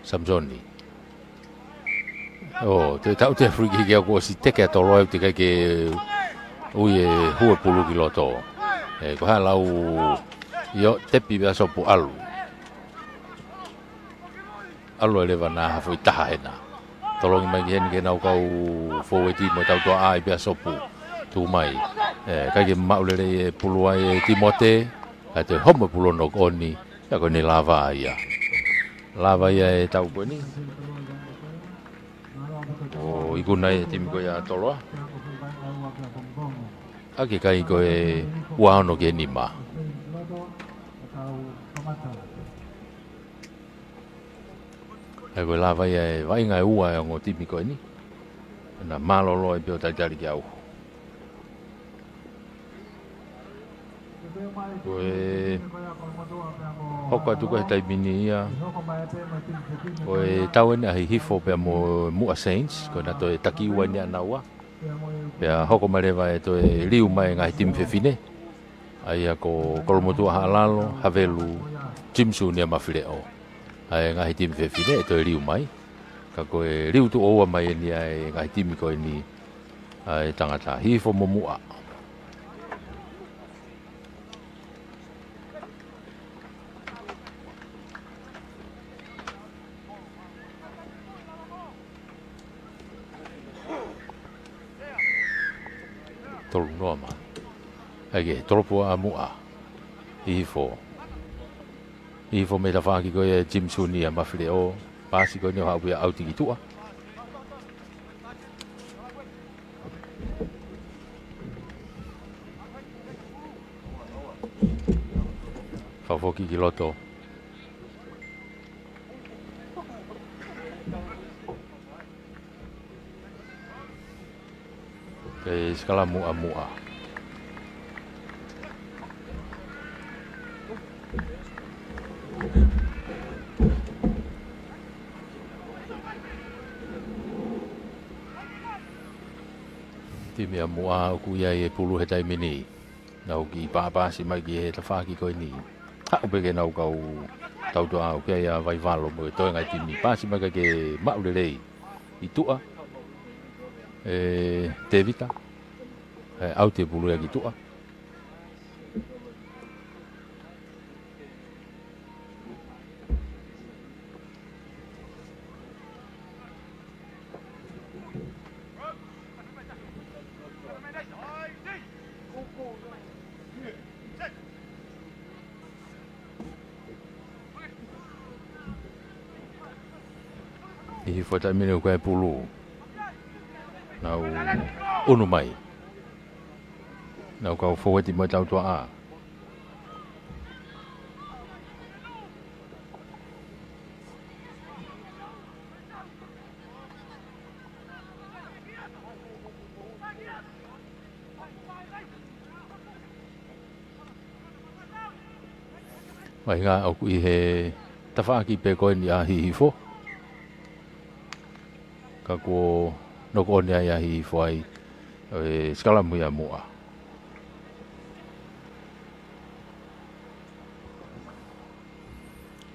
Samsoni. Te tau te friki ki ako si teke tolo te kai ke ui e hua pulu ki loto. Ko ha lau io tepi bea sopu alu. Alu e lewa nā hafui taha hena. Tolongi mai ki hen ke nau kau forwardi mo tau toa ai bea sopu tu mai. Kai ke maulere e pulu ai e timote. Kai te homo pulu no koni. Ia ko ni lava ia. Lava ia e tau ko ni. Iku nai timi ko ia toloa. Ake kai ko e wano ke nima. Ai ko lava ia e vai ngai ua e ngo timi ko ni. Na malolo e pio tai tari ki au. Koe hoko atu koe taimini ia. Koe tau ene ahi hifo pia mo Mua Saints, koe na toe takiua ni anaua. Pia hoko marewa e toe liu mai ngahi timi whewhine. Aia ko kolomotua halalo, havelu, Jimsu ni a mawhireo. Ai ngahi timi whewhine e toe liu mai. Ka koe liu tu oua mai ni ai ngahi timi koe ni ai tangata hifo mo mua. Tolu noa ma. Ege, tolopua a mua. Hifo. Hifo me ta whaki koe Jimsu ni a mawhireo. Pasi koe ni o haupu ia autingi tua. Whawhoki ki loto. Kei skala mua mua. Timi a mua ku ia e pulu he taimini. Nau ki pāpāsi mai ki he ta whaki koe ni. Hau peke nau kau tau tua au kia ia vai valo mo e toi ngai timi. Pāsi mai ke maurelei i tua. Te vita. Au te pulu ia ki tua. I foi taimini o koe pulu. Nau unu mai. Nau kau foweti mai tau tua a. Mai ngā au kui he tawhaaki pe koe ni a hihifo. Ka ko noko ni ai ahi foi skala mu ia mua.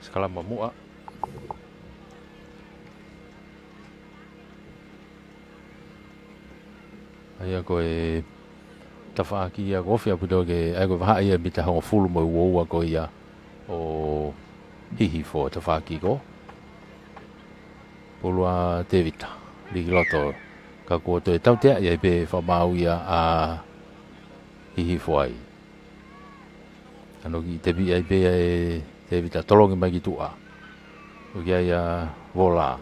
Skala mua. Ai ko e tawhaaki ia gofi apu doge ai ko vaha ia mita hongo fulu mo uoua ko ia o hihi fo tawhaaki ko. Pulua te vita. Ligi loto ka kua toi tau tea ia pe whamau ia a hihi fuai. Ano ki te bi ai pe te vita tolongi mai ki tua. O kia ia vola.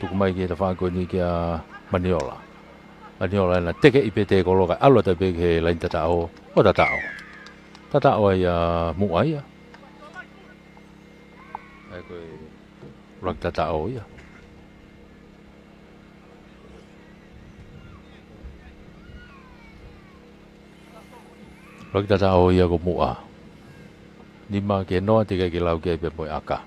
Tuku mai ki e ta whako ni kia Maniola. Maniola ina teke i pe te koloka alua te pe ke lain tatao o tatao. Tatao ia mua ia. Ai koe ulang tatao ia. Lagi tata o ia ko mua. Nima ke noa tika ki lau ke pe moi aka.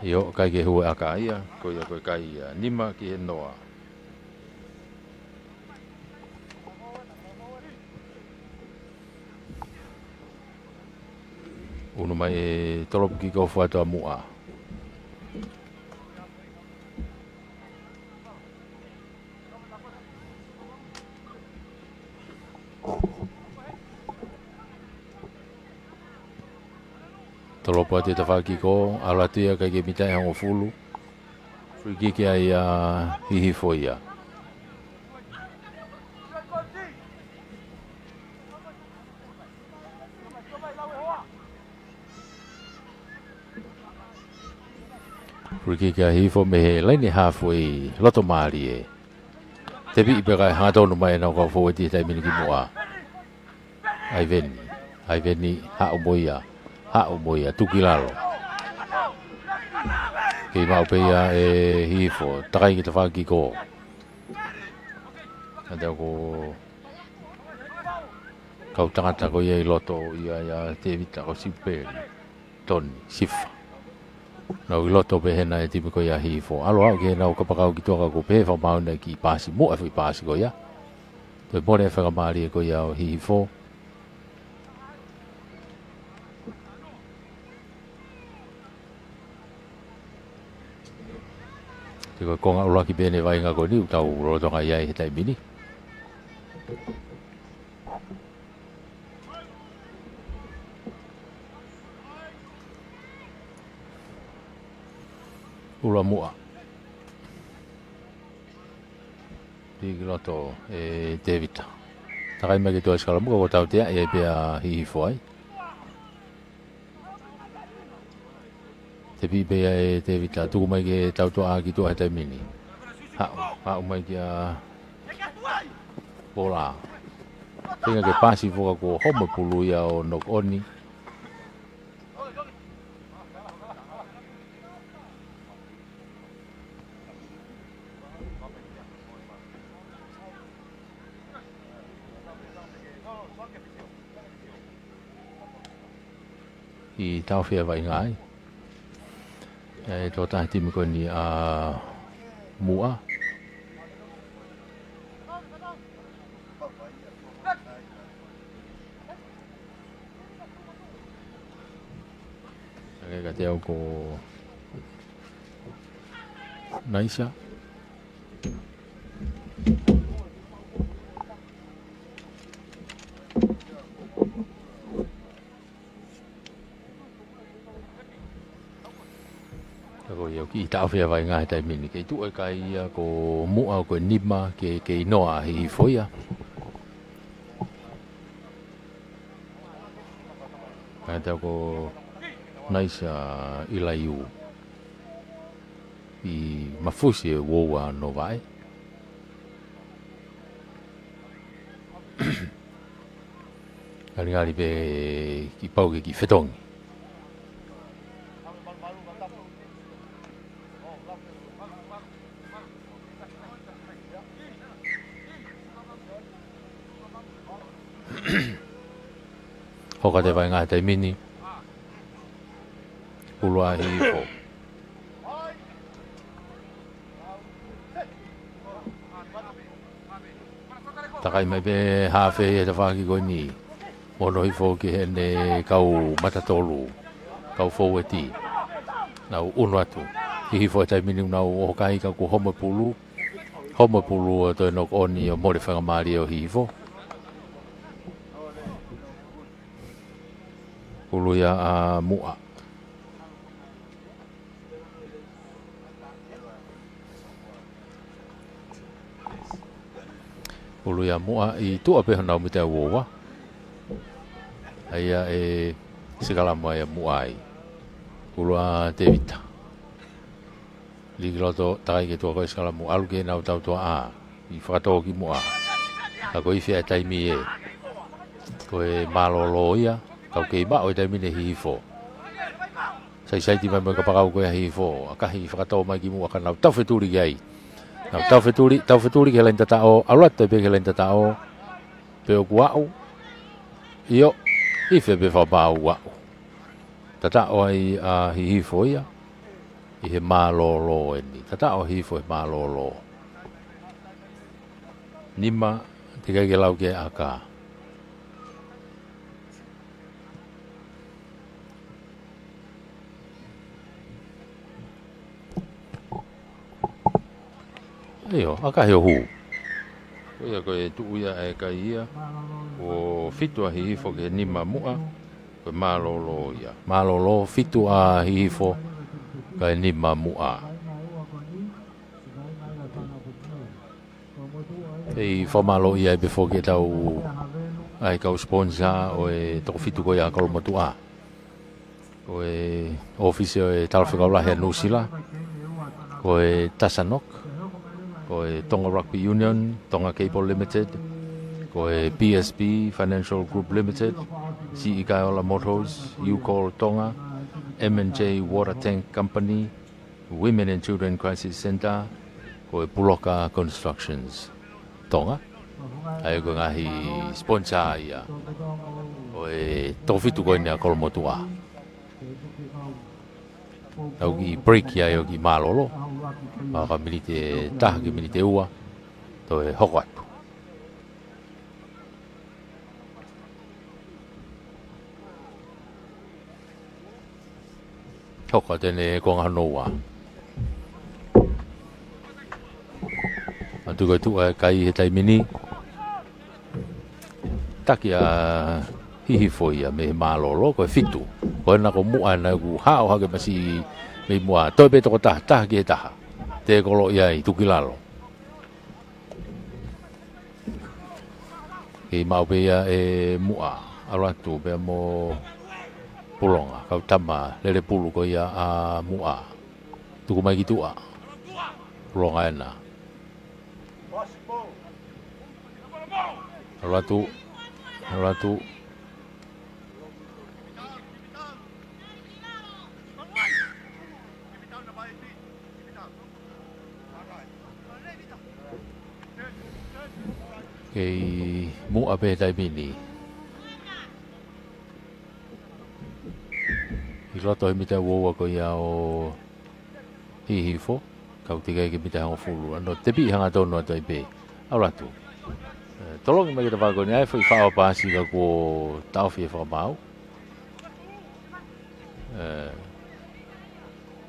Yo kai ke hua aka ia ko ia ko kai ia. Nima ke noa. Unu mai tolop ki ko fuato mua. Tolopo te tawhaki ko, ala tia kai ke mitai hango fulu. Free kick ai hihi foia. Free kick ai hihi fo me he laini halfway loto maari e. Te bi ipe kai hangatonu mai na kau fo ti tai miniki mua. Ai veni ha umoia. Ha umoia tukilalo. Kei mau peia e hifo, takai ki te whaki ko. Ata ko kau tangata ko ia i loto ia te vita ko sipe toni, sifa. Nau i loto pe hena e tipi ko ia hifo. Alo au ke nau kapakau ki toka ko pe whamauna ki pasi, mo e whi pasi ko ia. Toi more e whakamari e ko ia o hifo. Te koe konga ula ki pene vai ngā koe ni utau rotonga iai he tai mini. Ula mua. Tiki loto e Davita. Takai mai ki toa skala muka ko tau tea iai pia hihifo ai. Te pipea e Davita, tuku mai ke tau toa ki toa he tai mini. Hau mai ki a Pola. Tenga ke pasi foka ko homa pulu ia o nok oni. I tau fia vai ngai. E tō tahi timi koe ni a mua. Ake ka te au ko Naisa. Ki tau fia vai ngai tai mini ke tu e kai ko mua ko nima ke noa hi foia. Kata ko Naisa ilaiu i mafusi e woa no vai. Kali be ki pau ki fetongi. Hoka te vai ngā te mini. Ulua hifo. Takai mai pe hawhe e te whaki koe ni. Mono hifo ki hene kau matatolu. Kau fau e ti. Nau unu atu. Hifo e te mini nau hokai ka ku homa pulu. Homa pulu o toi nok oni o mori whangamari o hifo. Uluia a mua. Uluia mua i tua pe hanau me te awowa. Aia e sikalama e mua ai. Ulua Davita. Liki loto takai ke tua koe sikalamu alu ke nau tau tua a. I whakatoa ki mua. A koe whia taimi e. Koe malolo ia. Kau kei mao i tai mine hifo. Sai ti mai ka pakau koe hifo. Akahi whakatau mai ki mua ka nau tau wheturi ki ai. Nau tau wheturi ke lain tatao. Aulata pe ke lain tatao. Pe o kuau. Io. Ife pe whabau wau. Tatao ai a hifo ia. I he malolo eni. Tatao hifo he malolo. Nima te kai ke lau ke aka. Eo, aka he hu. Koia koe tuuia e kai ia. O fitu a hihifo ke nima mua. Koe malolo ia. Malolo fitu a hihifo kai nima mua. Ei whamalo ia e befo ke tau ai kau sponsor o e toko fitu koe a kalomatua. O e office o e talwhikaulahi a Nusila. Ko e Tasanok. Ko e Tonga Rugby Union, Tonga Cable Limited, ko e PSB Financial Group Limited, CE Kaiola Motors, Ucall Tonga, M&J Water Tank Company, Women and Children Crisis Center ko e Puloka Constructions tonga ai ko ngahi sponsor ia o e tofitu ko ni akol motua au ki break ia yo ki malolo ka milite tah ki milite ua to e hoko atu hoko tene ko nganoa tu ko tu kai he tai mini takia hihi foi me malolo ko fitu ko na ko mu ana ku ha o ha ke masi me mua to be to ta ke ta te ko lo ia i tu kilalo e mau be ia e mua ala tu be mo pulonga ka tama le pulu ko ia a mua tu ko mai gitu a pulonga na Ratu kei mu abe tai mini i roto i mita woa ko ia o hihifo kau tiga i mita hanga fulu ano tepi hanga tono ato i be au ratu tolong mai kita vago ni ai foi fa pa si ka ko tau fi fa mau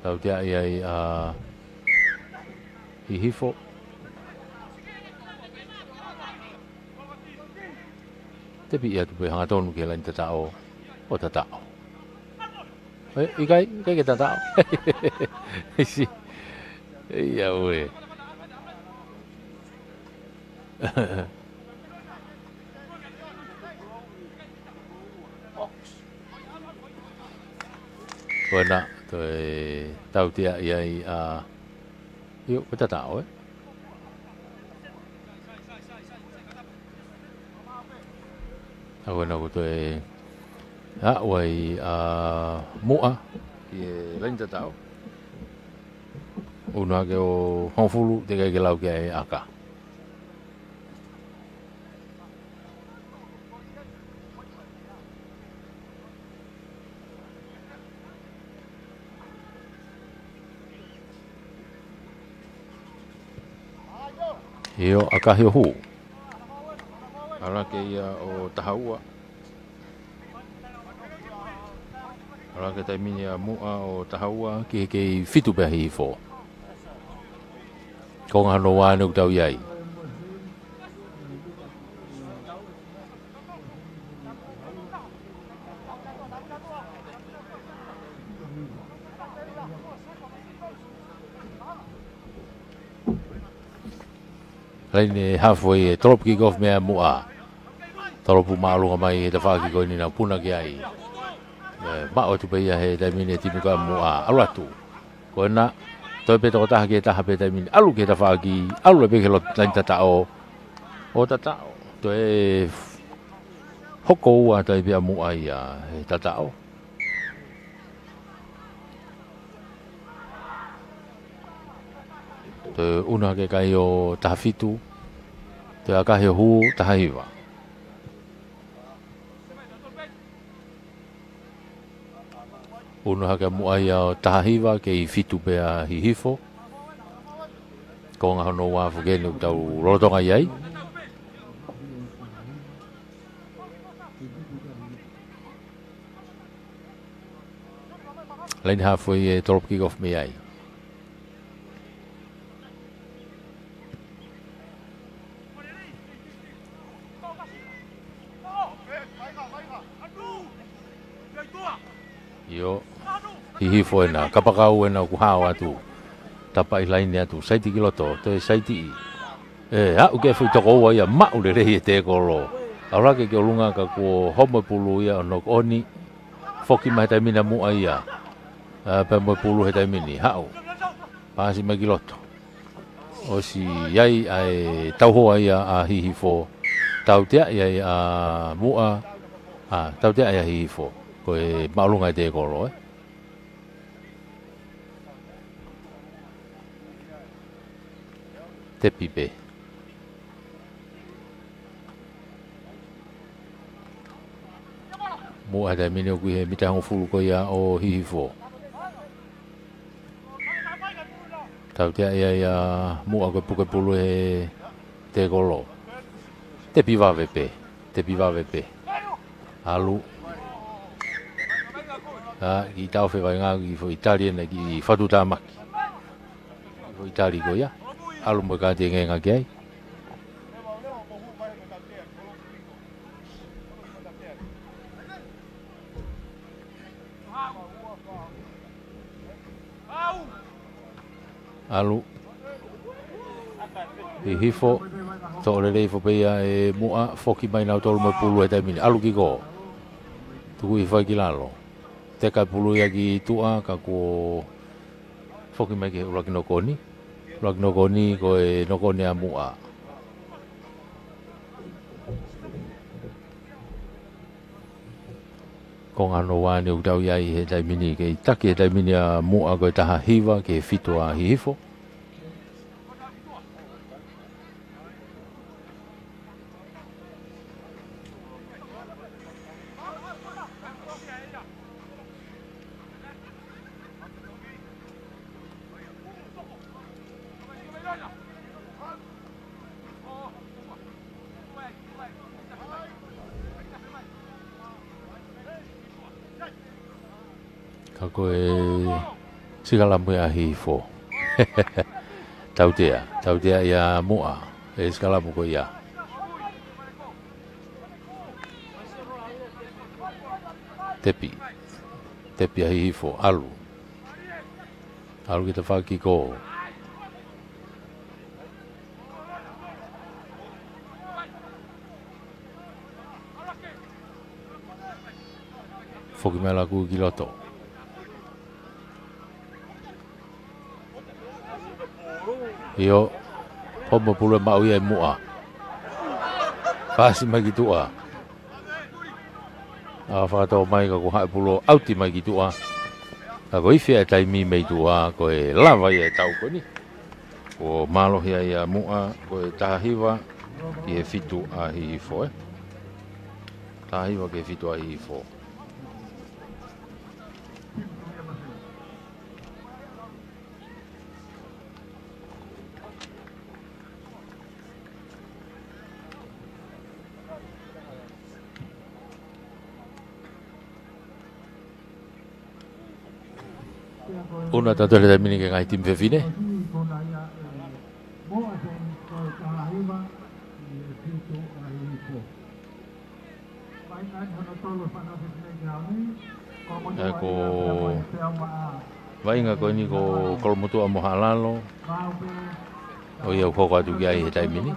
tau dia ai hifo tapi ia tu hanga tonu ke lain tatao o tatao ikai ke tatao si ia we Bueno, tôi tao tia ai yêu cái tao ấy. Bueno, tôi vậy mua thì lên tao. Una cái hong fulu thì cái lau cái aka. Io akahi hu ala ke ia o tahaua ala ke taimini a mua o tahaua ke fitu pe hi fo ko ngano wa no tau yai lain halfway trop kick off me mua trop malu mai da fa ki ko ni na puna ki ai ma o tu pe ya he da mine ti ka mua ala tu ko na to pe to ta ke ta ha pe da mine alu ke da fa ki alu be ke lo lain ta o ta to e hoko wa ta be mua ya ta o te una ke kai o tafitu te akahi hu tahiwa una ke mu ai o tahiwa ke fitu pe a hihifo ko nga no wa fu ke no tau rotonga yai lain halfway top kick off me ai yo hihi foi na kapakau na ku hawa tu tapa ilain ya tu sai ti kiloto to sai ti ha u ke foi to ko ya ma u le te ko lo ara ke lunga ka ko homo pulu ya no oni foki mai ta mina mu ai ya pa mo pulu he ta mini ha u pa si ma kiloto o si yai ai tau ho ai a hihi fo tau tia ai a mu a tau tia ai hihi fo ko e maulunga te ko lo Te pipe. Mo ada mini ku he mita ho fulu ko ya o hihifo. Tau te ia mo ako puke pulu he te golo. Te piva vepe. Te piva vepe. Alu. Ki tau fe vai ngā ki fo Italia na ki whatu tāmaki. Fo Italia ko ia. Alu mo ka te ngā ki ai. Alu. Hifo. Tō le fo peia e mua foki mai nau tolu mai pulu e taimini. Alu ki ko. Tuku i whai ki lalo. Te kai pulu ia ki tua ka ko foki mai ki uraki no koni. Uraki no koni ko e no koni a mua. Ko ngā no wāne utau iai he taimini ke taki he taimini a mua ko e taha hiwa ke fito a hifo. Kako e sikalamu a hifo. Tau tea ia mua e sikalamu ko ia. Tepi a hifo, alu. Alu kita whaki ko. Foki mai laku ki loto. Iyo, homo pule mau ia mua. Pasi mai ki tua. Whakatau mai ka ko hae pulo auti mai ki tua. Ka ko iwhia taimi mei tua ko e lawa ia tau ko ni. Ko malohia ia mua ko e tahiwa ki e fitu a hihifo e. Tahiwa ki e fitu a hihifo. Una tanto le termini che hai team fine. Ecco, vai nga ko ni ko kolmotu amo halalo. O ia ko ka tu ai he termini.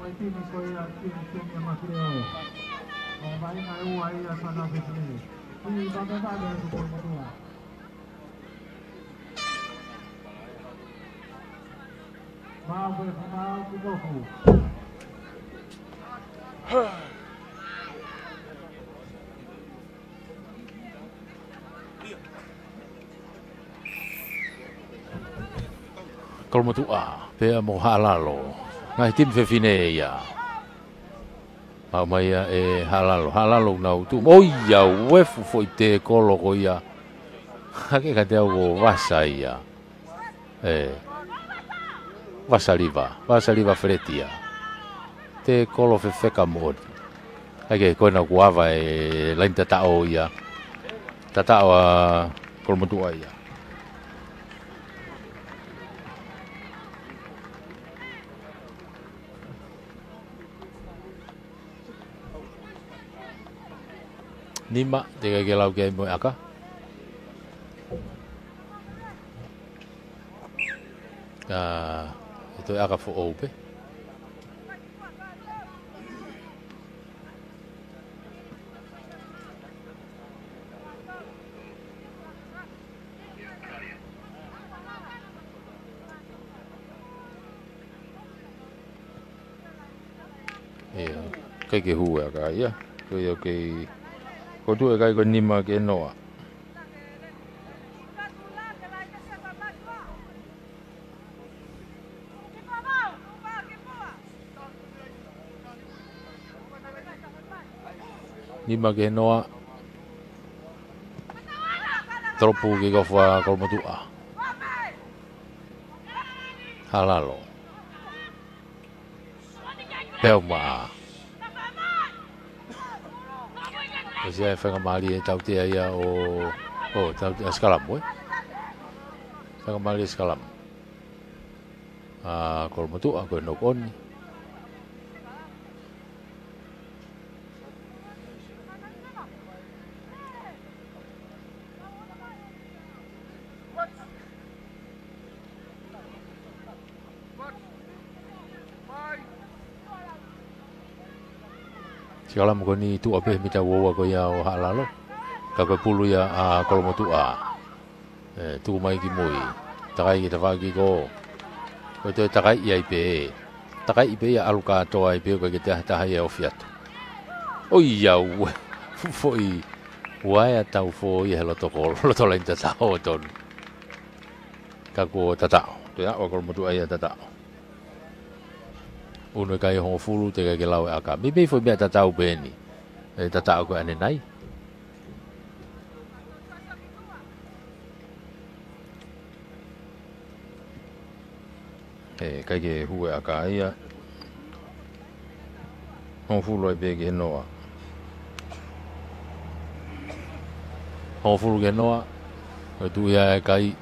Tini ko ia tini makreo. Vai na ua ia sana fitni. Tini bagaimana dengan itu semua? Mau berkenal kudoku. Kalau mau tua, dia mau halalo. Ngai tim fefine ia. Mau mai e halalo na tu. Oh ia wefu foi te kolo ko ia. Hake ka te o vasa ia. Vasaliva fretia. Te kolo fefeka mod. Hake ko na guava e lain tatao ia. Tatao a kolmotua ia. Nima, tiga gelau ke mo aka. Itu aka fo ope. Iya, kai ke hua ka ya. Ko yo ke Ko tu e kai ko nima ke noa. Nima ke noa. Tropu ke gofa kolmotua. Halalo. Pelma. Kasi ay whakamali e tau te aia o tau te askalam oi. Whakamali askalam. Kolmotua koe nokoni. Sikalam ko ni tu ape mita wowa ko ya o halalo. Ka ko pulu ya kolmotua. Tu mai ki moi. Takai ki tawagi ko. Ko te takai ia ipe. Takai ipe ya aluka toa ipe ko ki te tahai o fiat. O ia u. Foi. Wai atau foi helo toko lo to lain tatao ton. Ka ko tatao. Tu ya o kolmotua ia tatao. Uno kai ho fulu te kai lau aka. Mi foi mea tatau beni. E tatau ko ane nai. E kai ke hue aka ia. Ho fulu e pe ke noa. Ho fulu ke noa. O tu ia e kai.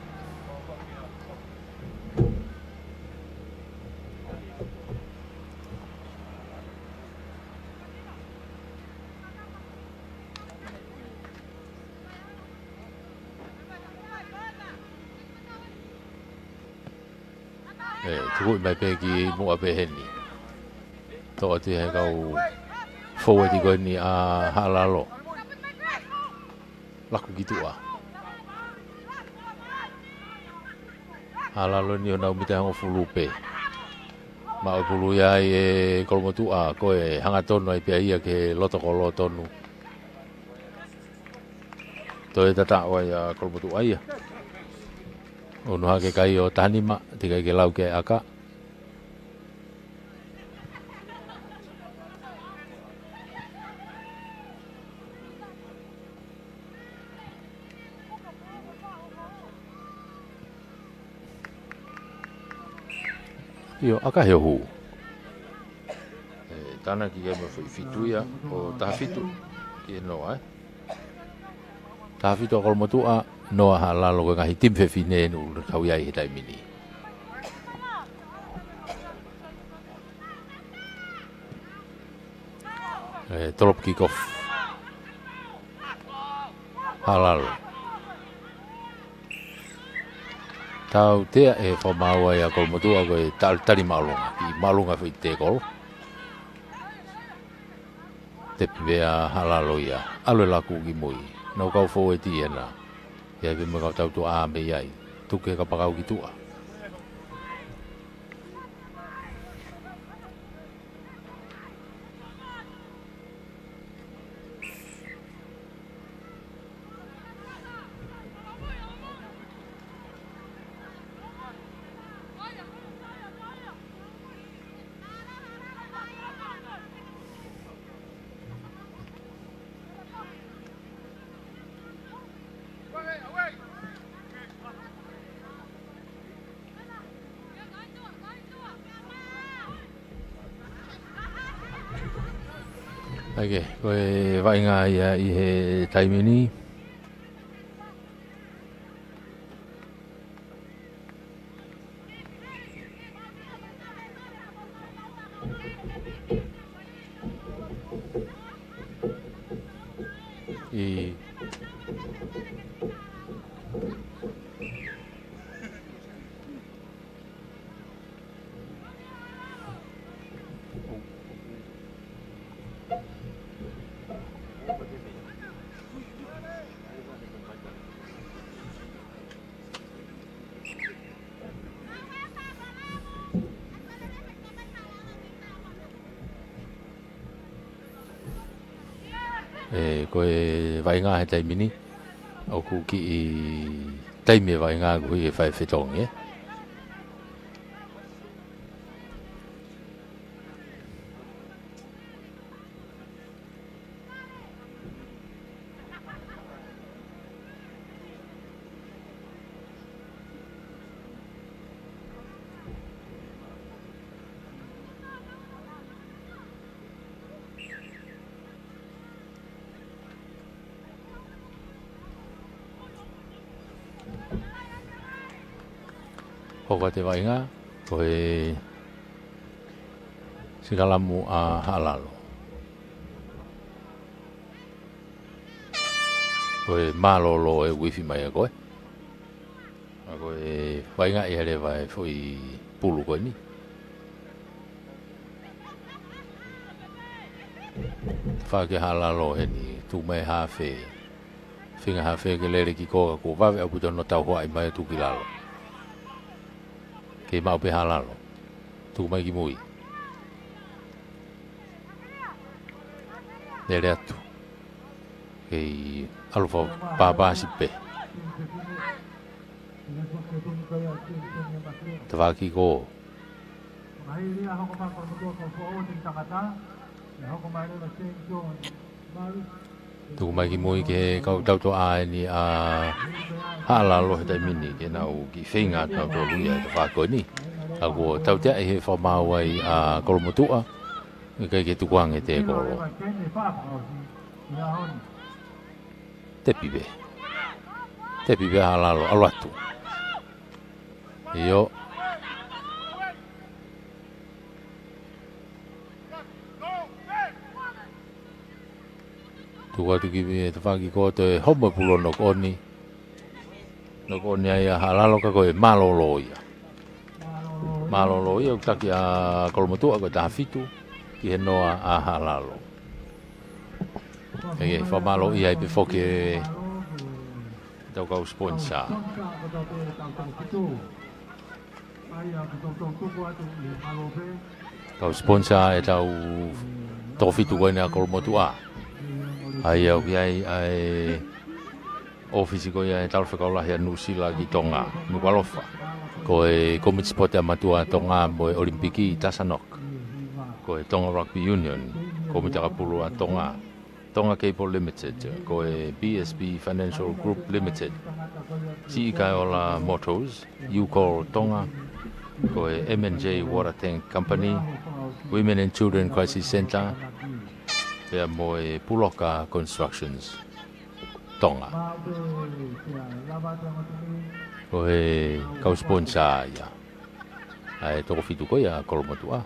Tuku mai pe ki mua pe heni. Toa te he kau fowe ti koe ni a halalo. Laku kitua. Halalo ni o nau mita hango fulu pe. Ma o fulu ia e kolmotua koe hanga tonu ai pia ia ke loto kolo tonu. Toi tata wai a kolmotua ia. Ono hake kai o tanima, te kai ke lau ke aka. Io, aka he hu. Tana ki me foi fitu ia, o taha fitu. Ki noa, Taha fitu a kolmotua. Noa halalo ko ngahi tim fe fine nu kau iai he tai mini. Drop kick off. Halalo. Tau tea e whamaua e a kolmotua ko e tali malunga. I malunga whi te kolo. Te pivea halalo ia. Alwe laku ki mui. Nau kau fo e ti ena. Ia ke mga tau tu a me iai. Tuke ka pakau ki tua. Oke, koe vainga ia I he taimi ni. ko e vai ngā he taimini o ku ki i taimi e vai ngā kui e whai whetongi Hoko te wainga, ko e sikalamu a halalo. Ko e malolo e wifi mai a koe. Ko e wainga i here vai fui pulu koe ni. Whake halalo he ni tu mai hawhe. Whinga hawhe ke lere ki koka ko wawe au putono tau hoa i mai tu ki lalo. Ke mau pe halalo tu mai ki mui nere atu ke alufa pāpāsi pe te waki ko tu mai ki mui ke kau tau to ai ni a halalo he tai mini ke nau ki whinga tau to luia te whako ni a ko tau te he whamau ai a kolomotua ke tukuang e te kolo te pibe halalo alatu iyo Tua tu ki te whaki ko te homo pulo no koni. No koni ai a halalo ka koe malolo ia. Malolo ia utaki a kolomotua ko ta fitu ki he noa a halalo. E whamalo ia i pe whoke tau kau sponsor. Kau sponsor e tau tō fitu koe nea kolomotua. Ai au ki ai ofisi ko ia tau whakaulahi a Nusila ki Tonga, Nukualofa. Ko e Community Sport a matua Tonga mo e Olimpiki i Tasanok. Ko e Tonga Rugby Union, Komite Kapulu a Tonga. Tonga Cable Limited, ko e BSB Financial Group Limited. Si kai ola Motors, U-Call Tonga. Ko e M&J Water Tank Company, Women and Children Crisis Center. Pea mo e Puloka Constructions Tonga. Ko e kau sponsor ia. Ai toko fitu ko ia kolomotua.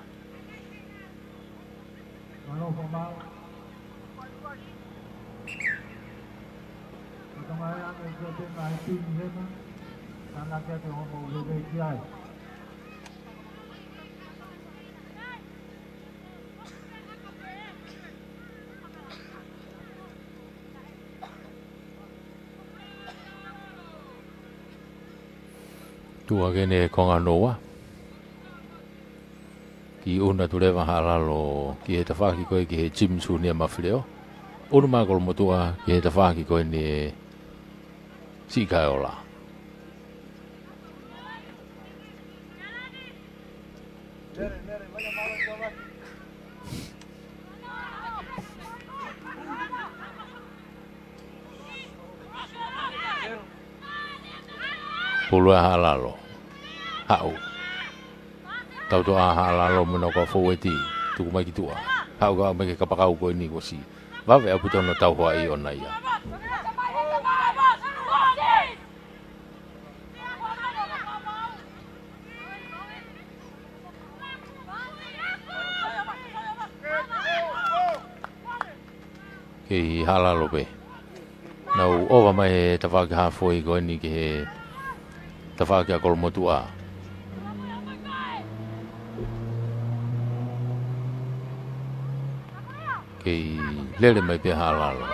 Tua kene konga noa. Ki una tu lewa halalo ki he tawhaki koe ki he Jim Sunia mawhileo. Unu maa kolomotua ki he tawhaki koe ni si kai ola. Pulua halalo. Hau. Tau to a halalo mino ko foweti. Tuku mai ki tua. Hau ka mai ka pakau ko ni ko si. Wawe apu tono tau hoa i ona ia. Ki halalo pe. Nau ova mai he tawhaki hawhoi ko ni ki he tawhaki a kolomotua. Ki lele mai pe halalo.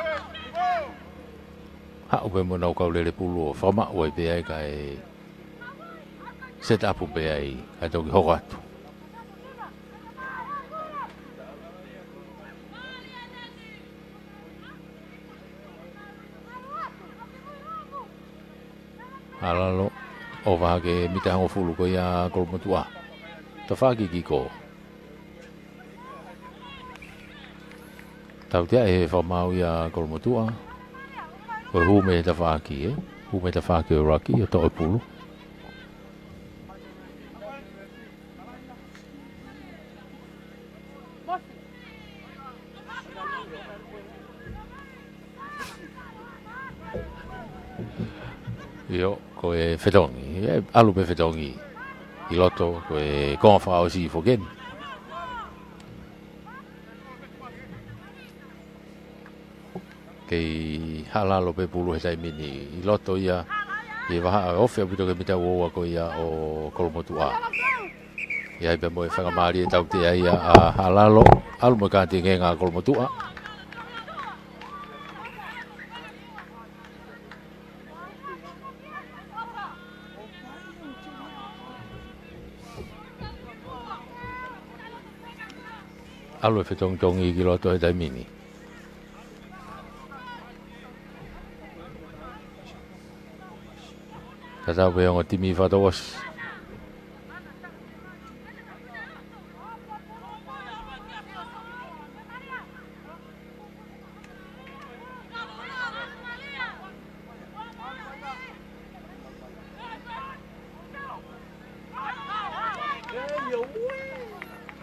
Hau pe mo nau kau lele pulu o whama oi pe ai ka e set up pe ai ka tau ki hoko atu. Halalo o va ke mi te hango fulu ko ia ko motua. Ta fa ki ko. Tau te e fa mau ia ko motua. Ko hu me ta fa ki hu me ta fa ki raki o to pulu. Io ko e fedongi, alu pe fedongi. I loto ko e kon fa o si fogen. Kei halalo pe pulu he tai mini. I loto ia e waha a ofe abuto ke mita uoa ko ia o kolomotua. Ia ipe mo e whakamari e tau te ia a halalo. Alu mo ka te ngenga kolomotua. Alu e whetongtongi ki loto e tai mini. Tatau pe ongo timi whatawas.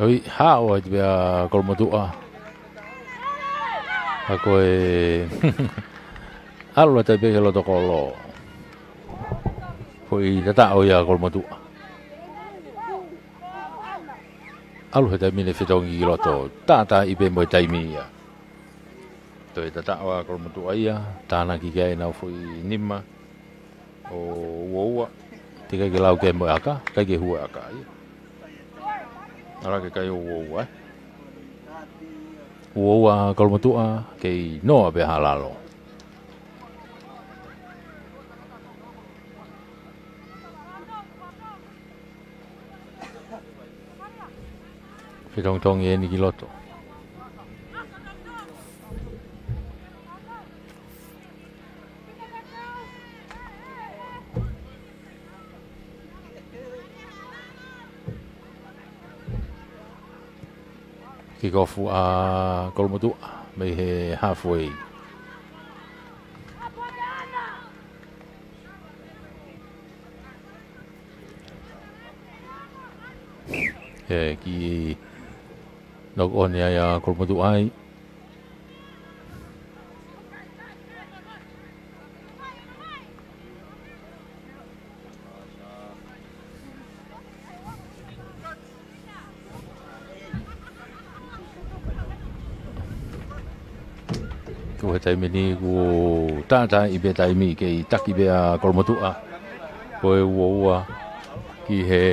Oi, hao ai bea kolomotua. Ako e alu te be lo to kolo. Foi tata o ia kolomotua. Alu he taimine fitongi loto. Tata ibe mo taimia. Toi tata o kolomotua ia, tana ki kai na foi nima. O woa. Tika ki lau ke mo aka, kai ke hua aka ia. Ara ke kai uoua uoua kolomotua kei noa be halalo. Fitong e ni ki loto. Kick off a kolomotua me he halfway. Ki nok on ya kolomotua ai. Ko tai mini ko tata ibe tai mi ke taki be a kolomotua ko e uoua ki he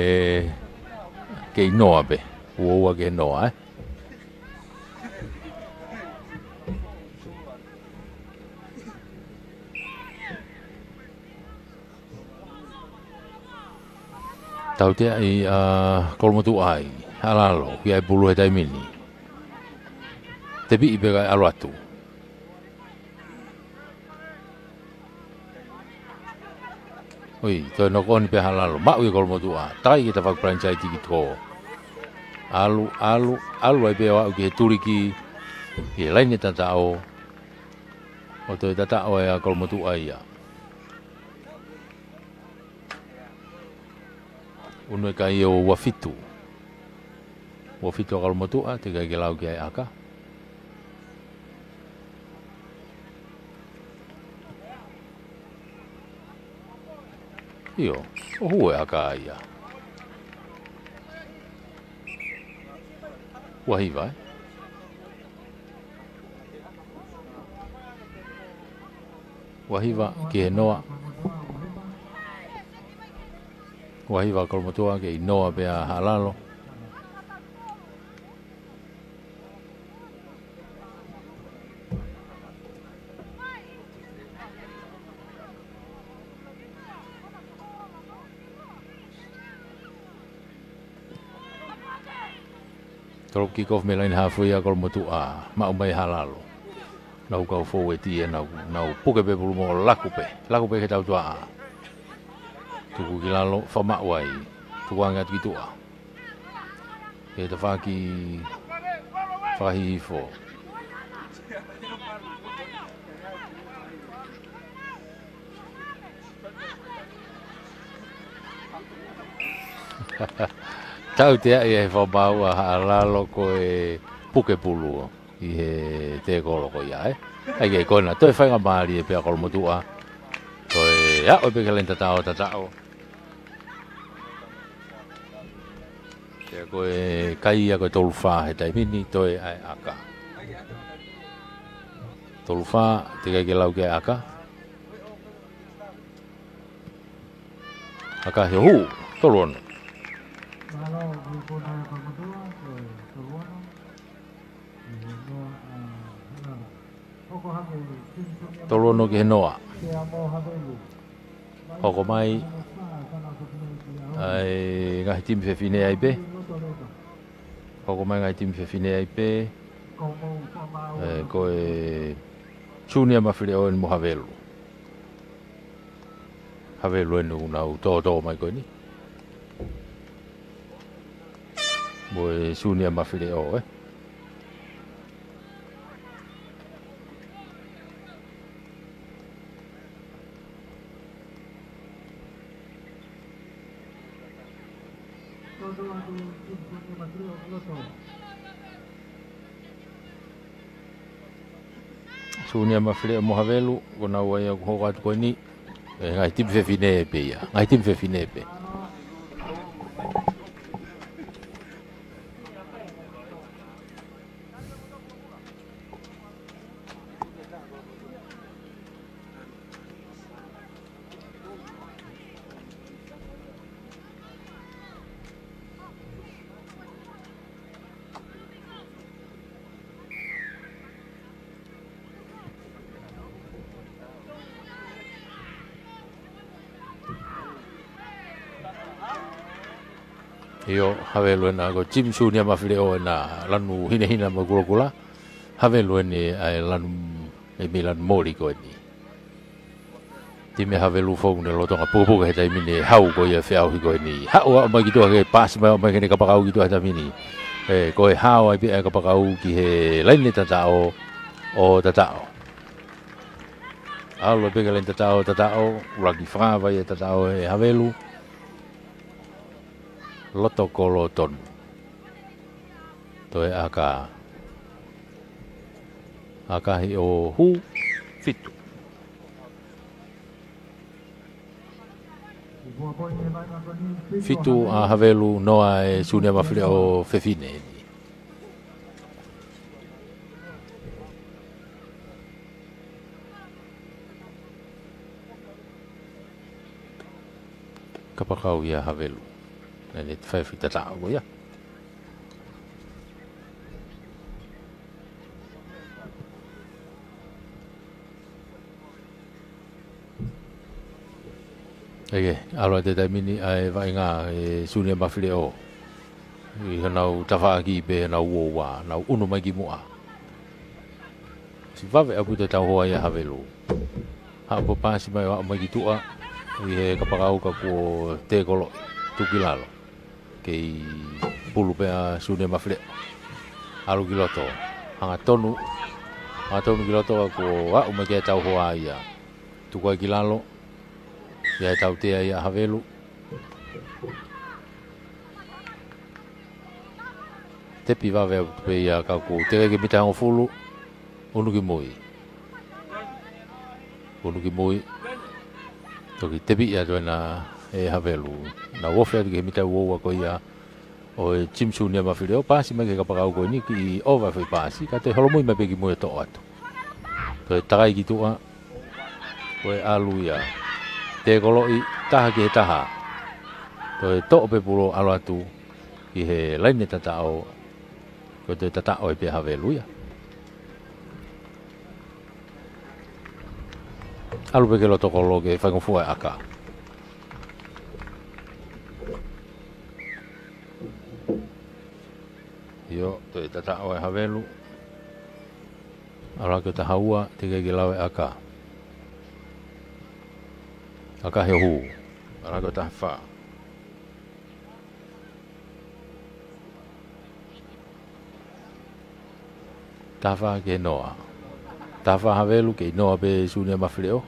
ke noa be uoua ke noa tau te ai kolomotua ai halalo ki ai bulu he tai mini te bi ibe kai aluatu. Oi, toi no koni pe halalo. Mau i kolomotua. Tai ki ta whakprancai tiki tō. Alu ai pe wau ki he turiki. Ki he laine tatao. O toi tatao e a kolomotua ia. Unu e kai o wafitu. Wafitu a kolomotua, te kai ki lau ki ai aka. Io, o hue aka ia. Wahiva, Wahiva ki he noa. Wahiva kolomotua ki noa pe a halalo. Toro kick off me line halfway a kolomotua mau mai halalo. Nau kau forward e nau puke pe pulu mo lakupe ke tau tua. tuku ki lalo whamawai, tuku angat ki tua. Ke te whahihifo. Tau tea i he whamau a haalalo ko e puke pulu i he te kolo ko ia e. Ai kei koina, toi whainga maari e pia kolo motua. Toi, oi peke lenta tao tatao. Tea koe kai a koe tolu wha he taimini, toi ai aka. Tolu wha, te kai ke lau ke aka. Aka he hu, tolu ono. Tolu ono ke he noa. Hoko mai ai ngahi timi whewhine ai pe. Hoko mai ngahi timi whewhine ai pe. Koe Sunia mawhire o mo Havelu. Havelu enu nau tō mai koe ni. Moe Sunia mawhire o Sunia mawhire mo Havelu, kona wai au hoko atu koe ni. Ngai timi whewhine pe ia, ngai timi whewhine pe. Io Havelu na go Jim Sunia mawhire o na lanu hina mo kula. Havelu ni ai lanu e milan mori ko ni. Time Havelu fong ne lotonga pupu he tai mini hau ko ia feau ko ni. Hau ma ki to ke pas ma ke ka pakau ki to ta mini. Ko e hau ai pe ka pakau ki he lain ni tatao o tatao. Alo pe ka lain tatao lagi fra vai tatao e Havelu. Loto koloton. Toi aka. Aka hi o hu fitu. Fitu a Havelu noa e Sunia mawhire o whewhine. Kapakau ia Havelu. Nani te whai whita tāo ko ia. Eke, aloa te taimini ai vai ngā e Sunia mawhire o. I hanau tawhaaki pe hanau uowa, nau unu mai ki mua. Si wawe apu te tau hoa ia Havelu. Haapo pāsi mai wa mai ki tua. I he kapakau ka ko te kolo tukilalo. Kei pulu pea Sunia mawhire alu ki loto hanga tonu ki loto ko au mai kia tau hoa ia tukua ki lalo ia tau tea ia Havelu tepi wawe pe ia kau ko te ke mita hango fulu unu ki mui toki tepi ia tuena e Havelu na wofe ke mita wowa ko ia o Jim Sunia mawhire o pasi mai ke kapakau ko ni ki ova whai pasi ka te holomui mai peki mui to atu to e takai ki tua ko e alu ia te koloi taha ki he taha to e to pe pulo alu atu ki he laine tatao ko te tatao e pe Havelu ia alu peke lo tokolo ke whaingofua e aka Io, te tatao e Havelu. Ala ke tahaua, te kei lau e aka. Aka he hu. Ala ko tafa. Tafa ke noa. Tafa havelu ke noa be sunia mafleo.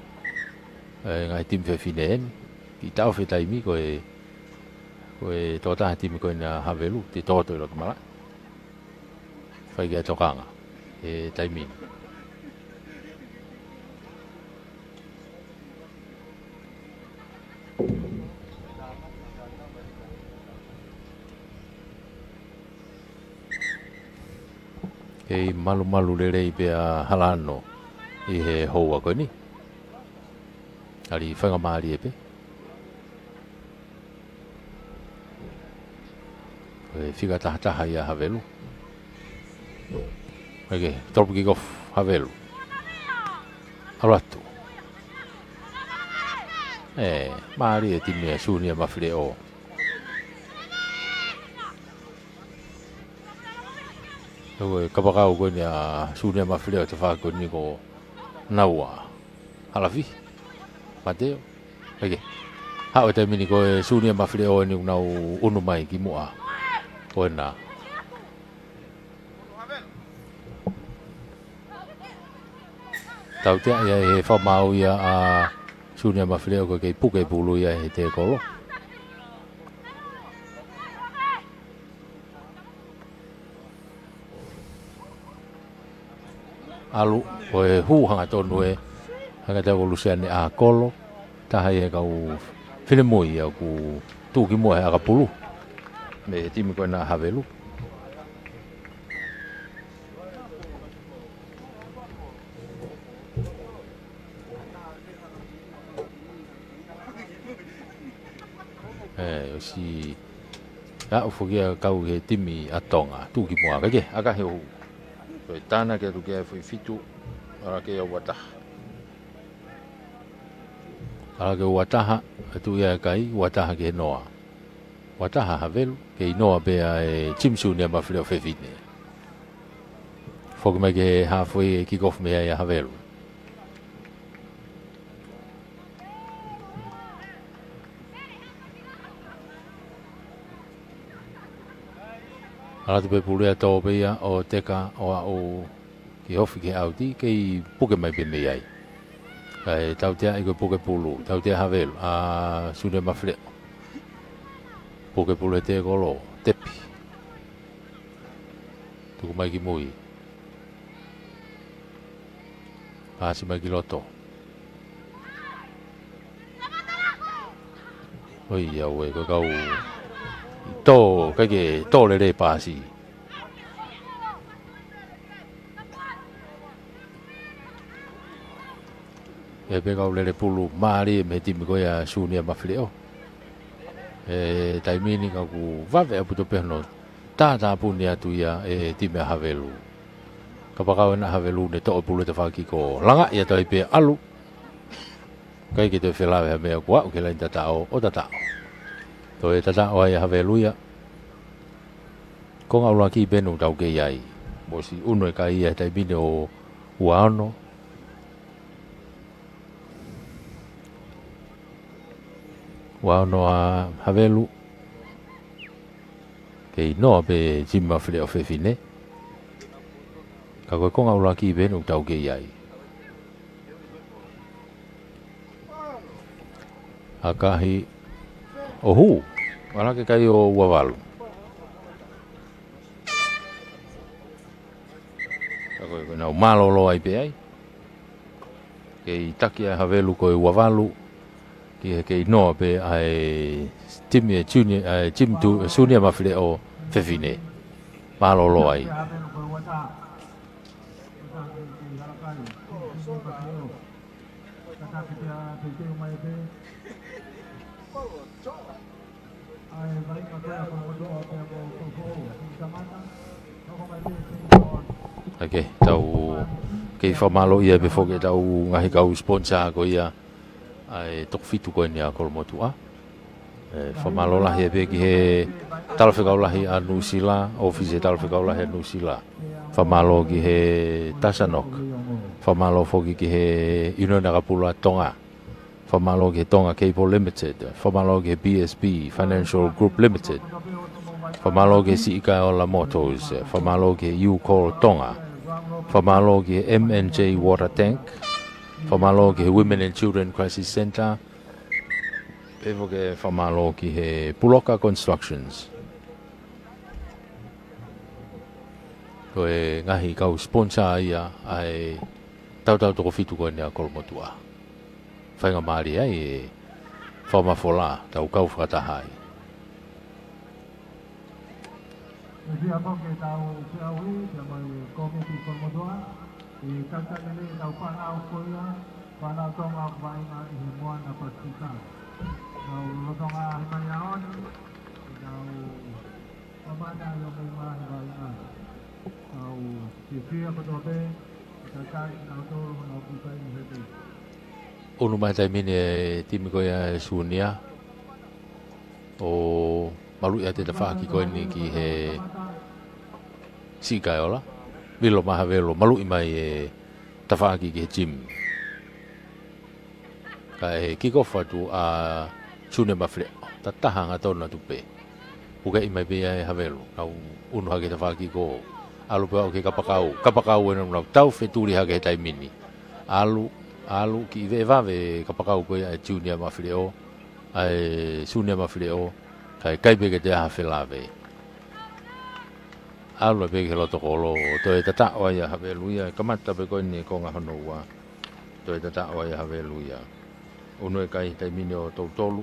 Ngai tim fe finen. Ki tau fe taimi ko e tota tim ko na havelu te toto lo mala. Fai ke tokanga. E taimi. Kei malu lere i pea halano i he houa koe ni. Ali whanga maari e pe. Koe whika tahataha i a havelu. Eke, toropu ki kof havelu. Alatu. Maari e timi a sunia mawhire o. Koe kapakau koe ni a sunia mawhire o te whako ni ko naua. Halafi. Mateo. Eke. Hao te mini koe sunia mawhire o ni nau unu mai ki mua. Koe na. Tau tea ia he whamau ia a sunia mawhire o koe kei puke pulu ia he te kolo. Alu o e hu hanga tonu e hanga te ko lusiane a kolo taha e kau whilemui au ku tuki mua he aga pulu me timi koe na havelu. O si a ufogia kau he timi atonga tuki mua kake aga he hu. Koe tāna ke ruke e whitu, ara ke o wataha. Ara ke o wataha, atu ia kai, wataha ke noa. Wataha havelu, ke i noa bea e chimsuni a mawhire o whewhine. Whoki mai ke hawhoi e kikof mea e havelu. Ala te pepulea tō beia o teka o au ki hofi ke auti ke i puke mai pe mei ai. Kai tau tea i koe puke pulu, tau tea havelu, a sune mawhireo. Puke pulu e te kolo, tepi. Tuku mai ki mui. Pasi mai ki loto. Oi au e koe kau tō, kake tō le re pāsi. E pe kau le re pulu maari me timi koe a sunia mawhireo. E taimini kau ku wawe a puto pehno tātā puni atu ia e timi a havelu. Kapakau na havelu ne tō pulu te whaki ko langa ia tau pe alu. Kai ki te whelawe ha mea kua uke lain tatao o tatao. Tō e tatao ai haveluia. Ko ngau laki benu tau ke iai. Mo si uno e ka ia tai bine o uano. Uano a havelu. Ke inoa pe jima while o whewhine. Ka koe ko ngau laki benu tau ke iai. Akahi ohu. Wala ke kai o wawalu. Koe koe nau malolo ai pe ai. Kei takia havelu koe wawalu. Kei noa pe ai timi e junior jim tu sunia mawhire o whewhine. Malolo ai. Okay, tau kei whamalo ia pe whoke tau ngahi kau sponsor ko ia ai tok fitu ko ni a kolmotua. Whamalo lahi e pe ki he talwhekau lahi a Nusila, office talwhekau lahi a Nusila. Whamalo ki he Tasanok. Whamalo whoki ki he Ino Nakapula Tonga. Whamalo ke Tonga Cable Limited, whamalo ke BSB Financial Group Limited, whamalo ke Siikaola Motors, whamalo ke U-Call Tonga, whamalo ke MNJ Water Tank, whamalo ke Women and Children Crisis Center, evo ke whamalo ki he Puloka Constructions. Ko e ngahi kau sponsor ia ai tau toko fitu ko nea kolomotua. Whainga maari ai e whamafola tau kau whakatahai. Dia mau ke tau Piauí, dia mau komisi kolomotua, i kata nele tau panau koia, panau tonga vainga i himuan apa kita. Tau lotonga himayaon, tau pamana yung mga vainga. Tau sifia patobe, kakai tau toro na putai ni hete. Unu mai tai mine timi ko ia sunia o malu ia te whaaki ko ni ki he sikai ola vilo maha velo malu i mai e tawhaaki ki he gym ka he kikofa tu a sune mafre tatahanga tona tupe uka i mai bea e havelo au unu hake tawhaaki ko alu pe au ke kapakau enu nau tau feturi hake tai mini alu ki ve vave kapakau ko ia junior mafreo ai sunior mafreo kai be ke te ha felave alu be ke loto kolo to e tata o ia have luia kamata be ko ni ko nga hono wa to e tata o ia have luia uno e kai tai mini o tolu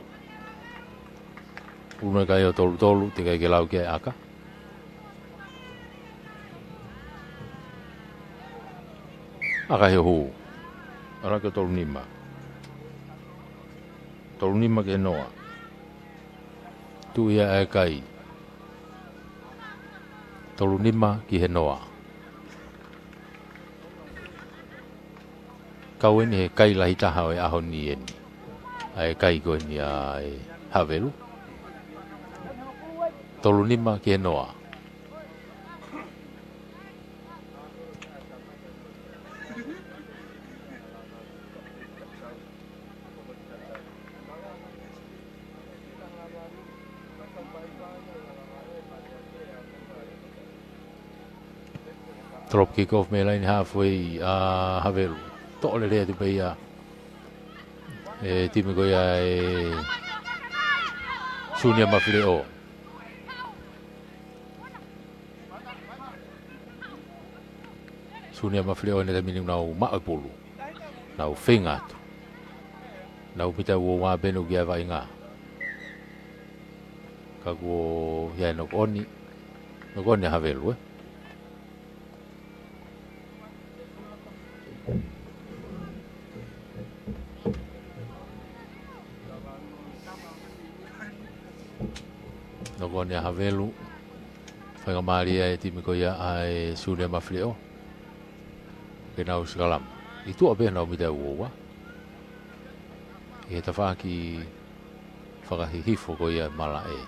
uno e kai o tolu te kai ke lau ke aka aka he hu ara ke tolu nima ke noa tu ia e kai tolu nima ki he noa kau ni he kai lahi taha o e aho ni eni ai kai ko ni ai havelu tolu nima ki he noa drop kick off me line halfway havelu to le re tu peia e timi ko ia e sunia mafileo ne tamini nau maapulu nau finga tu nau pita wo wa benu kia vai nga kago ya no koni havelu no kone havelu whainga maria e timi ko ia ai sune mafleo ke nau sikalam i tua pe nau mida uowa i he tawhaki whakahihifo ko ia mala e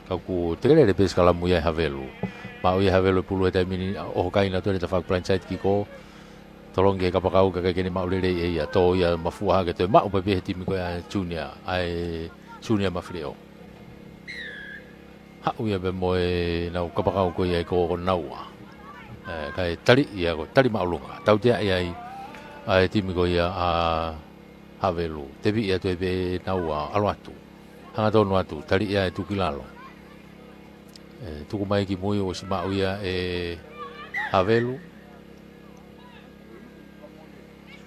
kau ku tegele le pe sikalamu ia havelu ma o ia havelu pulu e taimini oho kaina tore tawhaki plansite ki ko tolong ke kapakau ka kene maulele e ia to ia mafua ke te mau pe timi ko ia junior ai sune mafleo hau ia be moe nau kapakau ko ia ko naua kai tali ia ko tali maulunga tau te ai ai timi ko ia a havelu te bi ia te be naua alwatu hanga tonu atu tali ia tu kilalo tuku mai ki moi o si mau ia e havelu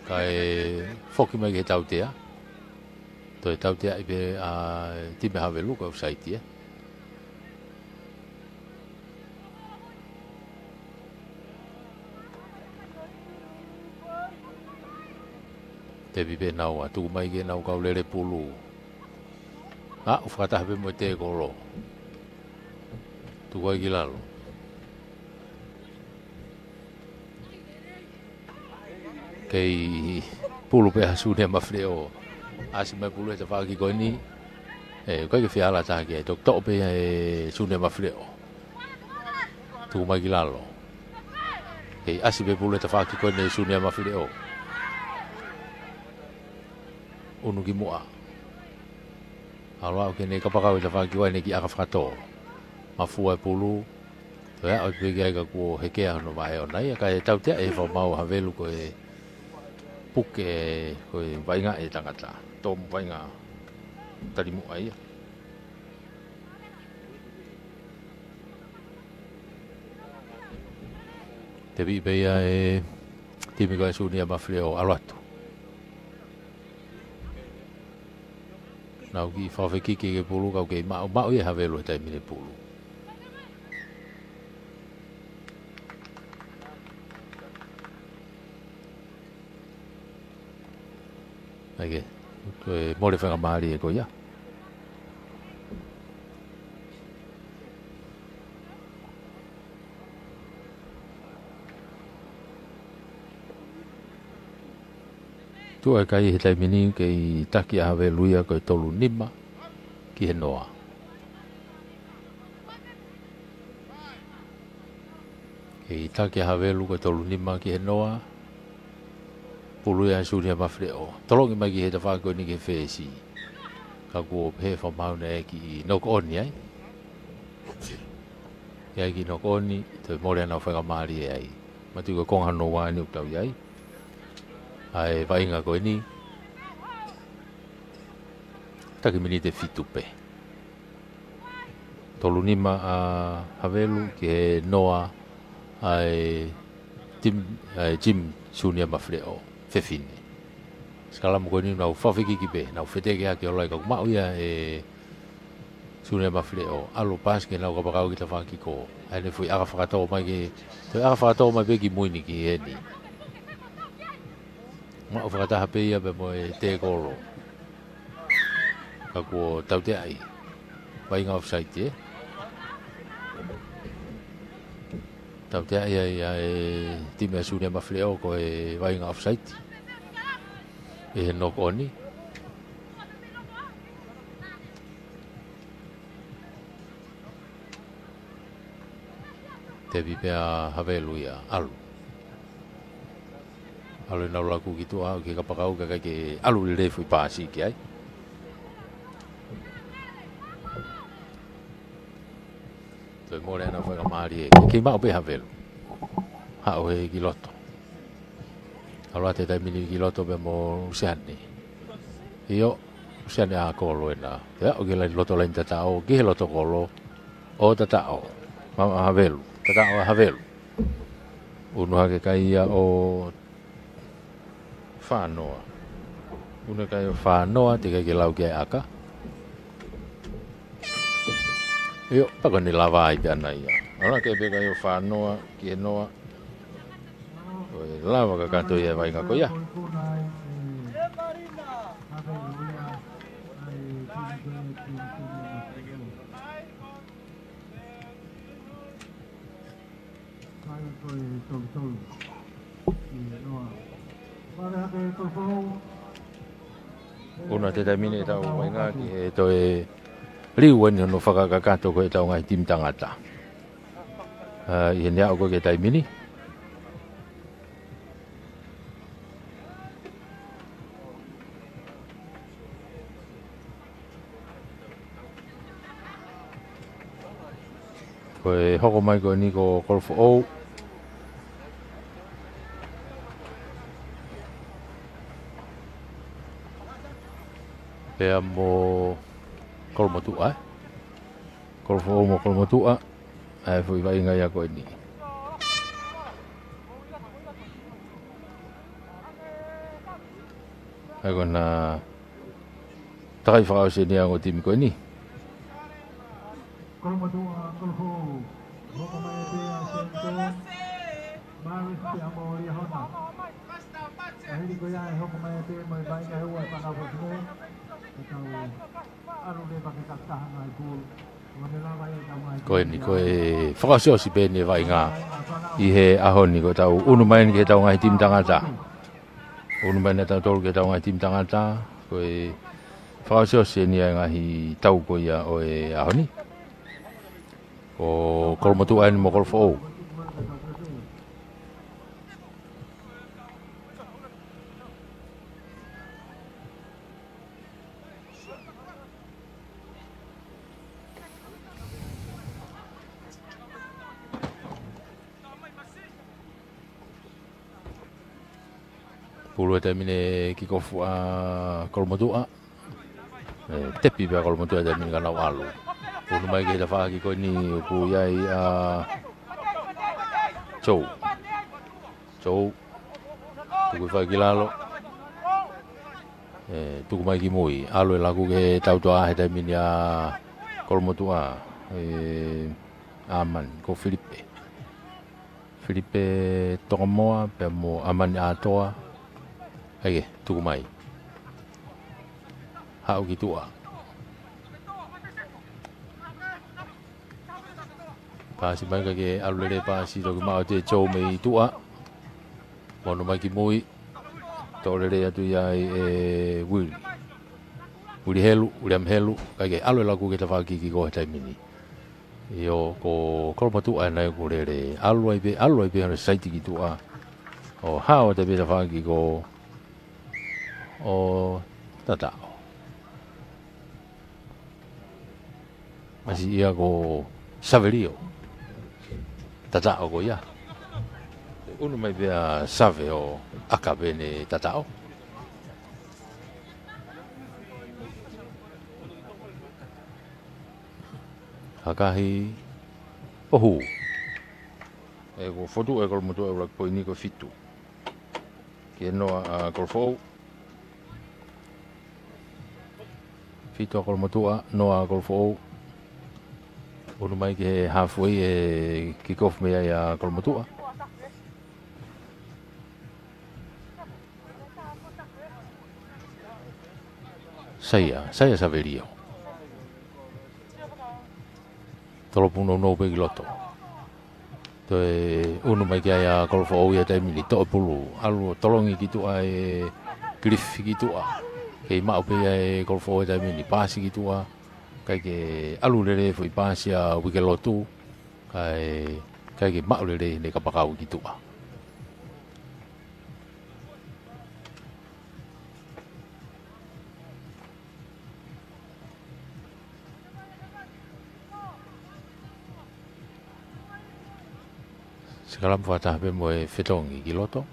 kai foki mai ke tau te to tau te ai be a timi havelu ko site te vive nau atu mai ke nau kau lere pulu u whakata hape mo te kolo tu koi ki lalo kei pulu pe hasu ne mafreo asi mai pulu e te whaki koi ni koi ke whiala taha ki ai tok to pe e su ne mafreo tu mai ki lalo kei asi pe pulu e te whaki koi ni su ne mafreo unu ki mua. Aloa o kene kapakau te whakiwa ne ki aka whakato. Mafua e pulu. Te o te pegi aika kua hekea no vai o nei. Ka e tau tea e whamau havelu ko e puke ko e vainga e tangata. Tōmu vainga tarimu ai. Te vipeia e timi koe suni a mawhire o aluatu. Nau ki whawheki ke pulu kau ke mau e havelu e taimine pulu. Aike, koe mole whangamari e koe ia. Tua e kai he taimini ke i taki a hawe luia koe tolu nima ki he noa. Ke i taki a hawe lu koe tolu nima ki he noa. Pului a suri a mawhire o. Tolongi mai ki he ta whako ni ke whesi. Ka kua pe whamau ne ki noko oni ai. Ia ki noko oni, te more ana whakamari e ai. Matu koe kongano wani uktau iai. Ai vainga koe ni. Taki mini te whitupe. Tolu nima a havelu ki he noa ai Jim Sunia mawhire o. Fefine. Skala mo koe ni nau whawhiki ki pe. Nau wheteke hake o lai kau mau ia e Sunia mawhire o. Alo pas ke nau kapakau ki ta whaki ko. Ai ne fui aka whakatau mai ki. Te aka whakatau mai pe ki muini ki he ni. Mao whakataha pe ia pe mo e te kolo. Ka kua tau te ai. Vai ngā offside e. Tau te ai e time a Sunia mawhire o ko e vai ngā offside. E he nok oni. Te vipea havelu ia alu. Alu nau laku ki tua ki kapakau ka kai ke alu le fui pāsi ki ai. Toi more ana whaika maari e ki mau pe havelu. Hao he ki loto. Aloha te taimini ki loto pe mo usiani. Io usiani a kolo ena. Ia o ki lai loto lain tatao. Ki he loto kolo o tatao. Mama havelu. Tatao havelu. Unu hake kai ia o whanoa. Unu kai o whanoa te kai ke lau ki ai aka. Io, pako ni lava ai pe ana ia. Aloha ke pe kai o whanoa ki he noa. Lava ka kato ia vai ngako ia. Una te taimine tau vai ngā ki he toi riu wani hono whakakakato koe tau ngai tim tangata. I he nea o koe ke taimini. Koe hoko mai koe ni ko kolfo ou. Pea mo kolmotua. Kolfo ou mo kolmotua. Ai fui vai ngai a koe ni. Ai kona takai whakau se ni ango timi koe ni. Kolmotua, kolfo, hoko mai te a sento, maris te amori hona. Ahiri ko ia e hoko mai te mai bainga heua e whakau whakine, e tau aru le pake kaktaha ngai pūl. Koe ni koe whakasiosi pe ni vai ngā I he aho ni ko tau unu mai ni ke tau ngai tim tangata. Unu mai ni tau tolu ke tau ngai tim tangata. Koe whakasiosi ni ai ngahi tau ko ia o e aho ni. O kolmotu ai ni mo kolfo ou. Pulu te mine ki kofu a kolmotua. Tepi pe kolmotua te mine kana walu. Pulu mai ke da fa ki ko ni pu yai a Chou. Chou. Tuku fa ki lalo. Tuku mai ki mui. Alo e laku ke tautoa he te mine a kolmotua. Aman ko Filipe. Filipe Tokomoa pe mo aman atoa. Hei, tuku mai. Hau ki tua. Pasi mai ke alule pasi toki mau te chou mei tua. Mono mai ki mui. Tolere atu iai Willy. Willy helu, William helu. Kake alue laku ke tawaki ki kohe taimini. Io ko kolmatua nai ko rere. Alue pe hana saiti ki tua. O hao te pe tawaki ko o tatao. Masih ia ko saverio. Tatao ko ia. Unu mai bea save o akabe ne tatao. Hakahi ohu. Ego fotu e kolmotu e ulak poini ko fitu. Ki noa kolfou. Fitu a kolmotua noa kolfou. Unu mai ke halfway e kickoff mea ia kolmotua. Saya Saverio. Tolo puno no pe loto. Toe unu mai ke ia kolfou ia te mili to pulu. Alu tolongi gitu ai cliff gitu a. Ke mau pe ia kolfou ia te mili pasi gitu a. Kai ke alu lere foi pasi a wike lotu. Kai ke mau lere ne kapakau gitu a. Sekarang buatah pe mo fetongi ki loto.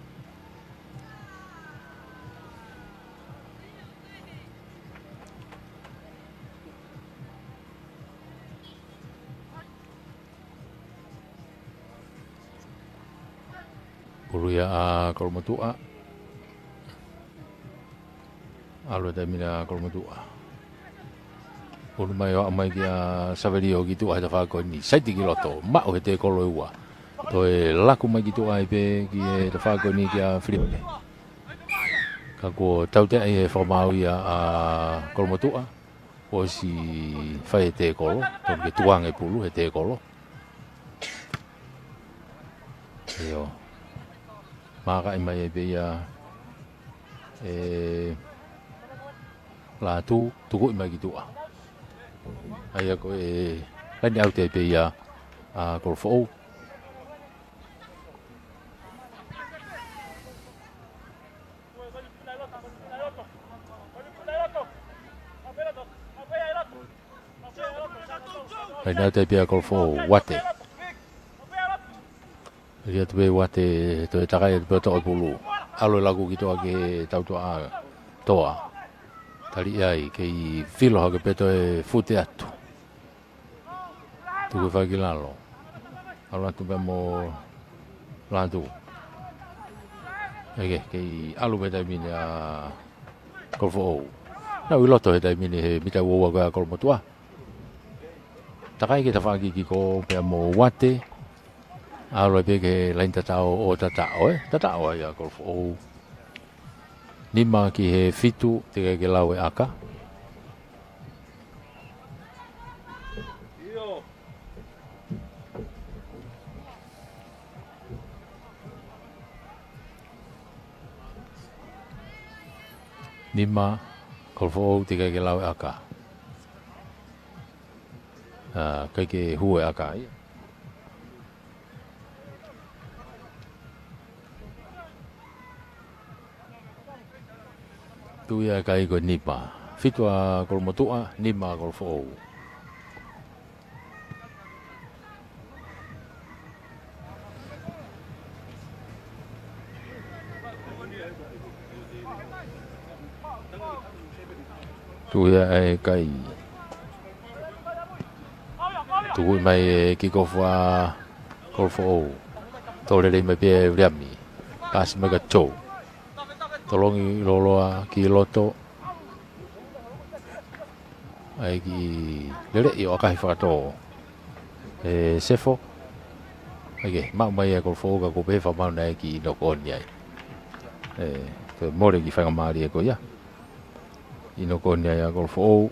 Puluya a kolmotua. Alo da mina kolmotua. Pulu mai o mai kia Saverio gitu ada fa ko ni sai ki loto. Ma o te kolo ua. Toi laku mai gitu ai pe ki e te whako ni kia Filipe. Ka ko tau te ai e whamau ia a kolmotua. O si whai te kolo. Tōn ke tuang e pulu e te kolo. Eo. Maka i mai e pe ia la tu tuku i mai gitu a. Ai a ko e lani au te pe ia a kolfou. Ai nā te pia kolfo wate. Ria te pe wate to e takai te pia toa pulu. Alo lagu ki toa ke tau toa toa. Tari ai ke i filo hake pe to e fute atu. Tuku whai ki lalo. Alo atu pe mo lantu. Eke ke i alu pe tai mine a kolfo ou. Nau i loto he tai mine he mita uoa koe a kolmotua. Takai ke tawhaki ki ko pia mo wate. Alo e pe ke lain tatao o tatao Tatao ai a kolfo ou. Nima ki he fitu te ke lau e aka. Nima kolfo ou te ke lau e aka. Kai ke hue aka ia. Tu ia kai ko nipa. Fitua kolmotua, nima kolfo ou. Tu ia e kai. Tu mai ki ko fa ko fo. Tole le mai pe riami. Pas mega cho. Tolongi loloa ki loto. Ai ki lele io kai fa to. Sefo. Ai ma mai ko fo ga ko pe fa ma na ki no ko ni ai. Te more ki fa mari ko ya. Ino ko ni ai ko fo.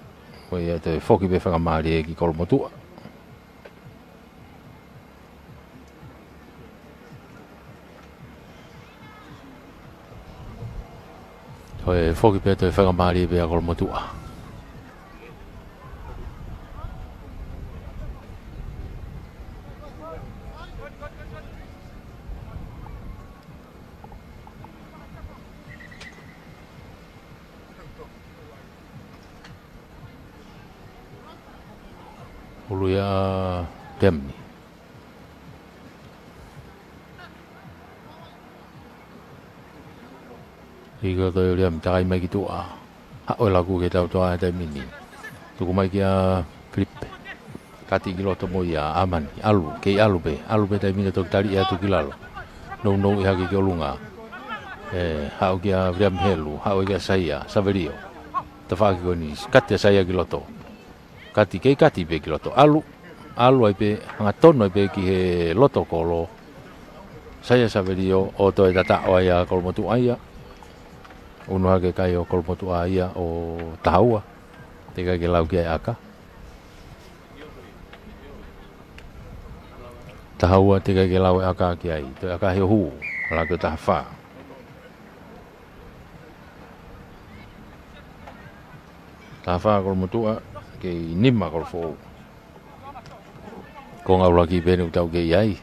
Ko ia te foki pe fa mari ki ko motu. Hoi foki pe te fa mari pe ko motu. Uluya dem ni. Iga to liam tai mai gitu ah. Ha o lagu ke tau toa te mini. Tu ko mai kia flip. Kati kilo to mo ya aman alu ke alu be te mini to tali ya tu kilalo. No ya ki lunga. Ha o kia liam helu, ha o kia saya, saverio. Te fa ki ni kati saya kilo to. Kati be kiloto alu ai pe hanga tono pe ki he loto kolo saya saberio o to tata o ya kolmotu aya uno ke kai o kolmotu aya o taua tega ke lau ki aka taua tega ke lau aka ki ai to aka he hu la ke tafa kolmotu ke nima kol fo ko ngau lagi benu tau ke ai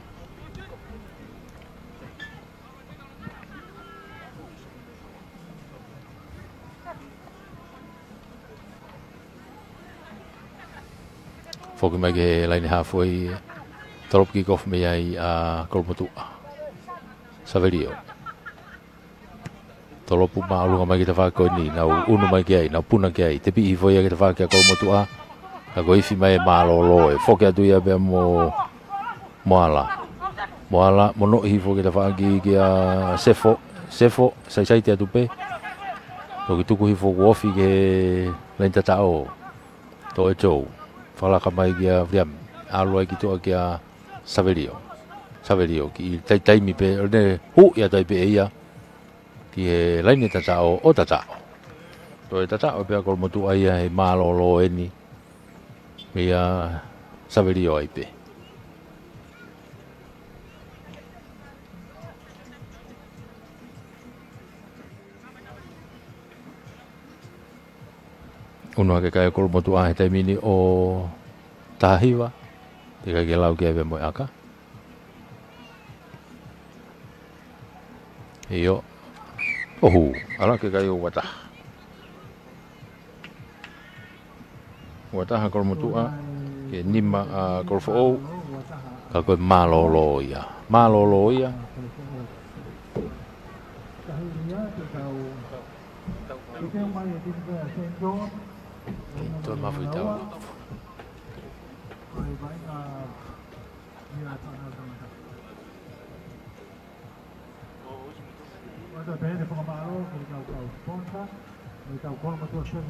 fo ke mai ke lain ha foi trop ki kof me ai a kol motu saverio tolopu malu ngamai kita fa ko ni na unu mai ke ai na puna ke ai te pi foi ke fa ke kol motu ka go ifi mai malolo e foke atu ia be mo moala mono hi foke ta fa ki sefo sai te atu pe to ki tuku hi fo wofi ke lenta tao to e chou fala ka mai kia viam alo ki to ki saverio ki tai mi pe ne hu ia tai pe ia ki e laini ta tao o ta tao to e ta tao pe kol motu ai e malolo eni ia saverio ai pe uno ke kai kol motu ai te mini o tahiwa te ke lau ke be mo aka io ala ke kai o wata ha kol motu a ke nima a kol fo ka ko malolo ia to ma foi tau Ada bene pamalo ke kau sponsa kau kol motu sen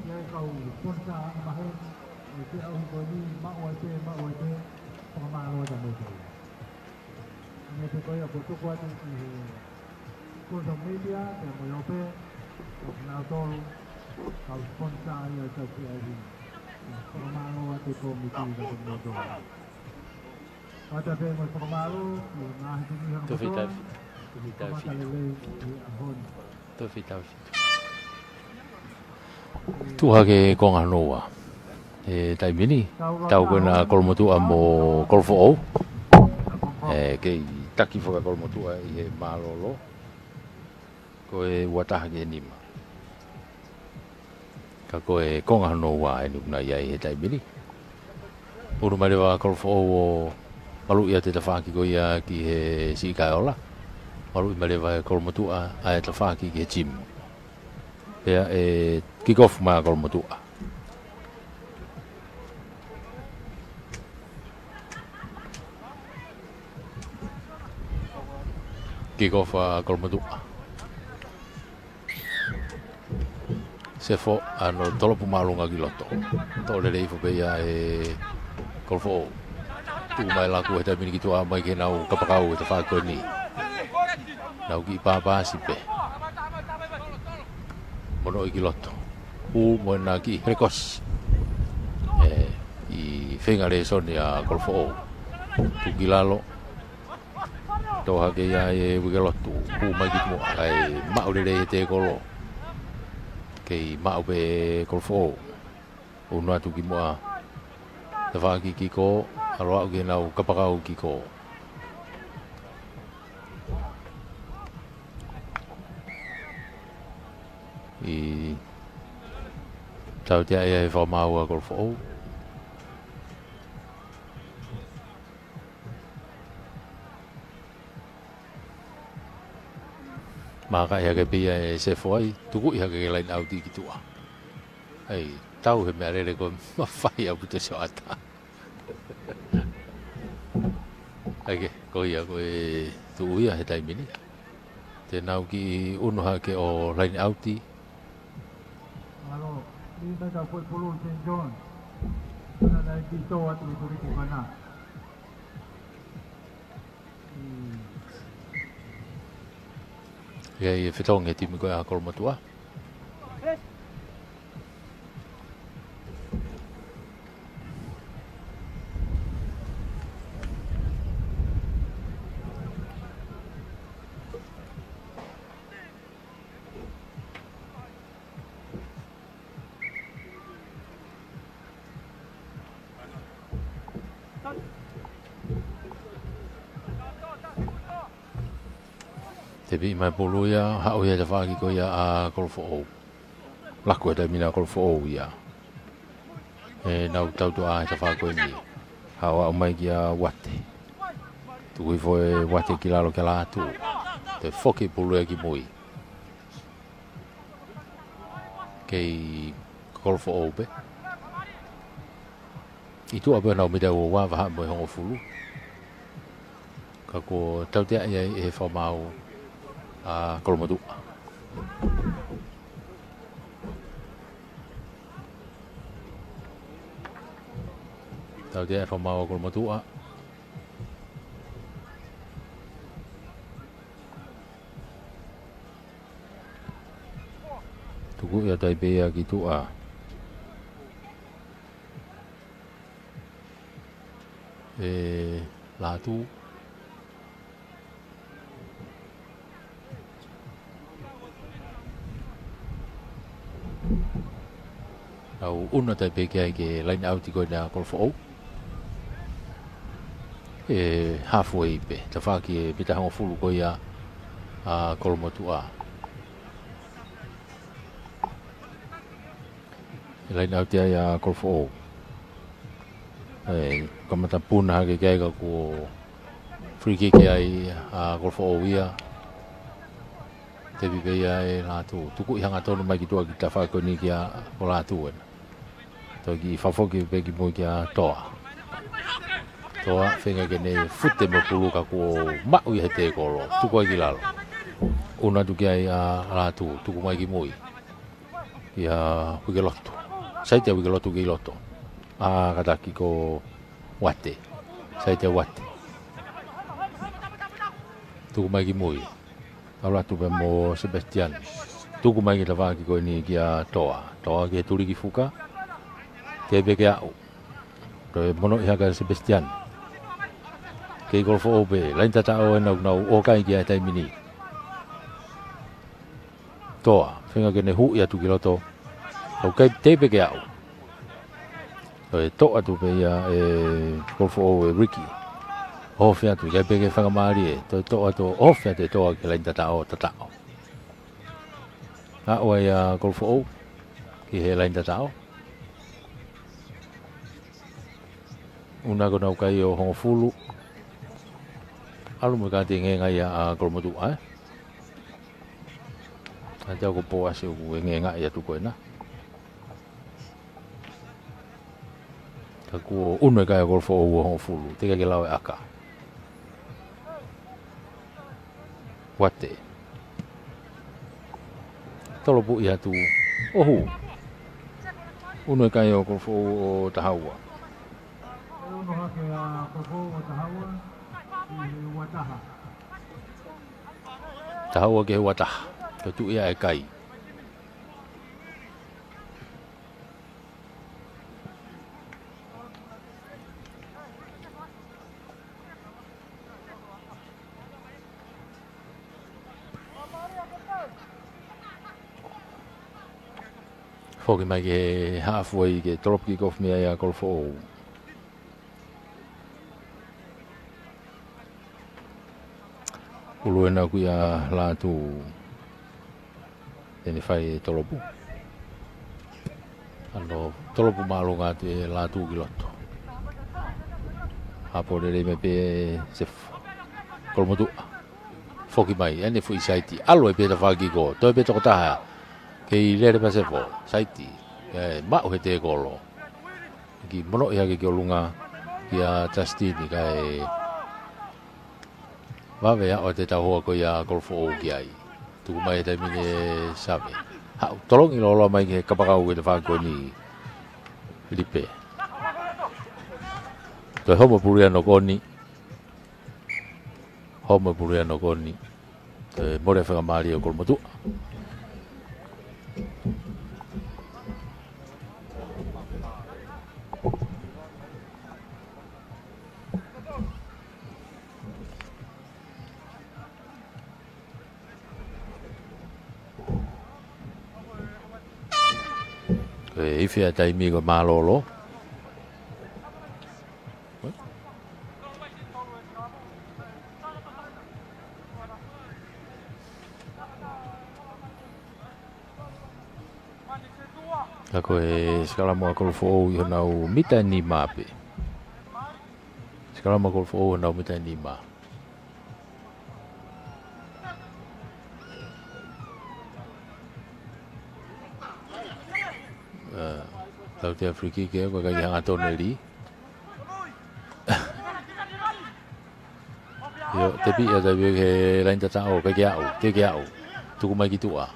ya kau sponsa mahen ke au ko ni ma wa te pamalo da mo ni te ko ya ko to ko ati ko da media te mo yo pe na to kau sponsa ya te ke ai pamalo ate ko mi ti da mo do ada be mo pamalo na hi ni to fitar tu hake konga noa tai mini tau kona kolmotu mo kolfo ke taki foka kolmotu i malolo ko e wata ke nima ka ko e konga noa e nukna ia e tai mini uru mai wa kolfo malu ia te tafaki ko ia ki he sikaola malu i malewa e kolmotua a e tawhaki ki he gym. Pea kick-off ma Kolomotua. Kick-off Kolomotua. Sefo ano tolo pumalunga giloto. Tole le ifo pea Kolfo. Tu mai laku eta mini kitu mai ke nau kapakau eta fa ko ni. Nau ki papa sipe. Mono iki loto. Mo na ki rekos. I fengare son ya Kolfo. Tu gilalo. To ha ke ya wigelotu. Mai ki mo ai mau le te kolo. Ke mau be Kolfo. Uno tu ki mo te fa ki ko alo ke nau kapakau ki ko. I tau te ai fa mau a Kolfo. Maka ya ke pia se foi tuku ya ke lain audi ki tua. Ai tau he me le ko mafai a puto so ata. Ai ko ia ko tu ia he tai mini. Te nau ki uno ha ke o lain audi. Alo, ni ta foi pulu St. John. Ana dai ki to atu ki mana. Ya e fetong e timi ko a Kolomotua. Te bi mai polo ia ha o ia te whaki ko ia a Kolfo. Lako e te mina Kolfo ia. E nau tau tu a te whaki ko ni. Ha o mai ki a wate. Tu kui fo e wate ki lalo ke la tu. Te whoki polo ia ki mui. Kei Kolfo be. I tu abe nau mida o wa vaha mo e hongo fulu. Ka ko tau te ia e whamau a Kolomotua. Tau te e whamau a Kolomotua. Tuku ia tai bea ki tua. Latu. Au una tai peke ke line out ko na Kolfo. Halfway pe ta fa ki bita ho fulu ko ya a Kolomotua. Line out ya Kolfo. Kamata puna ke ka ko free kick ai a Kolfo ia. Te bibe ya la tu. Tuku hanga tonu mai ki tua ki ta fa ko ni ki a la tu. Toki fafoki peki mo kia toa. Toa whenga kene fute mo pulu ka ko mau i hete kolo. Tuku ai ki lalo. Una tu kia i a ratu. Tuku mai ki mui. Ia wike loto. Saitea wike loto ki loto. A kataki ko wate. Saitea wate. Tuku mai ki mui. Aula tu pe mo Sebastian. Tuku mai ki ta waki ko ni kia toa. Toa ki turi ki fuka. Ke beke au. Rồi mono ia ka Sebastian. Ke Kolfo be lain tata o na o kai ki ai mini. Toa, whenga kene hu ia tu ki loto. O kai te beke au. Rồi to atu pe ia Kolfo Ricky. O fia tu kai beke whanga maari to atu o fia te toa ki lain tata o. A o ia Kolfo ki he lain tata o. Una ko nau kai o hongo fulu. Alu mo ka te ngai a Kolomotua. Aja ko po asyo ko ngenga ya tu ko na. Kaku uno ka ko fo o fulu. Tega ke lawe aka. Wate. Tolo bu ya tu. Ohu. Uno ka yo ko fo o tahawa. Uno hake a kofo o tahawa i wataha. Tahawa ke wataha. Ka tu ia e kai. Foki mai ke halfway ke drop kick off me ya gol fo. Ulu na ku ya la tu. Ini fai tolopu. Ano tolopu malu nga te la tu kiloto. Apo de me pe se gol motu. Foki mai ene fu isaiti. Alo e pe ta fagi go. To pe to ta. Kei lere pa se fo, saiti, ma o he te kolo. Ki mono ia ke lunga ki a Justini kai wawe a o te tahoa ko ia golfo o ki ai. Tuku mai te mine sabe. Ha, tolong ilo lo mai ke kapakau ke te whako ni lipe. Toi homo puria no koni. Homo puria no koni. Toi more whakamari o kolmotu. Ife a taimi ko malolo. Ako skala mo ako fo yo na mita ni mape. Skala mo ako fo na mita ni ma. South Africa ke ko ga yang atoneli. Yo tapi ya tapi ke lain ta tao ke au. Tu mai gitu ah.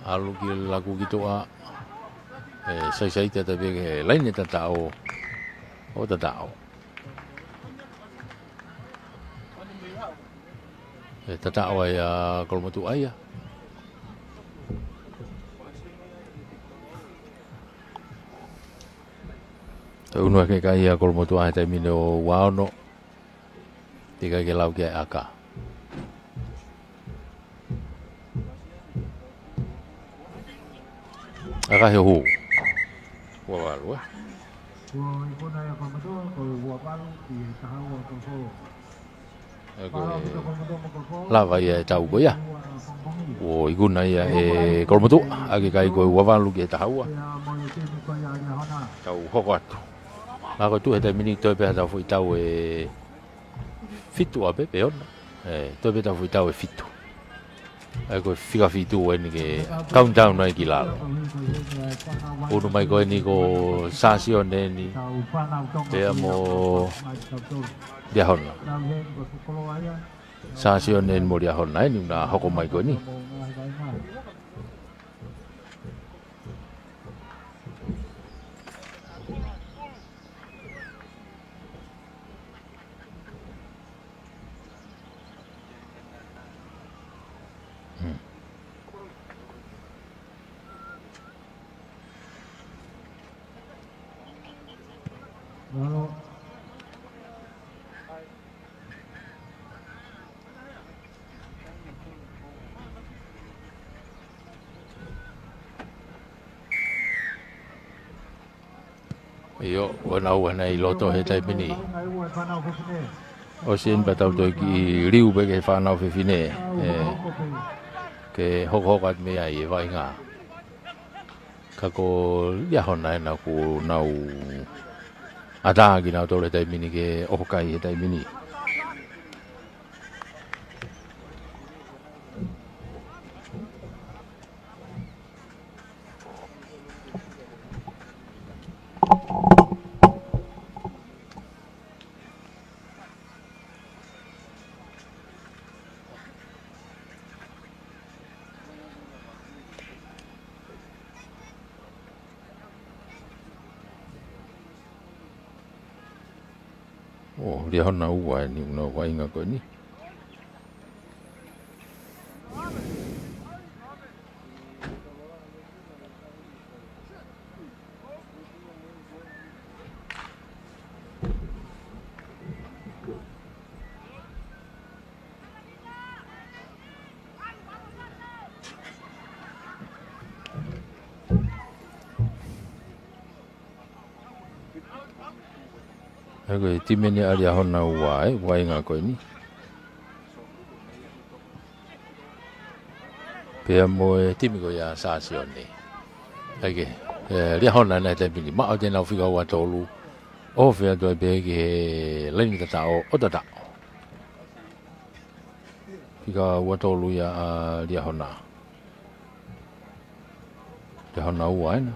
Alu ki lagu gitu ah. Sai ta tapi ke lain ta tao. O ta tao. Ta tao ya kalau mau tu ayah. Uno ke kai a kolmo tu ata mino waono tika ke lau ke aka he hu wa walu Ikona ya kolmotu ko wa palu ti tahawa kolfo. Lava ya tau ko ya o iguna ya kolmotu ake kai ko wa walu ke tahawa tau hokatu. Ako tu heta mini to pe hata foi tau fitu ape pe on to pe tau foi tau fitu ako fica fitu ni ke countdown na ki la uno mai ko ni ko sasio ni pe amo dia hon sasio ni mo dia hon ni na hoko mai ko ni Lalu Iyo, wana i loto he tai pini. O sin batau to ki riu be ke whanau whiwhine. Ke hokat me ai e vai ngā. Ka ko liahona e na ku nau atāgi nau tole tai pini ke ohokai he tai pini. Oh, ria hona ua ni una wainga ko ni. Ako timeni aria hona ua wainga ko ni. Pea mo timi ko ya sasione. Ake ria hona na te bini ma o te nau fika ua tolu. O fea toi pe ke leni tata o tata. Fika ua tolu ya ria hona. Ria hona ua ena.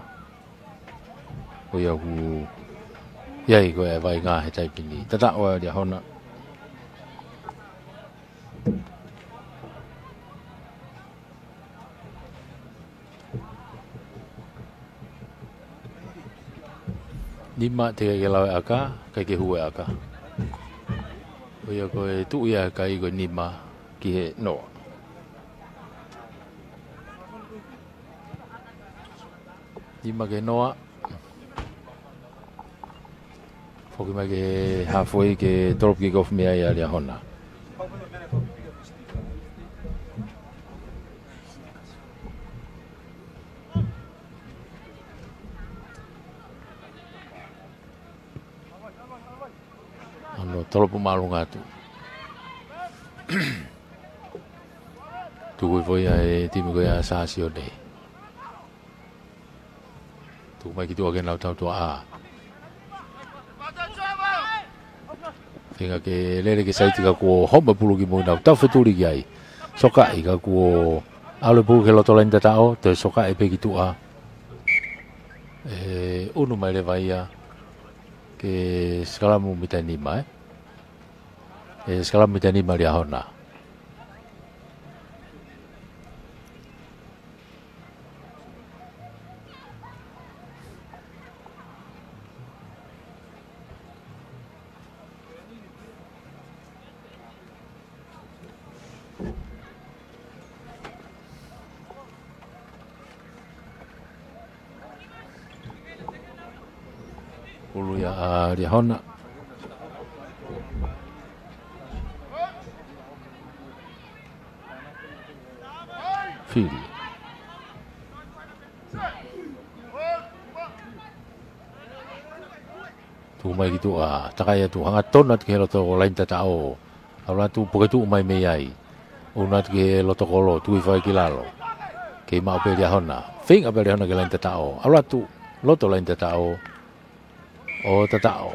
Ko ia ku Yai ko e vai ngā he taipini. Tata oa ria hona. Nima te kai ke lawe aka, kai ke hue aka. O ia ko e tuu ia kai ko nima ki he noa. Nima ke noa. Hoki mai ke halfway ke drop kick off mea ia ria hona. Ano tolopu malunga tu. Tu voi ai timi ko ia sasio de. Tu mai ki tu ke nau tau tu a. Tenga ke lele ke saiti ka ko homa pulu ki mo na ta feturi ki ai soka i ka ko alo pulu ke loto lain tao te soka e pe ki tu a unu mai le vai ya ke skala mu mitani mai skala mitani mai ria hona ulu ya ria hona fili tu mai gitu takaya tu hanga tonat ke loto lain tatao ala tu poketu mai me ai unat ke loto kolo tu vai kilalo ke mau pe ria hona fing apa ria hona ke lain tatao ala tu loto lain tatao o tatao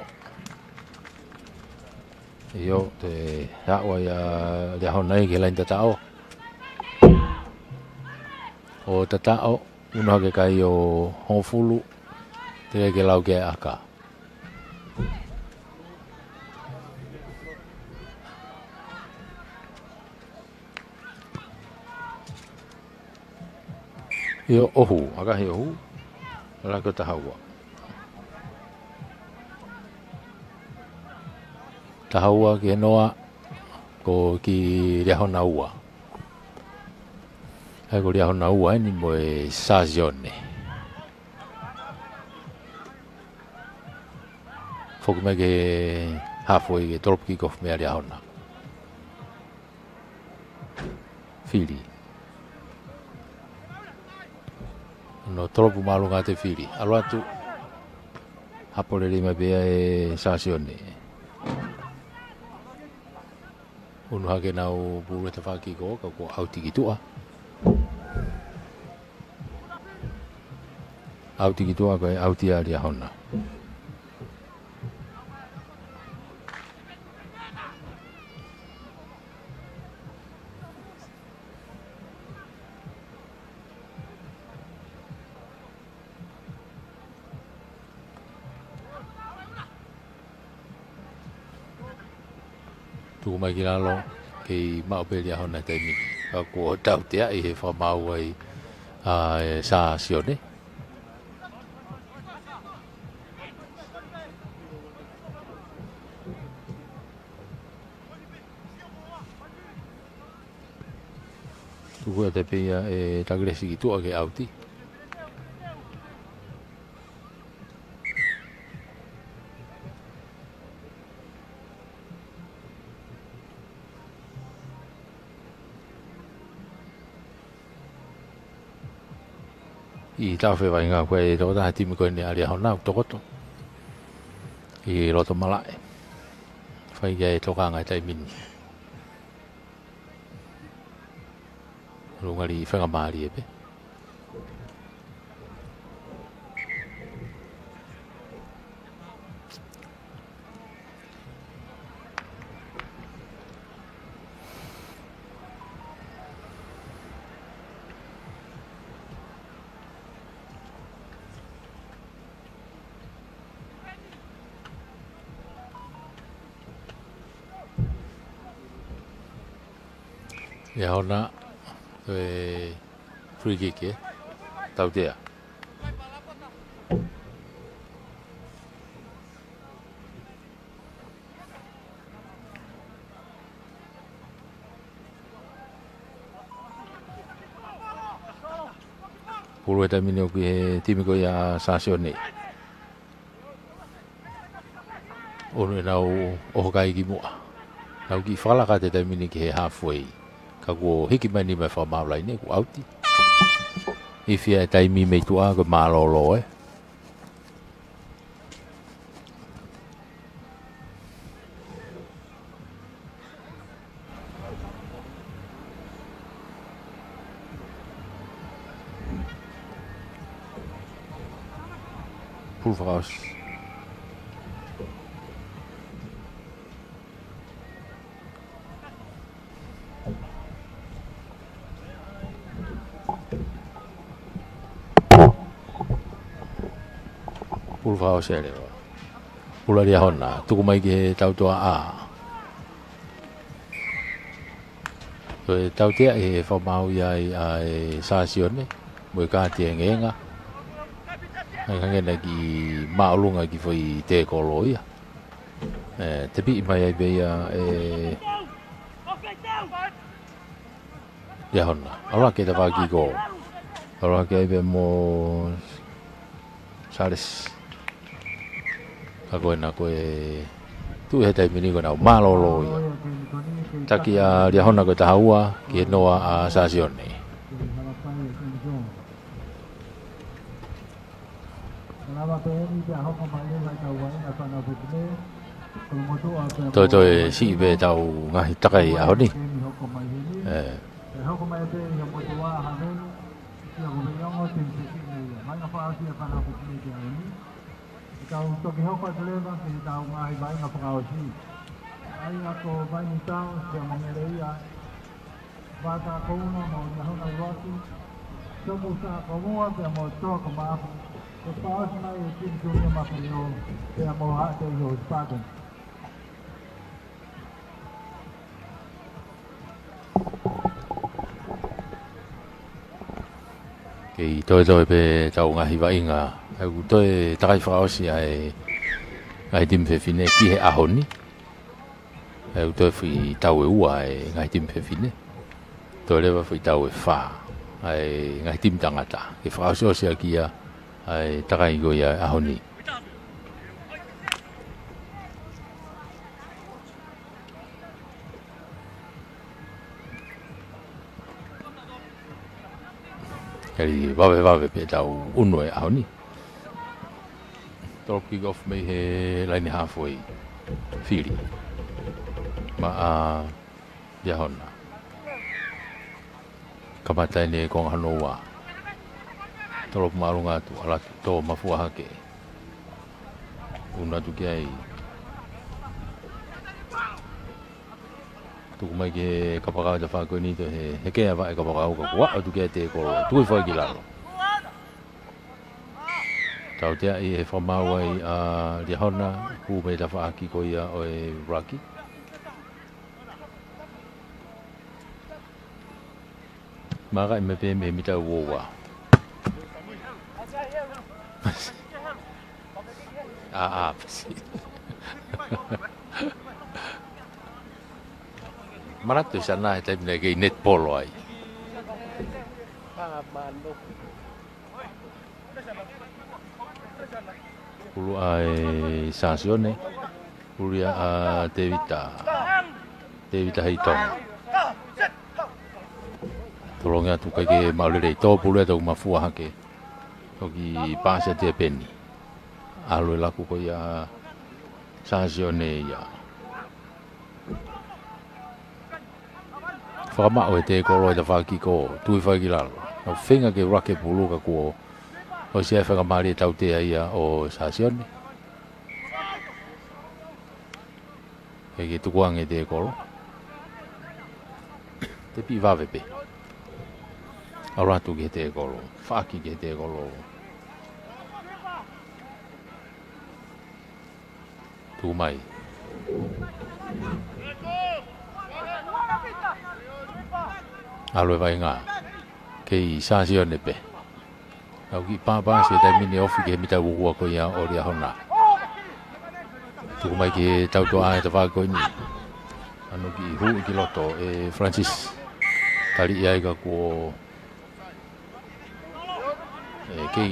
yo te hawa ya ria hona ke lain tatao o tatao una ke kai o hofulu te ke lau ke aka yo ohu aga he ohu la ko tahaua ke noa ko ki ria hona ua ai ko ria hona ua ni mo e sazione foki mai ke halfway ke drop kick off me ria hona fili no tropu malu ngate fili alo atu hapole lima bea e sazione unu hake nau bulu te whaki ko auti ki tua auti ki tua ko e auti a ria hona tu mai ki lalo ke mau pe ria hona te mi ko tau te ai he fa mau ai sa sione gue tapi ya tagresi gitu agak auti. I tau fe vai nga koe to ta timi koe ni ali hona to koto. I roto malai. Fai ga to ka ngai tai min. Rungali whanga maari e pe. Ya hona free kick ya, tahu dia. Puluh eta minio ke tim ko ya sasione. Ono nau o kai ki mo. Nau ki fala ka te mini ke halfway. Ka ko hiki mani me fa ma lai ne ku auti. If ya tai mi me tu a ko malolo Pulveras. Pulveras ele. Pula dia hona, tu mai ke tau tua a. So tau tia e fa mau ia ai sasione, mo ka tie ngenga. Ai lagi maulunga ki foi te koloia. Tapi mai ai beia ya hona. Ala ke ta vagi go. Ala ke be mo sales. Ako na ko tu he tai mini ko na malolo. Takia dia hona ko ta haua ki noa a sasione. Tôi sĩ về tàu ngay tắc ấy áo đi. Os paus mai tim dunia makanyo kaya moha te yo spaden. Cái tôi về tàu ngay vậy nga, tôi đại pháo sĩ ai tìm về phía này kia à hồn ní, tôi phải tàu ở ngoài ngay tìm về phía này, tôi đây phải tàu ở phà, ngay tìm tăng ata, cái pháo sĩ kia ai takai go ya ahoni kali babe pe tau unoi ahoni top kick off me he line halfway fili ma ya hona kamata ni kong hanoa Tolok marunga tu alat to mafua hake. Una tu kiai. Tu mai ke kapaka da fa ko ni to he ke ava kapaka ko wa tu ke te ko tu fa ki la. Tau te ai fa mawai a di hona ku me da fa ki ko ia o Rocky. Maka me pe me mita wo wa. Pasti. Mana tu sana kita lagi net polo ai. Ulu ai Sansione, ulu ya Devita Hitong. Tolongnya tu kaki maulirei to pulu tu mafua hake. Toki pasnya dia peni. Alu laku ko ya Sansione ya. Fama o te ko lo da faki ko tu faki la. No finga ke rake pulu ka ko. O se fa mari tau te ia o Sansione. E tu kuang e te ko. Te pi va vepe. Ora tu ke te ko. Faki ke te ko. Tu mai. Alo vai nga. Ke Sansione pe. Au ki papa se dai mini ofi ke mita wu ko ya o ria hona. Tu mai ke tau to ai te va ko ni. Anu ki hu ki loto e Francis. Tali ia ka ko ke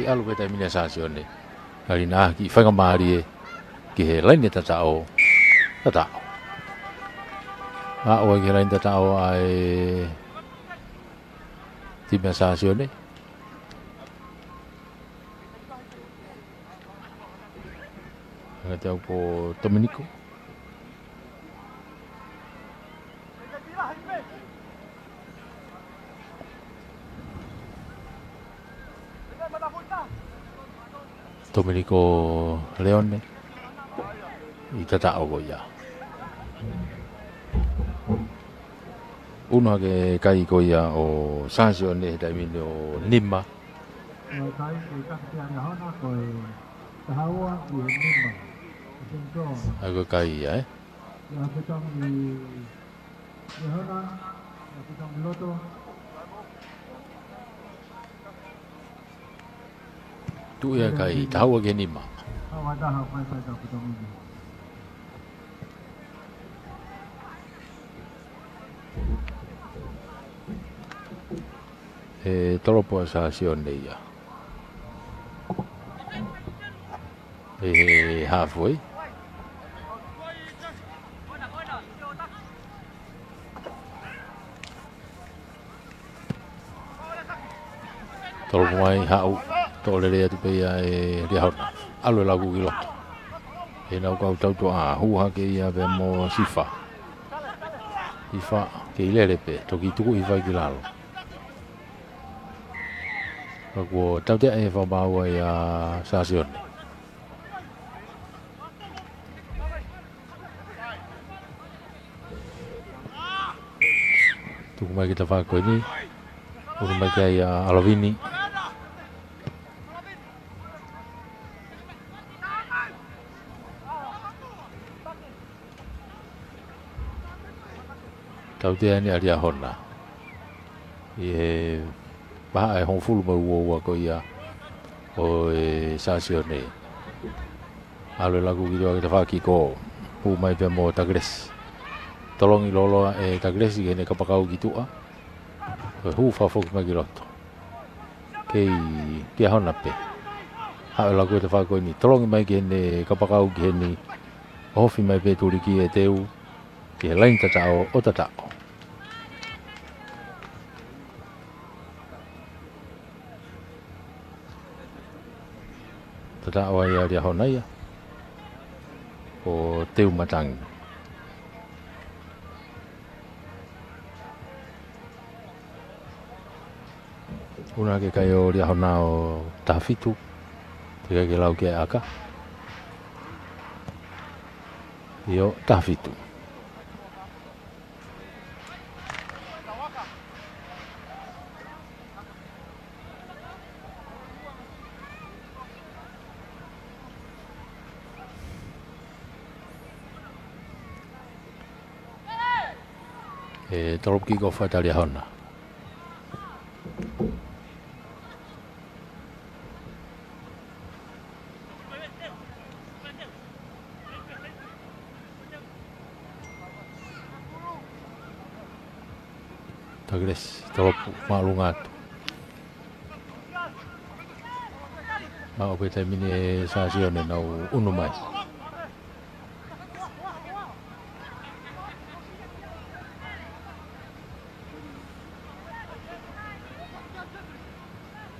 alu dai mini Sansione. Hari na ki fa mari ki he lain ta tao. Ta. O ki lain ta tao ai tim Sansione. Ada po Domenico. Domenico Leone. Itata ogo ya. Uno che kai ko ya o Sansione dai mino Nimma. Kai kapten ya hona ko tahawa di Nimma. Aku kai ya. Ya kita di Hona, ya kita di Loto. Tu ya kai tahu ke Nimma. Awada apa saja kita ini. Troppo Sansione ya. Halfway. Tolong mai hau tole le tu pe ai ri hau alo la gu lo e na ko tau to a hu ha ke ia be mo sifa ke ile pe to ki tu ifa ki la lo ko tau te e fa ba wa ya Sansione tu mai kita fa ko ni urun mai ke ya Alovini tau te ani aria hona e ba ai hon fulu mo wo ko ia o Sansione alo lagu ki te fa ki ko pu mai pe mo Tagres tolong i lolo e Tagres ki ne kapakau ki tua hu fa fo ma ki loto ke hona pe ha lagu te fa ko ni tolong mai ki ne kapakau ki ni ofi mai pe turi ki e teu ki lain ta tao o ta tao tata o ia dia hona ia o teu matang una ke kai o dia hona o tafitu te ke lau ke aka io tafitu Torop ki ko fa tali hona Tagres torop malungat Ma o pe tai mini e sa sione nau unu mai.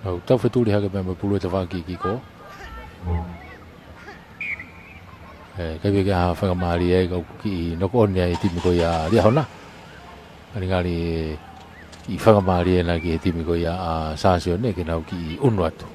Au tau wheturi hake me pulu e te whaki ki ko. Kai weke ha whangamari e kau ki noko oni ai timi ko ia ria hona. Ani ngari i whangamari e na ki e timi ko ia a sa sione ke nau ki unu atu.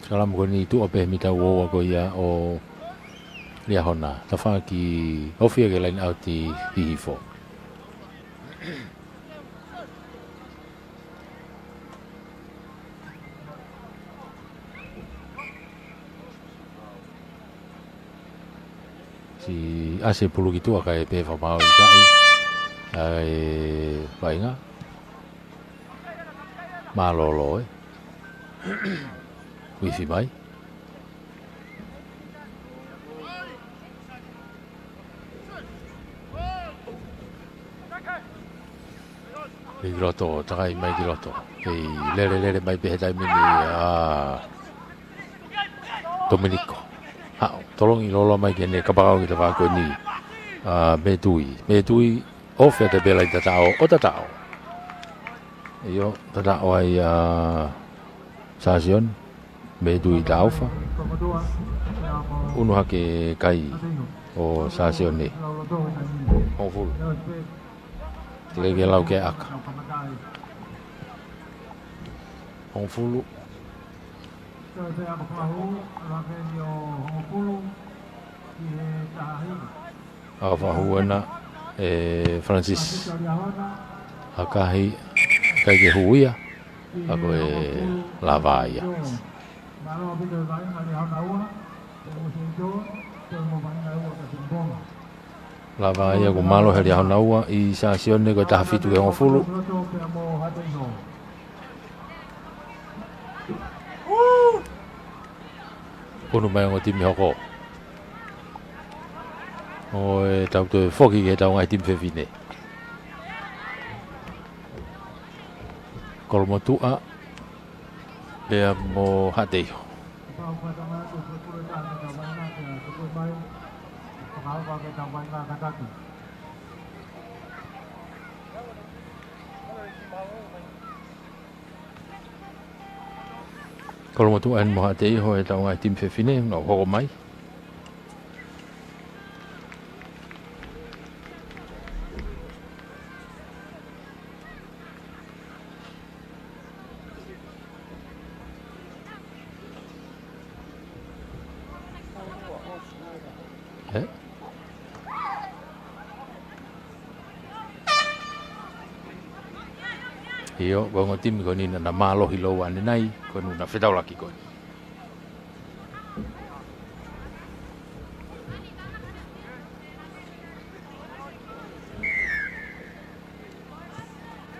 Salam ko ni tu ope mita wo ko ia o lia hona ta fa ki ofia ke line out i hifo si ase pulu ki tu ka e pe fa mau kai ai vainga malolo wifi mai i roto takai mai ki roto ei lere mai pe hetai mini a Domenico ha tolong i lolo mai kene kapakau ki te wako ni metui ofe te bela i tatao o tatao iyo tatao ai Sasion metui daufa unu hake kai o Sasion ni hongful lege lau ke aka hongfulu Afahuana Francis akahi kai ke huia ako e lavaia lavaia ko malo heri hanaua i Sasion ko tahafitu ke hongfulu Unu mai ngo timi hoko. O e tau te foki ke tau ngai timi fewine. Kolomotua Lea mo hateio. Kalau mau tuan mau hati ho eta ngai tim fefine no ho mai. Iyo, ko tim ko ni na malo hilo ane nai ko na fetau laki ko.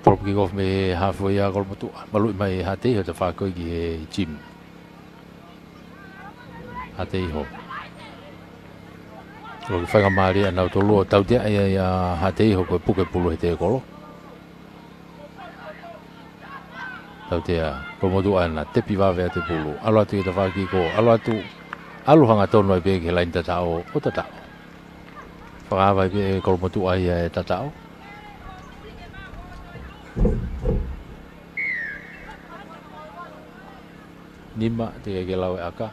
Trop ki gof me hafo ya ko motu malu mai hate ho te fa ko ki gym. Hate ho. Lo ki fa ngamari ana to lo tau dia ya hate ho ko puke pulu hete ko lo. Tau tea, ko modu ana, te piwa vea te pulu. Alo atu i te whaki ko, alo atu, alu hanga tonu ai pe ke lain tatao, o tatao. Whakawai pe ko modu ai e tatao. Nima te ke lau e aka.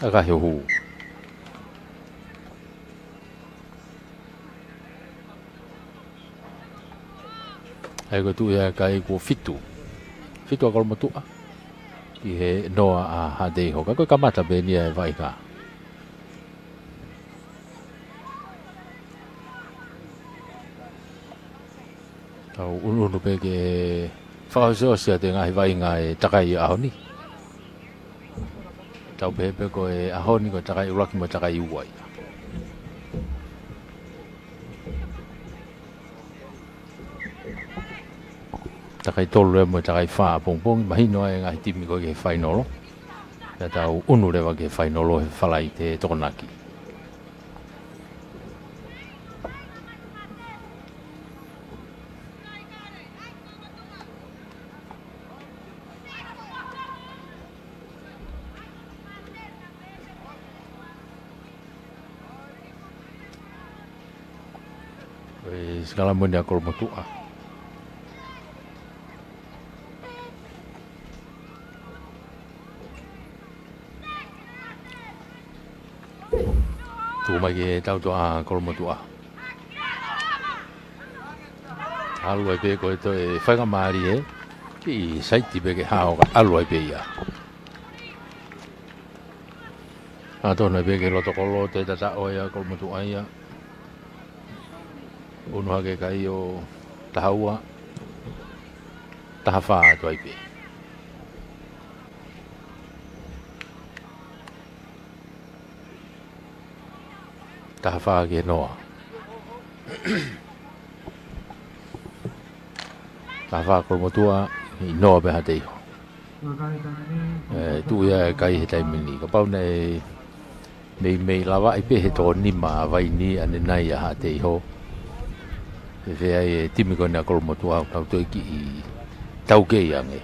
Aka he hu. Ai ko tu ya kai ko fitu kalau motu a ki he noa a hade ho ka ko kamata be ni vai ka tau unu pe ke fa so sia te ngai vai ngai takai a ni tau pe ko e a ni ko takai ulaki mo takai uai takai tolu mo takai fa pong mahino e ngai timi ko ke final ya tau unu le wa ke final he falai te tokonaki segala mulia kalau mutua. Tu mai tau doa kalau mutua. Alu ai pe ko to e fa mari e ki sai ti be ke hao alu ai pe ya. Ato na be ke lo to kolo te ta o ya kalau mutua ya. Unu hake kai o tahaua tahafa to ai pe tahafa ke noa tahafa ko motua i noa be hatei tu ya kai he tai mini ka pau nei mei lava i pe he to ni ma vai ni ane nai ya hatei ho ve ai timi ko na kol motua tau to ki tau ke yang e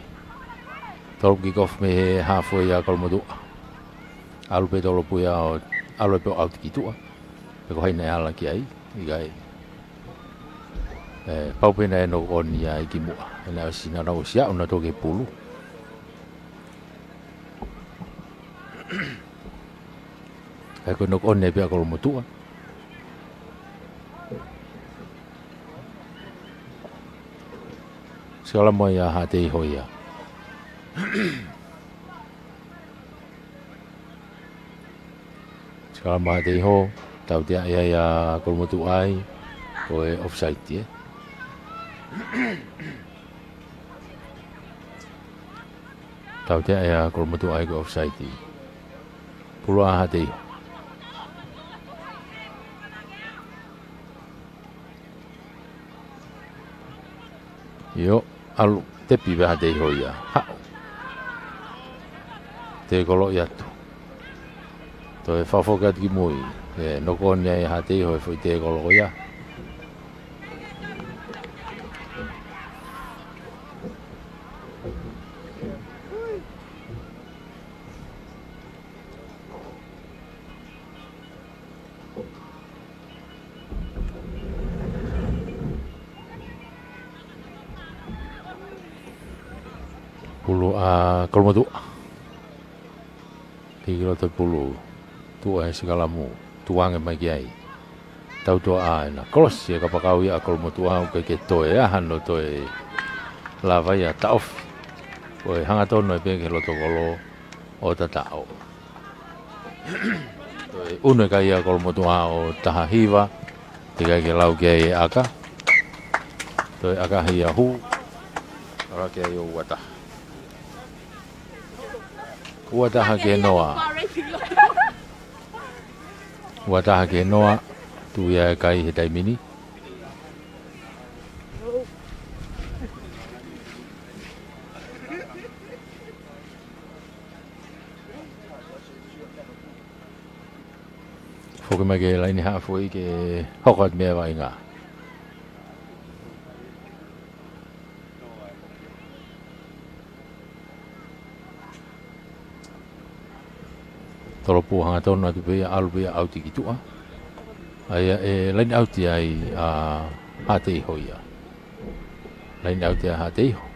tau ki kof me ha fo ya kol motua alu pe tolo pu ya alu pe out ki tu pe ko hai na ala ki ai i gai pau pe na no on ya ki mu na sina na o sia ona to ke pulu ai ko no on ne pe kol motua segala moya hati hoya. Segala moya hati ho, tau dia ya kalau mutu ai, koe offside dia. Tau dia ya kalau mutu ai koe offside dia. Puluh hati. Yo. Alu tepi be hade hoia ha te kolo ya to e fa fokat ki moi no kon ya hade ho foi te kolo ya pulu kalau mau tu kilo tu pulu tu segala mu tuang mai kiai tau tu na cross ya kapakau ya kalau mau tu ke to ya hano to lava ya ta off oi hanga to no pe kilo to kolo o ta tao uno kai ya kalau mau tu o ta hiva tiga ke lau ke aka to aka hiya hu ora ke yo wata Wadaha ke noa. Wadaha ke noa. Tu ya kai he tai mini. Foke mai ke laini ha foi ke hokat me vai nga. Tolo pu hanga tonu atu pe alu pe auti ki tua. Ai lain auti ai hate hoia. Lain auti ai hate ho.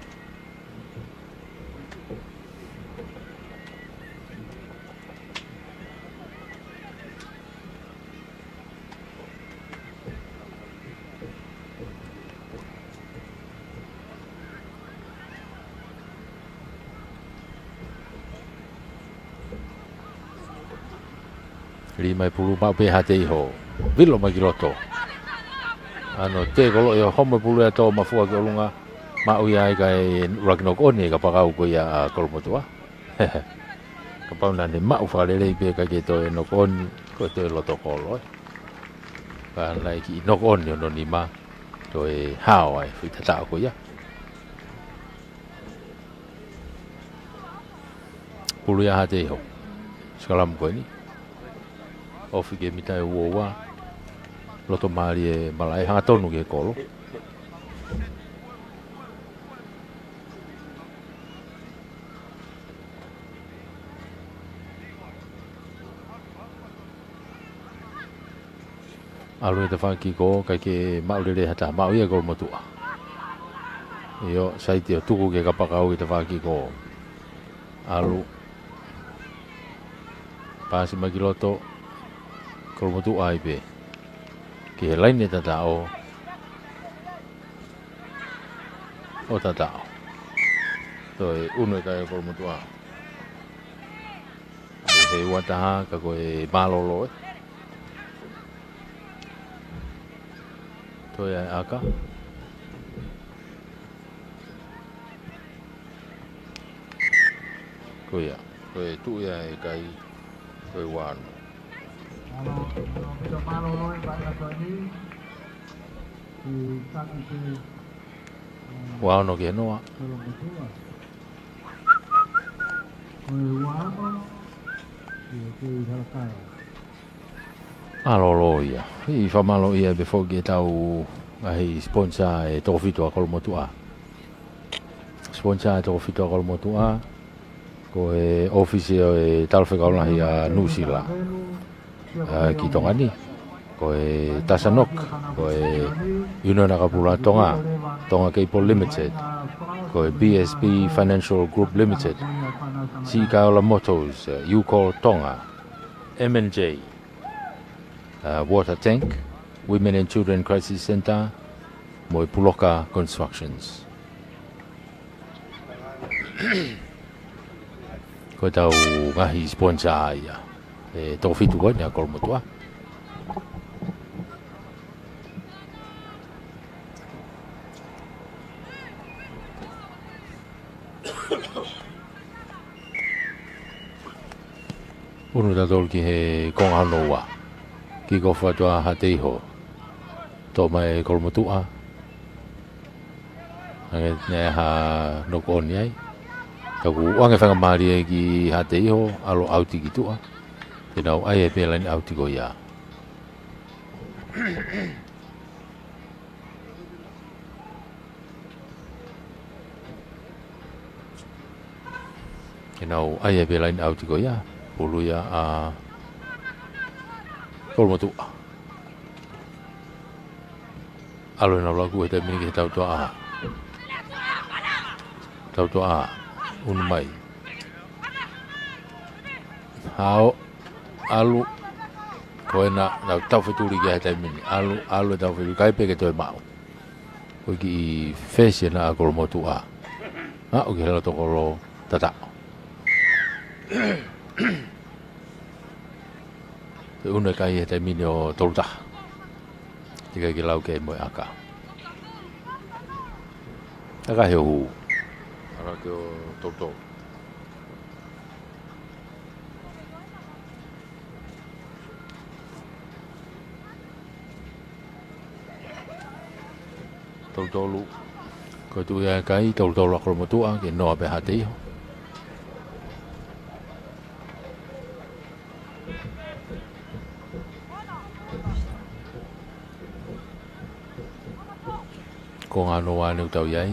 Lima puluh mau PHT ho, vilo magiloto. Ano te kalau yo homo puluh atau mafua kolunga mau ya kai ragnok oni kapakau ko ya kalau tua. Kapau nane mau falele pe ka gitu nokon ko te loto kolo. Kan lagi nokon yo no nima to hao ai fita ta ko ya. pulu ya hate ho skalam ko ni ofi ke mita uowa loto mali e malai hanga tonu ke kolo alu te whaki ko kai ke maurere hata mau ia kolo motua io sai te tuku ke kapakau i te whaki ko alu pasi magiloto kolo motua ai pe ke he laine tatao o tatao toi uno kai kolo motua he wataha ka koe malolo toi ai aka koe tu ia e kai koe wano Pero malolo e vai ato ni i taki te wano ke noa kolo motua koe wano i te i harakai alolo ia i whamalo ia be foki e tau ahi sponsor e toko fitua kolo motua sponsor e toko fitua kolo motua ko e office e talwhekaulahi a Nusila ki tonga ni ko e Tasanok ko e Uniona Kapula Tonga Keipol Limited ko e BSB Financial Group Limited si Kaola Motors U-Call Tonga M&J Water Tank Women and Children Crisis Center mo Puloka Constructions ko tau ngahi sponsor ia e tō fitu koe nea kolo motua unu tatol ki he konga noa ki ko whatua hateiho tō mai kolo motua ange nea ha noko oni ai kaku wange whangamari e ki hate iho alo auti ki tua te nau ai e pēla ni auti ko ia te nau ai e pēla ni auti ko ia pulu ia a kolo motua alo nau lagu e te mini ki tau toa unu mai hao alu koe na tau wheturi ki hata mini alu e tau wheturi kai peke toi mau koe ki i whesia na a kolo motu a o ki hela toko lo tatao te unu e kai hata mini o toluta tika ki lau ke moe aka taka heo huu ara ke o toluto tolu ko tu ya kai tolu ko mo tu a ke no be hati ko ano wa no tau yai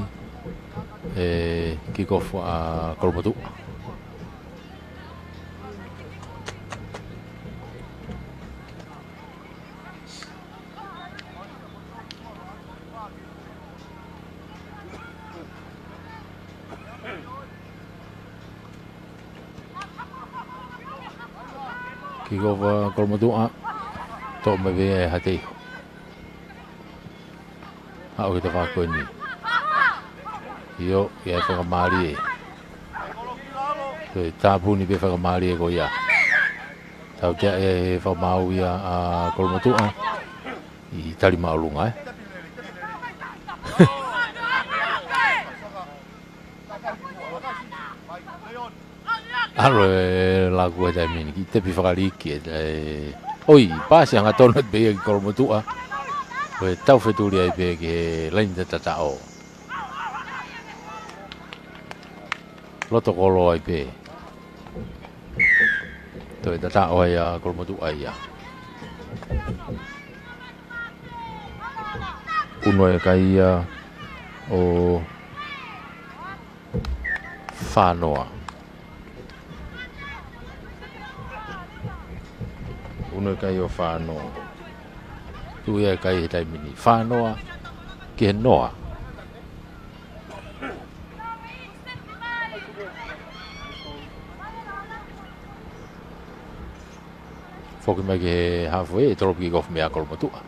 kick off a ko mo tu Kigova kolmotua to me ve hati a o kita fa ko ni yo ya fa mari e tabu ni be fa mari ko ya tau ja e fa mau ya a kolmotua I tali maulunga Allora la guarda mini chi te pifaricchi oi passi a torno be col motua poi tau feturi ai be che lente tatao lotto colo ai be Toi tata o ia kolomotu ai ia. Uno e kai ia o whanoa. Uno e kai o whanoa. Tu ia kai he taimini. Whanoa ki he noa. Foki mai ki he halfway e toropi ki kofu mea kolomotua.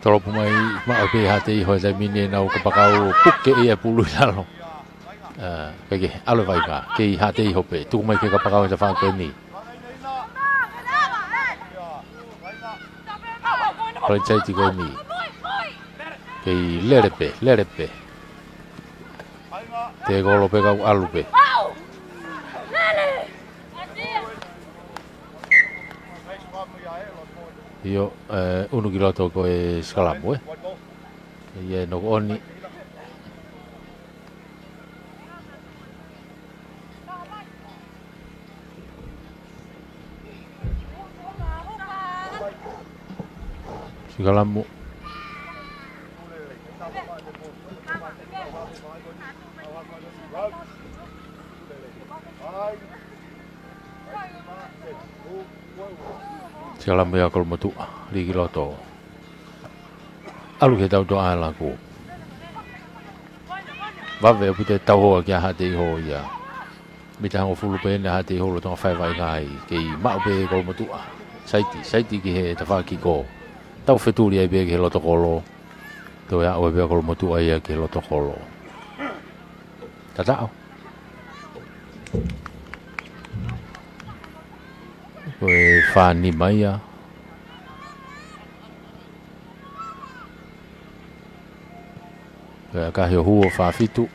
Toropu mai maa pe hate I hoi taimini nau kapakau puke ia pului lalo. Kage alo vai ka ke hate I hope tu mai ke kapakau sa whake ni. Hoi chai ti ko ni. Ke lerepe. Te golo pe kau alu pe. Io uno kiloto ko e scalamo Ie no oni. Scalamo. Scalamo ya kolomotu ligi loto. Alu ke tau to ala ko. Vave pute tau ho kia hate ho ia. Mita ho fulu pe na hate ho lo tong fai vai ngai ke ma pe kolomotu. Saiti ki he tafaki ko. Tau feturi ai be ke loto kolo. To ya o be kolomotu ai ke loto kolo. Tata. Koe whani mai a. Koe kahi o huo whawhitu.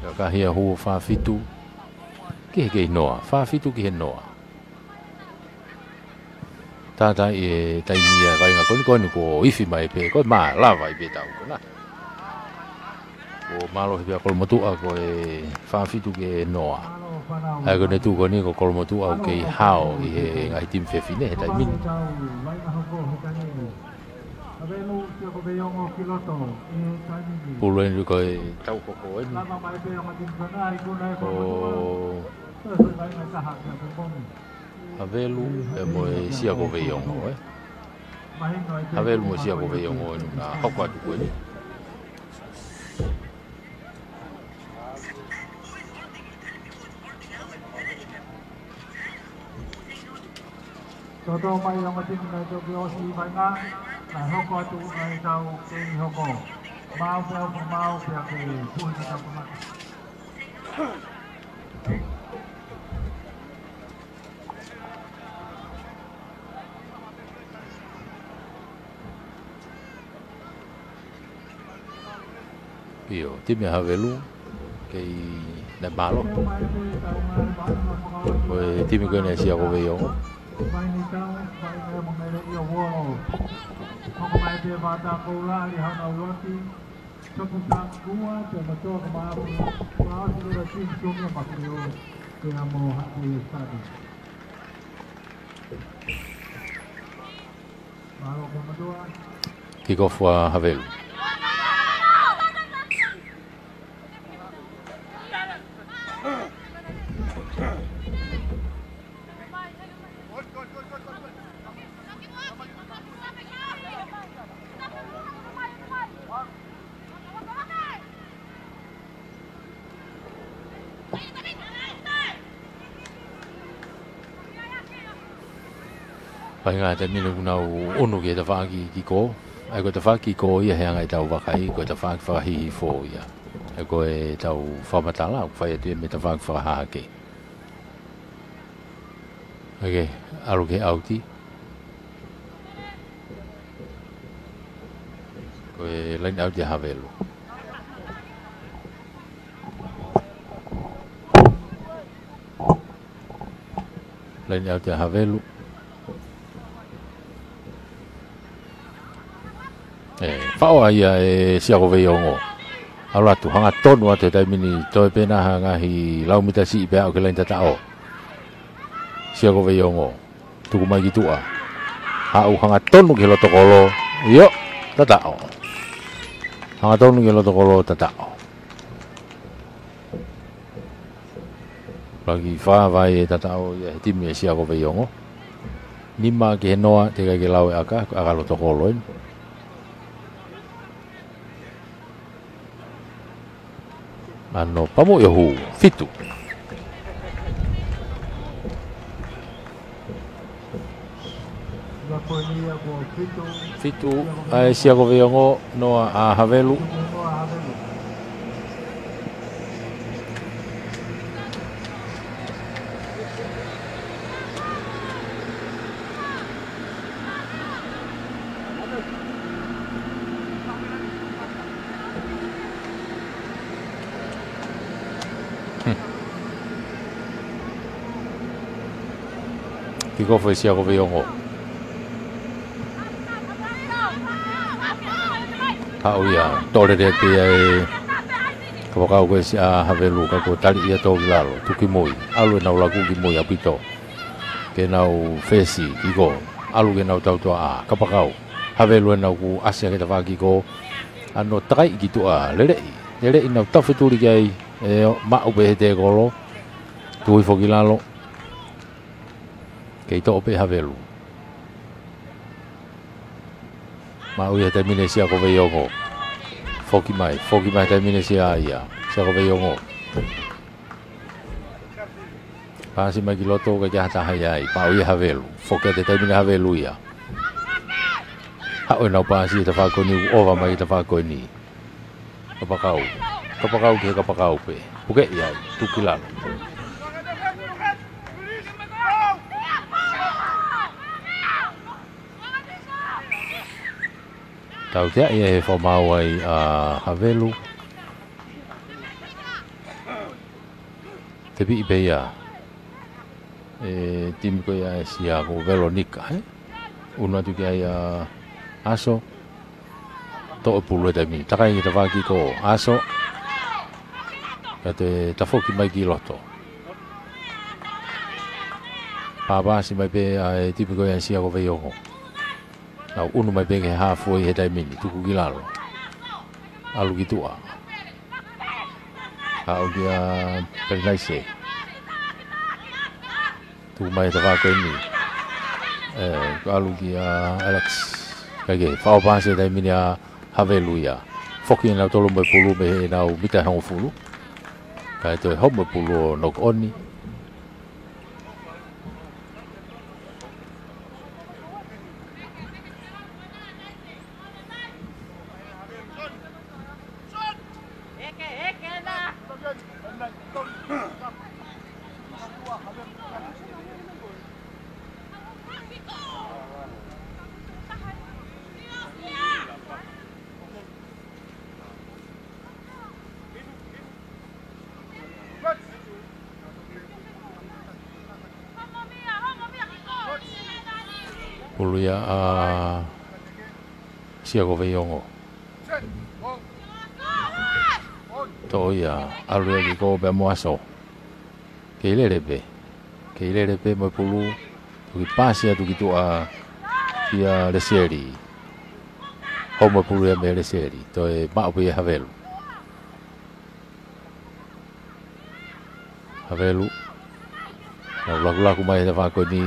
Koe kahi o huo whawhitu. Ki he kei noa. Whawhitu ki he noa. Tātai e taimi e vainga koni ko iwi mai pe. Koe maa lawa I pe tau kona. O malo he kolomotua ko e whawhitu ke noa. Ai ko ne tu ko ni ko kolomotua o ke hao I he ngai tim whewhine he taimini. Pulu enu ko e tau koko enu. O Havelu e mo e sia ko veiongo Havelu mo sia ko veiongo enu na hoko atu ko enu. Toto mai ang ating na ito biyosi may nga na hoko ito na itaw kini hoko. Mau kaya kay puhin na ito kumaki. Io, timi Havelu kay na malo. Koe timi ko na sia ko veiongo. Mai ni tau, mai ni mga iyo wolo. Kung may te bata ko la ni hana wati. Sopunta kuwa te mato ka maapu. Kuwa sila tin sumya makrio. Kaya mo hati stadi. Malo ko madua. Kick off wa Havelu. Pai ngā te minu nau onu ke te whaaki ki ko. ai ko te whaki ko ia he angai tau wakai, ko te whaki whakahihi fō ia. Ai ko e tau whamatala, ko whai atu me te whaki whakahake. Ok, aru ke auti. Ko e lain auti havelu. Lain auti havelu. Whao ia e siako veiongo. Alatu hanga tonu ate taimini toi pena hanga hi laumita si ipe au ke lain tatao. Siako veiongo. Tuku mai kitua. Hau hanga tonu ke loto kolo. Iyo, tatao. Hanga tonu ke loto kolo tatao. Lagi whaavai e tatao ia he timi e siako veiongo. Nima ke he noa te kai ke laue aka loto kolo ini. Ano pamu yohu fitu. Fitu ai siako veiongo noa a havelu. Kiko foi siako veiongo. Kau ia tore de te ai ko kau ko si a havelu ka ko tali ia to lalo tuki moi alu na lagu ki moi apito ke nau fesi iko alu ke nau tau to a ka kau havelu na ku asia ke ta ki ko ano trai ki to a lele ina tafuturi kai e ma ube te golo tu fo ki lalo ke to pe havelu ma uia termine sia ko veiongo foki mai termine sia ia sia ko veiongo pasi mai ki loto ka jata hai pa uia havelu foki te termine havelu ia ha o na pasi te fa ko ni ova mai te fa ko ni kapakau ke kapakau pe puke ia tu kilalo tau tia ia he whamau ai a havelu. Te pi ipe ia timi ko ia e sia ko Veronica Una tu ki ai aso to e pulu e taimi. Takai ki te waki ko aso ka te tafoki mai ki loto. Pāpāsi mai pe a timi ko ia sia ko veiongo. Nau unu mai peke hafoi he taimini, tuku ki lalo. Alu ki tua. Hau ki a perinaise. Tuku mai te wako ini. Alu ki a Alex. Kage, whao pāse taimini a havelu ia. Foki nau tolu mai pulu me he nau mita hongo fulu. Kai toi hau mai pulu o nok oni. Puluya a siako veiongo. To ia alu ki ko be moaso. Ke lerepe mo pulu tu ki pasia tu ki tu a ia leseri. Ho mo pulu ya me leseri. To e ma ope havelu. Havelu. Na lagu mai da ko ni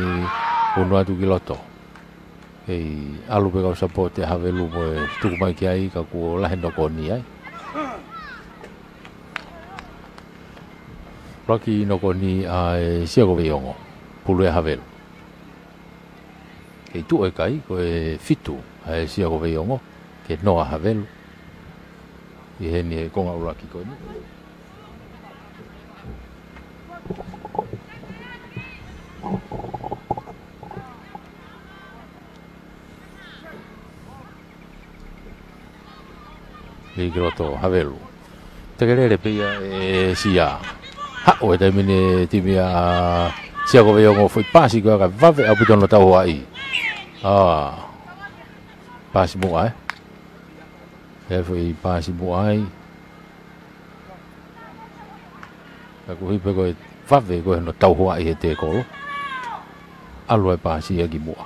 unua tu ki loto. Hei alu pe kau sapote havelu mo tuku mai ki ai ka ku lahen no koni ai. Raki no koni ai siako veiongo pulu e havelu. Hei tu e kai ko e fitu ai siako veiongo. ke noa havelu. I heni e konga ura ki koe ni. Ligroto havelu. Te kerere pia e sia. Ha o e taimine timia sia ko veo ngo foi pasi ko ka vave apu tono tau ai. Pasi mo ai. E foi pasi mo ai. Aku hipe ko vave ko no tau ai he te ko. Alo e pasi agi mo.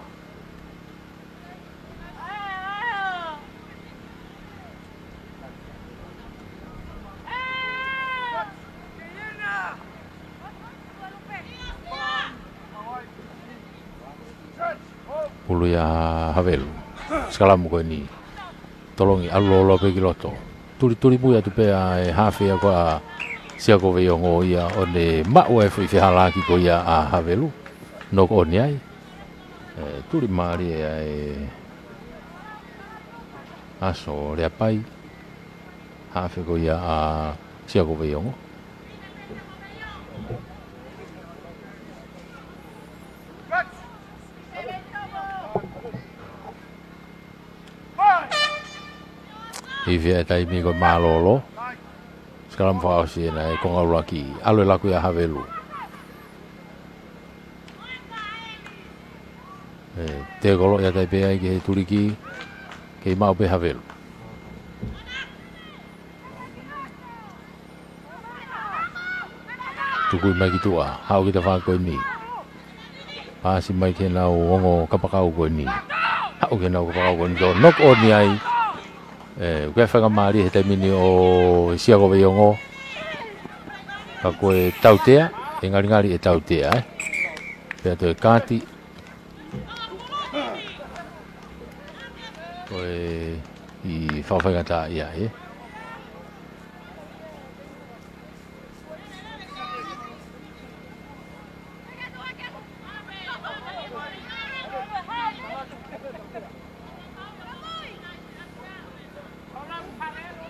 Ulu ya havelu. Sekalamu koe ni. Tolongi alo pe kiloto. Turi buia tu pe e hafe ya koa sia ko veo ngo ia o ne ma'u e fui fihalaki ko ia a havelu. No ko ni ai. Turi mari e aso le pai. Hafe ko ia a sia ko veo ngo. Ivia taimi ko malolo. Sekarang fao si na e konga uraki. Alo laku ya havelu. Te kolo ya taipe ai ke turiki ke mau pe havelu. Tukui mai ki tua. Hau kita wha koe ni. Pasi mai ke nau ongo kapakau koe ni. Hau ke nau kapakau koe ni. Nok o ni ai. Kaya whanga maari he taimini o sia ko veiongo. Ka koe tautea, e ngari e tautea, Pea to e kāti. Koe i whawhanga tā ia,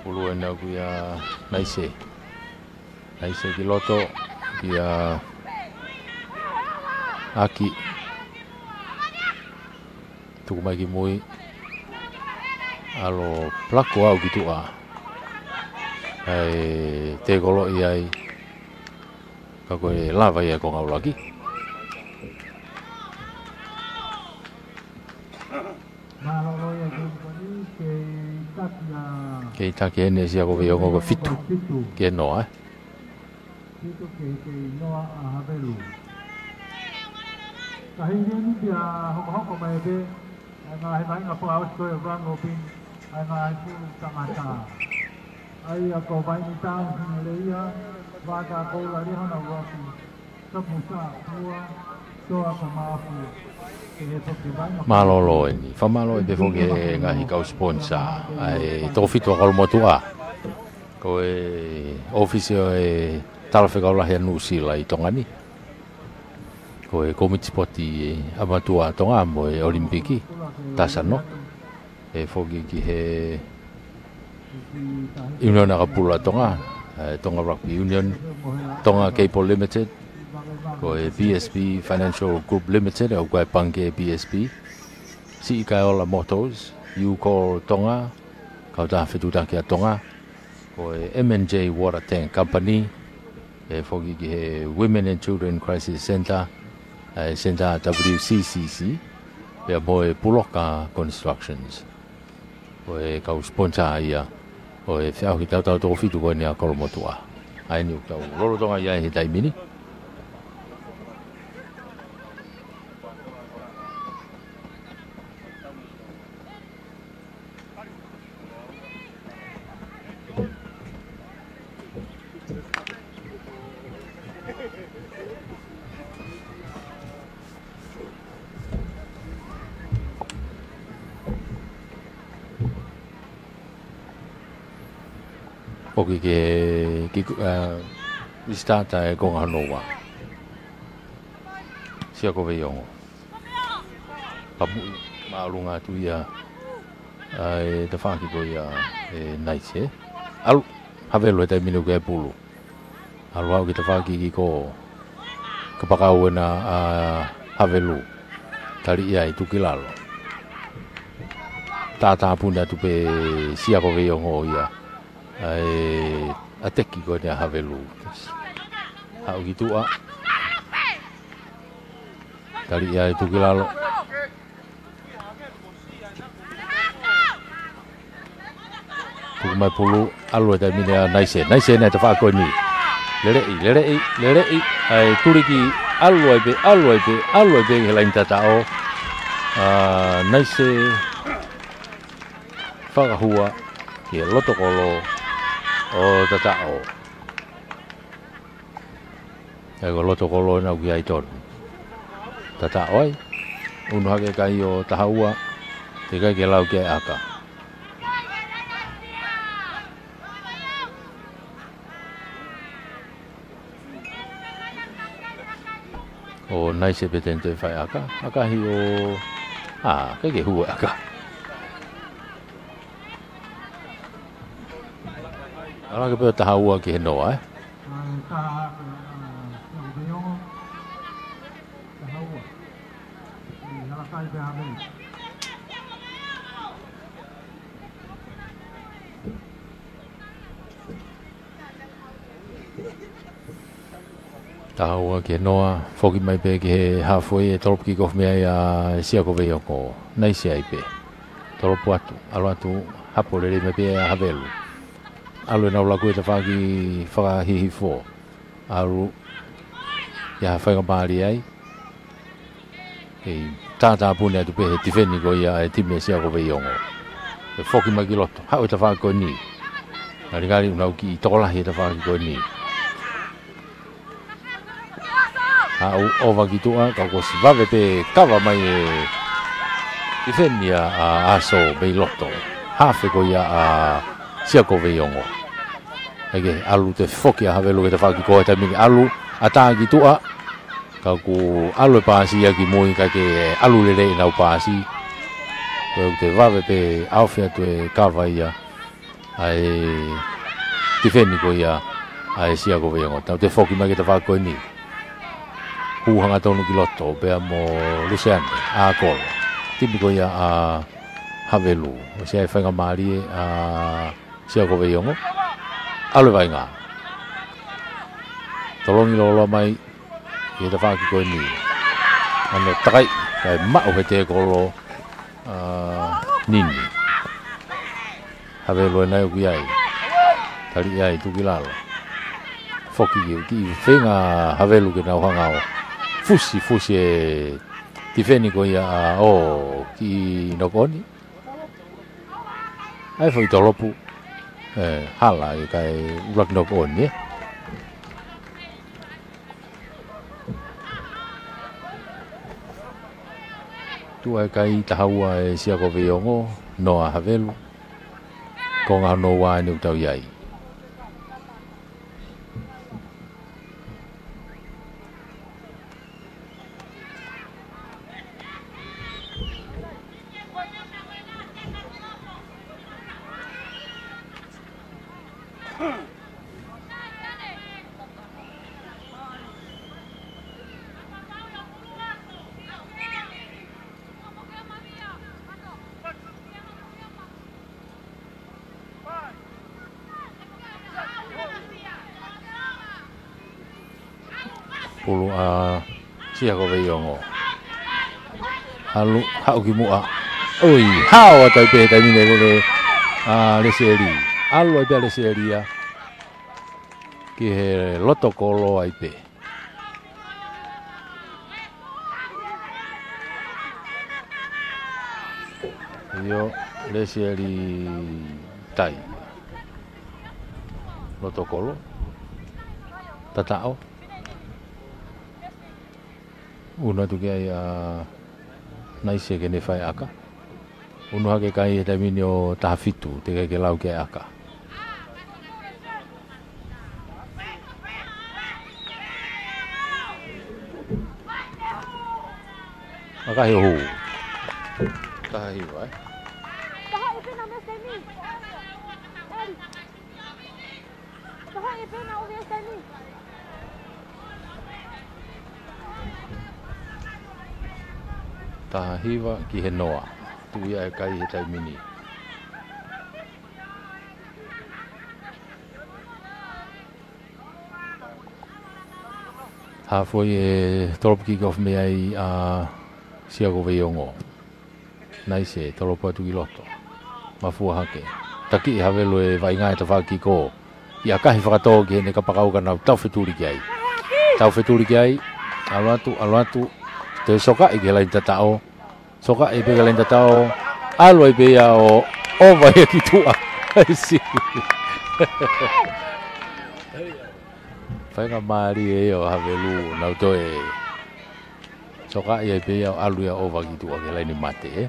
Ulu ena kuia naise ki loto kia aki tuku mai ki mui alo plako au ki tua te kolo iai ka koe lava ia ko ngau laki Kei take ene sia ko veo ko fitu ke noa Fitu ke noa a havelu Kahini ni dia hoko mai be nga hai nga po aus ko rang opin nga hai pu tamata ai ko vai ni tang le ia va ka ko la ri hana wa ki sa pusa tua toa ka mafu Malolo ini, famalo e befo ke ngahi kau sponsor, ai tofi to kal motua, ko e officio e talafe kau lah nu sila i tongani, ko e komiti spoti amatua tonga mo e olimpiki, tasano, e fogi ki he Union Akapula tonga, tonga Rugby Union, tonga Capo Limited. Ko e BSB Financial Group Limited au koe panke BSB si kai ola motors you call tonga kau ta fitu ta kia tonga ko e M&J Water Tank Company e fogi ki he Women and Children Crisis Center Center WCCC e mo e Puloka Constructions ko e kau sponsor ia ko e fiau ki tau to fitu ko ni a kolomotua ai ni tau lolo tonga ia he taimini Oki ke stata e konga noa. Sia ko veiongo. Pamu maalunga tu ia ai te whaki ko ia naise. Alu, hawe loe te minu ke pulu. Alu hau ki te whaki ki ko ka pakau na hawe lu. Tari ia i tuki lalo. Tata puna tu pe sia ko ve yongo ia. Ai ateki ko ni hawe lu. Hau ki tua. Tari ia i tuki lalo. Tuku mai pulu alu te mine naise na te whako ni. Lerei ai turiki alu ai be he lain tatao. Naise whakahua ki loto kolo o tatao. Ego loto kolo na uki ai tonu. Tatao ai unu hake kai o tahaua te kai ke lau ke aka. O naise petente fai aka hi o ke hua aka ala ke pe tahaua ki noa Tahaua ke noa, foki mai pe ke halfway e toropu ki kof mea ia sia ko vei oko, naise ai pe. Toropu atu, alo atu hapo lere me pe havelu. Alo e nau laku e te whaki whakahihi fō. Alu, ia whainga maari ai. Kei tātā pune atu pe he tifeni ko ia e time sia ko vei ongo. E foki mai ki loto, hau e te whaki ko ni. Ngari unau ki tokolahi e te whaki ko ni. Au ova ki tua ka ko si vave pe kawa mai e ifenia aso be loto hafe ko ia sia ko ve yongo ege alu te foki a havelu ke te faki ko te mi alu ata ki tua ka ku alu pasi ya ki moi ka ke alu le na pasi ko te vave pe aufia te kawa ia ai tifeni ko ia ai sia ko ve yongo te foki mai ke te faki ko ni hanga tonu ki loto pe mo Lucian a kol tipiko ia havelu se ai fanga mari sia ko veyongo alu vai nga tolongi lo mai e da faki ko ni ano takai kai ma o te ko lo nini havelu na uki ai tari ai tu kilalo foki ki fenga havelu ke na hanga fusi e tifeni ko ia ki nokoni ai foi tolopu hala e kai ulak nokoni tu ai kai tahaua e sia ko viongo noa havelu ko nga no wa ni utau iai pulu sia ko veyongo halu hau ki mua oi hau tai pe tai ni le le seri alu ai le seria ki he loto kolo ai pe yo le seri tai loto kolo tatao una tu kai naise ke ne fai aka uno hake kai e tamini o tahafitu te kai ke lau ke aka aka he hu tahi vai Tahiwa ki he noa. Tuia e kai he taimini. Hafoi e toropu ki me ai a siago veiongo. Nai se toropu atu ki loto. Mafua hake. Taki i havelo e vainga e tawhaki ko. Ia kahi whakatō ki hene ka pakauka nau tau wheturi ki ai. Tau wheturi ki ai. Aluatu. Te soka i ke lain tatao. Soka i pe ka lain tatao. Alo i pe ia o vai e ki tua. Whainga maari e o havelu nau toe. Soka i pe ia o alu ia o vai ki tua ke lain mate e.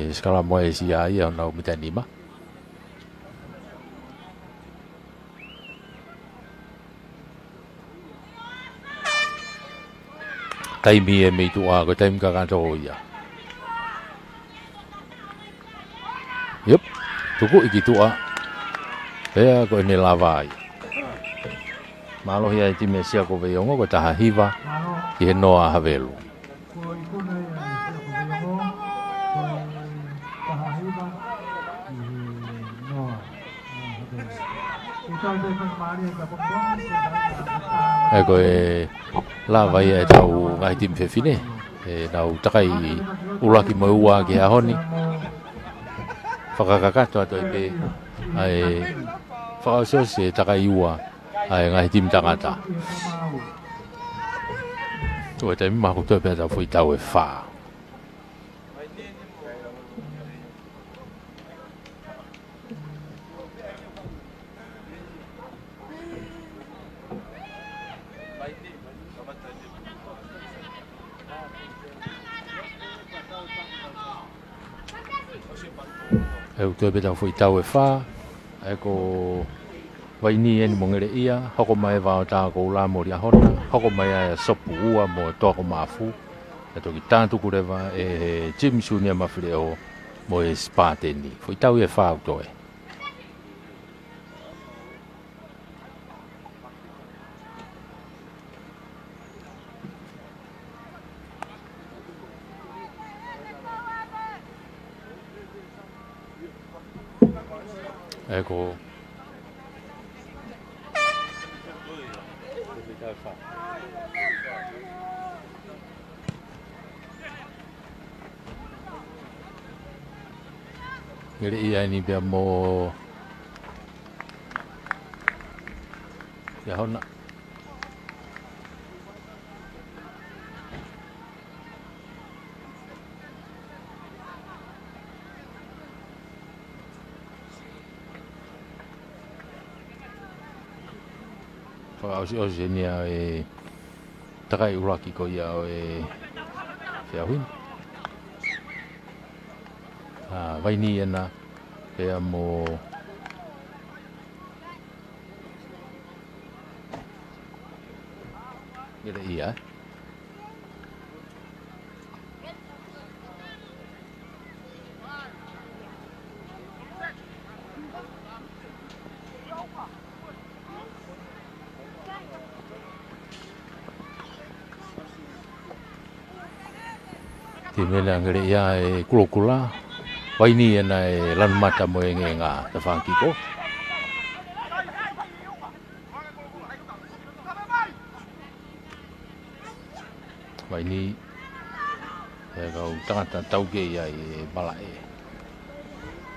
Skala moe si ai au nau mitanima. Taimi e mei tua ko taim ka kanto ia. Yep, tuku iki tua. Pea ko ne lavai. Malo hia ti me sia ko veiongo ko taha hiva ki he noa havelu. Eko e la vai e tau ngai tim fefine e nau takai ulaki mo ua ki ahoni whakakakato ato e pe ai whakasos e takai ua ai ngai tim tangata tua te mimaku toi pētau fui tau e wha eu toi pētau fui tau e wha e ko waini eni mongere ia hoko mai wao tā ko ula mori ahona hoko mai a sopu ua mo toko mafu e toki tātu kurewa e Jim Sunia mawhireo mo e spāteni fui tau e wha au toi eko ngere ia ni bia mo ya hona Osi ni e takai uraki ko ia e fiawin vai ni ena pe mo ngere ia mena ngere ia e kulokula waini ena e lan mata mo e nga te whakiko waini e kau tangata tauke ia e bala e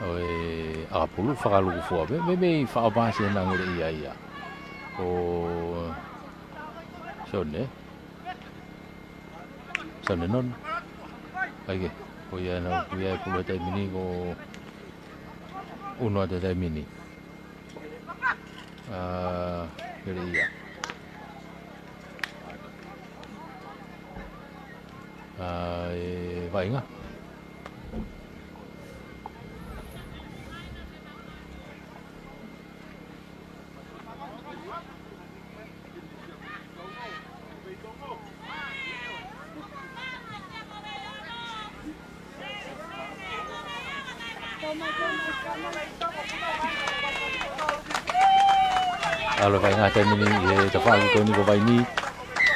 o e apulu whakaluku fua me whaapasi ena ngere ia o sone non Oke, oh ya na kuya pulo tayo mini ko uno tayo mini. Kaya iya. Vai nga. alo vai ngā te mini e te whaaki ko ni ko vai ni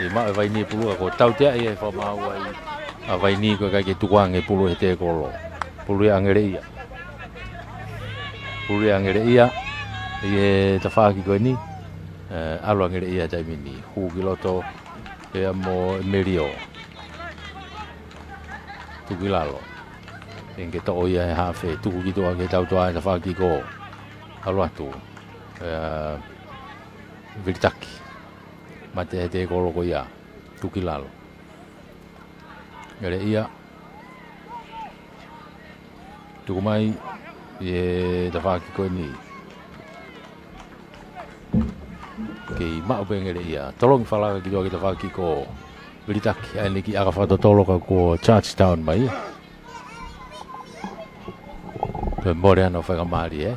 e ma vai ni pulu ko tau te ai e wha mau ai a vai ni ko kai ke tukuang e pulu he te kolo pulu e angere ia e te whaaki ko ni alo angere ia te mini hu ki loto e amo merio tuki lalo engke to ia e hafe tuku ki toa ke tau toa e te whaaki ko alo atu Vilitaki mate te kolo ko ia tuki lalo ngere ia tuku mai e te whaaki ko ni kei mau pe ngere ia tolongi whalaka ki toa ki te whaaki ko Vilitaki ai niki aka whatotoloka ko Churchtown mai pe more ano whakamari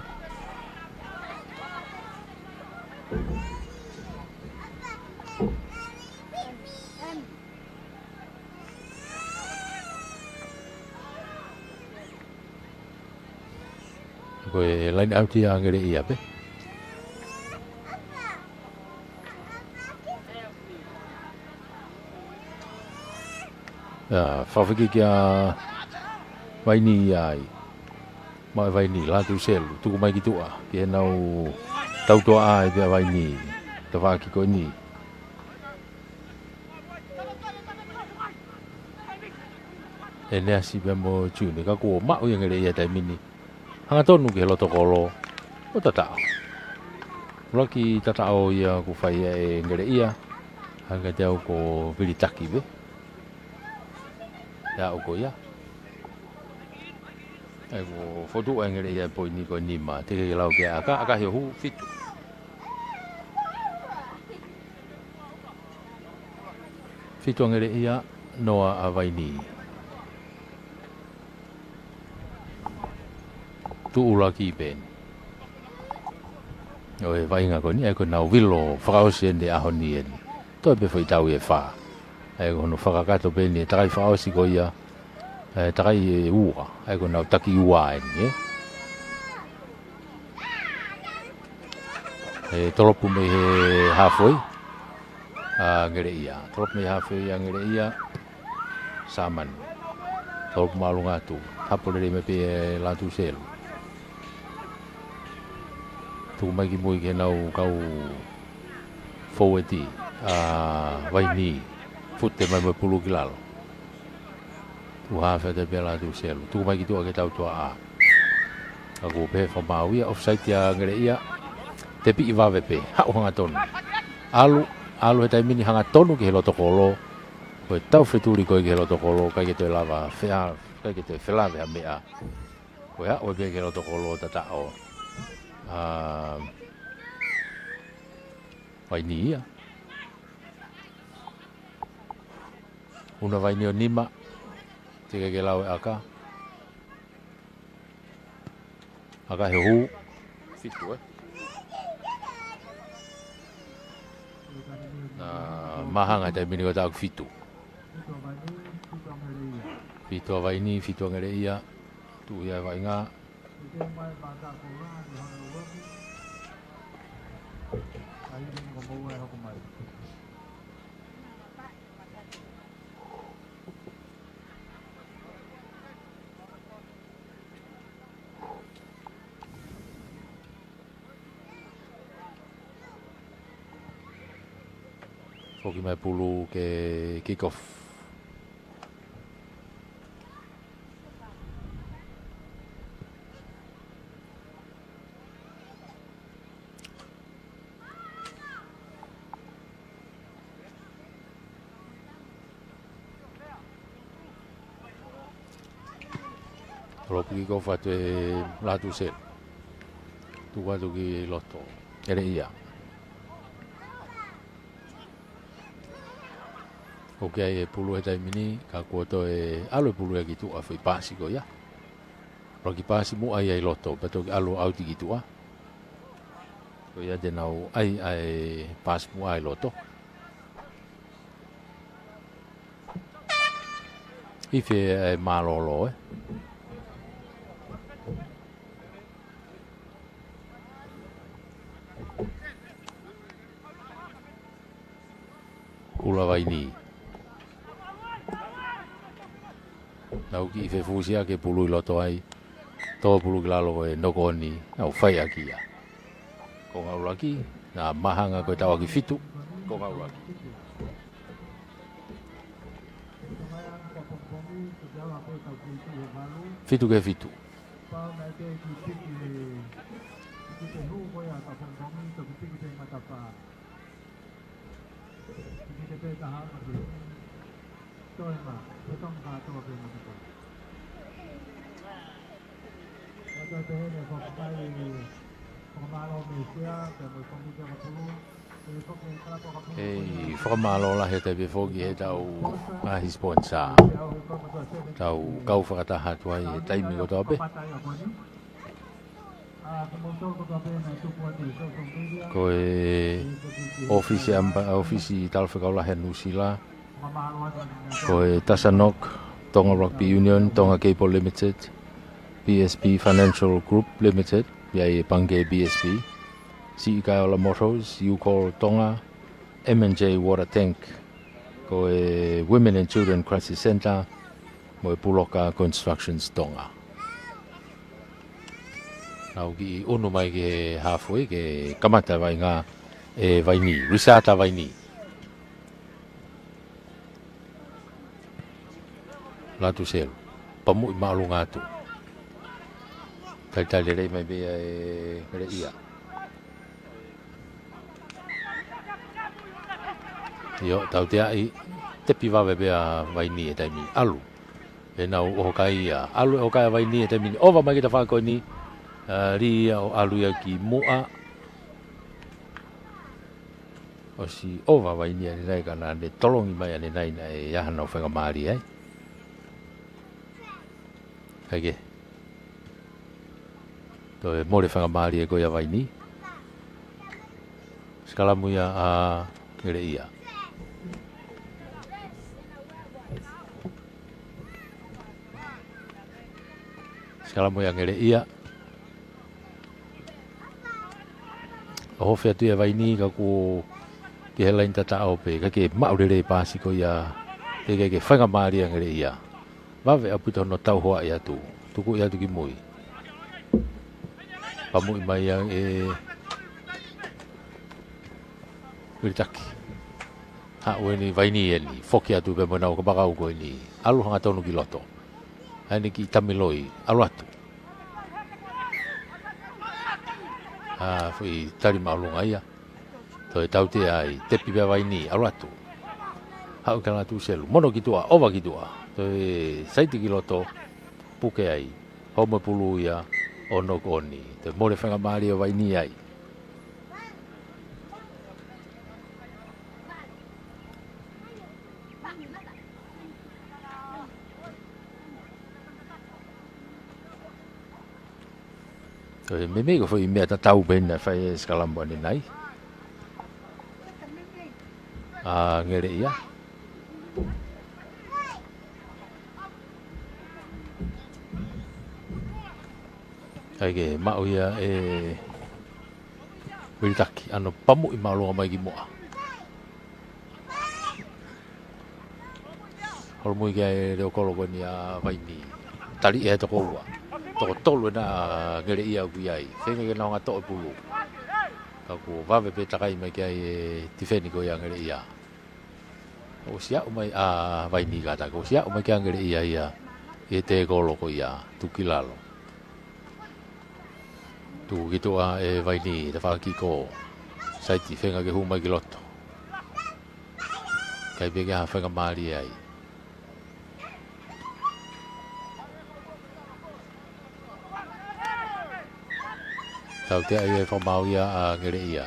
ko e line out ia ngere ia pe whawhiki kia vai ni ai mai vai ni la tu selu tuku mai ki tua ki e nau tau toa ai pia vai ni te whaki ko ni e nea si pia mo tūne ka kua mau i ngere ia tai mini hanga tonu ki he loto kolo o tatao Laki tatao ia ku whai e ngere ia hanga te au ko Vilitaki be ya au ko ia ai ko fotu e ngere ia poi ni ko nima te ke lau ke aka he hu fitu fitu ngere ia noa avaini tu ulaki ben oi vai nga ko ni e ko na vilo frausien de ahonien to be foi tau e fa e ko no fakakato ben ni trai frausi ko ia trai ua e ko na taki ua ni e tolopu me he halfway ngere ia trop me halfway ngere ia saman tolopu malunga tu hapole me pe la tu selu tu mai ki moi ke nau kau forwardi vai ni futte mai me pulu ki lalo tu ha fa de bela tu selu tu mai ki tu ke tau tu a aku pe fa mau ia offside ya ngere ia te pi va ve pe ha hanga ton alu eta mini hanga tonu ki lo to kolo ko tau frituri ko ki lo to kolo ka ke te lava fea ka ke te fela ve me a ko ya o be ke lo to kolo ta o vai ni ia una vai ni o nima te ke lau aka he hu fitu mahanga te mini ko ta fitu vai ni fitu ngere ia tu ia vai nga Foki mai pulu ke kick off kalau pergi kau fatu latu sel, tu kau tu ki loto, ada iya. Okey, puluh hari ini kau tu alu puluh gitu, apa pasi kau ya? Kalau pasi mu ayai loto, betul alu auti gitu ah. Kau ya denau ai pas mu ai loto. Ife malolo ula vai ni. Nau ki fe fusia ke pulu loto ai. To pulu lalo e noko ni au fai aki ya. Ko ngau laki na mahanga ko tawa ki fitu ko ngau laki. Fitu ke fitu. Ei, whakamalo la he te befogi he tau ahi sponsor. Tau kau whakataha tuai he taimi ko tau pe. Ko e ofisi talwhakaula he nusila. Ko e Tasanok, Tonga Rugby Union, Tonga Cable Limited, BSB Financial Group Limited, yai Pange BSB, Sikai Ola Motors, Ucall Tonga, M&J Water Tank, ko e Women and Children Crisis Center, mo e Puloka Constructions Tonga. Nau ki unu mai ke halfway ke kamata vai ngā e vai ni, risata vai ni. Latu selu, pamu I malu ngatu. Tali rei mai bea e re ia. Yo, tau te ai, te piwawe bea vai ni e taimi, alu. E nau oho kai ia, alu e oho kai vai ni e taimi, ova mai kita whako ni, ri ia o alu ia ki mua. O si ova vai ni ane nai kana, ne tolongi mai ane nai na e yahana o whenga maari ai. Hake. To e more whanga maari e goia vai ni. Skalamu ia a ngere ia. Skalamu ia ngere ia. O howhea tu ia vai ni ka ku ki he lain tata au pe. Ka ke maurere pāsi ko ia. Ke whanga maari a ngere ia. Wawe aputo no tau hoa ia tu. Tuku ia tu ki mui. Pamui mai yang e Wiritaki. Ha weni vai ni eli. Foki atu pe monau ka bakau ko ni. Alu hanga tonu ki loto. Hani ki tamiloi. Alu atu. Ha fui tari maulunga ia. Toi tau te ai. Tepi pe vai ni. Alu atu. Hau kana tu selu. Mono ki tua. Ova ki tua. Toi saiti ki loto. Puke ai. Home pulu ia. Ono koni. Toi more whenga maari o vai ni ai. Toi me ko foi mea ta tau bena fai skalambo ni nai. Ngere ia. Hake mau ia e Wiritaki ano pamu I maulunga mai ki moa. Holmui kia e reo koloko ni a vai ni. Tari e toko ua. Toko tolu na ngere ia kui ai. Whenga ke naonga toa pulu. Kaku wawe pe takai mai kia e tifeni ko ia ngere ia. O sia umai a vai ni kata. O sia umai kia ngere ia ia. E te koloko ia. Tukilalo. Tu gitu a e vai ni te whaki ko saiti whenga ke humai ki loto. Kai peke ha whenga maari ai. Tau te ai e whamau ia a ngere ia.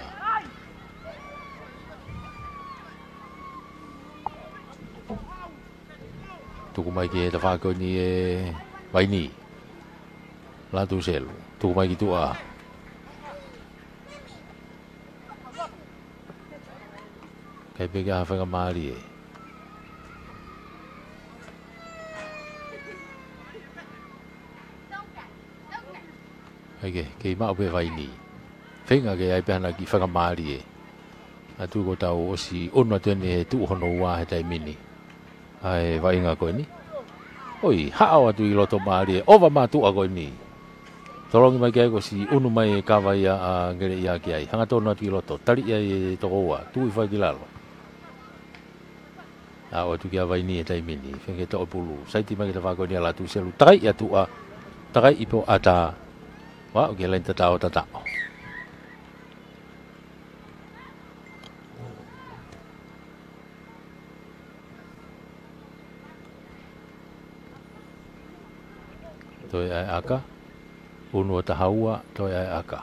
Tuku mai ki e te whako ni e vai ni. Latu selu. Tuku mai ki tu a. Kai peke ha whenga maari e. Hake, kei mau pe vai ni. Whenga ke ai pehana ki whenga maari e. atu ko tau o si ono tene tu hono wa he tai mini ai vai nga ko ni oi hao atu i loto mari ova ma tu ago ni tolongi mai ko si unu mai ka vai a ngere ia ki ai hanga tonu atu i loto tali ai to wa tu i fa ki lalo a o tu ki vai ni e tai mini fenge to pulu sai ti mai ka va ko ni ala tu selu tai ya tu a tai ipo ata wa o ke len ta tao ta tao toi ai aka unu o tahaua toi ai aka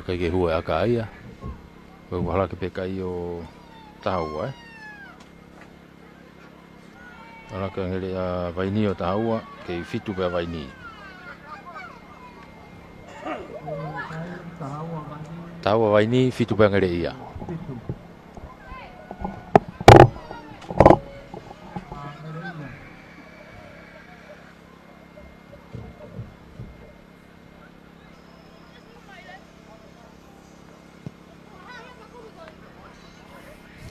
kai ke hua aka ia koe wahala ke pekai o tahaua Ana ka ngere a vaini o taua ke fitu pe vaini. Taua vaini fitu pe ngere ia.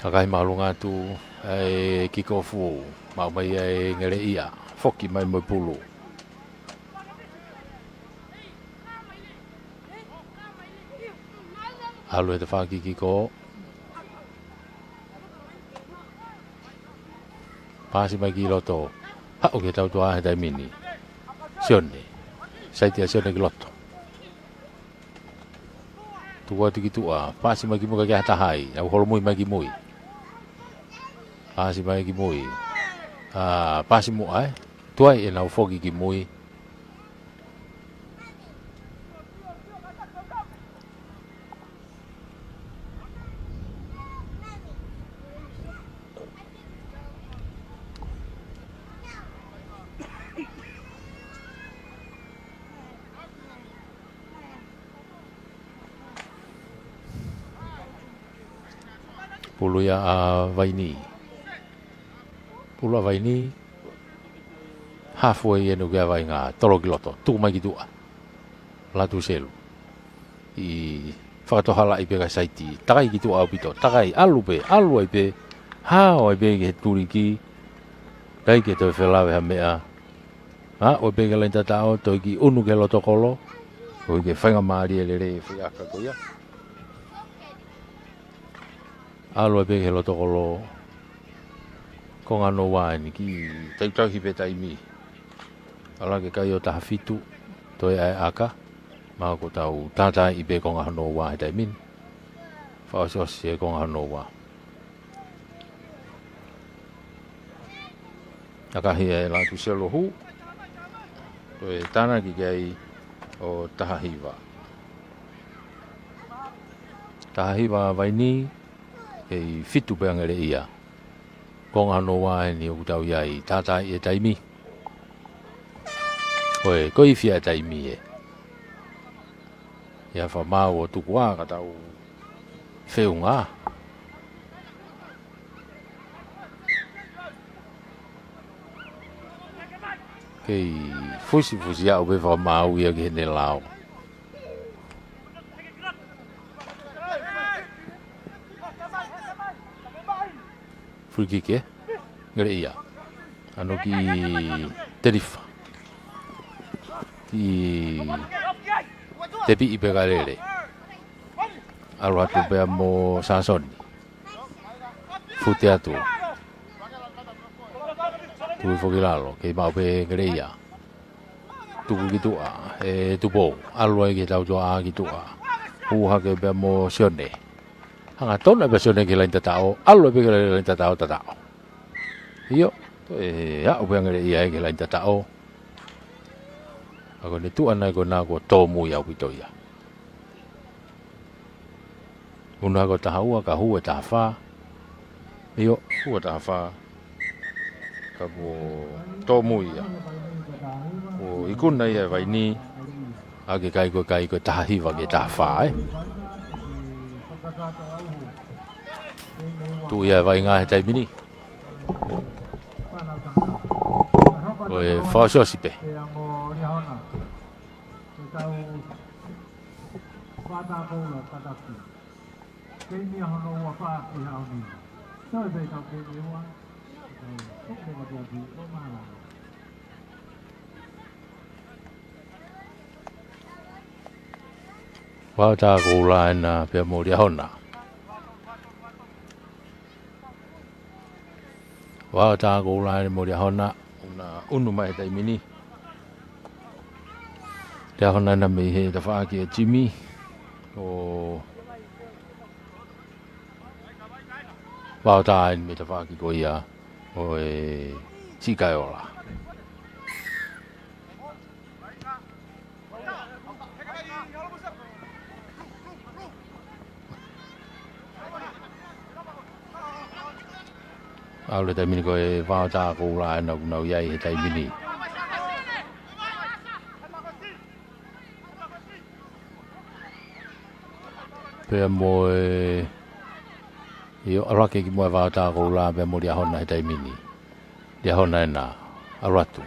Akai malunga tu ai kikofu mau mai ai ngere ia foki mai mo pulu alu te faki kiko pasi mai ki loto ha o ke tau tua he dai mini sione sai te sione ki loto tua tiki tua pasi mai ki mo ka ta hai au holo mui mai ki mui pasi mai ki mui pasi mo ai tuai e nau fogi ki mui pulu ya vaini pulu vaini halfway enu ga vai nga tolo kiloto tu mai ki tua la tu selu i fato hala i pega saiti takai ki tua opito takai alu ai pe ha o be ke turiki dai ke to fela ha mea ha o be ke lenta tao to ki unu ke loto kolo o ke fanga mari ele fi aka ko ya alu ai be ke loto kolo ko ngano wa ni ki tai hi pe tai mi ala ke kai o ta fitu to ai aka ma ko tau tata i be ko ngano wa tai min fa so se ko ngano wa aka hi la tu se lo hu to e tana ki kai o tahiwa vai ni e fitu pe ngere ia ko ngano wa ni o tau ia tata e tai mi Oe, ko i fia tai mi e. Ia wha mau o tuku a ka tau whiunga. Kei fusi a o be wha mau ia ki hene lao. Free kick ngere ia. Ano ki terifa. Ki tepi ipegalere alo atu pe mo sasoni fute atu tu fogilalo ke mau pe greia tu gitu e tu bo alo ke tau joa gitu ha ke pe mo sione hanga tona pe sione ke lain tatao alo pe ke lain tatao iyo ya o pe greia ke lain tatao ako ni tu ana ko na ko tomu ya pito ya una ko tahua ka hu ta fa yo hu ta fa ka bo tomu ya o ikuna ya vai ni age kai ko tahi wa ke ta fa tu ia vai ngā he taimini. Oe whaosiosi pe. Wao tā kōla ena pia mō ria hona. Wao tā kōla ena mō ria hona. Una unu mai tai mini. Ria hona ena me he ta whaaki a Jimmy. O wao tā ena me ta whaaki ko ia. O e tikai ola. Au le taimini ko e whao tā kōla e nau iai he taimini. Pea mo e... Io arake ki mo e whao tā kōla pea mo ria hona he taimini. Ria hona e nā, aratu.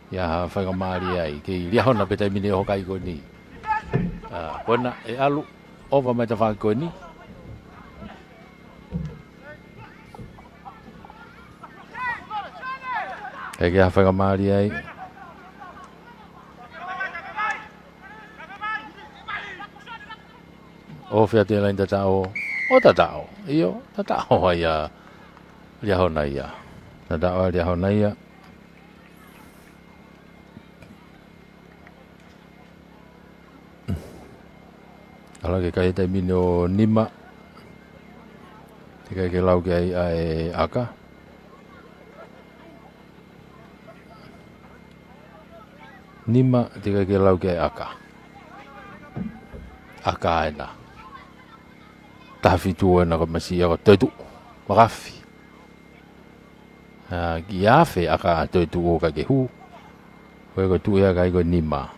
Ia whainga maari ai, ki ria hona pe taimini e hokai ko ni. Kona e alu, ova mai ta whaki ko ni. Eke ha whainga maari ai. O whia te lain tatao. O tatao. Io, tatao ai a ria hona ia. Tatao ai ria hona ia. Ala ke kai tai mino nima. Te kai ke lau ke ai aka. Nima te kai ke lau ke aka. Aka ena. Tafi tu ena ka masi ako toitu. Makafi. Giafe aka toitu o ka ke hu. Koe ko tu ea kai ko nima.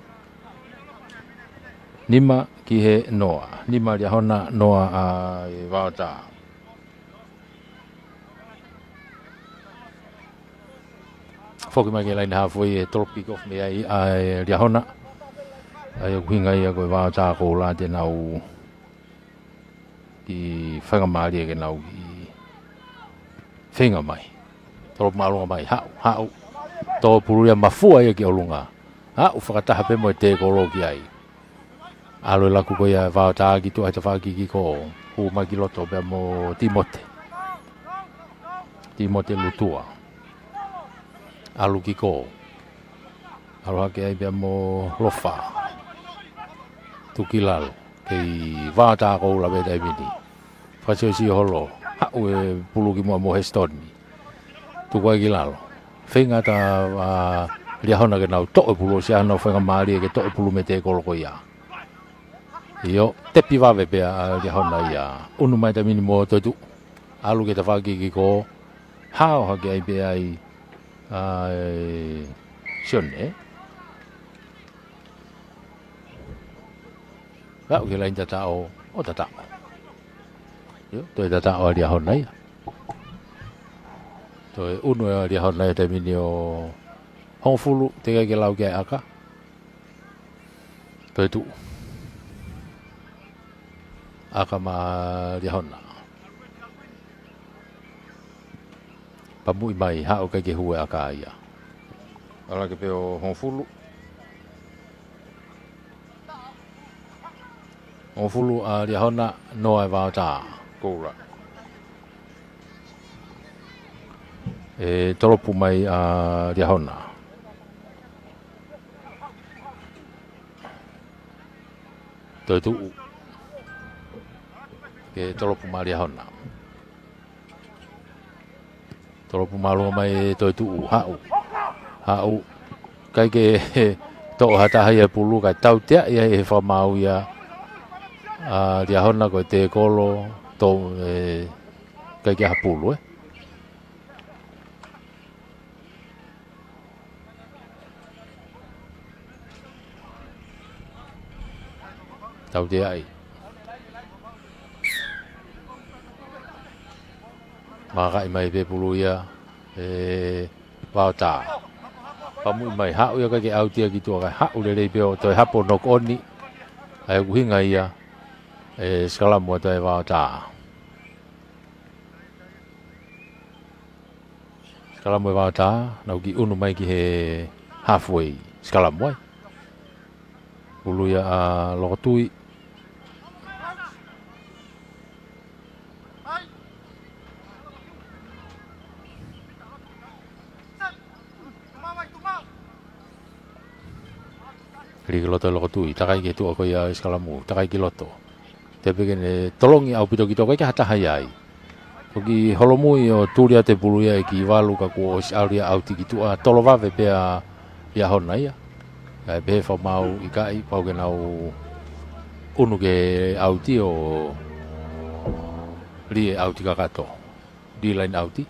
Nima ki he noa. Nima ria hona noa a wao tā. Whoki mai ke laini hawhoi e tropiko me ai ria hona. Ai o kuhinga ia koe wao tā ko la te nau ki whangamari e ke nau ki whenga mai. Toro maalunga mai hau. Tō pururia mafua ia ki olunga. Hau whakataha pe mo e te koro ki ai. Alo laku ko ia wao tā ki tu ai ta whaki ki ko hu mai ki loto pe mo Timote. Timote lutua. Alu ki ko. Alo hake ai pe mo lofa. Tuki lalo. Kei wao tā ko ula pe tai mini. Whasio si holo. Hau e pulu ki mua mo hestoni. Tuku ai ki lalo. Whenga ta ria hona ke nau to'e pulu si anau whenga maari e ke to'e pulu me te koloko ia. Io, tepi wawe pea ria hona ia. Unu mai ta mini mo toitu. Alu ke ta whaki ki ko. Hao hake ai pea ai. Sione. Rau ke lain tatao. O tatao. Io, toi tatao ria hona ia. Toi unu ria hona ia ta mini o hongfulu. Te kai ke lau ke aka. Toitu. Aka ma ria hona. Pamui mai hao kai ke hue aka ia. Ala ke peo hongfulu. Hongfulu a ria hona no ai wao tā. Kora. E toropu mai a ria hona. Toi tuu. Ke toropu ma ria hona. Toropu malunga mai toi tuu. Hau. Kai ke tō hataha ia pulu kai tau tea ia e whamau ia. Ria hona koe te kolo tō kai ke hapulu tau te ai maka mai pe pulu ia wauta pamu mai hau ia ke au tia ki tu ka hau le le pe o to hapo no koni ai uhinga ia skala mo to wauta skala mo wauta na ki unu mai ki he halfway skala mo pulu ia lo tui Kiri loto loko tui, takai ke tu ako ya iskalamu, takai ki loto. Tapi kene tolongi au pito kito kai hata hayai. Oki holomu yo turia te pulu ya ki walu ka ko auria au tiki tu a tolova ve pe a ya hona ya. Kai be fa mau ikai pau ke nau unu ke au ti o li au ti kakato. Di lain au ti.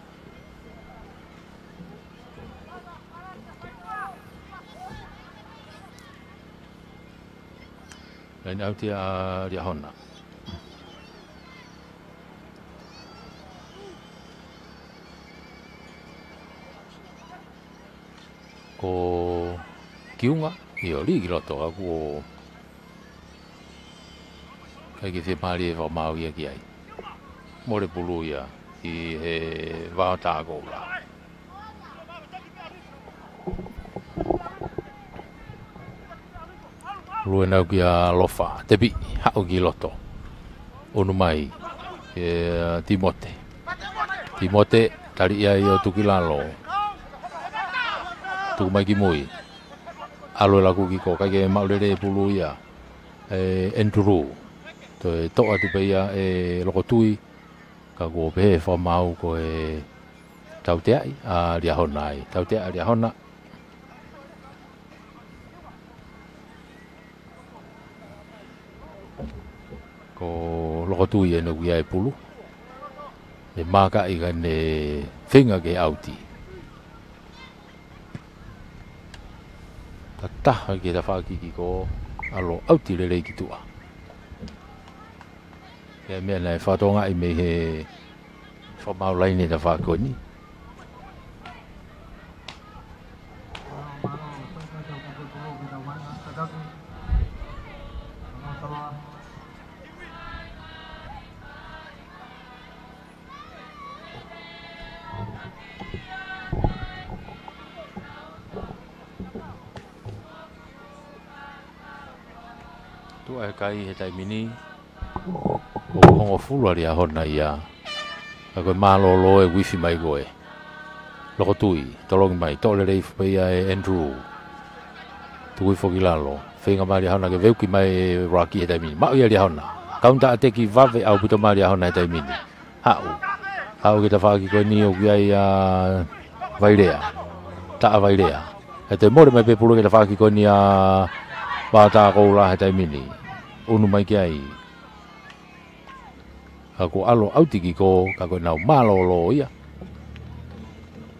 Lain au ti a dia hona. Ko kiunga io li ki loto aku kai ki te mari e wa mau ia ki ai. More pulu ia i he wāta ko la. Lue nau ki a lofa, tepi, hao ki loto. Onu mai, Timote. Timote, tari ia i o tukilalo. Tuku mai ki mui. Alo laku ki ko, kai maulere pulu ia. Enturu. Toi toa tu pe ia loko tui. Ka ko pe fa mau ko tau te ai, a ria hona ai. Tau te ai ria hona. Ko loko tui e no ki ai pulu. E maka i gane whinga ke auti. Ta taha ke ta whakiki ko alo auti lelei ki tua. Kea mea nei whatonga i me he whamau laine ta whakoni. Tu ai kai he tai mini o hongo fulu ari a hona ia a koe malolo e wifi mai koe loko tui tolongi mai tole rei whapea e Andrew tui whoki lalo whenga mari a hona ke veuki mai e Rocky he tai mini mau ia ri a hona kaunta a teki vave au puto mari a hona he tai mini hau ke ta whaki koe ni o ki ai a vairea taa vairea e te more mai pe pulu ke ta whaki koe ni a wāta koula he tai mini unu mai ki ai ako alo autiki ko kako nau malolo ia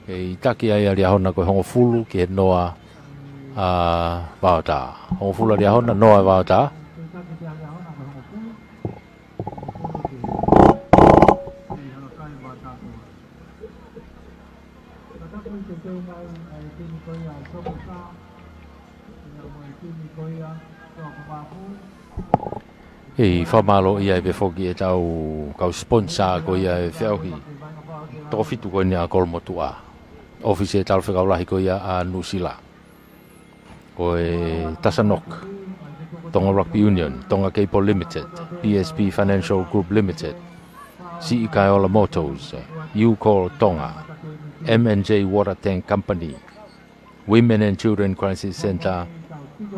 e taki ai ari hona ko hongo fulu ki noa a wāta hongo fulu ari hona noa wāta Hei whamalo ia e whoki e tau kau sponsor ko ia e whiauhi toko fitu ko ni a kolmotua office e tau whekaulahi ko ia a Nusila ko e Tasanok Tonga Rugby Union Tonga Keipo Limited PSP Financial Group Limited CE Kaiola Motors U-Call Tonga M&J Water Tank Company Women and Children Crisis Center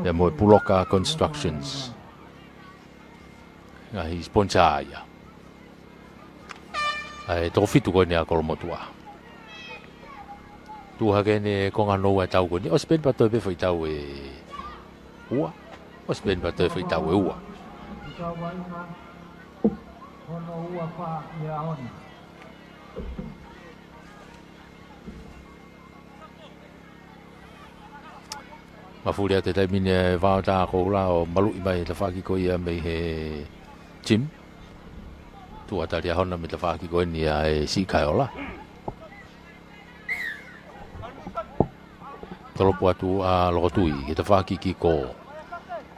ja moi Puloka Constructions ai sponsor ia ai to fitu ko ni a kolmotua tu ha gene ko nga no tau ko ni o spend pa to be foi tau e ua o spend pa to foi tau e ua Mafulia te taimine vao tā kou la o malu i mai te whaki ko ia mei he Jim. Tu atari a hona me te whaki ko ni a e si kai ola. Tolopu atu a lokotui ki te whaki ki ko.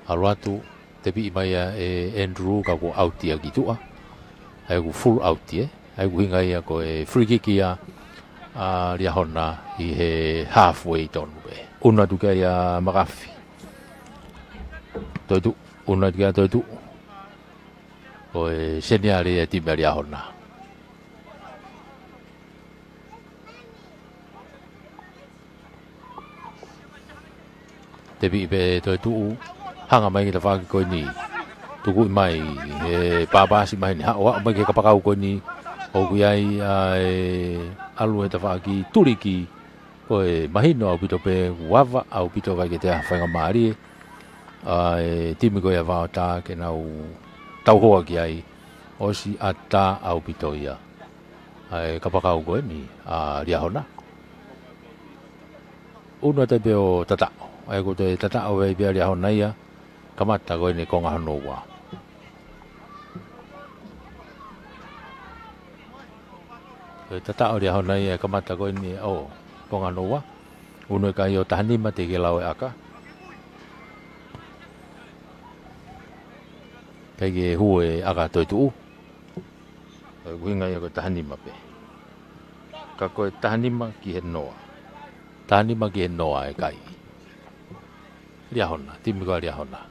Alu atu te pi i mai a e Andrew ka ko autia ki tua. Ai ku full auti ai ku hinga ia ko e free kick ia a ria hona i he halfway tonu be. Una tu kai a Magafi. Toi tu una tu toi tu. O e seniari e timu ria hona. Te bi be toi tu hanga mai ki te whaki koe ni. Tuku i mai e pāpāsi mai ni hao mai ke kapakau koe ni. O kui ai alu e te whaki turiki. Ko e mahino au pito pe wava au pito vai ke te whainga maari e timi ko ia wao tā ke nau tau hoa ki ai o si a tā au pito ia e kapakau koe ni a ria hona uno te peo tatao e ko te tatao e pia ria hona ia kamata koe ni konga hano wa e tatao ria hona ia kamata koe ni o konga noa uno kai o tahanima te ke lau e aka kai ke hu e aka toi tu winga i ko tahanima pe ka ko tahanima ki he noa tahanima ki he noa e kai ria hona timi ko ria hona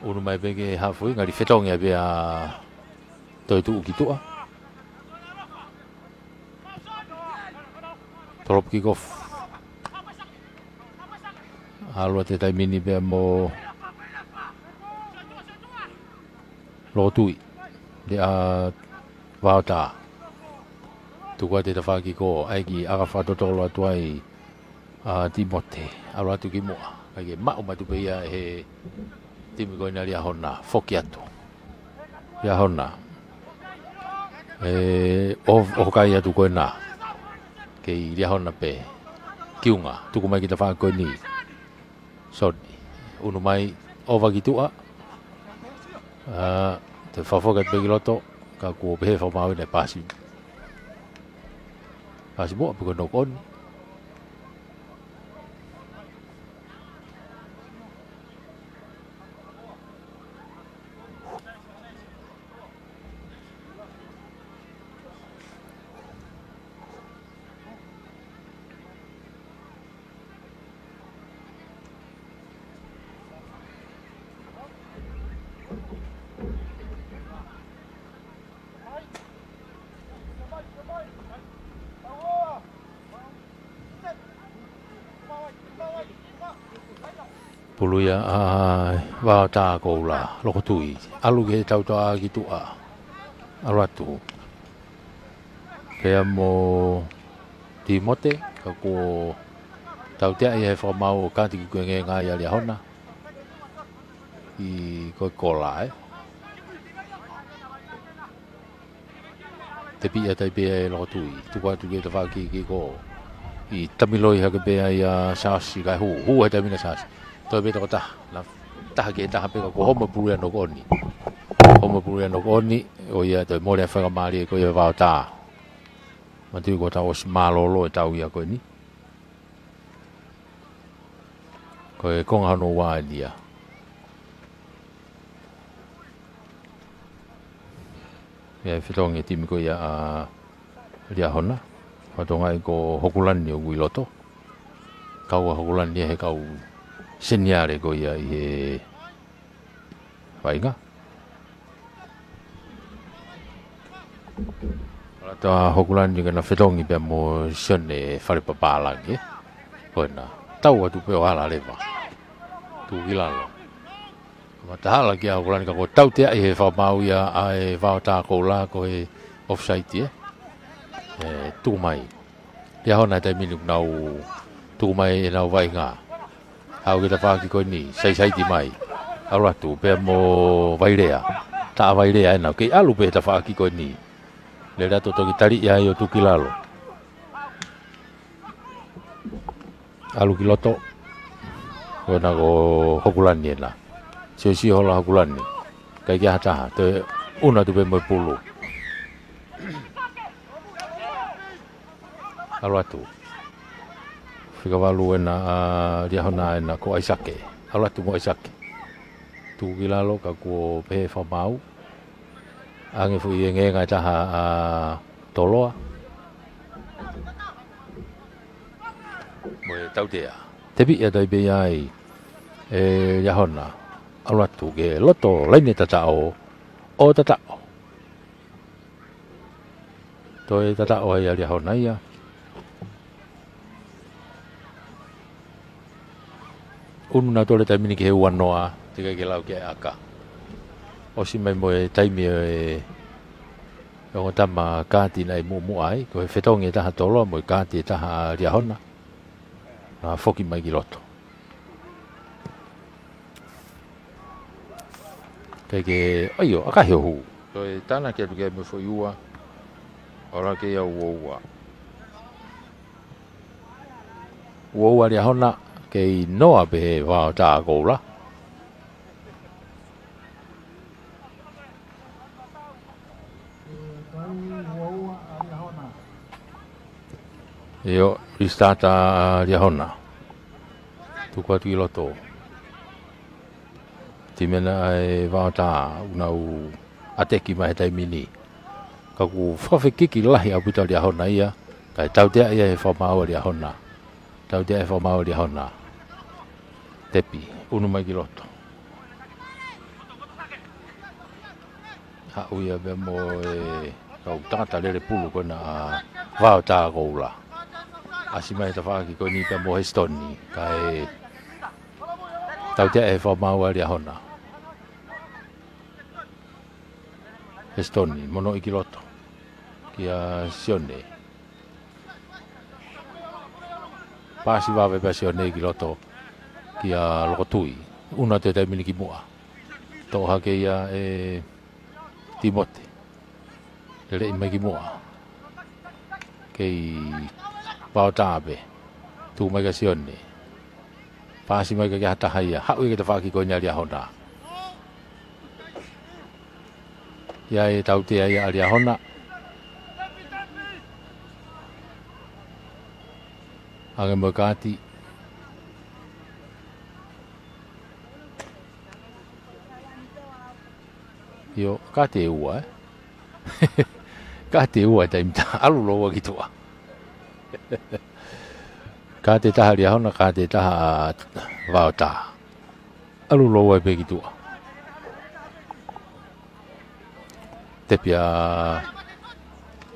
uno mai pe ke hafu ngari fetong e be a toi tu ki tua Trop kick-off. Alua te taimini pia mo lotui. De a vauta. Tukua te whaki ko aiki aga whatotolo atu ai a Timote. Alua tu ki mua. Aike mao matu pe ia he timi ko ina ria hona. Foki atu. Ria hona. O kai atu ko ina. Kei ria hona pe kiunga tuku mai kita wha koe ni soni unu mai ova ki tua te whafokat pe kiloto ka kua pehe whamau nei pasi mua piko nok on Puluya wa ta ko la loko tui alu ke tau ta ki tua alatu ke mo Timote ka ko tau te ai fa mau ka ti ku nge nga ya lia hona i ko kola te pia tai pe loko tui tu kwa tu ke ta fa ki ko i tamiloi ha ke pe ai sasi ka hu ta mina sasi Toi beta kota la taha ke taha peka ko homo puria no koni. Homo puria no koni o ia toi mo le fa mari ko ia va ta. Matu ko ta os malolo ta ia ko ni. Ko e konga no wa dia. Ya fitong e timi ko ia dia hona. Fatonga ko hokulan ni o guiloto. Kau hokulan dia he kau Senyare ko ia i Vainga. Ala ta hokulan ni kana fetongi pe mo sone fare papala ke. Kona tau atu pe ala leva. Tu gilalo. Ma ta hala ki hokulan ka ko tau te ai fa mau ia ai va ta ko la ko e offside tu mai. Dia hona te minu nau tu mai nau Vainga. Au kita whaki koe ni, sai ti mai. Au ratu, pia mo vairea. Ta vairea enau, kei alu pe ta whaki koe ni. Le rato toki tari ia i o tuki lalo. alu ki loto ko na ko hokulani la si hola hokulani kai ki hata te una tu be mo pulu alu atu fika walu na dia hona na ko aisake alu atu mo aisake tu ki lalo ka ko pe fa mau ange fu ye nge nga taha toloa mo tau dia tebi ya dai be ai ya hona ala tu ge loto lain ta o ta to ta o ya hona ya unna tole ta mini ke wanoa tika ke lau ke aka o si mai mo taimi o tama kati nei mu ai ko fetongi ta tolo mo kati ta ria hona na foki mai ki loto ke ayo aka he hu to tana ke mo fo yua ora ke ya wo ria hona ke noa be wa ta ko la Io ristata Riahona tu qua tu loto ti mena e vata una ateki mai tai mini ka ku fafe kiki lahi abuta Riahona ia kai tau te ia e fa mau Riahona tau te e fa mau Riahona tepi unu mai ki loto ha uia be mo e kau tata le pulu kona vata ko la asimai ta faki ko ni ta mo hestoni kai tau te e fa mau Riahona hestoni mono ikiloto kia sione pasi va be sione ikiloto kia lokotui una te te mini ki mua to ha ke ia e timote le mai ki mua kei pau tabe tu mai ka sione pasi mai ka hata haya ha ui ka faki ko nya Riahona ya e tau te ai Riahona age mo kati yo kate ua kate ua tai mta alu lo ki tua kate taha Riahona kate taha vauta alu lo pe ki tua tepia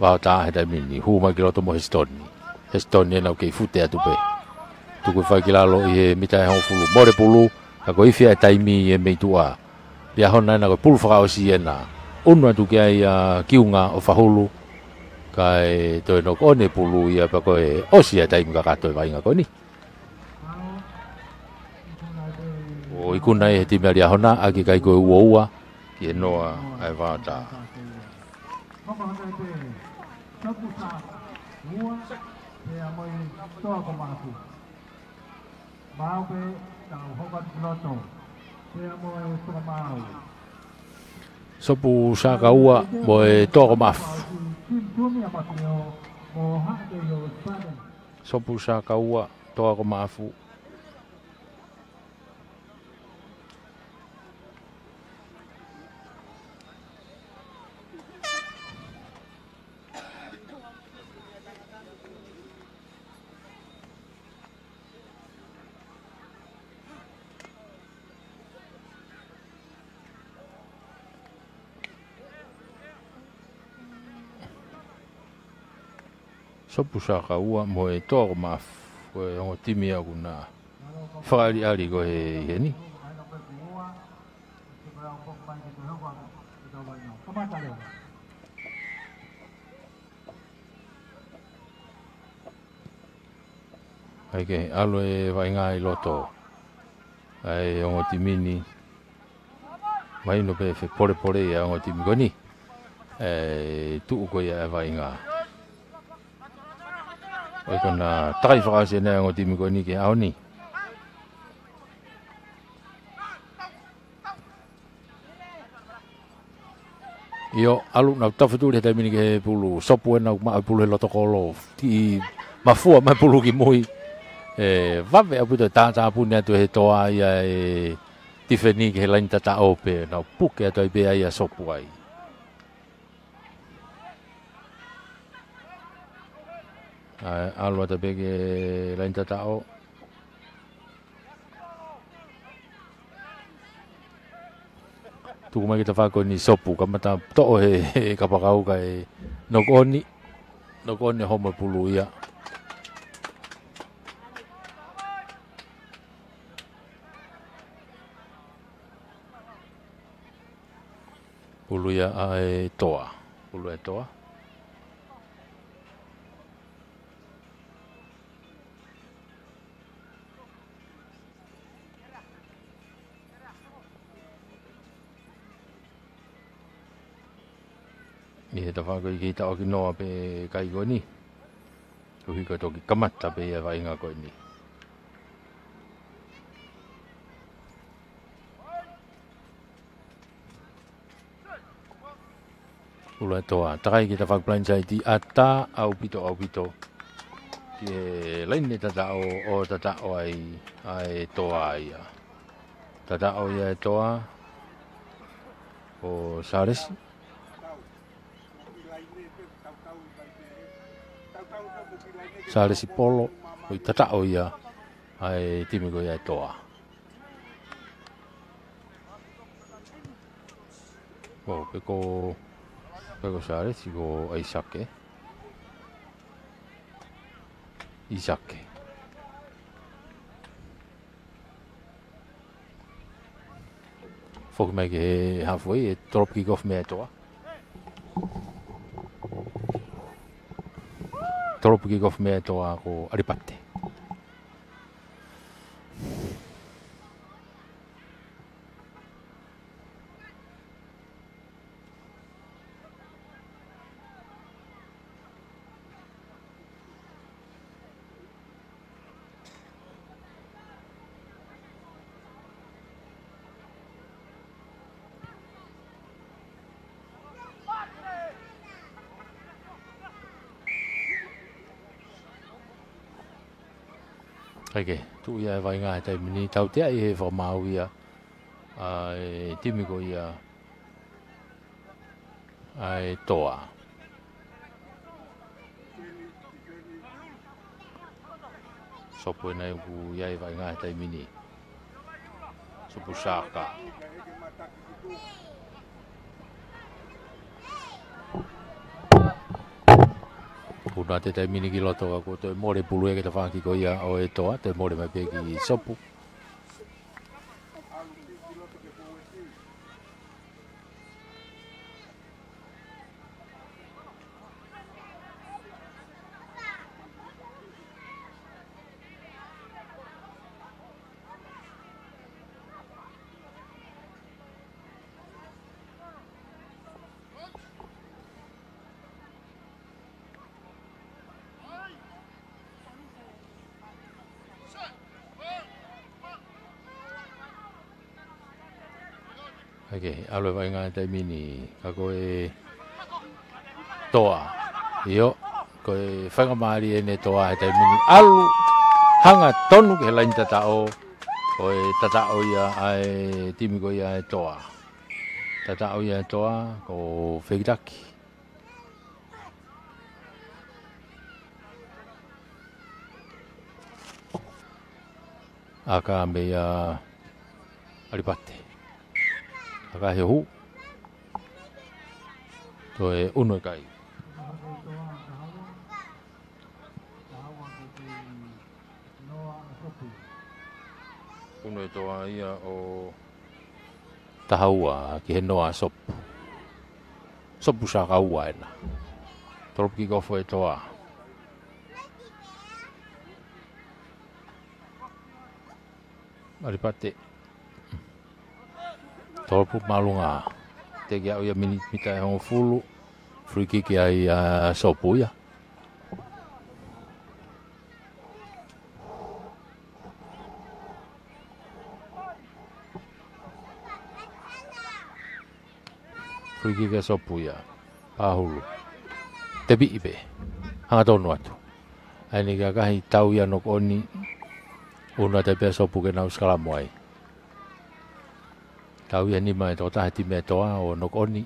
vauta he tai mini hu ma ki lo mo Estonia na ke fute atu pe tu ko fa ki la lo e mita ho fulu more pulu ka ko ifia tai mi e me tua Riahona na ko pulu fa o siena unu tu ke ai kiunga o fahulu kai to no ko ne pulu ia pa ko e osia tai mga ka to vai nga ko ni o ikuna e ti Riahona agi kai ko uoa ki no ai vata sopu saka ua mo e toko maf sopu saka ua toko mafu sopu saka ua mo e toko maf ko e o timi aku na whakari ari ko he ni ai ke alo e vai ngai loto ai o timi ni mai no pe fe pore ya o timi ko ni tu ko ya vai ngai Oi kona takai whakase nea ngō timi koe ni ke ao ni. Io alu nau tawhitu le taimini ke pulu sopu e nau maa pulu he loto kolo. Ti mafua mai pulu ki mui. Vave au pito tātā puni atu he toa ia e tifeni ke he lain tata ope. Nau puke atu ai pe ai a sopu ai. Alu ata pe ke lain tata o. Tuku mai kita whako ni sopu, kamata to'o he kapakau kai nokoni homo pulu ia. Pulu ia ai toa, pulu e toa. Ni he tawhako I ki ta oki noa pe kai koe ni. Uhi koe toki kamata pe ia wainga koe ni. Ula toa, takai ki ta whakplansai ti ata au pito. Ti e laine tata o tata o ai toa ia. Tata o ia e toa o Saresi. Saresi polo, oi tata o ia ai timi ko ia e toa. O peko Saresi ko Isake. Foku mai ke halfway e drop kick off me e toa. Drop kick off me e toa ko Aripate. Kake, tu ia vai ngā tai mini tau tea I he whamau ia ai timiko ia ai toa. Sopo nei ku ia vai ngā tai mini. Sopo saka. Puna te tai mini ki loto ko te more pulu e ke te whaki ko ia o e toa, te more mai pe ki sopu. Okay, alo vai ngā tai mini, ka koe toa, io, koe whangamari e ne toa e tai mini, alu, hanga tonu ke lain tatao, koe tatao ia ai timiko ia e toa, tatao ia e toa, ko whekiraki. Aka mea Aripate. Aka he hu. To e uno kai. Uno e toa ia o tahaua ki he noa sopu. Sopu sa kaua ena. Toropu ki kofo e toa. Aripate. Toropu malunga. Te kia uia mita e hongo fulu. Free kick ai sopu ia. free kick sopu ya pahulu tebi ibe hanga tonu atu ani kakahi tau ya nok oni una tebi sopu ke nau skala moai tau ya ni mai to ta hati me toa o nok oni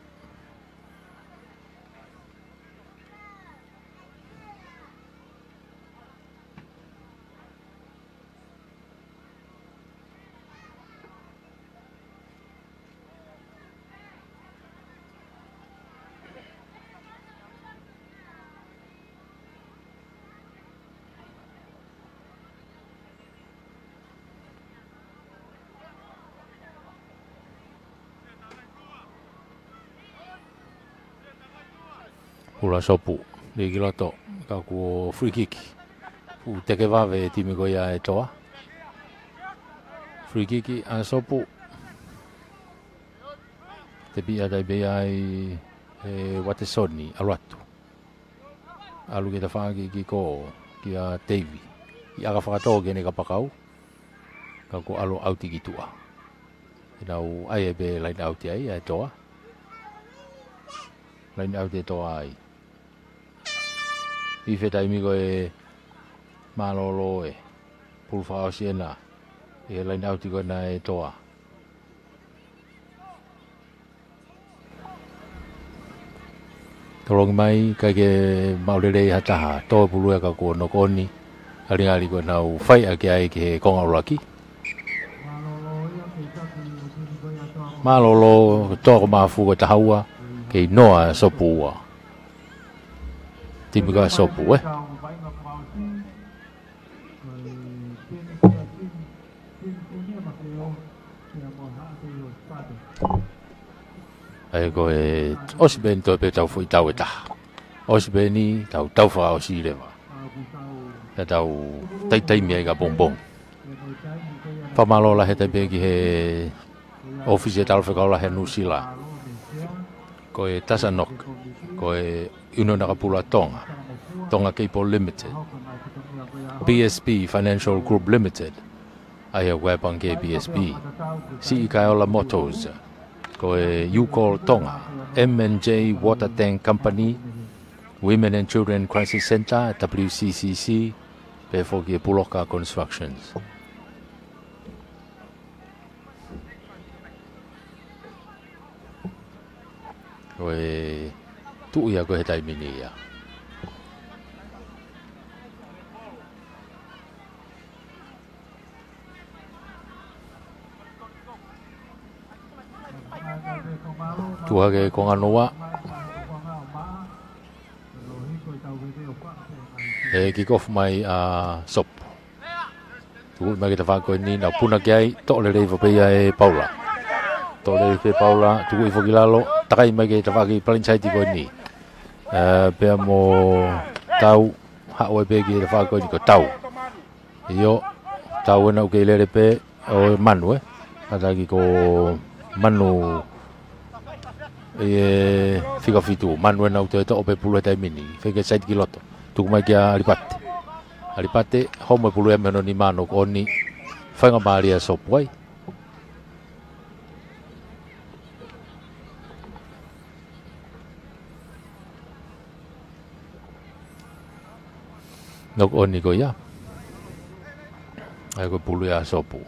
Ula sopu, legi loto, kaku free kick. Teke vave timi ko ia e toa. Free kick a sopu. Te bia dai bea ai wate soni aluatu. Alu ke ta whaki ki ko ki a Davey. I aga whakatō ke ne ka pakau. Kaku alu auti ki tua. Inau ai e be lain auti ai e toa. Lain auti e toa ai. I whetai mi koe malolo e pulwhao siena e lain auti koe na e toa. Tolongi mai kai ke maurerei hataha toa pulu e ka kua nokoni aringali koe nau whai ake ai ke konga uraki. Malolo toa ko mafu koe tahaua ke noa sopu ua. Timi ka sopu ai ko e osben to pe tau foi tau eta osbeni tau fa o si leva tau tai mi ga bonbon pa malo la hete be ki he office tal fa la he nusila ko e tasanok ko e uno na kapula tonga Cape Limited BSB Financial Group Limited ai web on BSB Kaiola Motors ko e Ucall Tonga M&J Water Tank Company Women and Children Crisis Center WCCC pe foki Puloka Constructions ko e tu ia ko hetai mini ia tua ke konga noa e kikof mai a sop tu mai kita fa ko ni na puna kai to le revo pe e Paula to le pe Paula tu i fogilalo takai mai ke ta fa ki palin sai ti ko ni pe mo tau ha o pe ki ta fa ko ni ko tau yo tau na ke le pe o manu ada ki ko manu e fica fitu manu na auto to pe pulu tai mini feke sai ki loto tu mai ki alipate homo pulu e meno ni mano ko ni fanga maria sopoi nok oni ko ya ai ko pulu ya sopu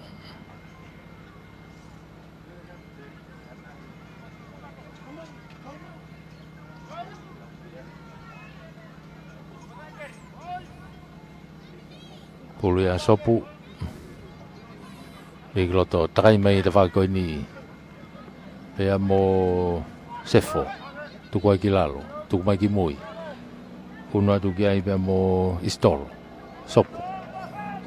pulu ya sopu Bigloto takai mai te whako ni pea mo sefo tuku ai ki lalo tuku mai ki mui unua tuki ai pea mo istolo sopo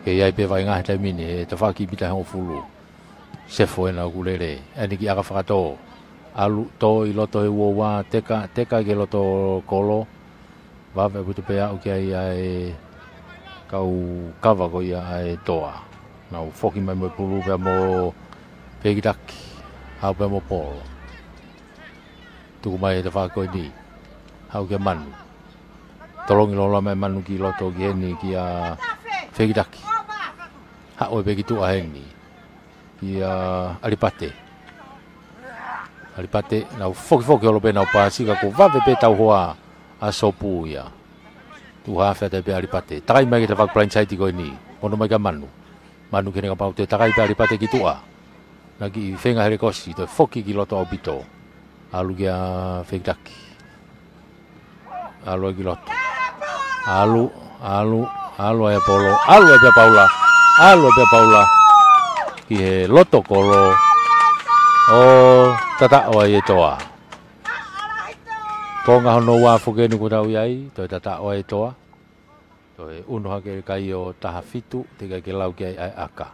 ke ai pea vai ngahe tai mini te whaki pita hong fulu sefo ena kulere ani ki aka whakato alu to i loto e uowa teka ke loto kolo wawe putu pea uki ai kau kawa ko ia ai toa nau foki mai mo pulu pe mo pegidaki hau pe mo polo tuku mai te whako ni hau ke manu tolongi lola mai manu ki loto ki heni ki a pegidaki hau e pegitu a heni ki a alipate Alipate na foki olo pe na pasika ko vave pe tau hoa a sopu ia. Tu hafa te pe alipate. Takai mai te fak plan site ko ni. Ono mai ka manu. Manu kene ka pau te takai pe alipate ki tua. Nagi fenga hele kosi te foki ki loto obito. Alu kia fekdaki. Alu ki loto. Alu ya polo. Alu ya paula. Alu ya paula. Ki he loto kolo. Oh, tata o ye toa. Ko nga hono wa fuke ni ko tau yai, to tata o ye toa. To e uno ha ke kai o taha fitu te ke lau ke ai aka.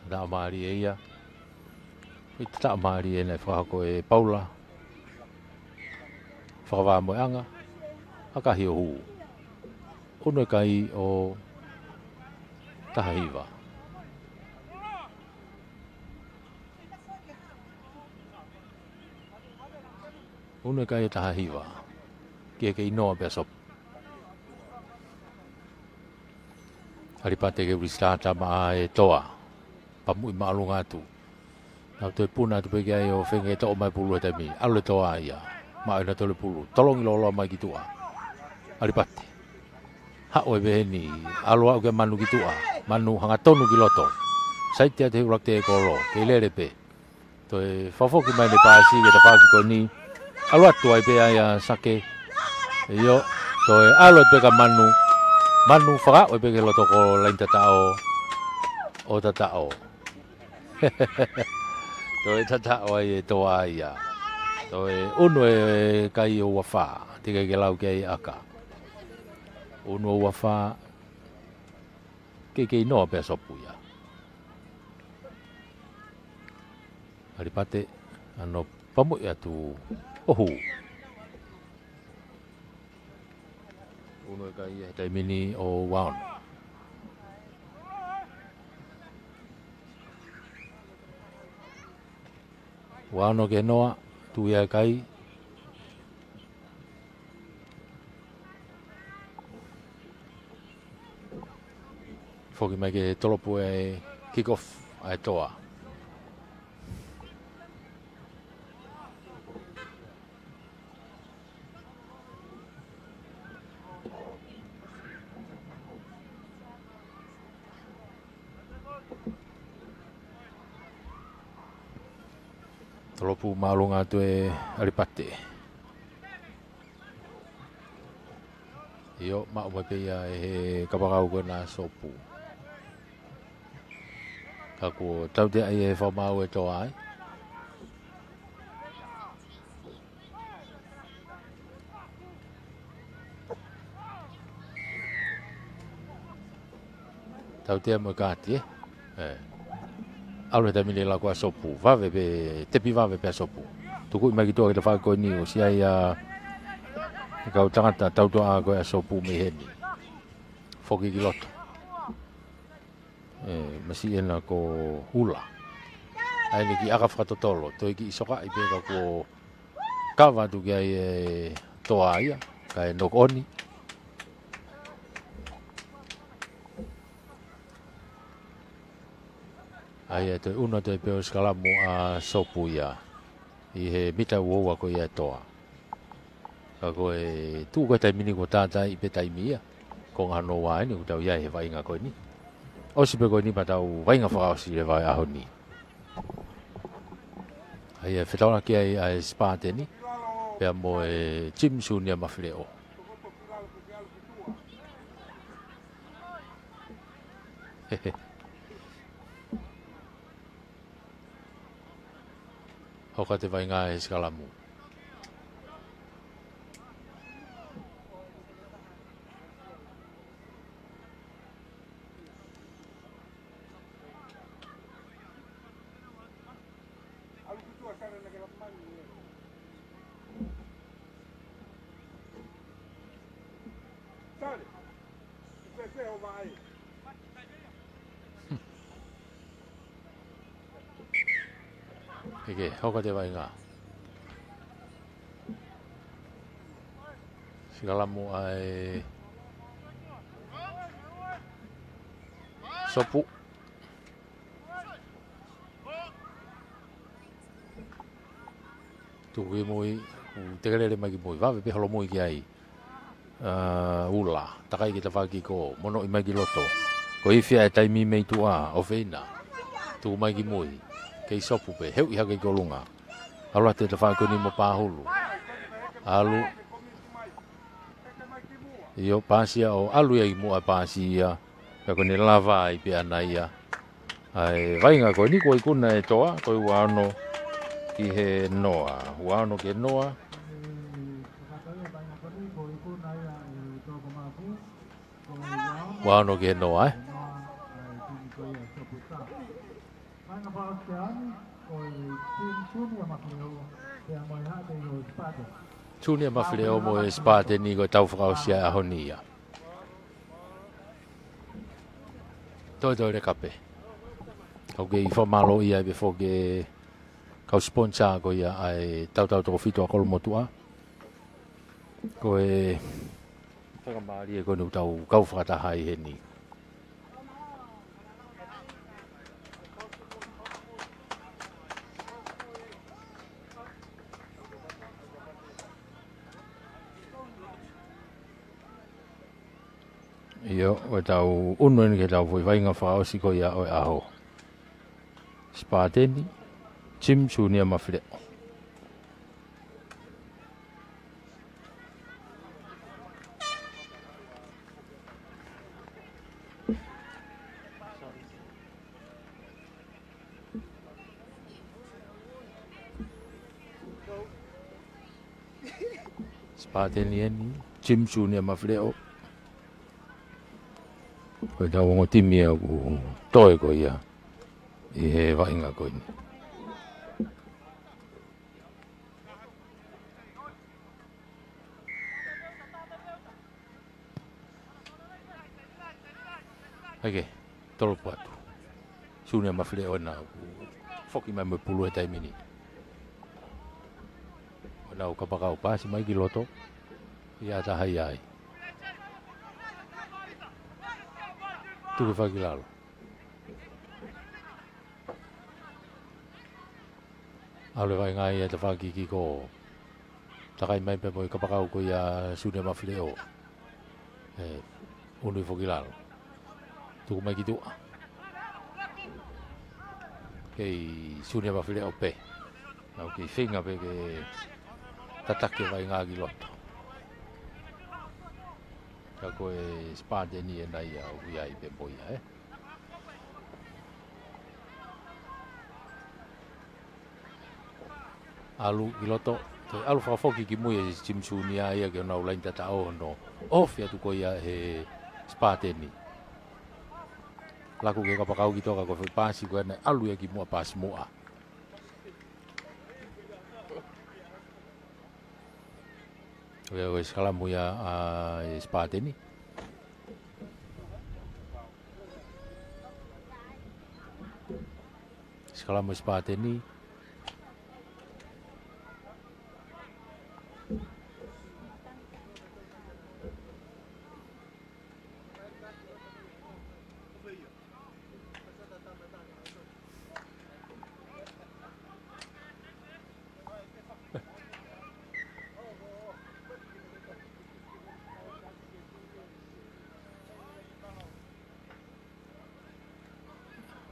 Da mari e ia. I tata mari e nei fa ko e Paula. Fa va mo anga. Aka hi hu. Uno kai o taha hiva. Uno kai taha hiva. Kia ke inoa pe sop. Alipate ke uristata ma e toa. Pamu i maalunga tu. Nau te puna tu peke ai o whenge to o mai pulu e temi. Alu le toa ia. Ma ina tole pulu. Tolongi lolo mai ki tua. Alipate. Hao e beheni. Alu au ke manu ki tua. Manu hanga tonu ki loto. Saitea te hurak te e kolo. Ke lere pe. To e whafoki mai ne paasi ke ta whaki ko ni. Alu atu ai pe ai sake. Yo, to e alu pe ka manu. Manu whaka oi pe ke loto ko lain tatao. O tatao. To e tatao ai e toa ia. To e uno e kai o wafa. Tika ke lau ke ai aka. Uno o wafa. Ke inoa pe sopu ia. Alipate. Ano pamu ia tu. Ohu. Uno e kai e taimini o waon. Waon o ke noa, tu ia kai. Foki mai ke tolopu e kick-off ai toa. Tolopu maalunga tu e alipate. Iyo, ma umape ia e kapakau ko na sopu. Kako tau te ai e whamau e toa ai. Tau te mo kati Alu te mini la kwa sopu, vave pe tepi vave pe sopu. Tuku mai ki toa ke fa ko ni o si ai ka utangata tau toa ko sopu me heni. Foki ki loto. Masi ena ko hula. Ai ni ki aka whakatotolo, toi ki isoka i pe ka ko kawa tu ki ai toa ia, ka e nokoni. Ai e te una te peo skalamu a sopu ia. I he mita uoua ko ia toa. Ka ko e tu ko tai mini ko tātai i pe taimi ia. Ko ngano wā ni utau ia he vainga ko ni. O si pe ko ni patau vainga whakaosi le vai aho ni. Ai e whetau ki ai a spate ni. Pea mo e Jim Sunia mawhile o. Hehe. Hoka te vai ngā e skalamu. Ike, hoka te vai ngā. Skalamu ai sopu. tu ke moi te le mai moi va pe holo moi ki ai ula takai ki te whaki ko mono i mai ki loto ko i fia e taimi mei tu a o feina tu mai ki moi kei sopu pe heu i hake ko lunga alu te whaki ni mo pahulu alu io pasia o alu ia i mua pasia ka ko ni lava i pe anaia ai vainga ko ni ko i kuna e toa ko i wano ki he noa wano ke noa wano ke noa Tunia mafileo mo e spate ni ko tau whakausia a honia. Toi re kape. Kau ke i whamalo ia e fo ke kau sponsor ko ia ai tau toko fito a kolomotua. Ko e whakamari e ko nu tau kau whakatahai he ni. Io, o tau unuen ke tau fui vainga whao si ko ia o aho. Spateni, Jim Junior mafile. Spateni eni, Jim Junior mafile o. Ko tau ngo timi e ku toe ko ia i he vainga ko ini. Hake, tolo patu. Sune mafile o na foki mai me pulu e taimini. O na o kapakau pasi mai ki loto. Ia ta hai ai. Tuku whakilalo. Aule vai ngai e te whakiki ko takai mai pe moi kapakau ko ia sune mafile o. Unui whakilalo. Tuku mai ki tua. Kei sune mafile o pe. Nau ki whinga pe ke tatake vai ngā ki loto. Ka koe spate ni e nai au iai pe moia, Alu ki loto, te alu whakafoki ki mui e Jimsu ni a ia ke nau lain tata o no. Ofi atu ko ia he spate ni. Laku ke kapakau ki toka ko whi pasi ko ene alu ia ki mua pasi mua. Oe skalamu ia e spate ni. Skalamu spate ni.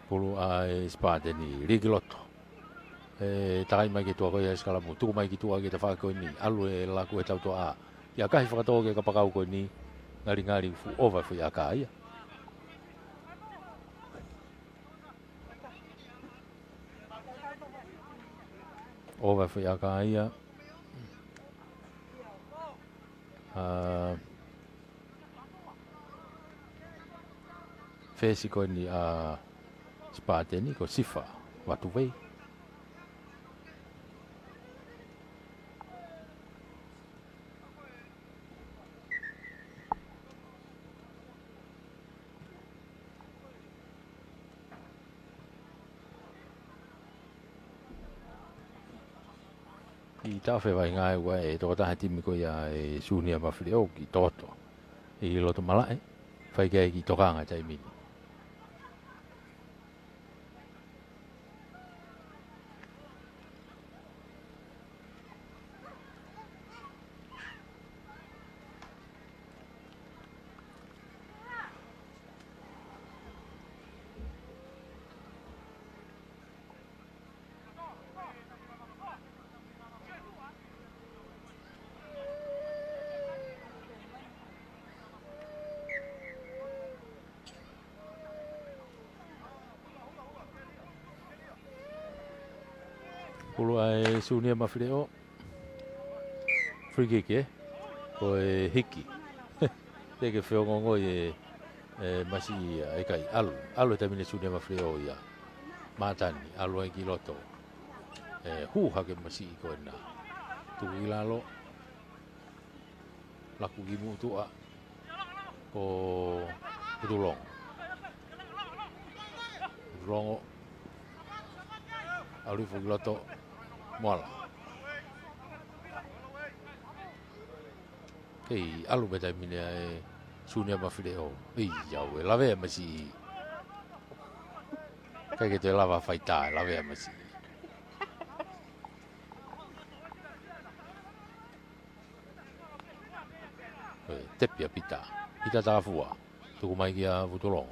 Pulu ai spate ni rigiloto. Takai mai ki tua ko ia skalamu. Tuku mai ki tua ki te whako ni. Alu e laku e tau toa. Ia kahi whakatoa ke kapakau ko ni. Ngari fu ova fu ia ka ia. Ova fu ia ka ia. Fesi ko ni spate ni ko sifa watu wei. I tawhi vai ngai ua e tō taha timi ko ia e Sunia mawhiri o ki tōto. I loto malae, whai kai ki tokanga taimini. Pulu ai sunia mafileo. Free kick ko hiki. Teke feo ngongo masi e kai alu te mine sunia mafileo ia. Matani alu ai kiloto. Hu hake masi ko na. Tu ilalo. Laku gimu tua. Ko Putulong. Rongo alu fugiloto mola kei alu beta mine sunia mafileo jau lave masi kai ke te lava faita lave masi tepia pita tafua tuku mai kia Putulong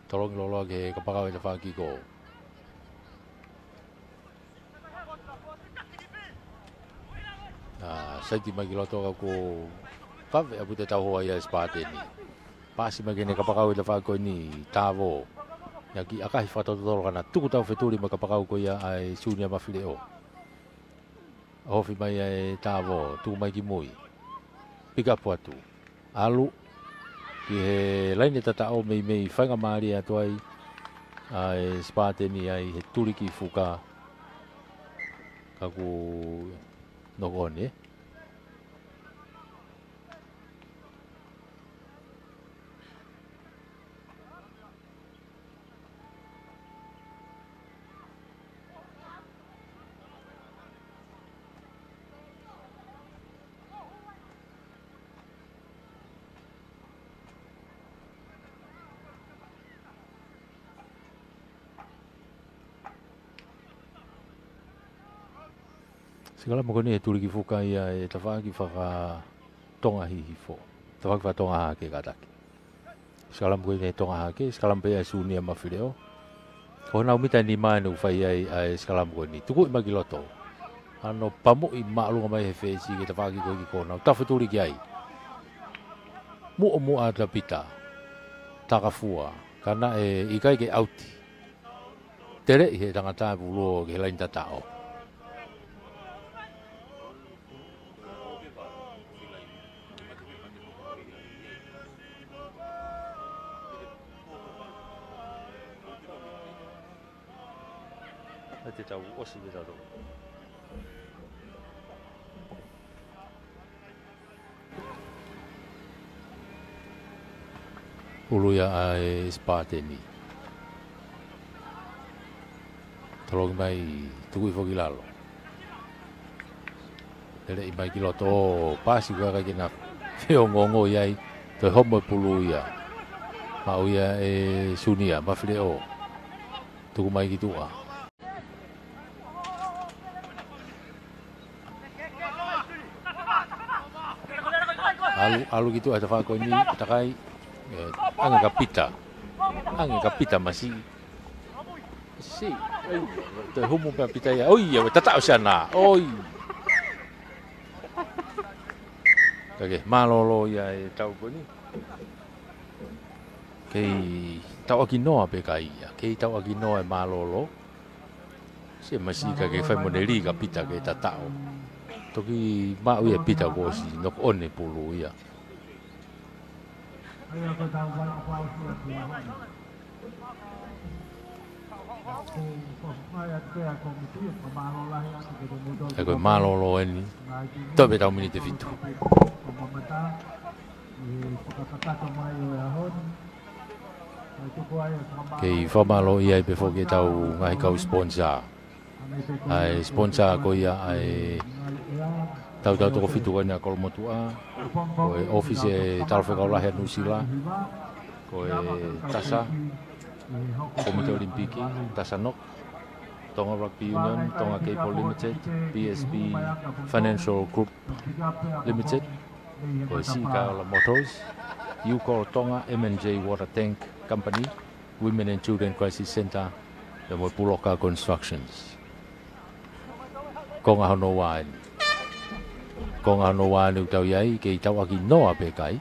tolong lolo ke kapakaw ita faki ko. Sai ti magiloto ko kave abu te tau hoa ia spate ni. Pasi magene kapakaw ita faki ko ni tavo. Yaki akahi fatotolo kana tuku tau fetuli makapakaw ko ia ai sunia mafileo. Hofi mai ai tavo tuku mai ki mui. Pika puatu. Alu ki he laine tata o mei whainga maari atu ai spate ni ai he turiki fuka kaku nokone. Segala mokoni e turiki fuka ia e tawhaki whaka tonga hihifo. Tawhaki wha tonga hake kataki. Segala mokoni e tonga hake, segala mpea sunia mawhireo. Ko nau mita ni maenu whai ai segala mokoni. Tuku i magiloto. Ano pamu i maalunga mai he whesi ke tawhaki koe ki kona. Tawhi turiki ai. Mua ta pita. Takafua. Kana e ikai ke auti. Tere i he tangata pulo ke lain tatao. Te tau osi te tau. Ulu ia ai spate ni. Tolong mai tuku i foki lalo. Ele i mai kiloto pasi kua kai kena feo ngongo iai te homo pulu ia. Mau ia e sunia mafileo. Tuku mai kitua. Alu gitu ada fako ini takai angin kapita masih si te humu kapita ya iya tatau sana oke malolo ya tau ko ni kei tau aki noa pe kai ya kei tau aki noa malolo si masih kage fai modeli kapita ke tatau toki mau ia pita ko si nok one pulu ia. Eko malolo ini. Tobe tau mini te fitu. Kei famalo ia pe foke tau ngai kau sponsor. Ai sponsor ko ia ai tau toko fitu kan ako motua ko office tal fe kaulah ya nusila ko tasa komite olimpiki tasanok Tonga Rugby Union Tonga Cable Limited PSB Financial Group Limited ko Sika Motors Ucor Tonga M&J Water Tank Company Women and Children Crisis Center dan Puloka Constructions Konga Honowan Konga Honowan utau iai ke tau aki noa pe kai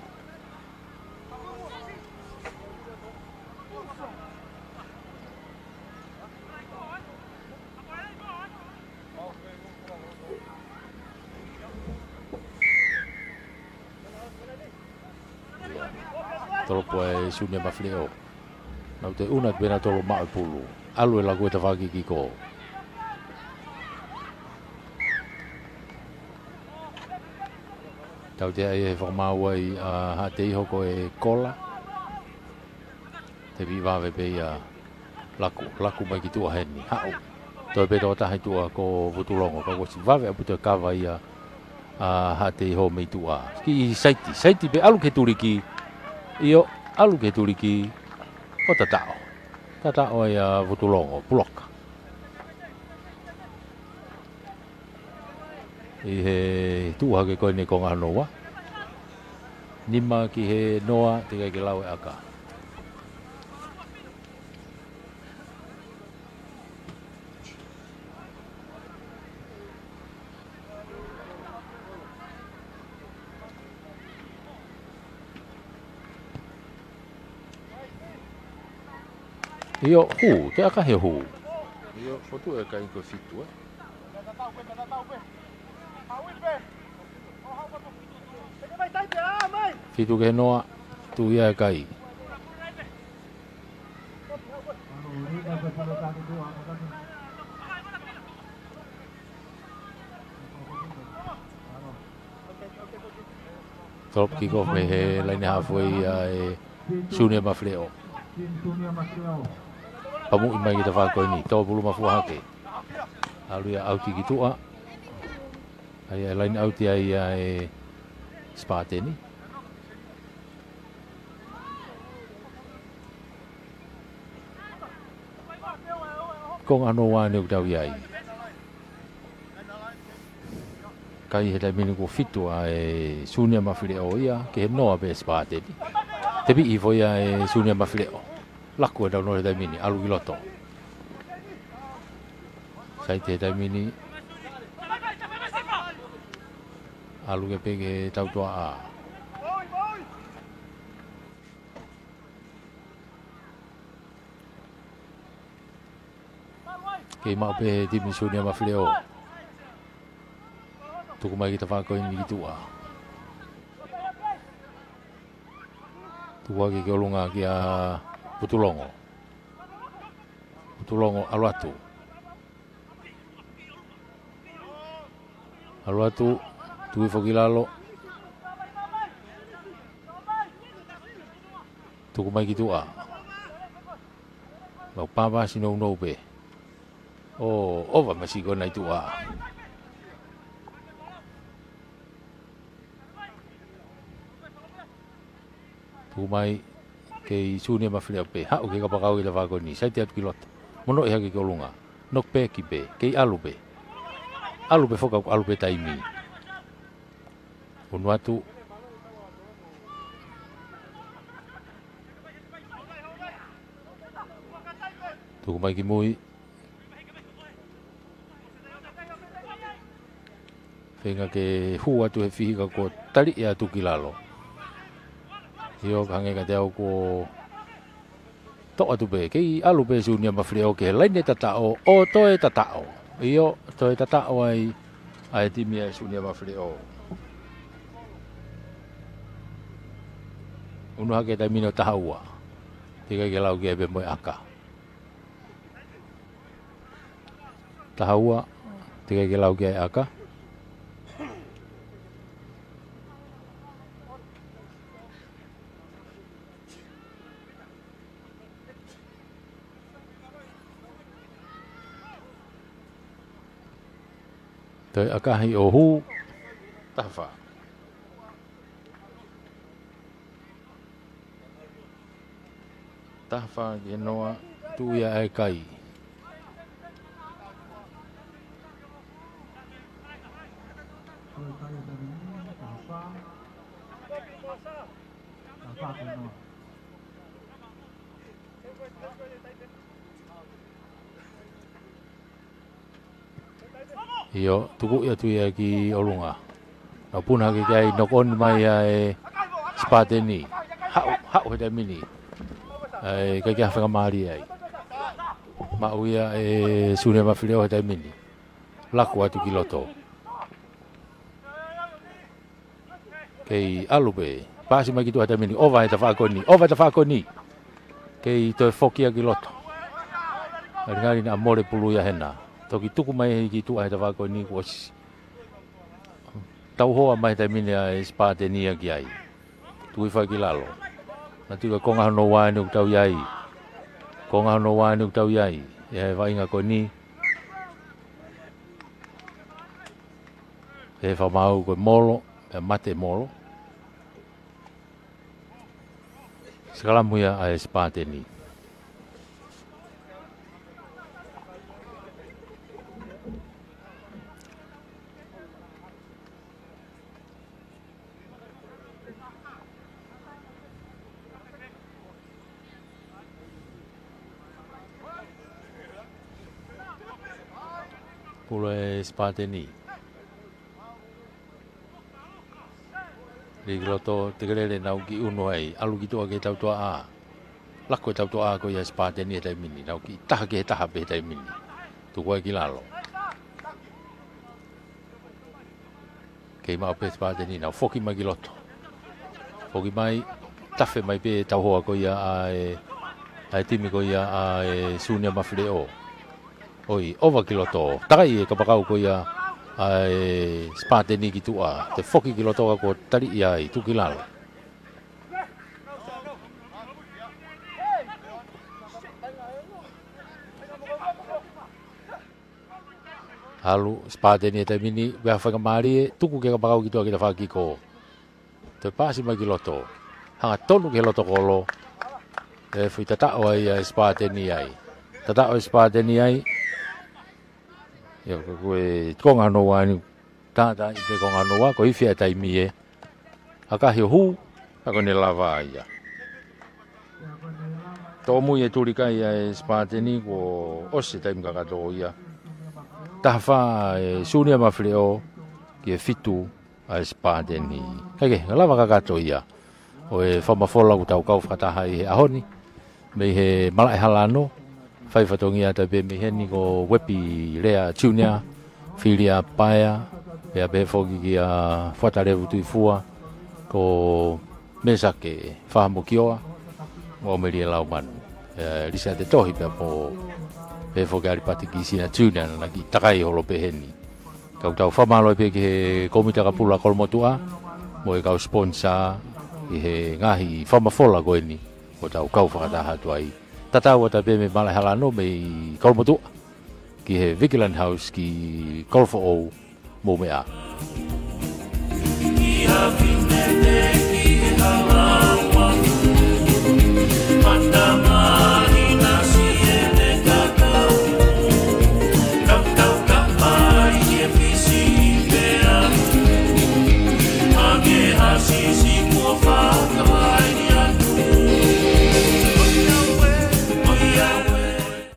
tolo po e sunia mafleo nau te una bena tolo ma pulu alu e lagu e tawaki ki ko tau te ai e whakamau ai ha te iho ko e kola te vivawe pe ia laku mai ki tua heni hao toi pe tō tahi tua ko vutulongo ka kosi vawe apu te kawa ia ha te iho mei tua ki saiti pe alu ke turiki io alu ke turiki o tatao ia vutulongo puloka i he tuha ke koe ne konga noa nima ki he noa te kai ke lau e aka io hu te aka he hu io fotu e kai ko fitu fitu ke noa tu ia kai top kick off me he line halfway e sunia mafleo pamu mai kita whako ini tau bulu mafua hake alu ia auti ki tua ai line auti ai e spate ni kong ano wane utau iai kai he tai mini ko fitu ai sunia mafleo ia ke noa be spate ni tebi i foi ai sunia mafleo laku e dauno dai mini alu iloto sai te dai mini alu ke pege tau toa a ke mau pe timi sunia mafleo tuku mai kita whako ini ki tua tua ki olunga ki a Putulongo aluatu tui fokilalo tuku mai ki tua lau papa sino no pe ova masiko nai tua tuku mai ke sunia mafleo pe hau ke kapakau i la wako ni sai te atu ki loto mono e hake ke olunga nok pe ki pe ke alu pe foka alu pe taimi unu atu tuku mai ki mui whenga ke hu atu he whihika ko tali e atu ki lalo io kange ka te au ko to atu be ke alu be sunia mafleo ke laine tatao o toe tatao io toe tatao ai timia sunia mafleo unu hake ta mino tahaua te ke lau ke be mo aka tahaua te ke lau ke aka Toi akahi o hu tafa. Tafa ke noa tu ia ai kai. Iyo tuku ia tu ia ki olunga. Na puna ki kai nokon mai ai spate ni. Hau he mini. Ai kai ka fa mari ai. Ma uia sune mafleo he mini. Laku atu ki loto. Kei alube pasi mai ki tu hata mini ova e ta whakoni kei toi fokia ki loto ngari na amore pulu ya hena toki tuku mai ki tu ai ta whakoni kuasi tau hoa mai ta mini a spate nia ki ai tui whaki lalo na tika konga hono wāni uk tau iai konga hono wāni uk tau iai e wainga ko ni e whamau ko molo e mate molo Sekalamuia a spate ni Pulo e spate ni Rigroto te grele nau ki uno ai alu ki toa ke tau toa a lako tau toa ko ia spate ni tai mini nau ki taha ke taha pe tai mini tu ko ki lalo ke ma pe spate ni nau foki mai ki loto foki mai tafe mai pe tau hoa ko ia ai timi ko ia ai sunia mafleo oi ova ki loto takai ka pakau ko ia ai spate ni ki tua te foki ki loto ko tari ia i tu ki lalo halu spate ni te mini wa fa mari tuku ke ka pakau ki tua ki ta fa ki ko te pasi mai ki loto hanga tonu ki loto kolo e fu tata o ai spate ni ai tata o spate ni ai ya ko konga no wani tata i te konga no wa ko i fia tai mie aka hi hu ako ne lava ia to mu e turika ia spate ni ko osi tai mga to ia ta fa sunia mafleo ki fitu a spate ni kage lava ka to ia o e fa mafola ku tau kau fata hai ahoni me he mala halano fai fatongia ta be me heni ko wepi lea tunia filia paia be be fogi ki a fatare tu fua ko mesa ke fa mo kioa mo me ri lau man lisa de tohi pe po be fogari patiki sina tunia na ki takai holo pe heni kau tau fa malo pe ke komita ka pula kol motua mo e kau sponsor he ngahi fa mafola ko ni ko tau kau fa ta hatu ai tata wa ta be me mala halano me kolmotu ki he Vigilant House ki kolfo o mo me a Sim